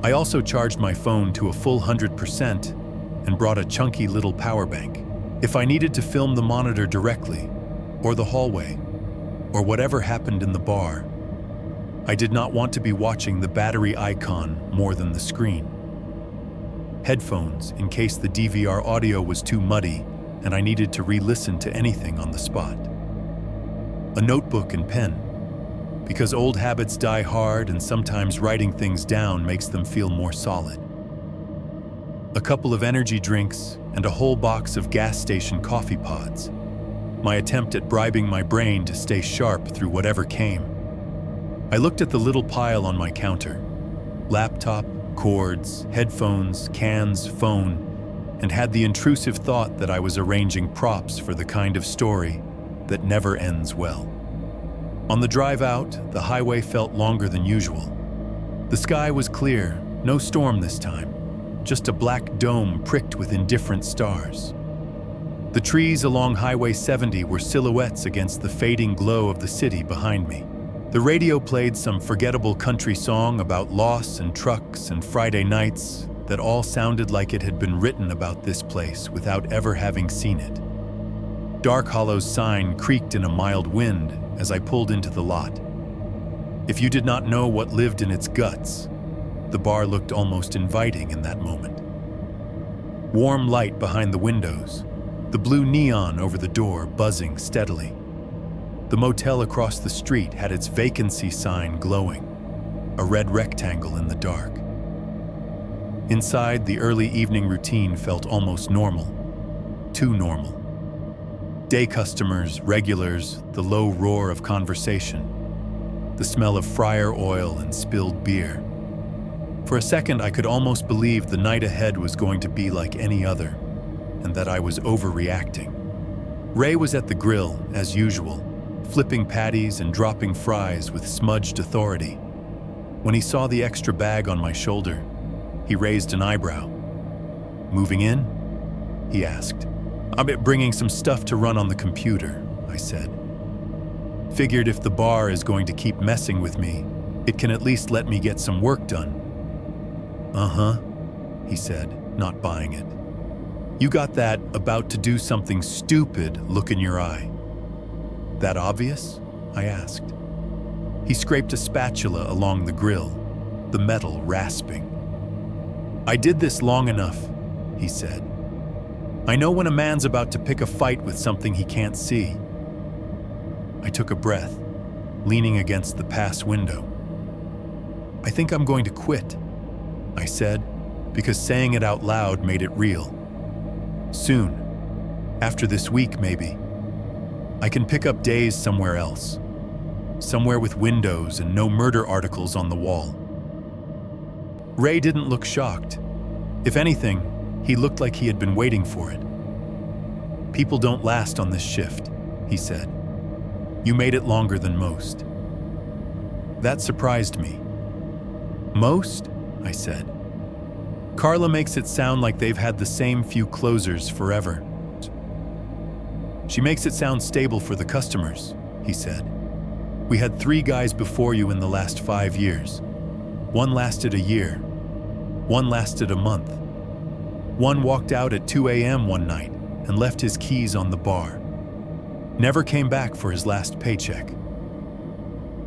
I also charged my phone to a full 100% and brought a chunky little power bank. If I needed to film the monitor directly, or the hallway, or whatever happened in the bar, I did not want to be watching the battery icon more than the screen. Headphones in case the DVR audio was too muddy and I needed to re-listen to anything on the spot. A notebook and pen, because old habits die hard and sometimes writing things down makes them feel more solid. A couple of energy drinks and a whole box of gas station coffee pods. My attempt at bribing my brain to stay sharp through whatever came. I looked at the little pile on my counter. Laptop, cords, headphones, cans, phone, and had the intrusive thought that I was arranging props for the kind of story that never ends well. On the drive out, the highway felt longer than usual. The sky was clear, no storm this time, just a black dome pricked with indifferent stars. The trees along Highway 70 were silhouettes against the fading glow of the city behind me. The radio played some forgettable country song about loss and trucks and Friday nights that all sounded like it had been written about this place without ever having seen it. Dark Hollow's sign creaked in a mild wind as I pulled into the lot. If you did not know what lived in its guts, The bar looked almost inviting in that moment. Warm light behind the windows, the blue neon over the door buzzing steadily. The motel across the street had its vacancy sign glowing, a red rectangle in the dark. Inside, the early evening routine felt almost normal, too normal. Day customers, regulars, the low roar of conversation, the smell of fryer oil and spilled beer. For a second, I could almost believe the night ahead was going to be like any other, and that I was overreacting. Ray was at the grill, as usual, flipping patties and dropping fries with smudged authority. When he saw the extra bag on my shoulder, he raised an eyebrow. "Moving in?" he asked. "I'm bringing some stuff to run on the computer," I said. Figured if the bar is going to keep messing with me, it can at least let me get some work done. "Uh-huh," he said, not buying it. "You got that about to do something stupid look in your eye." "That obvious?" I asked. He scraped a spatula along the grill, the metal rasping. "I did this long enough," he said. "I know when a man's about to pick a fight with something he can't see." I took a breath, leaning against the pass window. "I think I'm going to quit," I said, because saying it out loud made it real. "Soon. After this week, maybe. I can pick up days somewhere else. Somewhere with windows and no murder articles on the wall." Ray didn't look shocked. If anything, he looked like he had been waiting for it. "People don't last on this shift," he said. "You made it longer than most." That surprised me. "Most?" I said. "Carla makes it sound like they've had the same few closers forever." "She makes it sound stable for the customers," he said. "We had 3 guys before you in the last 5 years. One lasted a year. One lasted a month. One walked out at 2 a.m. one night and left his keys on the bar. Never came back for his last paycheck."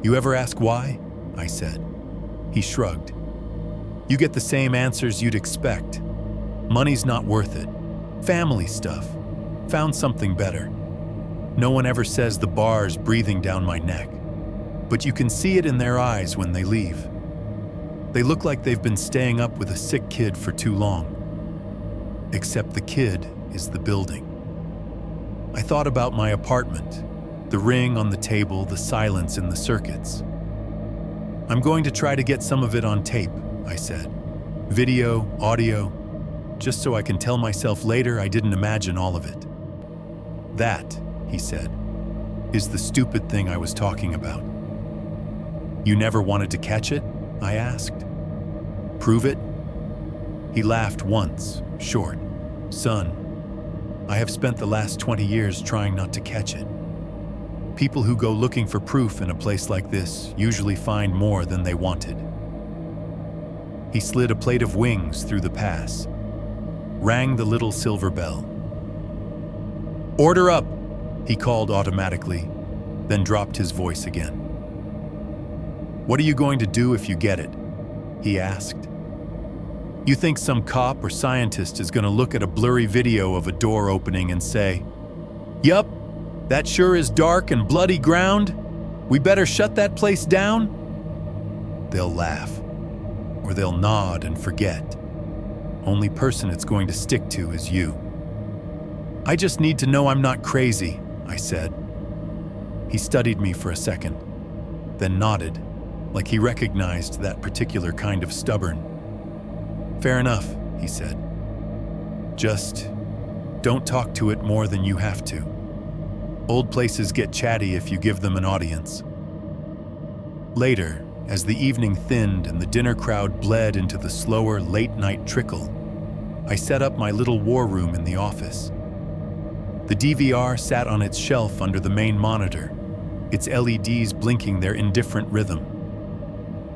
"You ever ask why?" I said. He shrugged. "You get the same answers you'd expect. Money's not worth it. Family stuff. Found something better. No one ever says the bar's breathing down my neck, but you can see it in their eyes when they leave. They look like they've been staying up with a sick kid for too long. Except the kid is the building." I thought about my apartment, the ring on the table, the silence in the circuits. "I'm going to try to get some of it on tape," I said. "Video, audio, just so I can tell myself later I didn't imagine all of it." "That," he said, "is the stupid thing I was talking about." "You never wanted to catch it?" I asked. "Prove it?" He laughed once, short. "Son, I have spent the last 20 years trying not to catch it. People who go looking for proof in a place like this usually find more than they wanted." He slid a plate of wings through the pass, rang the little silver bell. "Order up," he called automatically, then dropped his voice again. "What are you going to do if you get it?" he asked. "You think some cop or scientist is going to look at a blurry video of a door opening and say, 'Yup, that sure is dark and bloody ground. We better shut that place down'? They'll laugh, or they'll nod and forget. Only person it's going to stick to is you." "I just need to know I'm not crazy," I said. He studied me for a second, then nodded, like he recognized that particular kind of stubborn. "Fair enough," he said. "Just don't talk to it more than you have to. Old places get chatty if you give them an audience." Later, as the evening thinned and the dinner crowd bled into the slower late-night trickle, I set up my little war room in the office. The DVR sat on its shelf under the main monitor, its LEDs blinking their indifferent rhythm.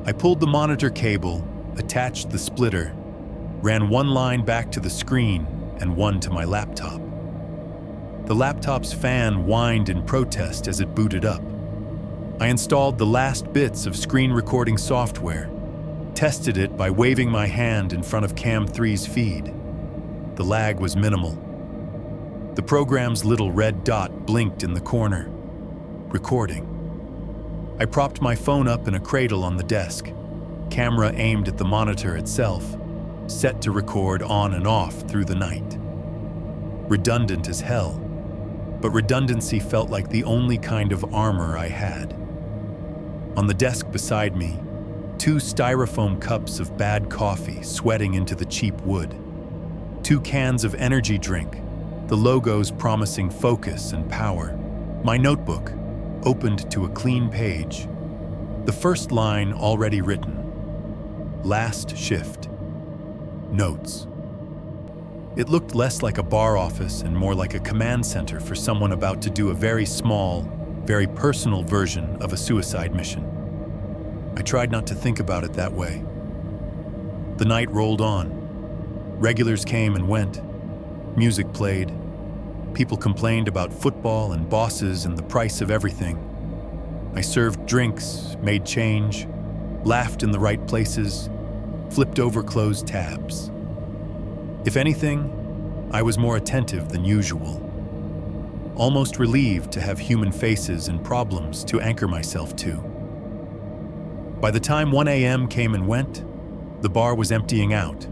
I pulled the monitor cable, attached the splitter, ran one line back to the screen and one to my laptop. The laptop's fan whined in protest as it booted up. I installed the last bits of screen recording software, Tested it by waving my hand in front of Cam 3's feed. The lag was minimal. The program's little red dot blinked in the corner. Recording. I propped my phone up in a cradle on the desk, camera aimed at the monitor itself, set to record on and off through the night. Redundant as hell, but redundancy felt like the only kind of armor I had. On the desk beside me, 2 styrofoam cups of bad coffee sweating into the cheap wood, 2 cans of energy drink, the logos promising focus and power, my notebook, opened to a clean page. The first line already written. Last shift. Notes. It looked less like a bar office and more like a command center for someone about to do a very small, very personal version of a suicide mission. I tried not to think about it that way. The night rolled on. Regulars came and went. Music played. People complained about football and bosses and the price of everything. I served drinks, made change, laughed in the right places, flipped over closed tabs. If anything, I was more attentive than usual. Almost relieved to have human faces and problems to anchor myself to. By the time 1 a.m. came and went, the bar was emptying out.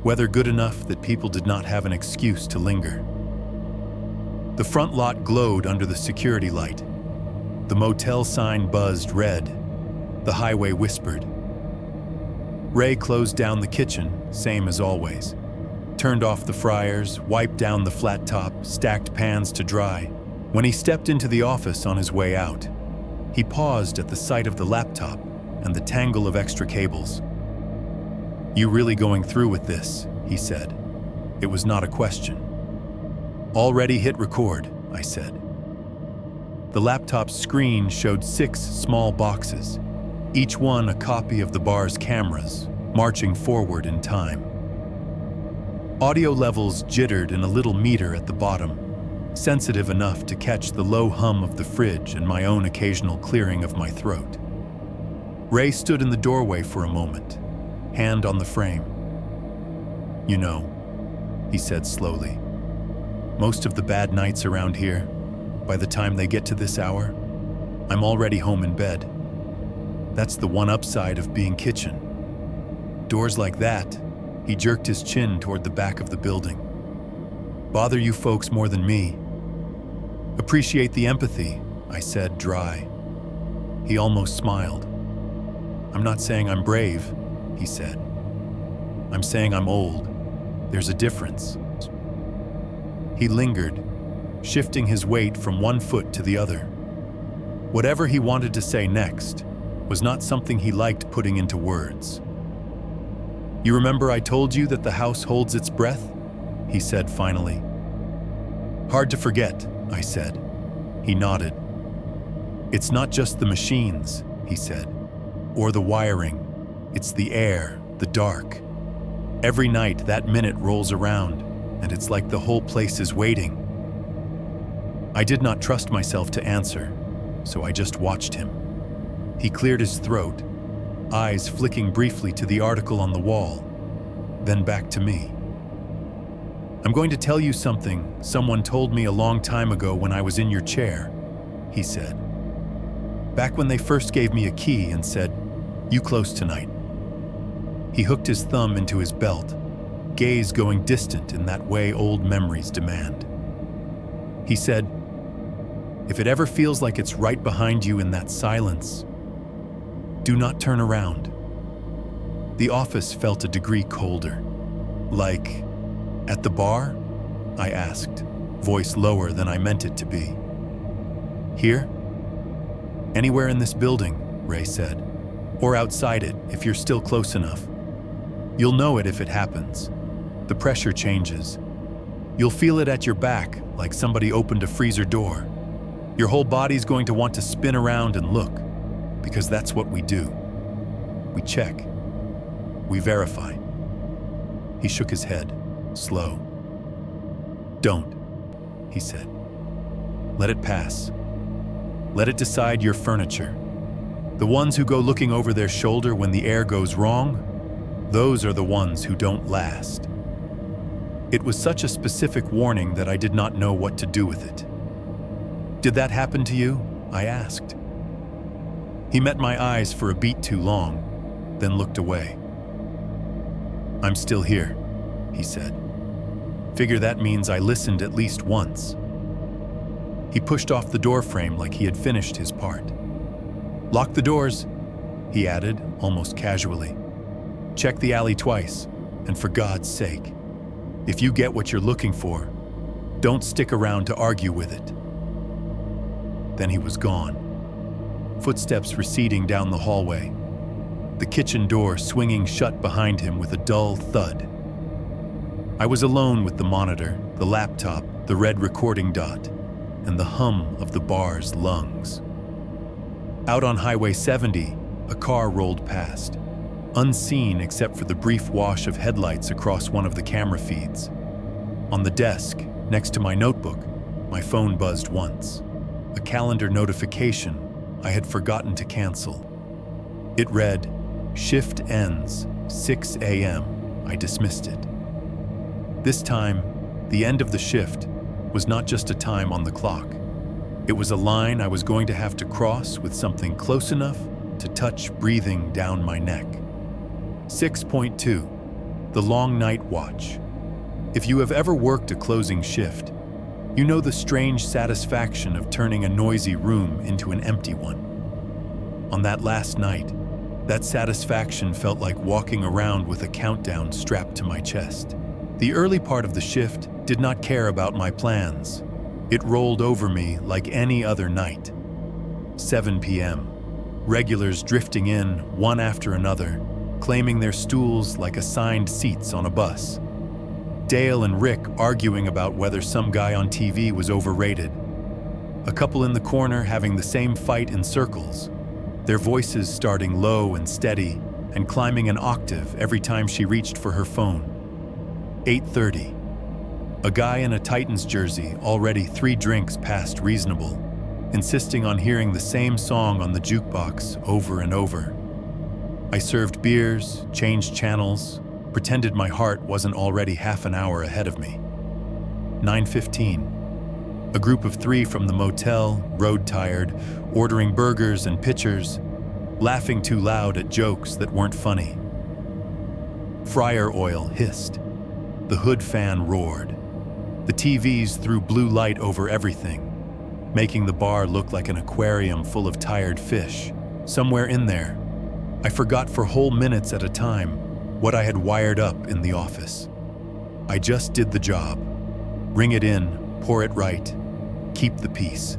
Weather good enough that people did not have an excuse to linger. The front lot glowed under the security light. The motel sign buzzed red. The highway whispered. Ray closed down the kitchen, same as always. Turned off the fryers, wiped down the flat top, stacked pans to dry. When he stepped into the office on his way out, he paused at the sight of the laptop and the tangle of extra cables. "You really going through with this?" he said. It was not a question. "Already hit record," I said. The laptop's screen showed 6 small boxes, each one a copy of the bar's cameras, marching forward in time. Audio levels jittered in a little meter at the bottom, sensitive enough to catch the low hum of the fridge and my own occasional clearing of my throat. Ray stood in the doorway for a moment, hand on the frame. "You know," he said slowly, "most of the bad nights around here, by the time they get to this hour, I'm already home in bed. That's the one upside of being kitchen. Doors like that," he jerked his chin toward the back of the building, "bother you folks more than me." "Appreciate the empathy," I said, dry. He almost smiled. "I'm not saying I'm brave," he said. "I'm saying I'm old. There's a difference." He lingered, shifting his weight from one foot to the other. Whatever he wanted to say next was not something he liked putting into words. "You remember I told you that the house holds its breath?" he said finally. "Hard to forget," I said. He nodded. "It's not just the machines," he said, "or the wiring. It's the air, the dark. Every night that minute rolls around, and it's like the whole place is waiting." I did not trust myself to answer, so I just watched him. He cleared his throat, eyes flicking briefly to the article on the wall, then back to me. "I'm going to tell you something someone told me a long time ago when I was in your chair," he said. "Back when they first gave me a key and said, 'You close tonight.'" He hooked his thumb into his belt, gaze going distant in that way old memories demand. He said, "If it ever feels like it's right behind you in that silence, do not turn around." The office felt a degree colder. "Like, at the bar?" I asked, voice lower than I meant it to be. "Here?" "Anywhere in this building," Ray said. "Or outside it, if you're still close enough. You'll know it if it happens. The pressure changes. You'll feel it at your back, like somebody opened a freezer door. Your whole body's going to want to spin around and look, because that's what we do. We check. We verify." He shook his head, slow. "Don't," he said. "Let it pass. Let it decide your furniture. The ones who go looking over their shoulder when the air goes wrong, those are the ones who don't last. It was such a specific warning that I did not know what to do with it. "Did that happen to you?" I asked. He met my eyes for a beat too long, then looked away. "I'm still here," he said. "Figure that means I listened at least once." He pushed off the door frame like he had finished his part. "Lock the doors," he added, almost casually. "Check the alley twice, and for God's sake, if you get what you're looking for, don't stick around to argue with it." Then he was gone, footsteps receding down the hallway, the kitchen door swinging shut behind him with a dull thud. I was alone with the monitor, the laptop, the red recording dot, and the hum of the bar's lungs. Out on Highway 70, a car rolled past, unseen except for the brief wash of headlights across one of the camera feeds. On the desk, next to my notebook, my phone buzzed once. A calendar notification I had forgotten to cancel. It read, "Shift ends, 6 a.m. I dismissed it. This time, the end of the shift was not just a time on the clock. It was a line I was going to have to cross with something close enough to touch breathing down my neck. 6.2. The long night watch. If you have ever worked a closing shift, you know the strange satisfaction of turning a noisy room into an empty one. On that last night, that satisfaction felt like walking around with a countdown strapped to my chest. The early part of the shift did not care about my plans. It rolled over me like any other night. 7 p.m. Regulars drifting in, one after another, claiming their stools like assigned seats on a bus. Dale and Rick arguing about whether some guy on TV was overrated. A couple in the corner having the same fight in circles, their voices starting low and steady and climbing an octave every time she reached for her phone. 8:30. A guy in a Titans jersey, already 3 drinks past reasonable, insisting on hearing the same song on the jukebox over and over. I served beers, changed channels, pretended my heart wasn't already half an hour ahead of me. 9:15. A group of 3 from the motel, road-tired, ordering burgers and pitchers, laughing too loud at jokes that weren't funny. Fryer oil hissed. The hood fan roared. The TVs threw blue light over everything, making the bar look like an aquarium full of tired fish. Somewhere in there, I forgot for whole minutes at a time what I had wired up in the office. I just did the job. Ring it in, pour it right, keep the peace.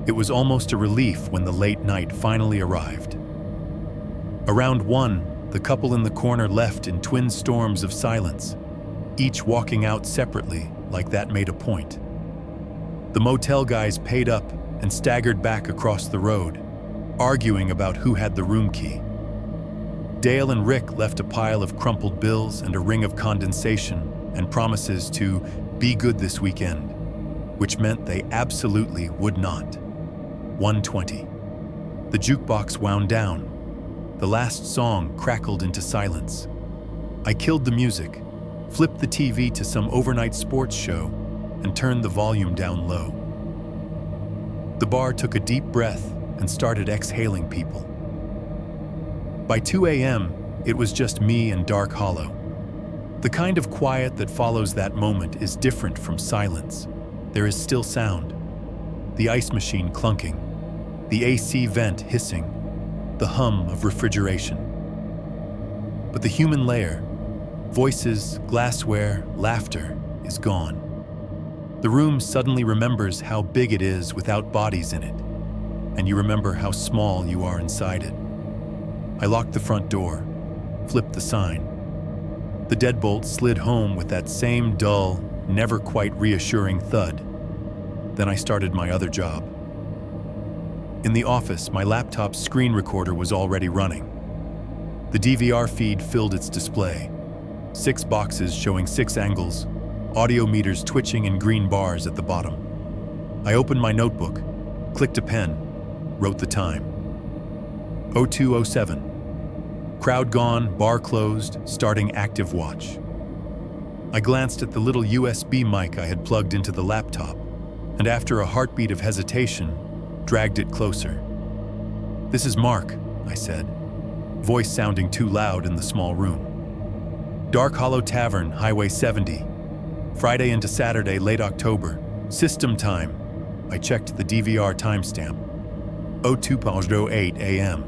It was almost a relief when the late night finally arrived. Around 1, the couple in the corner left in twin storms of silence, each walking out separately like that made a point. The motel guys paid up and staggered back across the road, arguing about who had the room key. Dale and Rick left a pile of crumpled bills and a ring of condensation and promises to be good this weekend, which meant they absolutely would not. 1:20. The jukebox wound down. The last song crackled into silence. I killed the music, flipped the TV to some overnight sports show, and turned the volume down low. The bar took a deep breath and started exhaling people. By 2 a.m., it was just me and Dark Hollow. The kind of quiet that follows that moment is different from silence. There is still sound. The ice machine clunking, the AC vent hissing, the hum of refrigeration. But the human layer, voices, glassware, laughter, is gone. The room suddenly remembers how big it is without bodies in it, and you remember how small you are inside it. I locked the front door, flipped the sign. The deadbolt slid home with that same dull, never quite reassuring thud. Then I started my other job. In the office, my laptop's screen recorder was already running. The DVR feed filled its display. 6 boxes showing 6 angles, audio meters twitching in green bars at the bottom. I opened my notebook, clicked a pen, wrote the time. 0207. Crowd gone, bar closed, starting active watch. I glanced at the little USB mic I had plugged into the laptop, and after a heartbeat of hesitation, dragged it closer. "This is Mark," I said, voice sounding too loud in the small room. "Dark Hollow Tavern, Highway 70. Friday into Saturday, late October. System time." I checked the DVR timestamp. 02:08 a.m.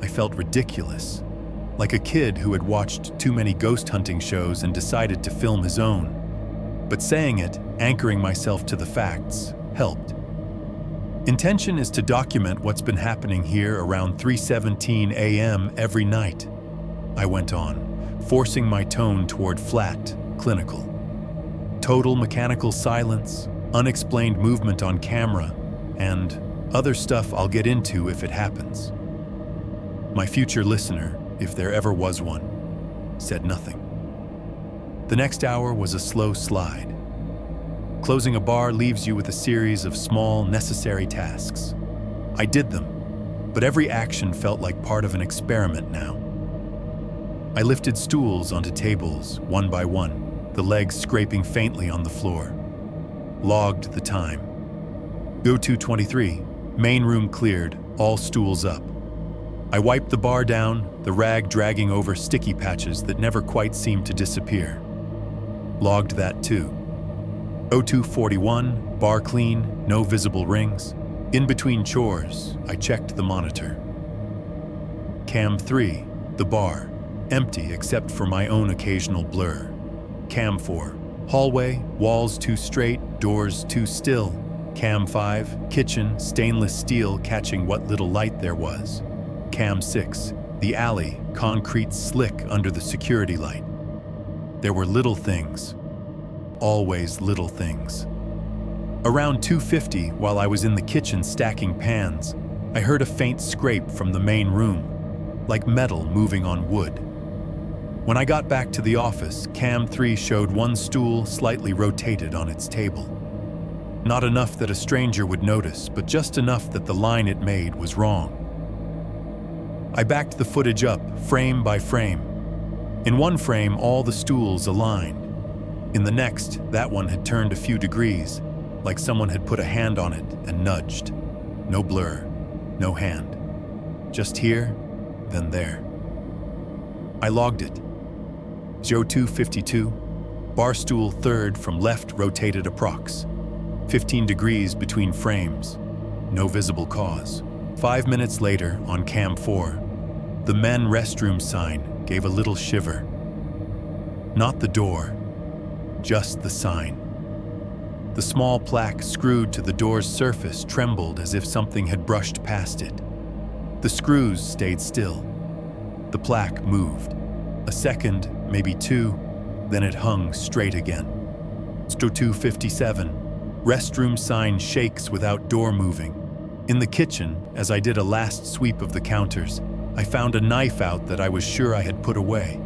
I felt ridiculous, like a kid who had watched too many ghost hunting shows and decided to film his own. But saying it, anchoring myself to the facts, helped. "Intention is to document what's been happening here around 3:17 a.m. every night," I went on, forcing my tone toward flat, clinical. "Total mechanical silence, unexplained movement on camera, and other stuff I'll get into if it happens." My future listener, if there ever was one, said nothing. The next hour was a slow slide. Closing a bar leaves you with a series of small, necessary tasks. I did them, but every action felt like part of an experiment now. I lifted stools onto tables, one by one, the legs scraping faintly on the floor. Logged the time. 02:23, main room cleared, all stools up. I wiped the bar down, the rag dragging over sticky patches that never quite seemed to disappear. Logged that too. 02:41, bar clean, no visible rings. In between chores, I checked the monitor. Cam 3, the bar, empty except for my own occasional blur. Cam 4, hallway, walls too straight, doors too still. Cam 5, kitchen, stainless steel catching what little light there was. Cam 6, the alley, concrete slick under the security light. There were little things. Always little things. Around 2:50, while I was in the kitchen stacking pans, I heard a faint scrape from the main room, like metal moving on wood. When I got back to the office, Cam 3 showed one stool slightly rotated on its table. Not enough that a stranger would notice, but just enough that the line it made was wrong. I backed the footage up, frame by frame. In one frame, all the stools aligned. In the next, that one had turned a few degrees, like someone had put a hand on it and nudged. No blur, no hand. Just here, then there. I logged it. 02:52, bar stool third from left rotated approx. 15 degrees between frames. No visible cause. 5 minutes later, on Cam 4, the men restroom sign gave a little shiver. Not the door, just the sign. The small plaque screwed to the door's surface trembled as if something had brushed past it. The screws stayed still. The plaque moved. A second, maybe two, then it hung straight again. 02:57, restroom sign shakes without door moving. In the kitchen, as I did a last sweep of the counters, I found a knife out that I was sure I had put away.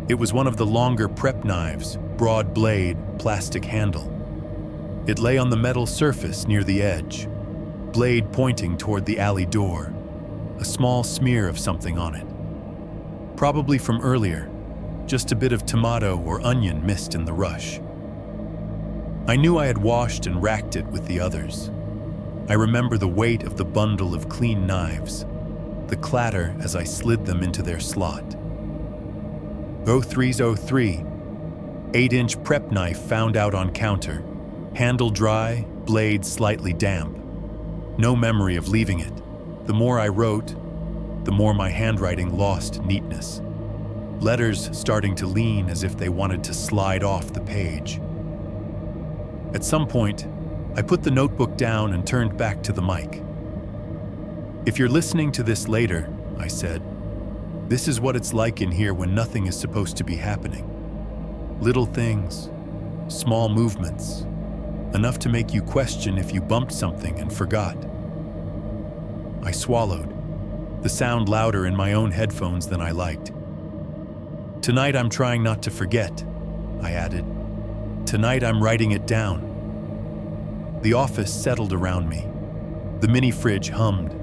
It was one of the longer prep knives, broad blade, plastic handle. It lay on the metal surface near the edge, blade pointing toward the alley door, a small smear of something on it. Probably from earlier, just a bit of tomato or onion missed in the rush. I knew I had washed and racked it with the others. I remember the weight of the bundle of clean knives, the clatter as I slid them into their slot. 0303, 8-inch prep knife found out on counter, handle dry, blade slightly damp. No memory of leaving it. The more I wrote, the more my handwriting lost neatness. Letters starting to lean as if they wanted to slide off the page. At some point, I put the notebook down and turned back to the mic. "If you're listening to this later," I said, "this is what it's like in here when nothing is supposed to be happening. Little things, small movements, enough to make you question if you bumped something and forgot." I swallowed, the sound louder in my own headphones than I liked. "Tonight I'm trying not to forget," I added. "Tonight I'm writing it down." The office settled around me. The mini fridge hummed.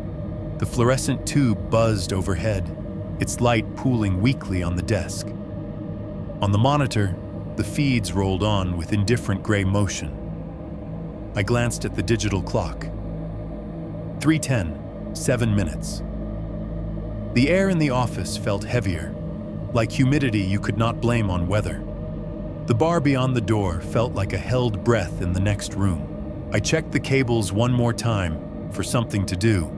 The fluorescent tube buzzed overhead, its light pooling weakly on the desk. On the monitor, the feeds rolled on with indifferent gray motion. I glanced at the digital clock. 3:10, 7 minutes. The air in the office felt heavier, like humidity you could not blame on weather. The bar beyond the door felt like a held breath in the next room. I checked the cables one more time for something to do.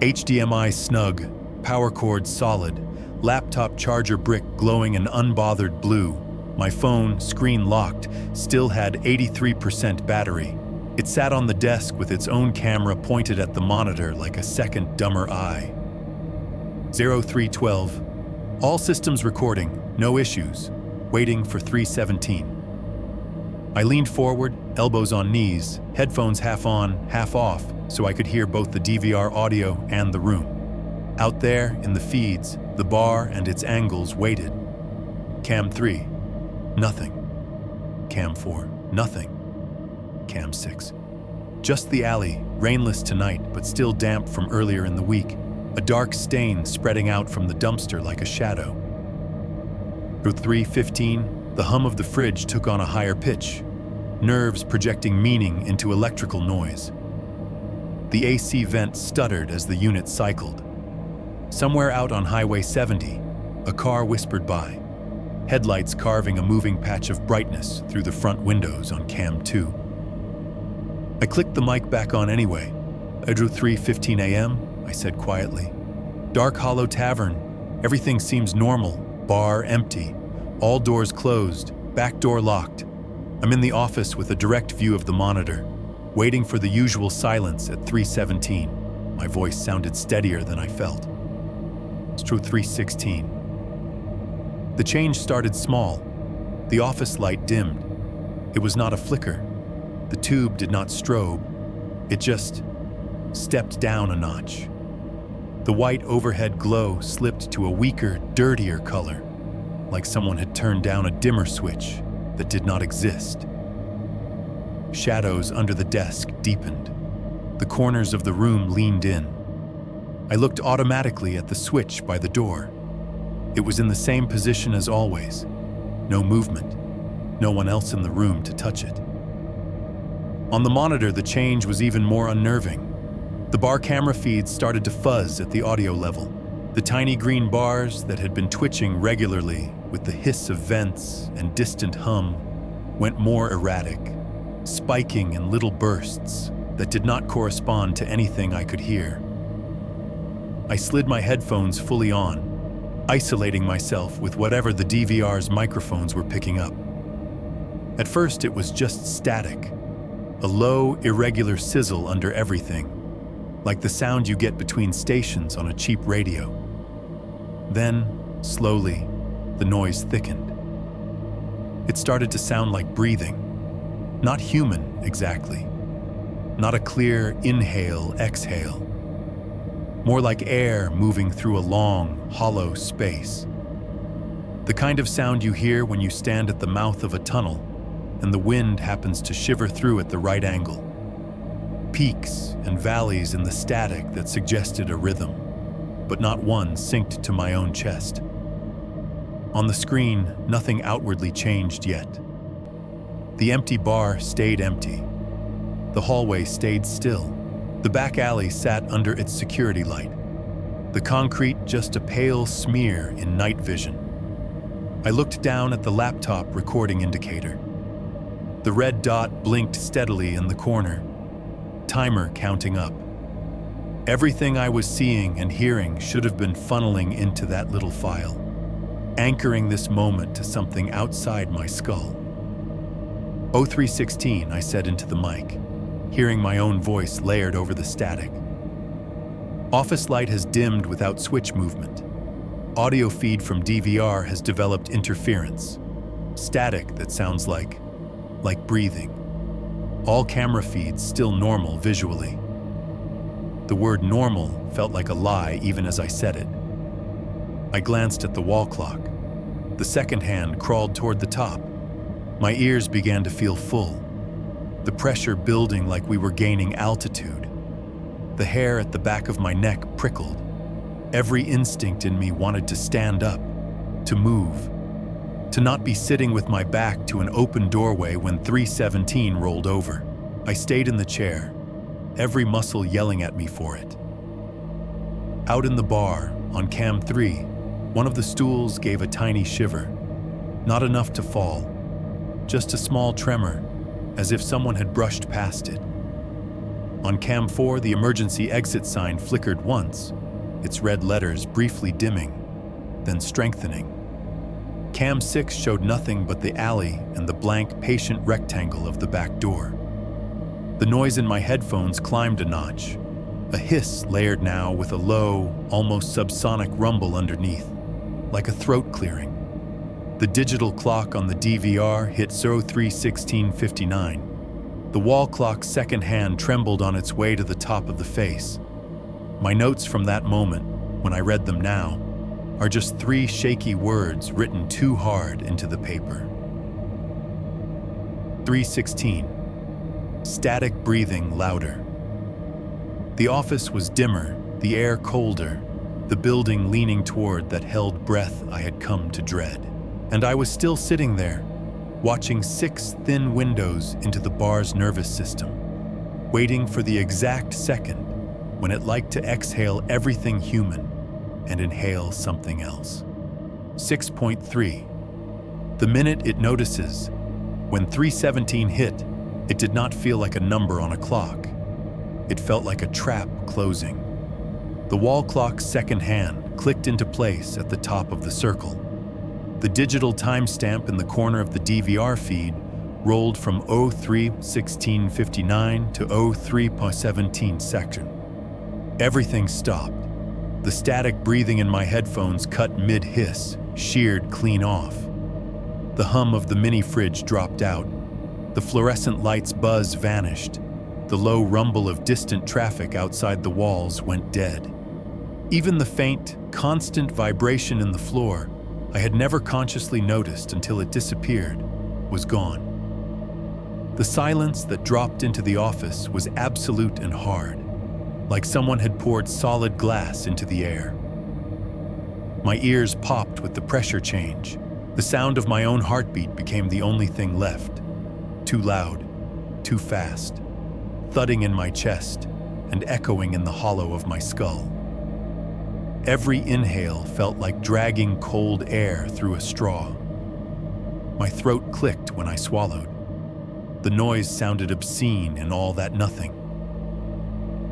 HDMI snug, power cord solid, laptop charger brick glowing an unbothered blue. My phone, screen locked, still had 83% battery. It sat on the desk with its own camera pointed at the monitor like a second dumber eye. 0312. All systems recording, no issues. Waiting for 317. I leaned forward, elbows on knees, headphones half on, half off, so I could hear both the DVR audio and the room. Out there, in the feeds, the bar and its angles waited. Cam 3, nothing. Cam 4, nothing. Cam 6. Just the alley, rainless tonight, but still damp from earlier in the week. A dark stain spreading out from the dumpster like a shadow. Through 3:15, the hum of the fridge took on a higher pitch, nerves projecting meaning into electrical noise. The AC vent stuttered as the unit cycled. Somewhere out on Highway 70, a car whispered by, headlights carving a moving patch of brightness through the front windows on Cam 2. I clicked the mic back on anyway. I drew 3:15 a.m., I said quietly. Dark hollow tavern. Everything seems normal. Bar empty. All doors closed. Back door locked. I'm in the office with a direct view of the monitor, waiting for the usual silence at 3:17. My voice sounded steadier than I felt. It's true 3:16. The change started small. The office light dimmed. It was not a flicker. The tube did not strobe. It just stepped down a notch. The white overhead glow slipped to a weaker, dirtier color, like someone had turned down a dimmer switch that did not exist. Shadows under the desk deepened. The corners of the room leaned in. I looked automatically at the switch by the door. It was in the same position as always. No movement. No one else in the room to touch it. On the monitor, the change was even more unnerving. The bar camera feeds started to fuzz at the audio level. The tiny green bars that had been twitching regularly with the hiss of vents and distant hum went more erratic, spiking in little bursts that did not correspond to anything I could hear. I slid my headphones fully on, isolating myself with whatever the DVR's microphones were picking up. At first, it was just static, a low, irregular sizzle under everything, like the sound you get between stations on a cheap radio. Then, slowly, the noise thickened. It started to sound like breathing. Not human, exactly. Not a clear inhale, exhale. More like air moving through a long, hollow space. The kind of sound you hear when you stand at the mouth of a tunnel and the wind happens to shiver through at the right angle. Peaks and valleys in the static that suggested a rhythm, but not one synced to my own chest. On the screen, nothing outwardly changed yet. The empty bar stayed empty. The hallway stayed still. The back alley sat under its security light. The concrete just a pale smear in night vision. I looked down at the laptop recording indicator. The red dot blinked steadily in the corner. Timer counting up. Everything I was seeing and hearing should have been funneling into that little file, anchoring this moment to something outside my skull. 0316, I said into the mic, hearing my own voice layered over the static. Office light has dimmed without switch movement. Audio feed from DVR has developed interference. Static that sounds like breathing. All camera feeds still normal visually. The word normal felt like a lie even as I said it. I glanced at the wall clock. The second hand crawled toward the top. My ears began to feel full, the pressure building like we were gaining altitude. The hair at the back of my neck prickled. Every instinct in me wanted to stand up, to move, to not be sitting with my back to an open doorway when 317 rolled over. I stayed in the chair, every muscle yelling at me for it. Out in the bar, on cam 3, one of the stools gave a tiny shiver. Not enough to fall, just a small tremor, as if someone had brushed past it. On cam 4, the emergency exit sign flickered once, its red letters briefly dimming, then strengthening. Cam 6 showed nothing but the alley and the blank, patient rectangle of the back door. The noise in my headphones climbed a notch, a hiss layered now with a low, almost subsonic rumble underneath, like a throat clearing. The digital clock on the DVR hit 03:16:59. The wall clock's second hand trembled on its way to the top of the face. My notes from that moment, when I read them now, are just 3 shaky words written too hard into the paper. 3:16. Static breathing louder. The office was dimmer, the air colder, the building leaning toward that held breath I had come to dread. And I was still sitting there, watching 6 thin windows into the bar's nervous system, waiting for the exact second when it liked to exhale everything human and inhale something else. 6.3. The minute it notices, when 317 hit, it did not feel like a number on a clock. It felt like a trap closing. The wall clock's second hand clicked into place at the top of the circle. The digital timestamp in the corner of the DVR feed rolled from 03:16:59 to 03:17 section. Everything stopped. The static breathing in my headphones cut mid-hiss, sheared clean off. The hum of the mini-fridge dropped out. The fluorescent light's buzz vanished. The low rumble of distant traffic outside the walls went dead. Even the faint, constant vibration in the floor I had never consciously noticed until it disappeared was gone. The silence that dropped into the office was absolute and hard, like someone had poured solid glass into the air. My ears popped with the pressure change. The sound of my own heartbeat became the only thing left. Too loud, too fast, thudding in my chest and echoing in the hollow of my skull. Every inhale felt like dragging cold air through a straw. My throat clicked when I swallowed. The noise sounded obscene in all that nothing.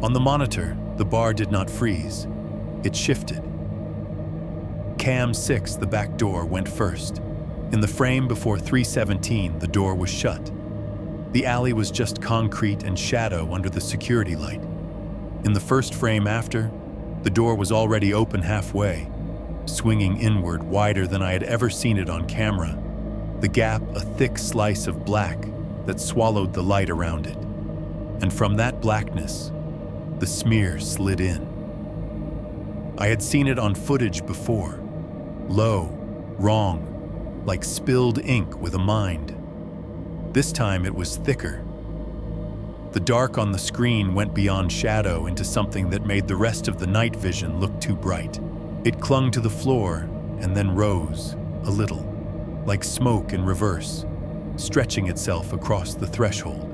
On the monitor, the bar did not freeze. It shifted. Cam 6, the back door, went first. In the frame before 317, the door was shut. The alley was just concrete and shadow under the security light. In the first frame after, the door was already open halfway, swinging inward wider than I had ever seen it on camera, the gap a thick slice of black that swallowed the light around it. And from that blackness, the smear slid in. I had seen it on footage before, low, wrong, like spilled ink with a mind. This time it was thicker. The dark on the screen went beyond shadow into something that made the rest of the night vision look too bright. It clung to the floor and then rose, a little, like smoke in reverse, stretching itself across the threshold.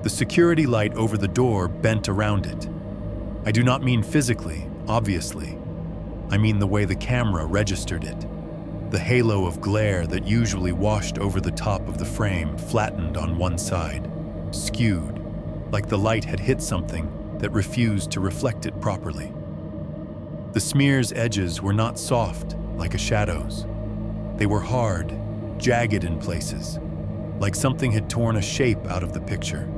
The security light over the door bent around it. I do not mean physically, obviously. I mean the way the camera registered it. The halo of glare that usually washed over the top of the frame flattened on one side, skewed, like the light had hit something that refused to reflect it properly. The smear's edges were not soft, like a shadow's. They were hard, jagged in places, like something had torn a shape out of the picture.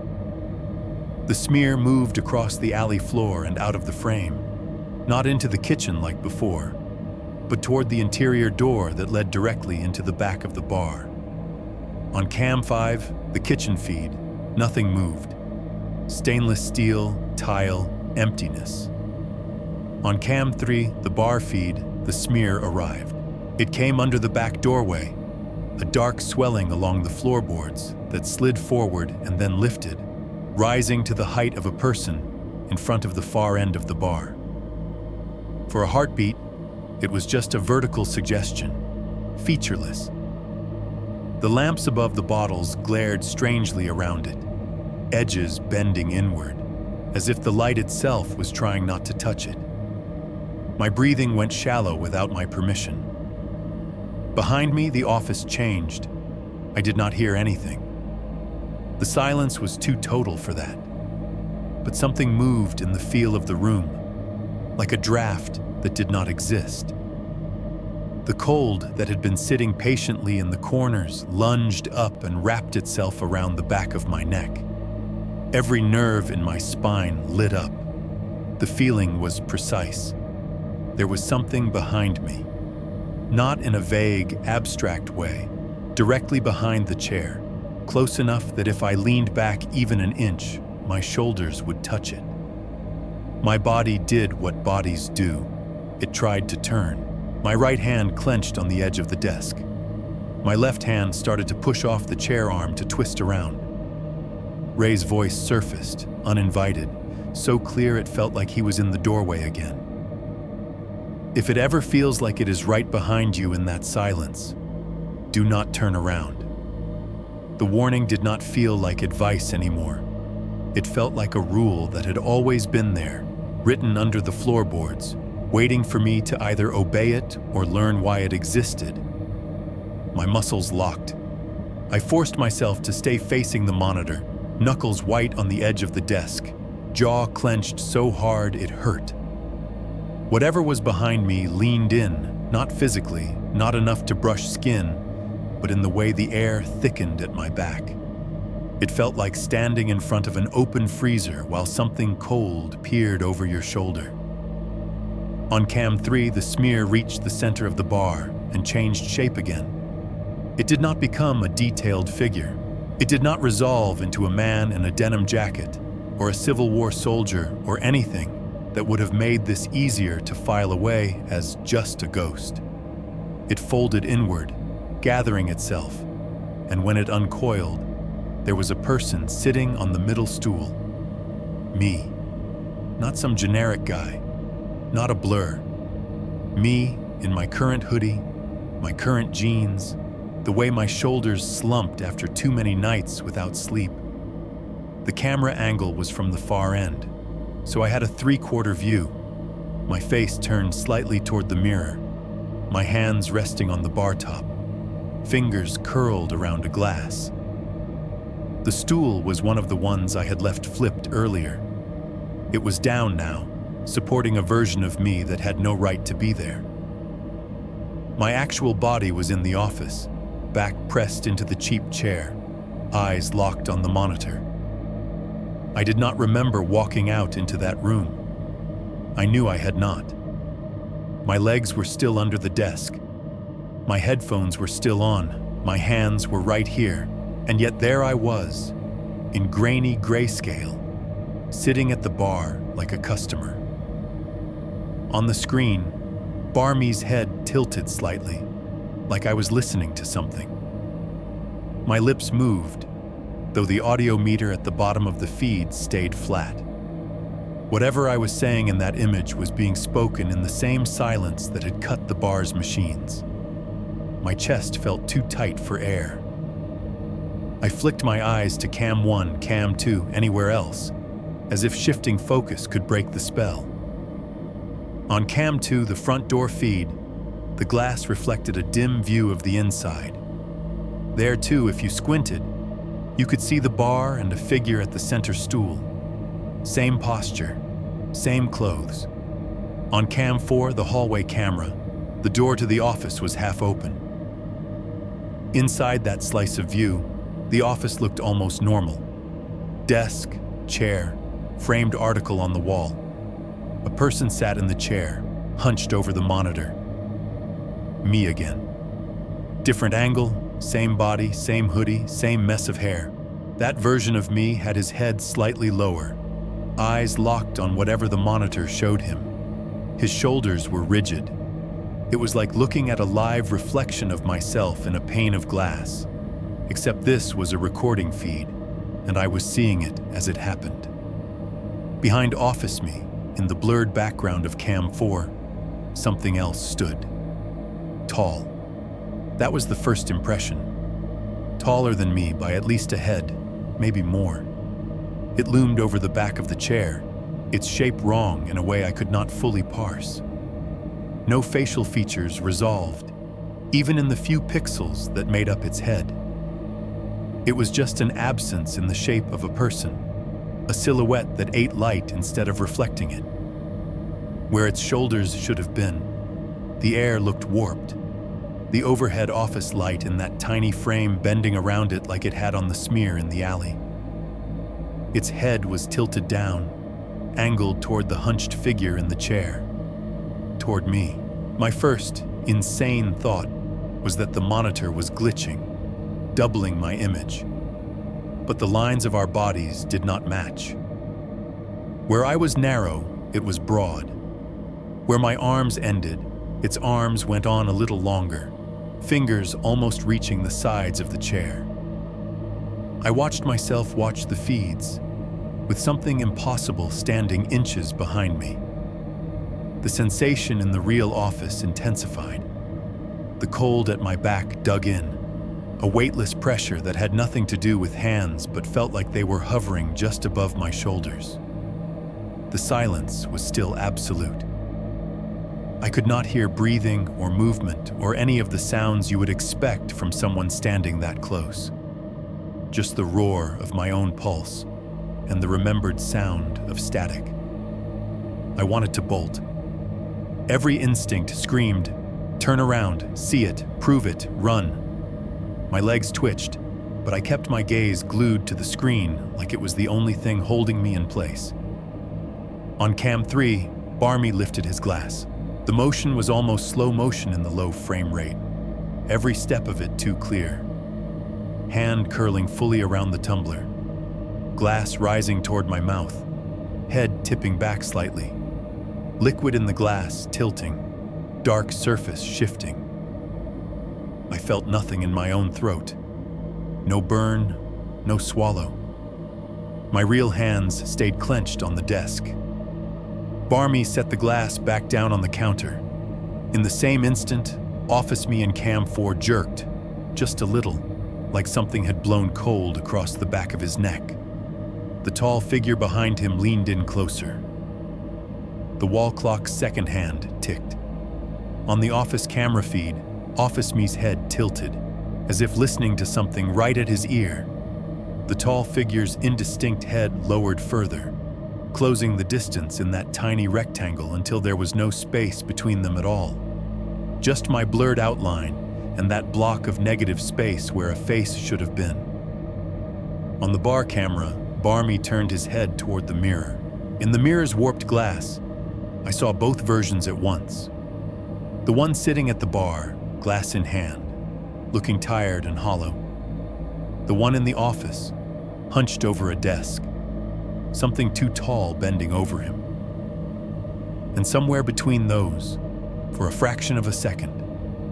The smear moved across the alley floor and out of the frame, not into the kitchen like before, but toward the interior door that led directly into the back of the bar. On cam 5, the kitchen feed, nothing moved. Stainless steel, tile, emptiness. On cam 3, the bar feed, the smear arrived. It came under the back doorway, a dark swelling along the floorboards that slid forward and then lifted, rising to the height of a person in front of the far end of the bar. For a heartbeat, it was just a vertical suggestion, featureless. The lamps above the bottles glared strangely around it, edges bending inward, as if the light itself was trying not to touch it. My breathing went shallow without my permission. Behind me, the office changed. I did not hear anything. The silence was too total for that. But something moved in the feel of the room, like a draft that did not exist. The cold that had been sitting patiently in the corners lunged up and wrapped itself around the back of my neck. Every nerve in my spine lit up. The feeling was precise. There was something behind me, not in a vague, abstract way, directly behind the chair, close enough that if I leaned back even an inch, my shoulders would touch it. My body did what bodies do. It tried to turn. My right hand clenched on the edge of the desk. My left hand started to push off the chair arm to twist around. Ray's voice surfaced, uninvited, so clear it felt like he was in the doorway again. If it ever feels like it is right behind you in that silence, do not turn around. The warning did not feel like advice anymore. It felt like a rule that had always been there, written under the floorboards, waiting for me to either obey it or learn why it existed. My muscles locked. I forced myself to stay facing the monitor, knuckles white on the edge of the desk, jaw clenched so hard it hurt. Whatever was behind me leaned in, not physically, not enough to brush skin, but in the way the air thickened at my back. It felt like standing in front of an open freezer while something cold peered over your shoulder. On cam 3, the smear reached the center of the bar and changed shape again. It did not become a detailed figure. It did not resolve into a man in a denim jacket or a Civil War soldier or anything that would have made this easier to file away as just a ghost. It folded inward, gathering itself, and when it uncoiled, there was a person sitting on the middle stool. Me. Not some generic guy. Not a blur. Me in my current hoodie, my current jeans, the way my shoulders slumped after too many nights without sleep. The camera angle was from the far end, so I had a 3/4 view, my face turned slightly toward the mirror, my hands resting on the bar top, fingers curled around a glass. The stool was one of the ones I had left flipped earlier. It was down now, supporting a version of me that had no right to be there. My actual body was in the office, back pressed into the cheap chair, eyes locked on the monitor. I did not remember walking out into that room. I knew I had not. My legs were still under the desk. My headphones were still on. My hands were right here. And yet there I was, in grainy grayscale, sitting at the bar like a customer. On the screen, Barmy's head tilted slightly, like I was listening to something. My lips moved, though the audio meter at the bottom of the feed stayed flat. Whatever I was saying in that image was being spoken in the same silence that had cut the bar's machines. My chest felt too tight for air. I flicked my eyes to cam 1, cam 2, anywhere else, as if shifting focus could break the spell. On cam 2, the front door feed, the glass reflected a dim view of the inside. There too, if you squinted, you could see the bar and a figure at the center stool. Same posture, same clothes. On cam 4, the hallway camera, the door to the office was half open. Inside that slice of view, the office looked almost normal. Desk, chair, framed article on the wall. A person sat in the chair, hunched over the monitor. Me again. Different angle, same body, same hoodie, same mess of hair. That version of me had his head slightly lower, eyes locked on whatever the monitor showed him. His shoulders were rigid. It was like looking at a live reflection of myself in a pane of glass. Except this was a recording feed, and I was seeing it as it happened. Behind Office Me, in the blurred background of Cam 4, something else stood. Tall. That was the first impression. Taller than me by at least a head, maybe more. It loomed over the back of the chair, its shape wrong in a way I could not fully parse. No facial features resolved, even in the few pixels that made up its head. It was just an absence in the shape of a person, a silhouette that ate light instead of reflecting it. Where its shoulders should have been, the air looked warped, the overhead office light in that tiny frame bending around it like it had on the smear in the alley. Its head was tilted down, angled toward the hunched figure in the chair, toward me. My first, insane thought was that the monitor was glitching, doubling my image. But the lines of our bodies did not match. Where I was narrow, it was broad. Where my arms ended, its arms went on a little longer, fingers almost reaching the sides of the chair. I watched myself watch the feeds, with something impossible standing inches behind me. The sensation in the real office intensified. The cold at my back dug in, a weightless pressure that had nothing to do with hands but felt like they were hovering just above my shoulders. The silence was still absolute. I could not hear breathing or movement or any of the sounds you would expect from someone standing that close. Just the roar of my own pulse and the remembered sound of static. I wanted to bolt. Every instinct screamed, turn around, see it, prove it, run. My legs twitched, but I kept my gaze glued to the screen like it was the only thing holding me in place. On Cam 3, Barmy lifted his glass. The motion was almost slow motion in the low frame rate, every step of it too clear. Hand curling fully around the tumbler, glass rising toward my mouth, head tipping back slightly, liquid in the glass tilting, dark surface shifting. I felt nothing in my own throat. No burn, no swallow. My real hands stayed clenched on the desk. Barmy set the glass back down on the counter. In the same instant, Office Me and Cam 4 jerked, just a little, like something had blown cold across the back of his neck. The tall figure behind him leaned in closer. The wall clock's second hand ticked. On the office camera feed, Office Me's head tilted, as if listening to something right at his ear. The tall figure's indistinct head lowered further, closing the distance in that tiny rectangle until there was no space between them at all. Just my blurred outline and that block of negative space where a face should have been. On the bar camera, Barmy turned his head toward the mirror. In the mirror's warped glass, I saw both versions at once. The one sitting at the bar, glass in hand, looking tired and hollow. The one in the office, hunched over a desk, something too tall bending over him. And somewhere between those, for a fraction of a second,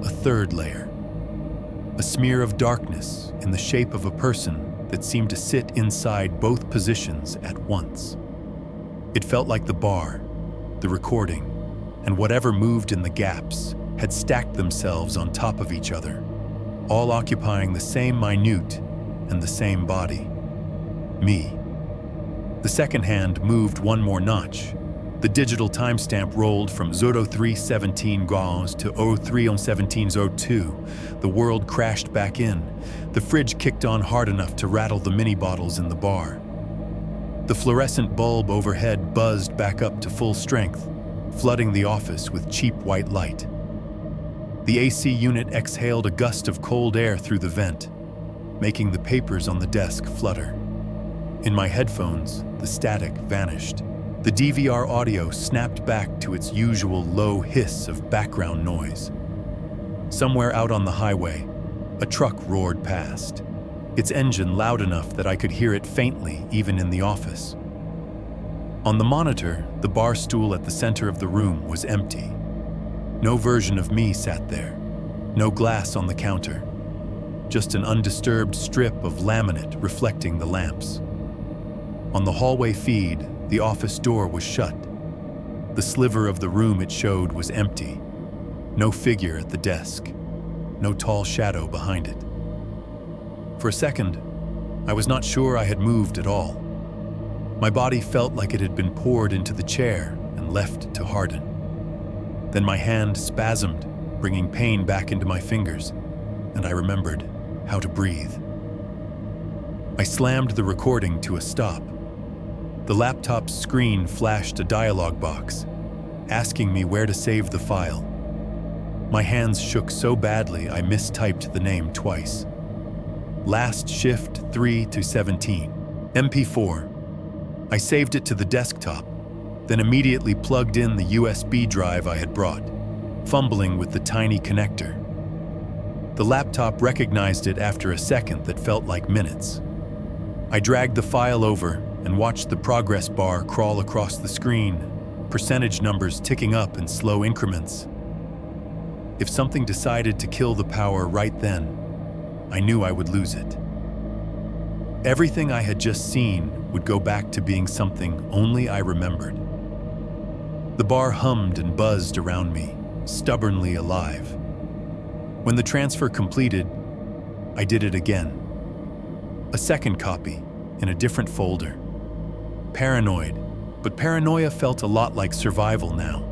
a third layer. A smear of darkness in the shape of a person that seemed to sit inside both positions at once. It felt like the bar, the recording, and whatever moved in the gaps had stacked themselves on top of each other, all occupying the same minute and the same body. Me. The second hand moved one more notch. The digital timestamp rolled from 03:17 gauze to 03:17:02. The world crashed back in. The fridge kicked on hard enough to rattle the mini bottles in the bar. The fluorescent bulb overhead buzzed back up to full strength, flooding the office with cheap white light. The AC unit exhaled a gust of cold air through the vent, making the papers on the desk flutter. In my headphones, the static vanished. The DVR audio snapped back to its usual low hiss of background noise. Somewhere out on the highway, a truck roared past, its engine loud enough that I could hear it faintly even in the office. On the monitor, the bar stool at the center of the room was empty. No version of me sat there, no glass on the counter, just an undisturbed strip of laminate reflecting the lamps. On the hallway feed, The office door was shut. The sliver of the room it showed was empty. No figure at the desk. No tall shadow behind it. For a second, I was not sure I had moved at all. My body felt like it had been poured into the chair and left to harden. Then my hand spasmed, bringing pain back into my fingers, and I remembered how to breathe. I slammed the recording to a stop. The laptop's screen flashed a dialog box, asking me where to save the file. My hands shook so badly I mistyped the name twice. Last shift 3 to 17, MP4. I saved it to the desktop, then immediately plugged in the USB drive I had brought, fumbling with the tiny connector. The laptop recognized it after a second that felt like minutes. I dragged the file over and watched the progress bar crawl across the screen, percentage numbers ticking up in slow increments. If something decided to kill the power right then, I knew I would lose it. Everything I had just seen would go back to being something only I remembered. The bar hummed and buzzed around me, stubbornly alive. When the transfer completed, I did it again. A second copy, in a different folder. Paranoid, but paranoia felt a lot like survival now.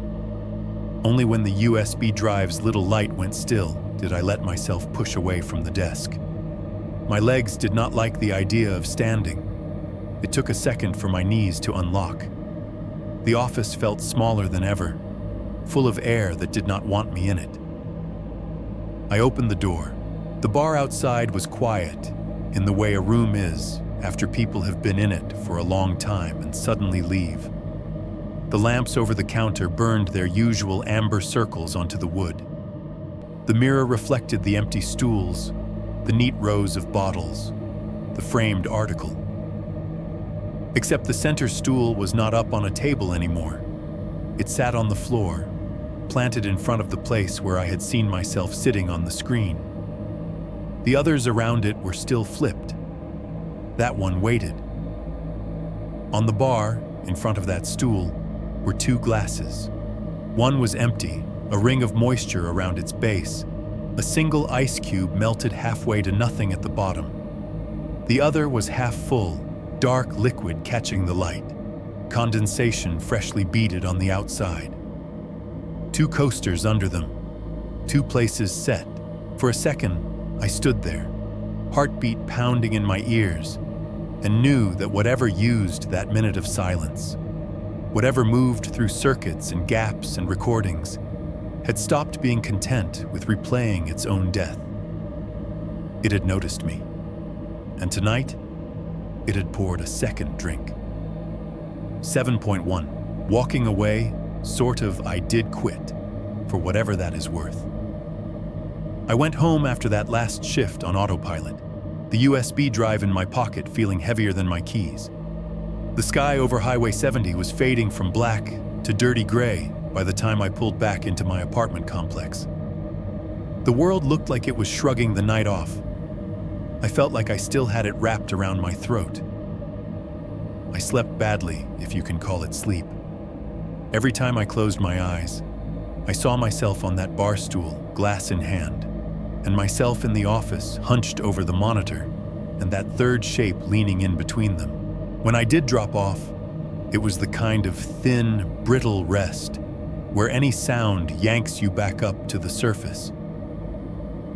Only when the USB drive's little light went still did I let myself push away from the desk. My legs did not like the idea of standing. It took a second for my knees to unlock. The office felt smaller than ever, full of air that did not want me in it. I opened the door. The bar outside was quiet, in the way a room is after people have been in it for a long time and suddenly leave. The lamps over the counter burned their usual amber circles onto the wood. The mirror reflected the empty stools, the neat rows of bottles, the framed article. Except the center stool was not up on a table anymore. It sat on the floor, planted in front of the place where I had seen myself sitting on the screen. The others around it were still flipped. That one waited. On the bar, in front of that stool, were two glasses. One was empty, a ring of moisture around its base. A single ice cube melted halfway to nothing at the bottom. The other was half full, dark liquid catching the light. Condensation freshly beaded on the outside. Two coasters under them. Two places set. For a second, I stood there, heartbeat pounding in my ears, and knew that whatever used that minute of silence, whatever moved through circuits and gaps and recordings, had stopped being content with replaying its own death. It had noticed me, and tonight, it had poured a second drink. 7.1. Walking away, sort of I did quit, for whatever that is worth. I went home after that last shift on autopilot, the USB drive in my pocket feeling heavier than my keys. The sky over Highway 70 was fading from black to dirty gray by the time I pulled back into my apartment complex. The world looked like it was shrugging the night off. I felt like I still had it wrapped around my throat. I slept badly, if you can call it sleep. Every time I closed my eyes, I saw myself on that bar stool, glass in hand, and myself in the office hunched over the monitor, and that third shape leaning in between them. When I did drop off, it was the kind of thin, brittle rest where any sound yanks you back up to the surface.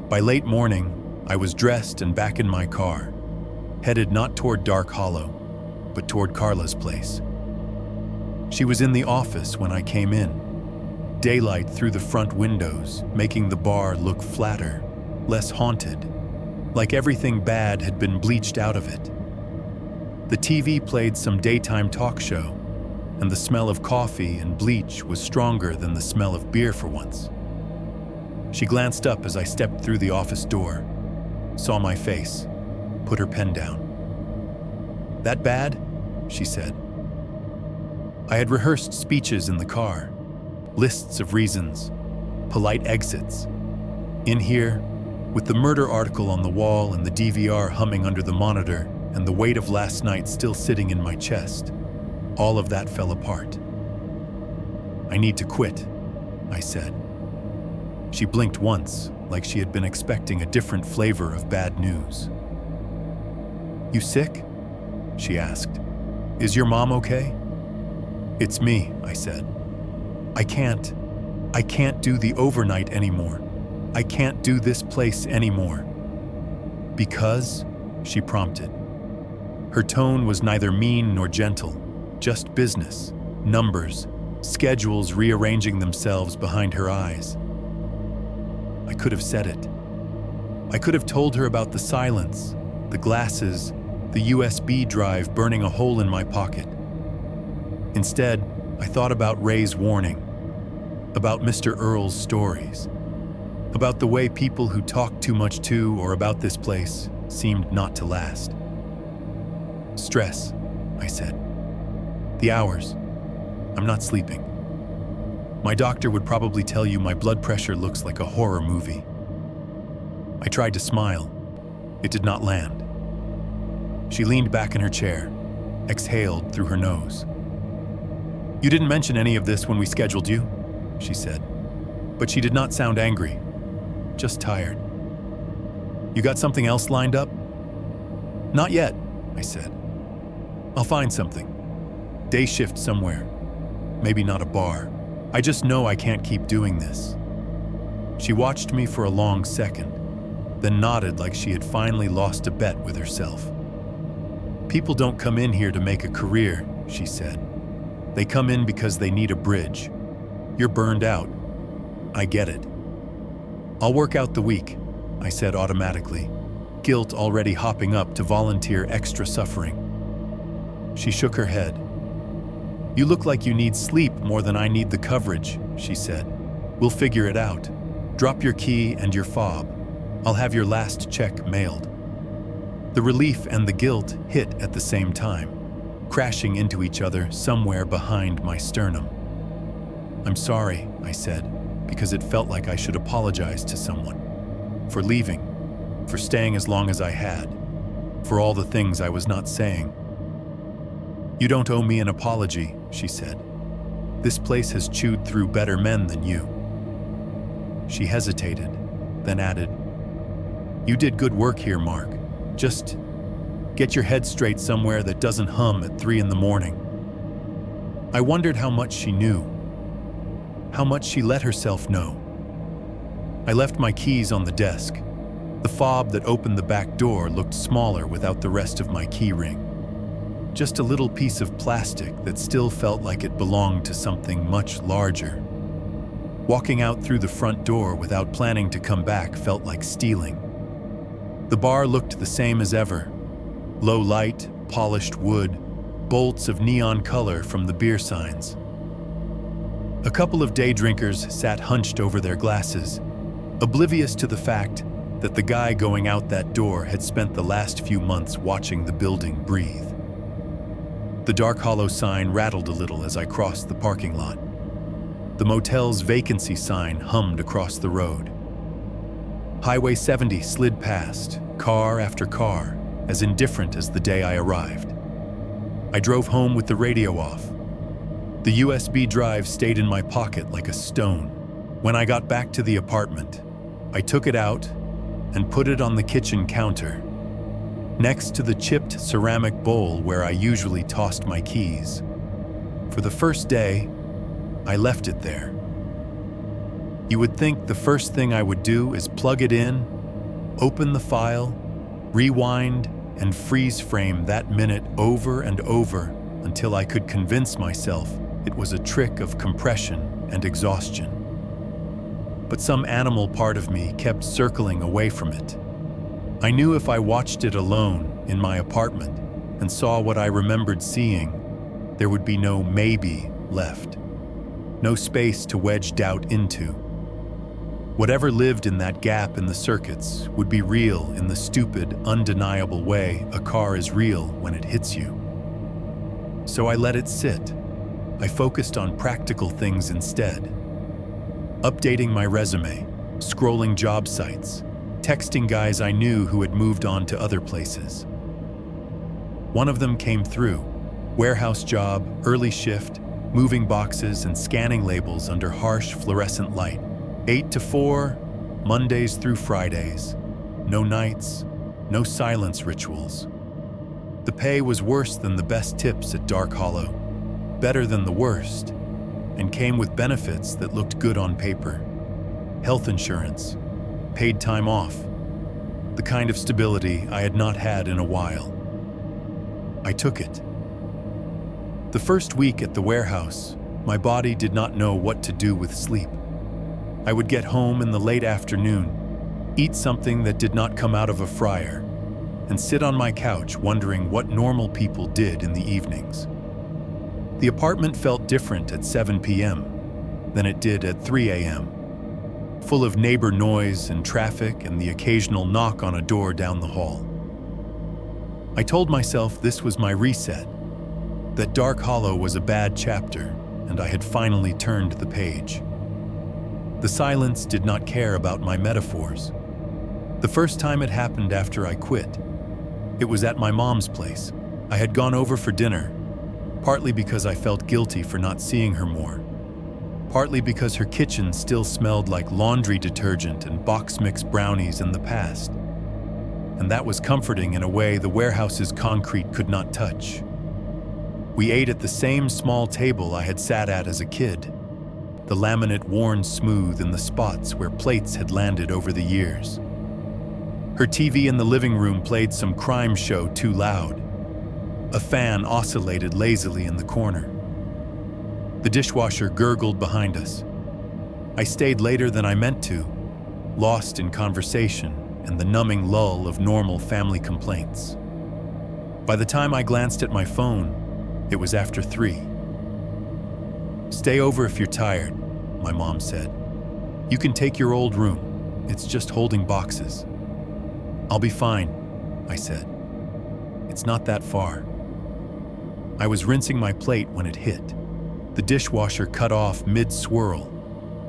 By late morning, I was dressed and back in my car, headed not toward Dark Hollow, but toward Carla's place. She was in the office when I came in, daylight through the front windows, making the bar look flatter, less haunted, like everything bad had been bleached out of it. The TV played some daytime talk show, and the smell of coffee and bleach was stronger than the smell of beer for once. She glanced up as I stepped through the office door, saw my face, put her pen down. "That bad?" she said. I had rehearsed speeches in the car, lists of reasons, polite exits. In here, with the murder article on the wall and the DVR humming under the monitor and the weight of last night still sitting in my chest, all of that fell apart. "I need to quit," I said. She blinked once, like she had been expecting a different flavor of bad news. "You sick?" she asked. "Is your mom okay?" "It's me," I said. I can't do the overnight anymore. I can't do this place anymore." "Because?" she prompted. Her tone was neither mean nor gentle, just business, numbers, schedules rearranging themselves behind her eyes. I could have said it. I could have told her about the silence, the glasses, the USB drive burning a hole in my pocket. Instead, I thought about Ray's warning, about Mr. Earl's stories, about the way people who talked too much to or about this place seemed not to last. "Stress," I said. "The hours. I'm not sleeping. My doctor would probably tell you my blood pressure looks like a horror movie." I tried to smile. It did not land. She leaned back in her chair, exhaled through her nose. "You didn't mention any of this when we scheduled you," she said. But she did not sound angry, just tired. "You got something else lined up?" "Not yet," I said. "I'll find something. Day shift somewhere. Maybe not a bar. I just know I can't keep doing this." She watched me for a long second, then nodded like she had finally lost a bet with herself. "People don't come in here to make a career," she said. "They come in because they need a bridge. You're burned out. I get it." "I'll work out the week," I said automatically, guilt already hopping up to volunteer extra suffering. She shook her head. "You look like you need sleep more than I need the coverage," she said. "We'll figure it out. Drop your key and your fob. I'll have your last check mailed." The relief and the guilt hit at the same time, crashing into each other somewhere behind my sternum. "I'm sorry," I said, because it felt like I should apologize to someone. For leaving, for staying as long as I had, for all the things I was not saying. "You don't owe me an apology," she said. "This place has chewed through better men than you." She hesitated, then added, "You did good work here, Mark. Just get your head straight somewhere that doesn't hum at 3 a.m. I wondered how much she knew, how much she let herself know. I left my keys on the desk. The fob that opened the back door looked smaller without the rest of my key ring. Just a little piece of plastic that still felt like it belonged to something much larger. Walking out through the front door without planning to come back felt like stealing. The bar looked the same as ever. Low light, polished wood, bolts of neon color from the beer signs. A couple of day drinkers sat hunched over their glasses, oblivious to the fact that the guy going out that door had spent the last few months watching the building breathe. The dark hollow sign rattled a little as I crossed the parking lot. The motel's vacancy sign hummed across the road. Highway 70 slid past, car after car, as indifferent as the day I arrived. I drove home with the radio off. The USB drive stayed in my pocket like a stone. When I got back to the apartment, I took it out and put it on the kitchen counter, next to the chipped ceramic bowl where I usually tossed my keys. For the first day, I left it there. You would think the first thing I would do is plug it in, open the file, rewind, and freeze frame that minute over and over until I could convince myself it was a trick of compression and exhaustion. But some animal part of me kept circling away from it. I knew if I watched it alone in my apartment and saw what I remembered seeing, there would be no maybe left, no space to wedge doubt into. Whatever lived in that gap in the circuits would be real in the stupid, undeniable way a car is real when it hits you. So I let it sit. I focused on practical things instead. Updating my resume, scrolling job sites, texting guys I knew who had moved on to other places. One of them came through, Warehouse job, early shift, moving boxes and scanning labels under harsh fluorescent light. 8 to 4, Mondays through Fridays. No nights, no silence rituals. The pay was worse than the best tips at Dark Hollow, better than the worst, and came with benefits that looked good on paper. Health insurance, paid time off, the kind of stability I had not had in a while. I took it. The first week at the warehouse, my body did not know what to do with sleep. I would get home in the late afternoon, eat something that did not come out of a fryer, and sit on my couch wondering what normal people did in the evenings. The apartment felt different at 7 p.m. than it did at 3 a.m., full of neighbor noise and traffic and the occasional knock on a door down the hall. I told myself this was my reset, that Dark Hollow was a bad chapter, and I had finally turned the page. The silence did not care about my metaphors. The first time it happened after I quit. It was at my mom's place. I had gone over for dinner, partly because I felt guilty for not seeing her more, partly because her kitchen still smelled like laundry detergent and box mix brownies in the past. And that was comforting in a way the warehouse's concrete could not touch. We ate at the same small table I had sat at as a kid, the laminate worn smooth in the spots where plates had landed over the years. Her TV in the living room played some crime show too loud. A fan oscillated lazily in the corner. The dishwasher gurgled behind us. I stayed later than I meant to, lost in conversation and the numbing lull of normal family complaints. By the time I glanced at my phone, it was after 3. "Stay over if you're tired," my mom said. "You can take your old room. It's just holding boxes." "I'll be fine," I said. "It's not that far." I was rinsing my plate when it hit. The dishwasher cut off mid-swirl.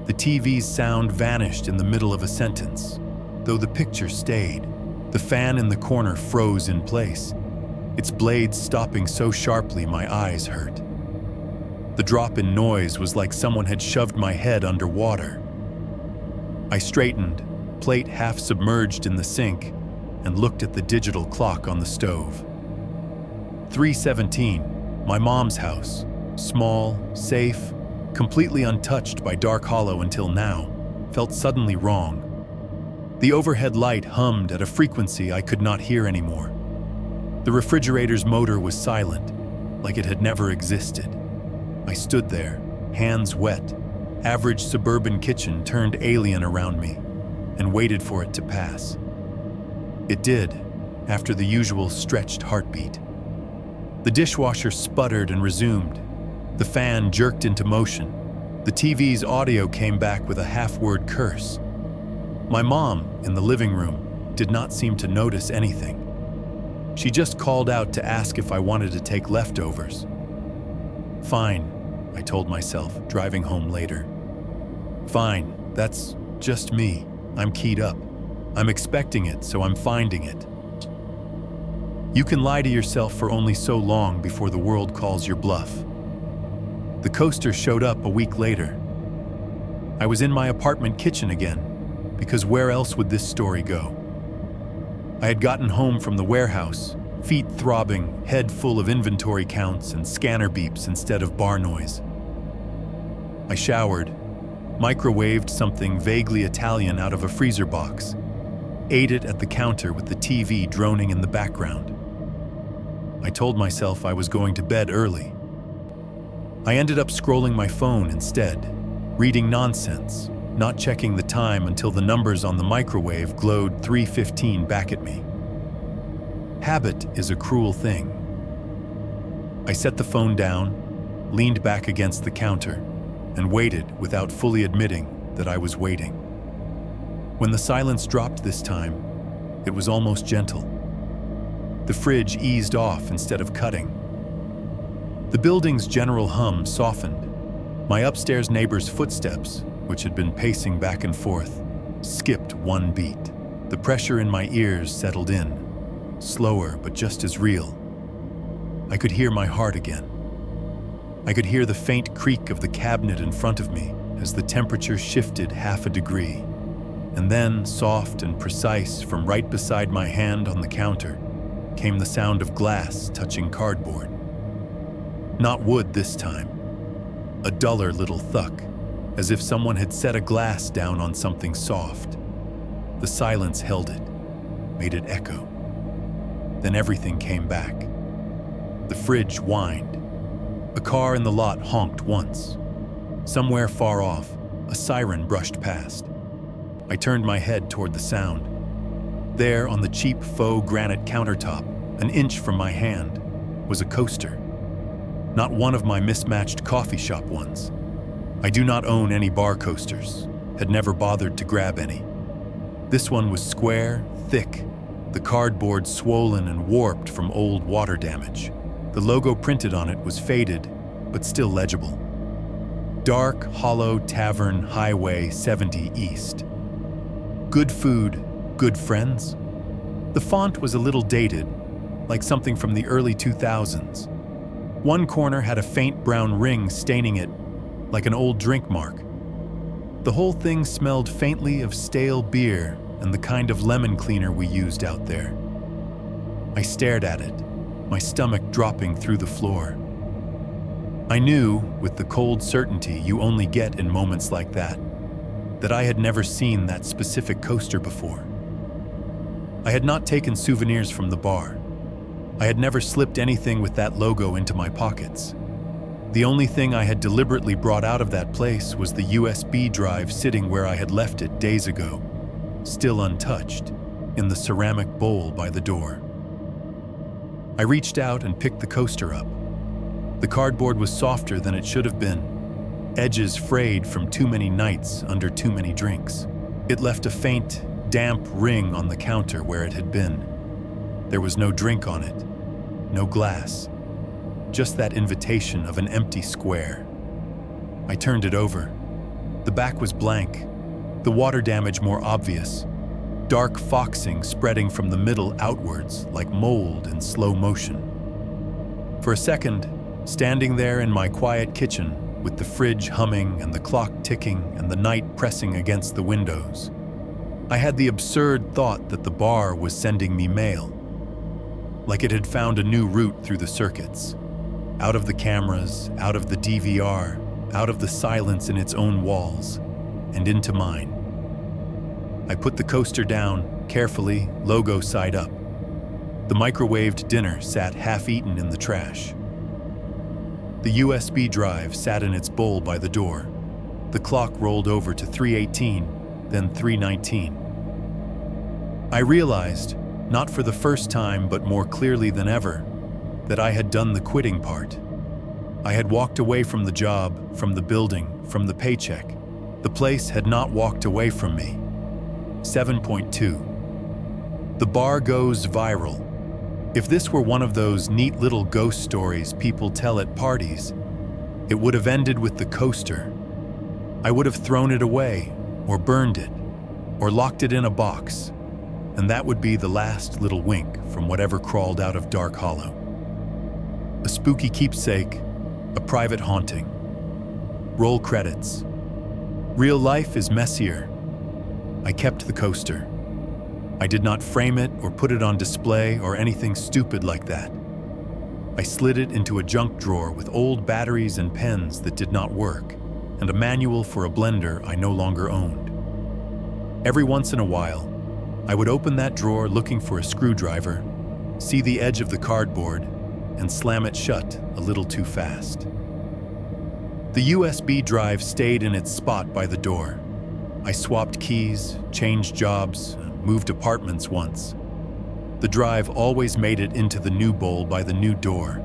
The TV's sound vanished in the middle of a sentence, though the picture stayed. The fan in the corner froze in place, its blades stopping so sharply my eyes hurt. The drop in noise was like someone had shoved my head underwater. I straightened, plate half submerged in the sink, and looked at the digital clock on the stove. 3:17, my mom's house, small, safe, completely untouched by Dark Hollow until now, felt suddenly wrong. The overhead light hummed at a frequency I could not hear anymore. The refrigerator's motor was silent, like it had never existed. I stood there, hands wet, average suburban kitchen turned alien around me, and waited for it to pass. It did, after the usual stretched heartbeat. The dishwasher sputtered and resumed. The fan jerked into motion. The TV's audio came back with a half-word curse. My mom, in the living room, did not seem to notice anything. She just called out to ask if I wanted to take leftovers. "Fine," I told myself, driving home later. "Fine, that's just me. I'm keyed up. I'm expecting it, so I'm finding it." You can lie to yourself for only so long before the world calls your bluff. The coaster showed up a week later. I was in my apartment kitchen again, because where else would this story go? I had gotten home from the warehouse, feet throbbing, head full of inventory counts and scanner beeps instead of bar noise. I showered, microwaved something vaguely Italian out of a freezer box, ate it at the counter with the TV droning in the background. I told myself I was going to bed early. I ended up scrolling my phone instead, reading nonsense, not checking the time until the numbers on the microwave glowed 3:15 back at me. Habit is a cruel thing. I set the phone down, leaned back against the counter, and waited without fully admitting that I was waiting. When the silence dropped this time, it was almost gentle. The fridge eased off instead of cutting. The building's general hum softened. My upstairs neighbor's footsteps, which had been pacing back and forth, skipped one beat. The pressure in my ears settled in, slower but just as real. I could hear my heart again. I could hear the faint creak of the cabinet in front of me as the temperature shifted half a degree. And then, soft and precise from right beside my hand on the counter, came the sound of glass touching cardboard. Not wood this time. A duller little thuck, as if someone had set a glass down on something soft. The silence held it, made it echo. Then everything came back. The fridge whined. A car in the lot honked once. Somewhere far off, a siren brushed past. I turned my head toward the sound. There, on the cheap faux granite countertop, an inch from my hand, was a coaster. Not one of my mismatched coffee shop ones. I do not own any bar coasters, had never bothered to grab any. This one was square, thick, the cardboard swollen and warped from old water damage. The logo printed on it was faded, but still legible. Dark, hollow Tavern, Highway 70 East. Good food, good friends? The font was a little dated, like something from the early 2000s. One corner had a faint brown ring staining it, like an old drink mark. The whole thing smelled faintly of stale beer and the kind of lemon cleaner we used out there. I stared at it, my stomach dropping through the floor. I knew, with the cold certainty you only get in moments like that I had never seen that specific coaster before. I had not taken souvenirs from the bar. I had never slipped anything with that logo into my pockets. The only thing I had deliberately brought out of that place was the USB drive sitting where I had left it days ago, still untouched, in the ceramic bowl by the door. I reached out and picked the coaster up. The cardboard was softer than it should have been, edges frayed from too many nights under too many drinks. It left a faint, damp ring on the counter where it had been. There was no drink on it, no glass, just that invitation of an empty square. I turned it over. The back was blank, the water damage more obvious, dark foxing spreading from the middle outwards like mold in slow motion. For a second, standing there in my quiet kitchen, with the fridge humming and the clock ticking and the night pressing against the windows, I had the absurd thought that the bar was sending me mail, like it had found a new route through the circuits, out of the cameras, out of the DVR, out of the silence in its own walls, and into mine. I put the coaster down, carefully, logo side up. The microwaved dinner sat half-eaten in the trash. The USB drive sat in its bowl by the door. The clock rolled over to 3:18, then 3:19. I realized, not for the first time but more clearly than ever, that I had done the quitting part. I had walked away from the job, from the building, from the paycheck. The place had not walked away from me. 7.2. The bar goes viral. If this were one of those neat little ghost stories people tell at parties, it would have ended with the coaster. I would have thrown it away, or burned it, or locked it in a box, and that would be the last little wink from whatever crawled out of Dark Hollow. A spooky keepsake, a private haunting. Roll credits. Real life is messier. I kept the coaster. I did not frame it or put it on display or anything stupid like that. I slid it into a junk drawer with old batteries and pens that did not work, and a manual for a blender I no longer owned. Every once in a while, I would open that drawer looking for a screwdriver, see the edge of the cardboard, and slam it shut a little too fast. The USB drive stayed in its spot by the door. I swapped keys, changed jobs, moved apartments once. The drive always made it into the new bowl by the new door,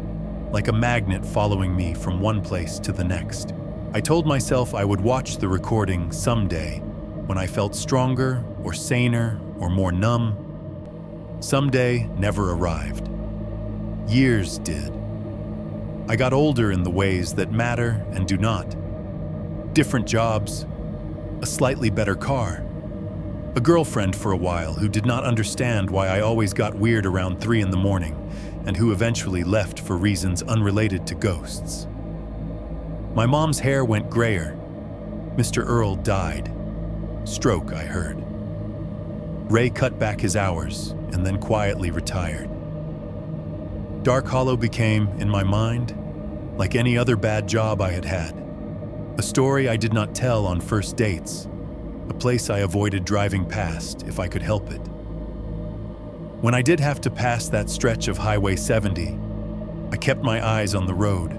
like a magnet following me from one place to the next. I told myself I would watch the recording someday, when I felt stronger or saner or more numb. Someday never arrived. Years did. I got older in the ways that matter and do not. Different jobs, a slightly better car, A girlfriend for a while who did not understand why I always got weird around 3 in the morning, and who eventually left for reasons unrelated to ghosts. My mom's hair went grayer. Mr. Earl died. Stroke, I heard. Ray cut back his hours and then quietly retired. Dark Hollow became, in my mind, like any other bad job I had had. A story I did not tell on first dates, a place I avoided driving past if I could help it. When I did have to pass that stretch of Highway 70, I kept my eyes on the road,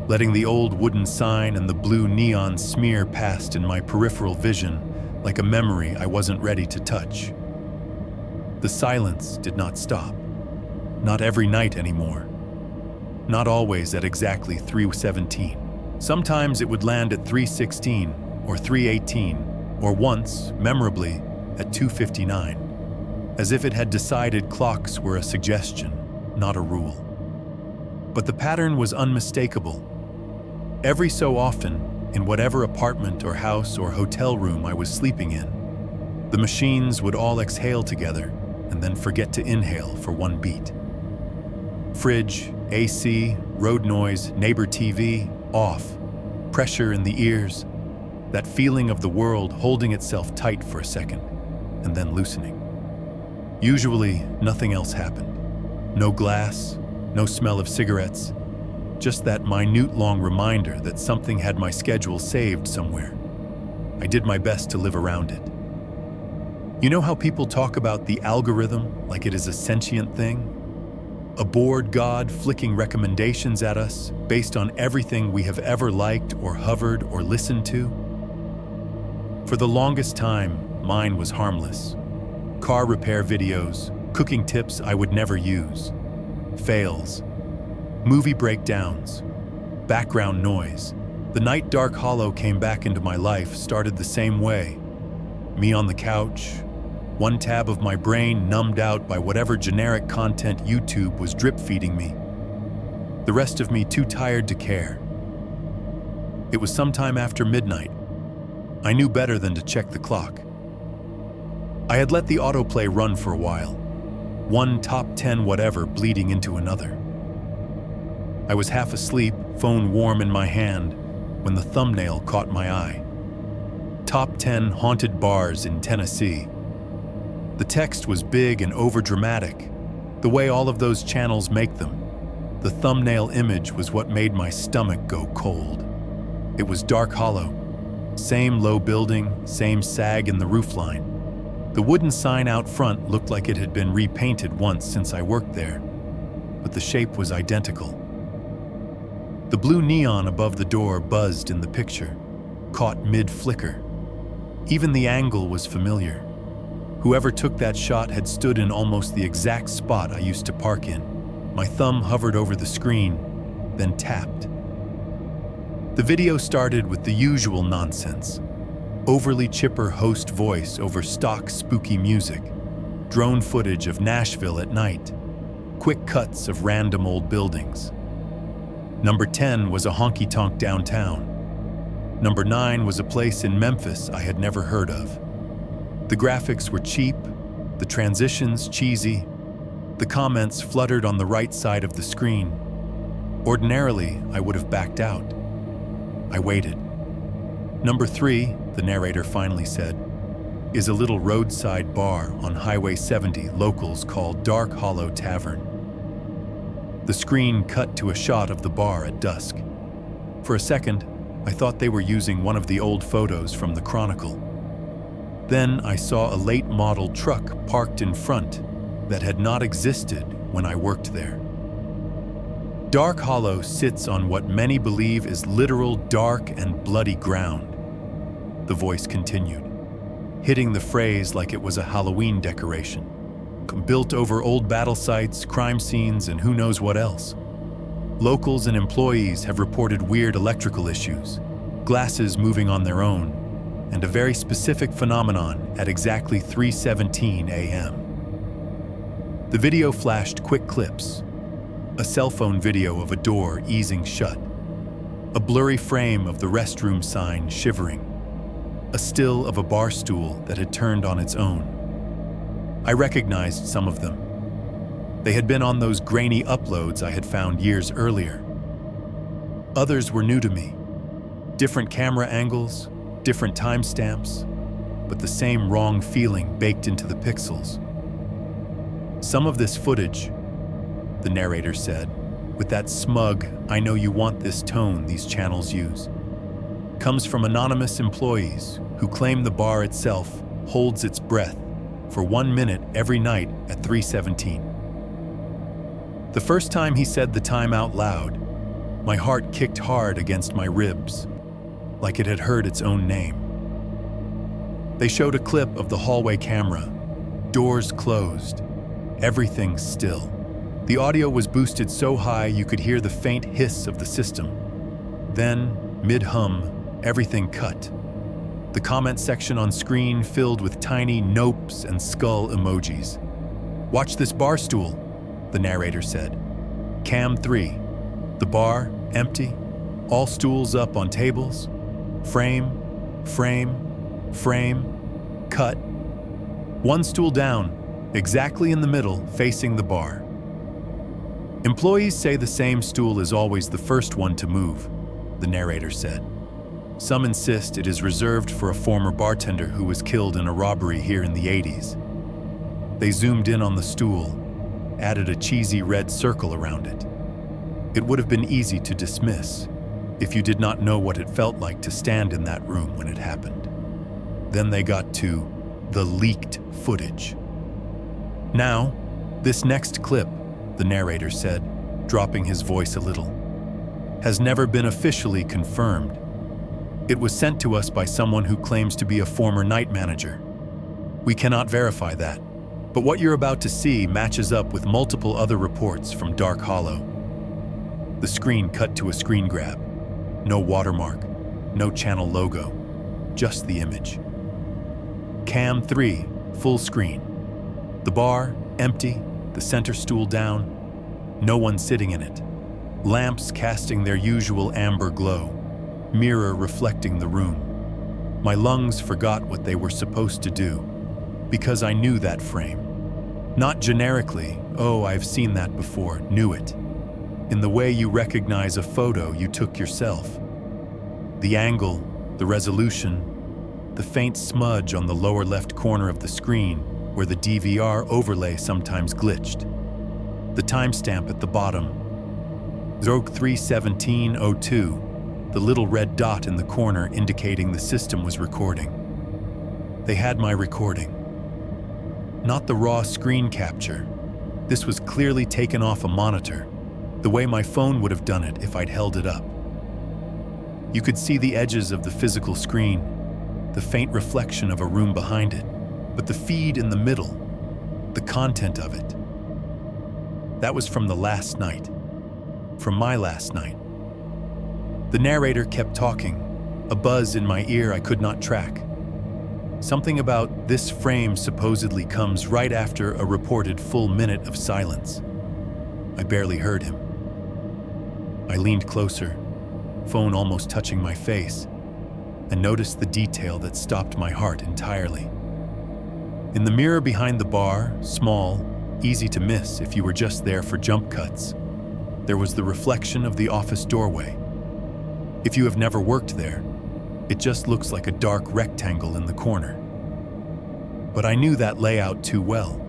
letting the old wooden sign and the blue neon smear past in my peripheral vision like a memory I wasn't ready to touch. The silence did not stop. Not every night anymore. Not always at exactly 3:17. Sometimes it would land at 3:16 or 3:18, or once, memorably, at 2:59, as if it had decided clocks were a suggestion, not a rule. But the pattern was unmistakable. Every so often, in whatever apartment or house or hotel room I was sleeping in, the machines would all exhale together and then forget to inhale for one beat. Fridge, AC, road noise, neighbor TV, off. Pressure in the ears. That feeling of the world holding itself tight for a second and then loosening. Usually, nothing else happened. No glass, no smell of cigarettes, just that minute-long reminder that something had my schedule saved somewhere. I did my best to live around it. You know how people talk about the algorithm like it is a sentient thing? A bored god flicking recommendations at us based on everything we have ever liked or hovered or listened to? For the longest time, mine was harmless. Car repair videos, cooking tips I would never use, fails, movie breakdowns, background noise. The night Dark Hollow came back into my life started the same way. Me on the couch, one tab of my brain numbed out by whatever generic content YouTube was drip-feeding me. The rest of me too tired to care. It was sometime after midnight. I knew better than to check the clock. I had let the autoplay run for a while, one top 10 whatever bleeding into another. I was half asleep, phone warm in my hand, when the thumbnail caught my eye. Top 10 haunted bars in Tennessee. The text was big and overdramatic, the way all of those channels make them. The thumbnail image was what made my stomach go cold. It was Dark Hollow. Same low building, same sag in the roofline. The wooden sign out front looked like it had been repainted once since I worked there, but the shape was identical. The blue neon above the door buzzed in the picture, caught mid-flicker. Even the angle was familiar. Whoever took that shot had stood in almost the exact spot I used to park in. My thumb hovered over the screen, then tapped. The video started with the usual nonsense. Overly chipper host voice over stock spooky music, drone footage of Nashville at night, quick cuts of random old buildings. Number 10 was a honky-tonk downtown. Number 9 was a place in Memphis I had never heard of. The graphics were cheap, the transitions cheesy, the comments fluttered on the right side of the screen. Ordinarily, I would have backed out. I waited. Number 3, the narrator finally said, is a little roadside bar on Highway 70 locals called Dark Hollow Tavern. The screen cut to a shot of the bar at dusk. For a second, I thought they were using one of the old photos from the Chronicle. Then I saw a late model truck parked in front that had not existed when I worked there. Dark Hollow sits on what many believe is literal dark and bloody ground. The voice continued, hitting the phrase like it was a Halloween decoration. Built over old battle sites, crime scenes, and who knows what else. Locals and employees have reported weird electrical issues, glasses moving on their own, and a very specific phenomenon at exactly 3:17 a.m. The video flashed quick clips, a cell phone video of a door easing shut, a blurry frame of the restroom sign shivering, a still of a bar stool that had turned on its own. I recognized some of them. They had been on those grainy uploads I had found years earlier. Others were new to me. Different camera angles, different timestamps, but the same wrong feeling baked into the pixels. Some of this footage, the narrator said, with that smug, I know you want this tone these channels use, comes from anonymous employees who claim the bar itself holds its breath for 1 minute every night at 3:17. The first time he said the time out loud, my heart kicked hard against my ribs, like it had heard its own name. They showed a clip of the hallway camera, doors closed, everything still. The audio was boosted so high you could hear the faint hiss of the system. Then, mid-hum, everything cut. The comment section on screen filled with tiny nopes and skull emojis. Watch this bar stool, the narrator said. Cam 3. The bar, empty. All stools up on tables. Frame, frame, frame, cut. One stool down, exactly in the middle, facing the bar. Employees say the same stool is always the first one to move, the narrator said. Some insist it is reserved for a former bartender who was killed in a robbery here in the 80s. They zoomed in on the stool, added a cheesy red circle around it. It would have been easy to dismiss if you did not know what it felt like to stand in that room when it happened. Then they got to the leaked footage. Now, this next clip, the narrator said, dropping his voice a little, has never been officially confirmed. It was sent to us by someone who claims to be a former night manager. We cannot verify that, but what you're about to see matches up with multiple other reports from Dark Hollow. The screen cut to a screen grab. No watermark, no channel logo, just the image. Cam 3, full screen. The bar, empty, the center stool down, no one sitting in it. Lamps casting their usual amber glow, mirror reflecting the room. My lungs forgot what they were supposed to do, because I knew that frame. Not generically, oh, I've seen that before, knew it. In the way you recognize a photo you took yourself. The angle, the resolution, the faint smudge on the lower left corner of the screen where the DVR overlay sometimes glitched. The timestamp at the bottom, 03:17:02, the little red dot in the corner indicating the system was recording. They had my recording. Not the raw screen capture. This was clearly taken off a monitor, the way my phone would have done it if I'd held it up. You could see the edges of the physical screen, the faint reflection of a room behind it, but the feed in the middle, the content of it. That was from the last night, from my last night. The narrator kept talking, a buzz in my ear I could not track. Something about this frame supposedly comes right after a reported full minute of silence. I barely heard him. I leaned closer, phone almost touching my face, and noticed the detail that stopped my heart entirely. In the mirror behind the bar, small, easy to miss if you were just there for jump cuts, there was the reflection of the office doorway. If you have never worked there, it just looks like a dark rectangle in the corner. But I knew that layout too well.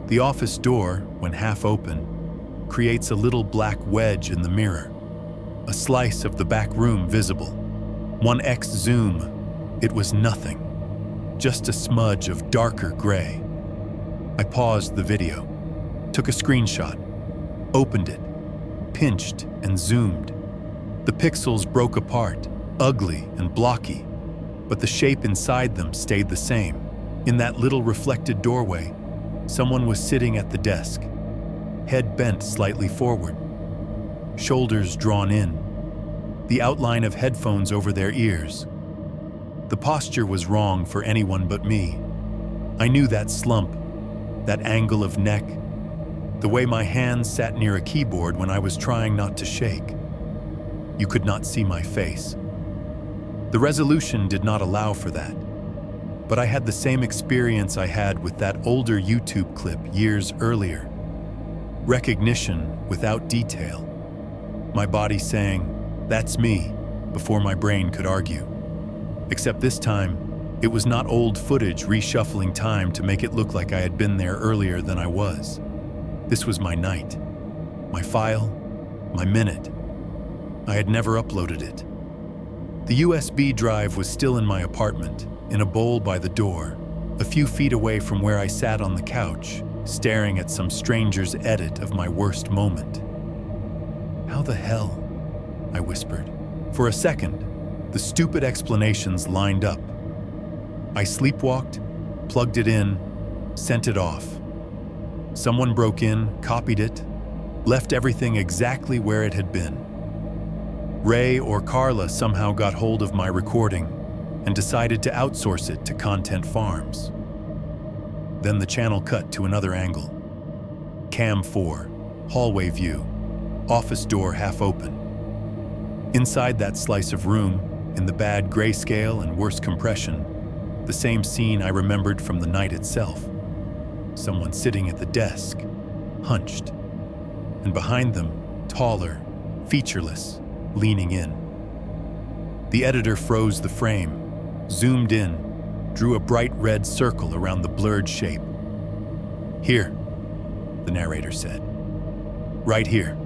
The office door, when half open, creates a little black wedge in the mirror, a slice of the back room visible. 1x zoom, it was nothing, just a smudge of darker gray. I paused the video, took a screenshot, opened it, pinched and zoomed. The pixels broke apart, ugly and blocky, but the shape inside them stayed the same. In that little reflected doorway, someone was sitting at the desk, head bent slightly forward, shoulders drawn in, the outline of headphones over their ears. The posture was wrong for anyone but me. I knew that slump, that angle of neck, the way my hands sat near a keyboard when I was trying not to shake. You could not see my face. The resolution did not allow for that, but I had the same experience I had with that older YouTube clip years earlier. Recognition without detail. My body saying, "That's me," before my brain could argue. Except this time, it was not old footage reshuffling time to make it look like I had been there earlier than I was. This was my night, my file, my minute. I had never uploaded it. The USB drive was still in my apartment, in a bowl by the door, a few feet away from where I sat on the couch, staring at some stranger's edit of my worst moment. "How the hell?" I whispered. For a second, the stupid explanations lined up. I sleepwalked, plugged it in, sent it off. Someone broke in, copied it, left everything exactly where it had been. Ray or Carla somehow got hold of my recording and decided to outsource it to content farms. Then the channel cut to another angle. Cam 4, hallway view, office door half open. Inside that slice of room, in the bad grayscale and worse compression, the same scene I remembered from the night itself. Someone sitting at the desk, hunched, and behind them, taller, featureless, leaning in. The editor froze the frame, zoomed in, drew a bright red circle around the blurred shape. "Here," the narrator said. "Right here.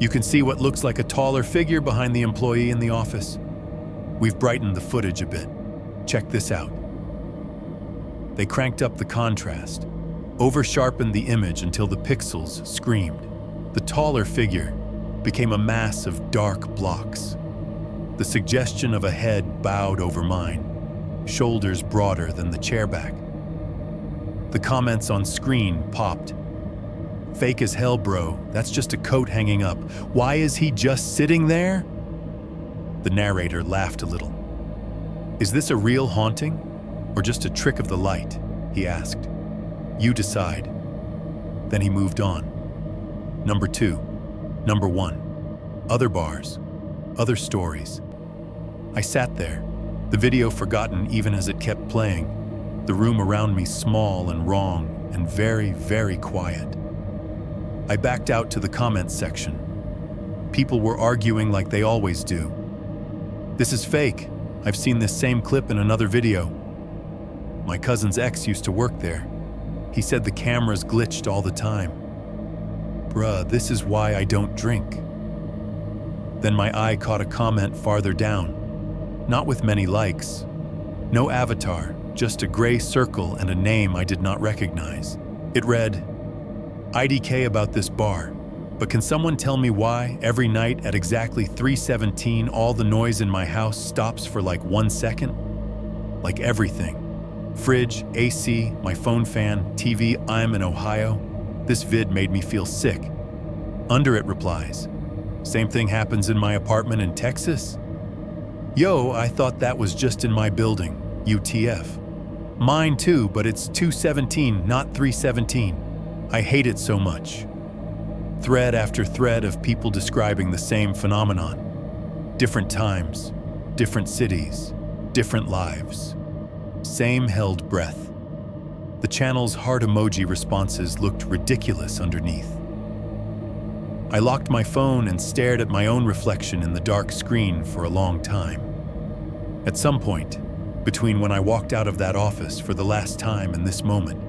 You can see what looks like a taller figure behind the employee in the office. We've brightened the footage a bit. Check this out." They cranked up the contrast, over-sharpened the image until the pixels screamed. The taller figure became a mass of dark blocks. The suggestion of a head bowed over mine, shoulders broader than the chair back. The comments on screen popped. "Fake as hell, bro. That's just a coat hanging up. Why is he just sitting there?" The narrator laughed a little. "Is this a real haunting, or just a trick of the light?" he asked. "You decide." Then he moved on. Number 2. Number 1. Other bars. Other stories. I sat there, the video forgotten even as it kept playing, the room around me small and wrong and very, very quiet. I backed out to the comments section. People were arguing like they always do. "This is fake. I've seen this same clip in another video. My cousin's ex used to work there. He said the cameras glitched all the time. Bruh, this is why I don't drink." Then my eye caught a comment farther down, not with many likes. No avatar, just a gray circle and a name I did not recognize. It read, "IDK about this bar, but can someone tell me why every night at exactly 3:17 all the noise in my house stops for like 1 second? Like everything. Fridge, AC, my phone fan, TV, I'm in Ohio. This vid made me feel sick." Under it replies, "Same thing happens in my apartment in Texas? Yo, I thought that was just in my building, UTF. Mine too, but it's 2:17, not 3:17. I hate it so much." Thread after thread of people describing the same phenomenon. Different times, different cities, different lives. Same held breath. The channel's heart emoji responses looked ridiculous underneath. I locked my phone and stared at my own reflection in the dark screen for a long time. At some point, between when I walked out of that office for the last time and this moment,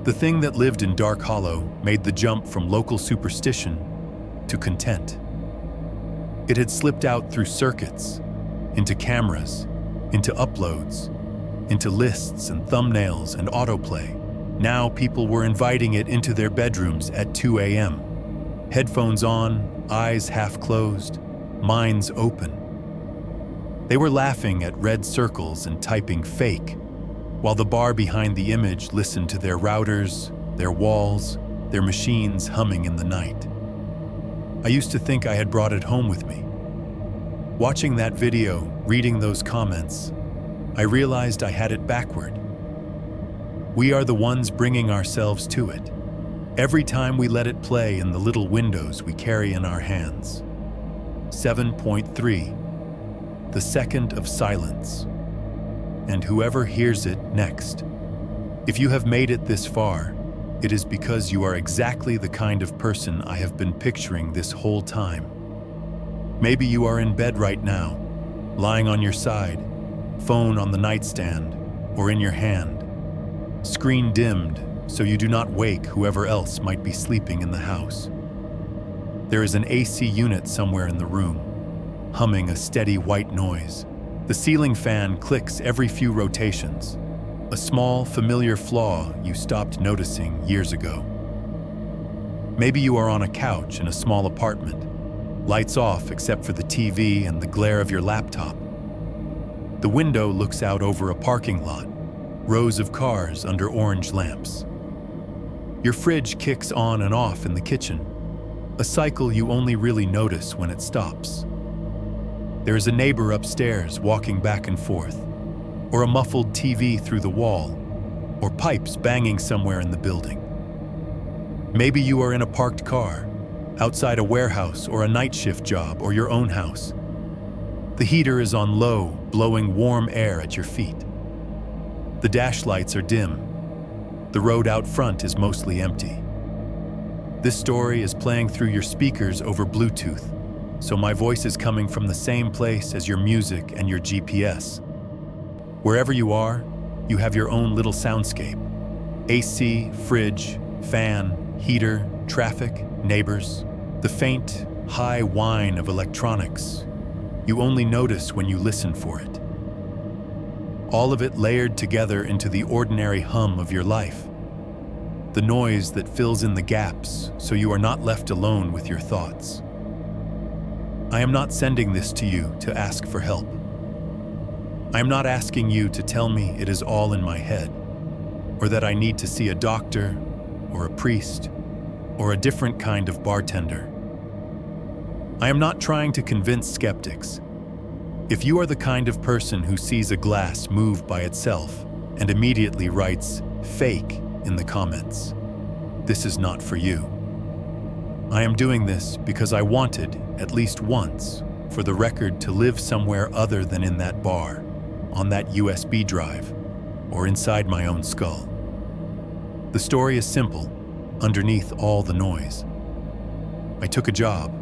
the thing that lived in Dark Hollow made the jump from local superstition to content. It had slipped out through circuits, into cameras, into uploads, into lists and thumbnails and autoplay. Now people were inviting it into their bedrooms at 2 a.m. Headphones on, eyes half closed, minds open. They were laughing at red circles and typing fake, while the bar behind the image listened to their routers, their walls, their machines humming in the night. I used to think I had brought it home with me. Watching that video, reading those comments, I realized I had it backward. We are the ones bringing ourselves to it, every time we let it play in the little windows we carry in our hands. 7.3. the second of silence, and whoever hears it next. If you have made it this far, it is because you are exactly the kind of person I have been picturing this whole time. Maybe you are in bed right now, lying on your side, phone on the nightstand or in your hand, screen dimmed so you do not wake whoever else might be sleeping in the house. There is an AC unit somewhere in the room, humming a steady white noise. The ceiling fan clicks every few rotations, a small, familiar flaw you stopped noticing years ago. Maybe you are on a couch in a small apartment, lights off except for the TV and the glare of your laptop. The window looks out over a parking lot, rows of cars under orange lamps. Your fridge kicks on and off in the kitchen, a cycle you only really notice when it stops. There is a neighbor upstairs walking back and forth, or a muffled TV through the wall, or pipes banging somewhere in the building. Maybe you are in a parked car, outside a warehouse or a night shift job or your own house. The heater is on low, blowing warm air at your feet. The dash lights are dim. The road out front is mostly empty. This story is playing through your speakers over Bluetooth, so my voice is coming from the same place as your music and your GPS. Wherever you are, you have your own little soundscape. AC, fridge, fan, heater, traffic, neighbors. The faint, high whine of electronics you only notice when you listen for it. All of it layered together into the ordinary hum of your life. The noise that fills in the gaps so you are not left alone with your thoughts. I am not sending this to you to ask for help. I am not asking you to tell me it is all in my head, or that I need to see a doctor, or a priest, or a different kind of bartender. I am not trying to convince skeptics. If you are the kind of person who sees a glass move by itself and immediately writes "fake" in the comments, this is not for you. I am doing this because I wanted, at least once, for the record to live somewhere other than in that bar, on that USB drive, or inside my own skull. The story is simple, underneath all the noise. I took a job.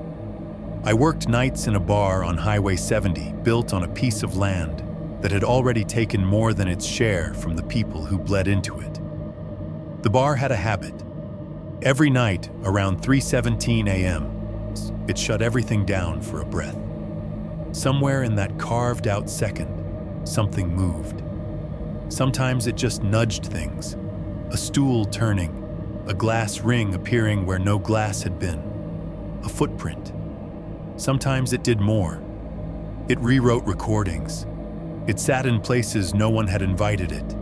I worked nights in a bar on Highway 70, built on a piece of land that had already taken more than its share from the people who bled into it. The bar had a habit. Every night, around 3:17 a.m., it shut everything down for a breath. Somewhere in that carved-out second, something moved. Sometimes it just nudged things, a stool turning, a glass ring appearing where no glass had been, a footprint. Sometimes it did more. It rewrote recordings. It sat in places no one had invited it.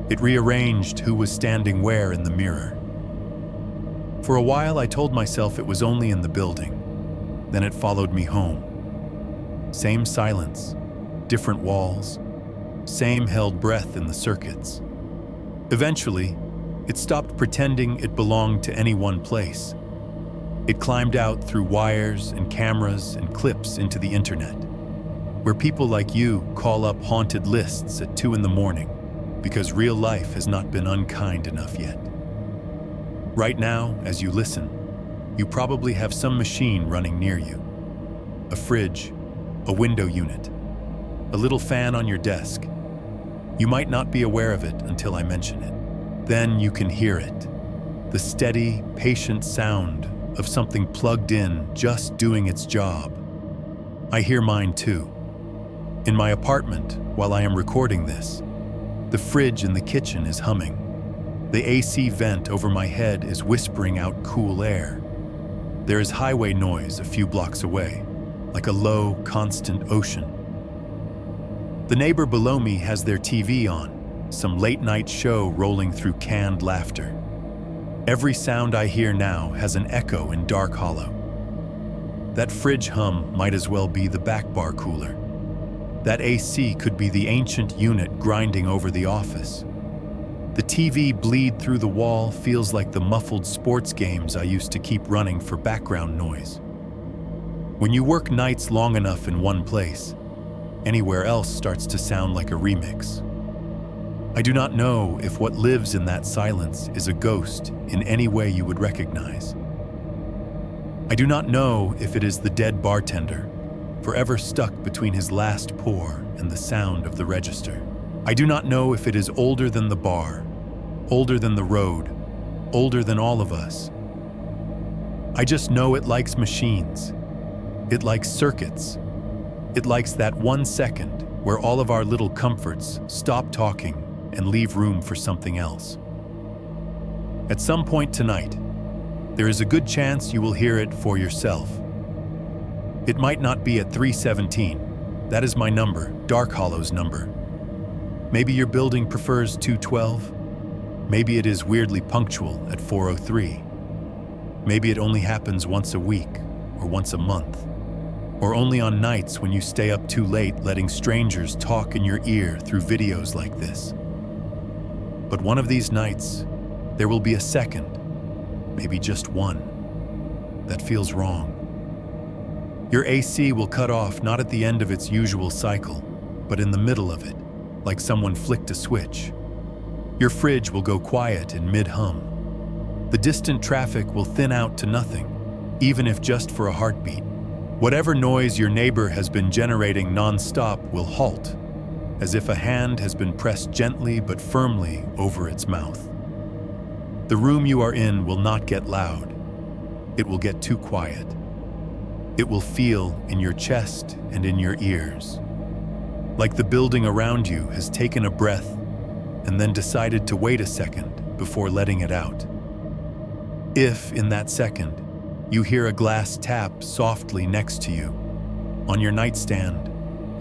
It rearranged who was standing where in the mirror. For a while, I told myself it was only in the building. Then it followed me home. Same silence, different walls, same held breath in the circuits. Eventually, it stopped pretending it belonged to any one place. It climbed out through wires and cameras and clips into the internet, where people like you call up haunted lists at 2 a.m. because real life has not been unkind enough yet. Right now, as you listen, you probably have some machine running near you. A fridge, a window unit, a little fan on your desk. You might not be aware of it until I mention it. Then you can hear it, the steady, patient sound of something plugged in, just doing its job. I hear mine too. In my apartment, while I am recording this, the fridge in the kitchen is humming. The AC vent over my head is whispering out cool air. There is highway noise a few blocks away, like a low, constant ocean. The neighbor below me has their TV on, some late-night show rolling through canned laughter. Every sound I hear now has an echo in dark hollow. That fridge hum might as well be the back bar cooler. That AC could be the ancient unit grinding over the office. The TV bleed through the wall feels like the muffled sports games I used to keep running for background noise. When you work nights long enough in one place, Anywhere else starts to sound like a remix. I do not know if what lives in that silence is a ghost in any way you would recognize. I do not know if it is the dead bartender, forever stuck between his last pour and the sound of the register. I do not know if it is older than the bar, older than the road, older than all of us. I just know it likes machines. It likes circuits. It likes that 1 second where all of our little comforts stop talking and leave room for something else. At some point tonight, there is a good chance you will hear it for yourself. It might not be at 317. That is my number, Dark Hollow's number. Maybe your building prefers 212. Maybe it is weirdly punctual at 403. Maybe it only happens once a week or once a month, or only on nights when you stay up too late letting strangers talk in your ear through videos like this. But one of these nights, there will be a second, maybe just one, that feels wrong. Your AC will cut off not at the end of its usual cycle, but in the middle of it, like someone flicked a switch. Your fridge will go quiet in mid-hum. The distant traffic will thin out to nothing, even if just for a heartbeat. Whatever noise your neighbor has been generating non-stop will halt, as if a hand has been pressed gently but firmly over its mouth. The room you are in will not get loud. It will get too quiet. It will feel in your chest and in your ears, like the building around you has taken a breath and then decided to wait a second before letting it out. If, in that second, you hear a glass tap softly next to you, on your nightstand,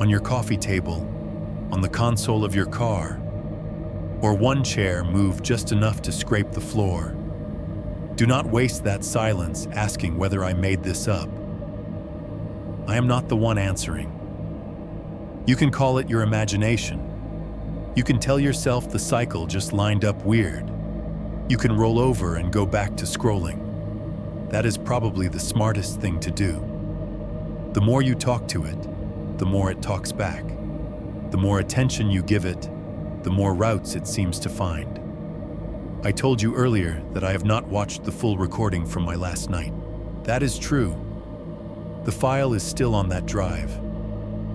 on your coffee table, on the console of your car, or one chair move just enough to scrape the floor, do not waste that silence asking whether I made this up. I am not the one answering. You can call it your imagination. You can tell yourself the cycle just lined up weird. You can roll over and go back to scrolling. That is probably the smartest thing to do. The more you talk to it, the more it talks back. The more attention you give it, the more routes it seems to find. I told you earlier that I have not watched the full recording from my last night. That is true. The file is still on that drive,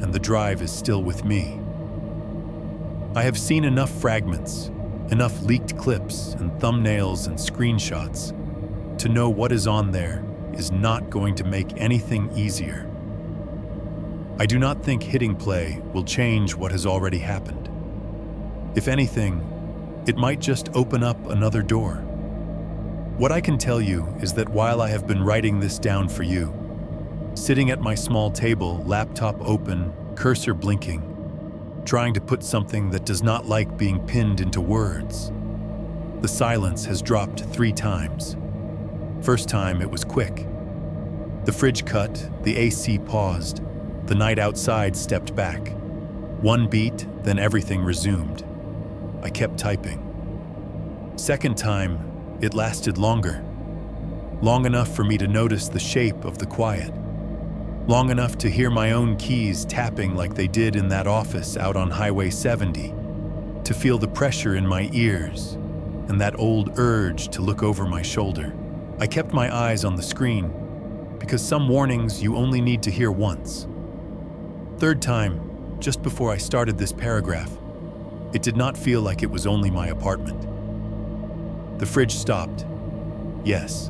and the drive is still with me. I have seen enough fragments, enough leaked clips and thumbnails and screenshots to know what is on there is not going to make anything easier. I do not think hitting play will change what has already happened. If anything, it might just open up another door. What I can tell you is that while I have been writing this down for you, sitting at my small table, laptop open, cursor blinking, trying to put something that does not like being pinned into words, the silence has dropped 3 times. First time it was quick. The fridge cut, the AC paused, the night outside stepped back. 1 beat, then everything resumed. I kept typing. Second time, it lasted longer. Long enough for me to notice the shape of the quiet. Long enough to hear my own keys tapping like they did in that office out on Highway 70, to feel the pressure in my ears and that old urge to look over my shoulder. I kept my eyes on the screen because some warnings you only need to hear once. Third time, just before I started this paragraph, it did not feel like it was only my apartment. The fridge stopped. Yes.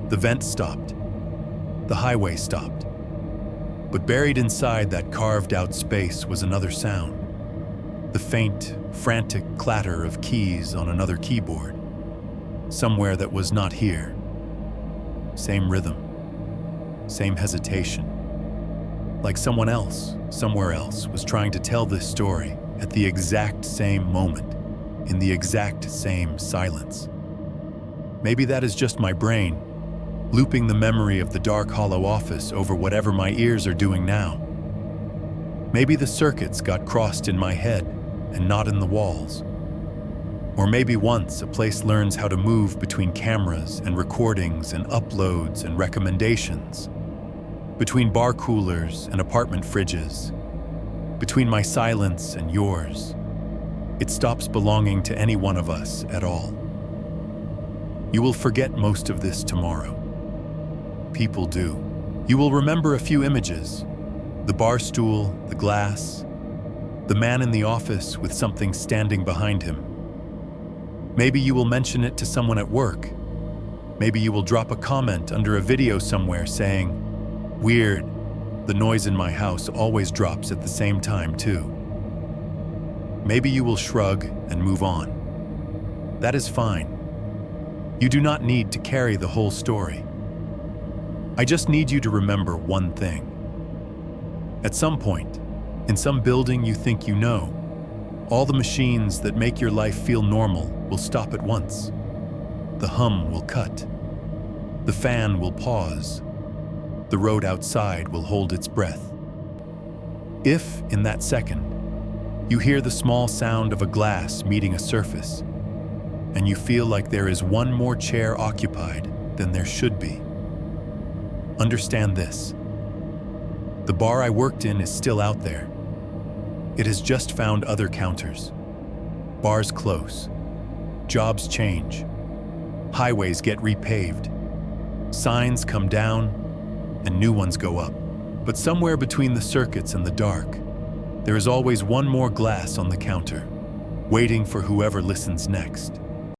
The vent stopped. The highway stopped. But buried inside that carved-out space was another sound. The faint, frantic clatter of keys on another keyboard. Somewhere that was not here. Same rhythm. Same hesitation. Like someone else, somewhere else, was trying to tell this story at the exact same moment, in the exact same silence. Maybe that is just my brain, looping the memory of the dark hollow office over whatever my ears are doing now. Maybe the circuits got crossed in my head and not in the walls. Or maybe once a place learns how to move between cameras and recordings and uploads and recommendations, between bar coolers and apartment fridges, between my silence and yours. It stops belonging to any one of us at all. You will forget most of this tomorrow. People do. You will remember a few images: the bar stool, the glass, the man in the office with something standing behind him. Maybe you will mention it to someone at work. Maybe you will drop a comment under a video somewhere saying, "Weird, the noise in my house always drops at the same time too." Maybe you will shrug and move on. That is fine. You do not need to carry the whole story. I just need you to remember one thing. At some point, in some building you think you know, all the machines that make your life feel normal will stop at once. The hum will cut. The fan will pause. The road outside will hold its breath. If, in that second, you hear the small sound of a glass meeting a surface, and you feel like there is one more chair occupied than there should be, understand this. The bar I worked in is still out there. It has just found other counters. Bars close. Jobs change. Highways get repaved. Signs come down, and new ones go up. But somewhere between the circuits and the dark, there is always one more glass on the counter, waiting for whoever listens next.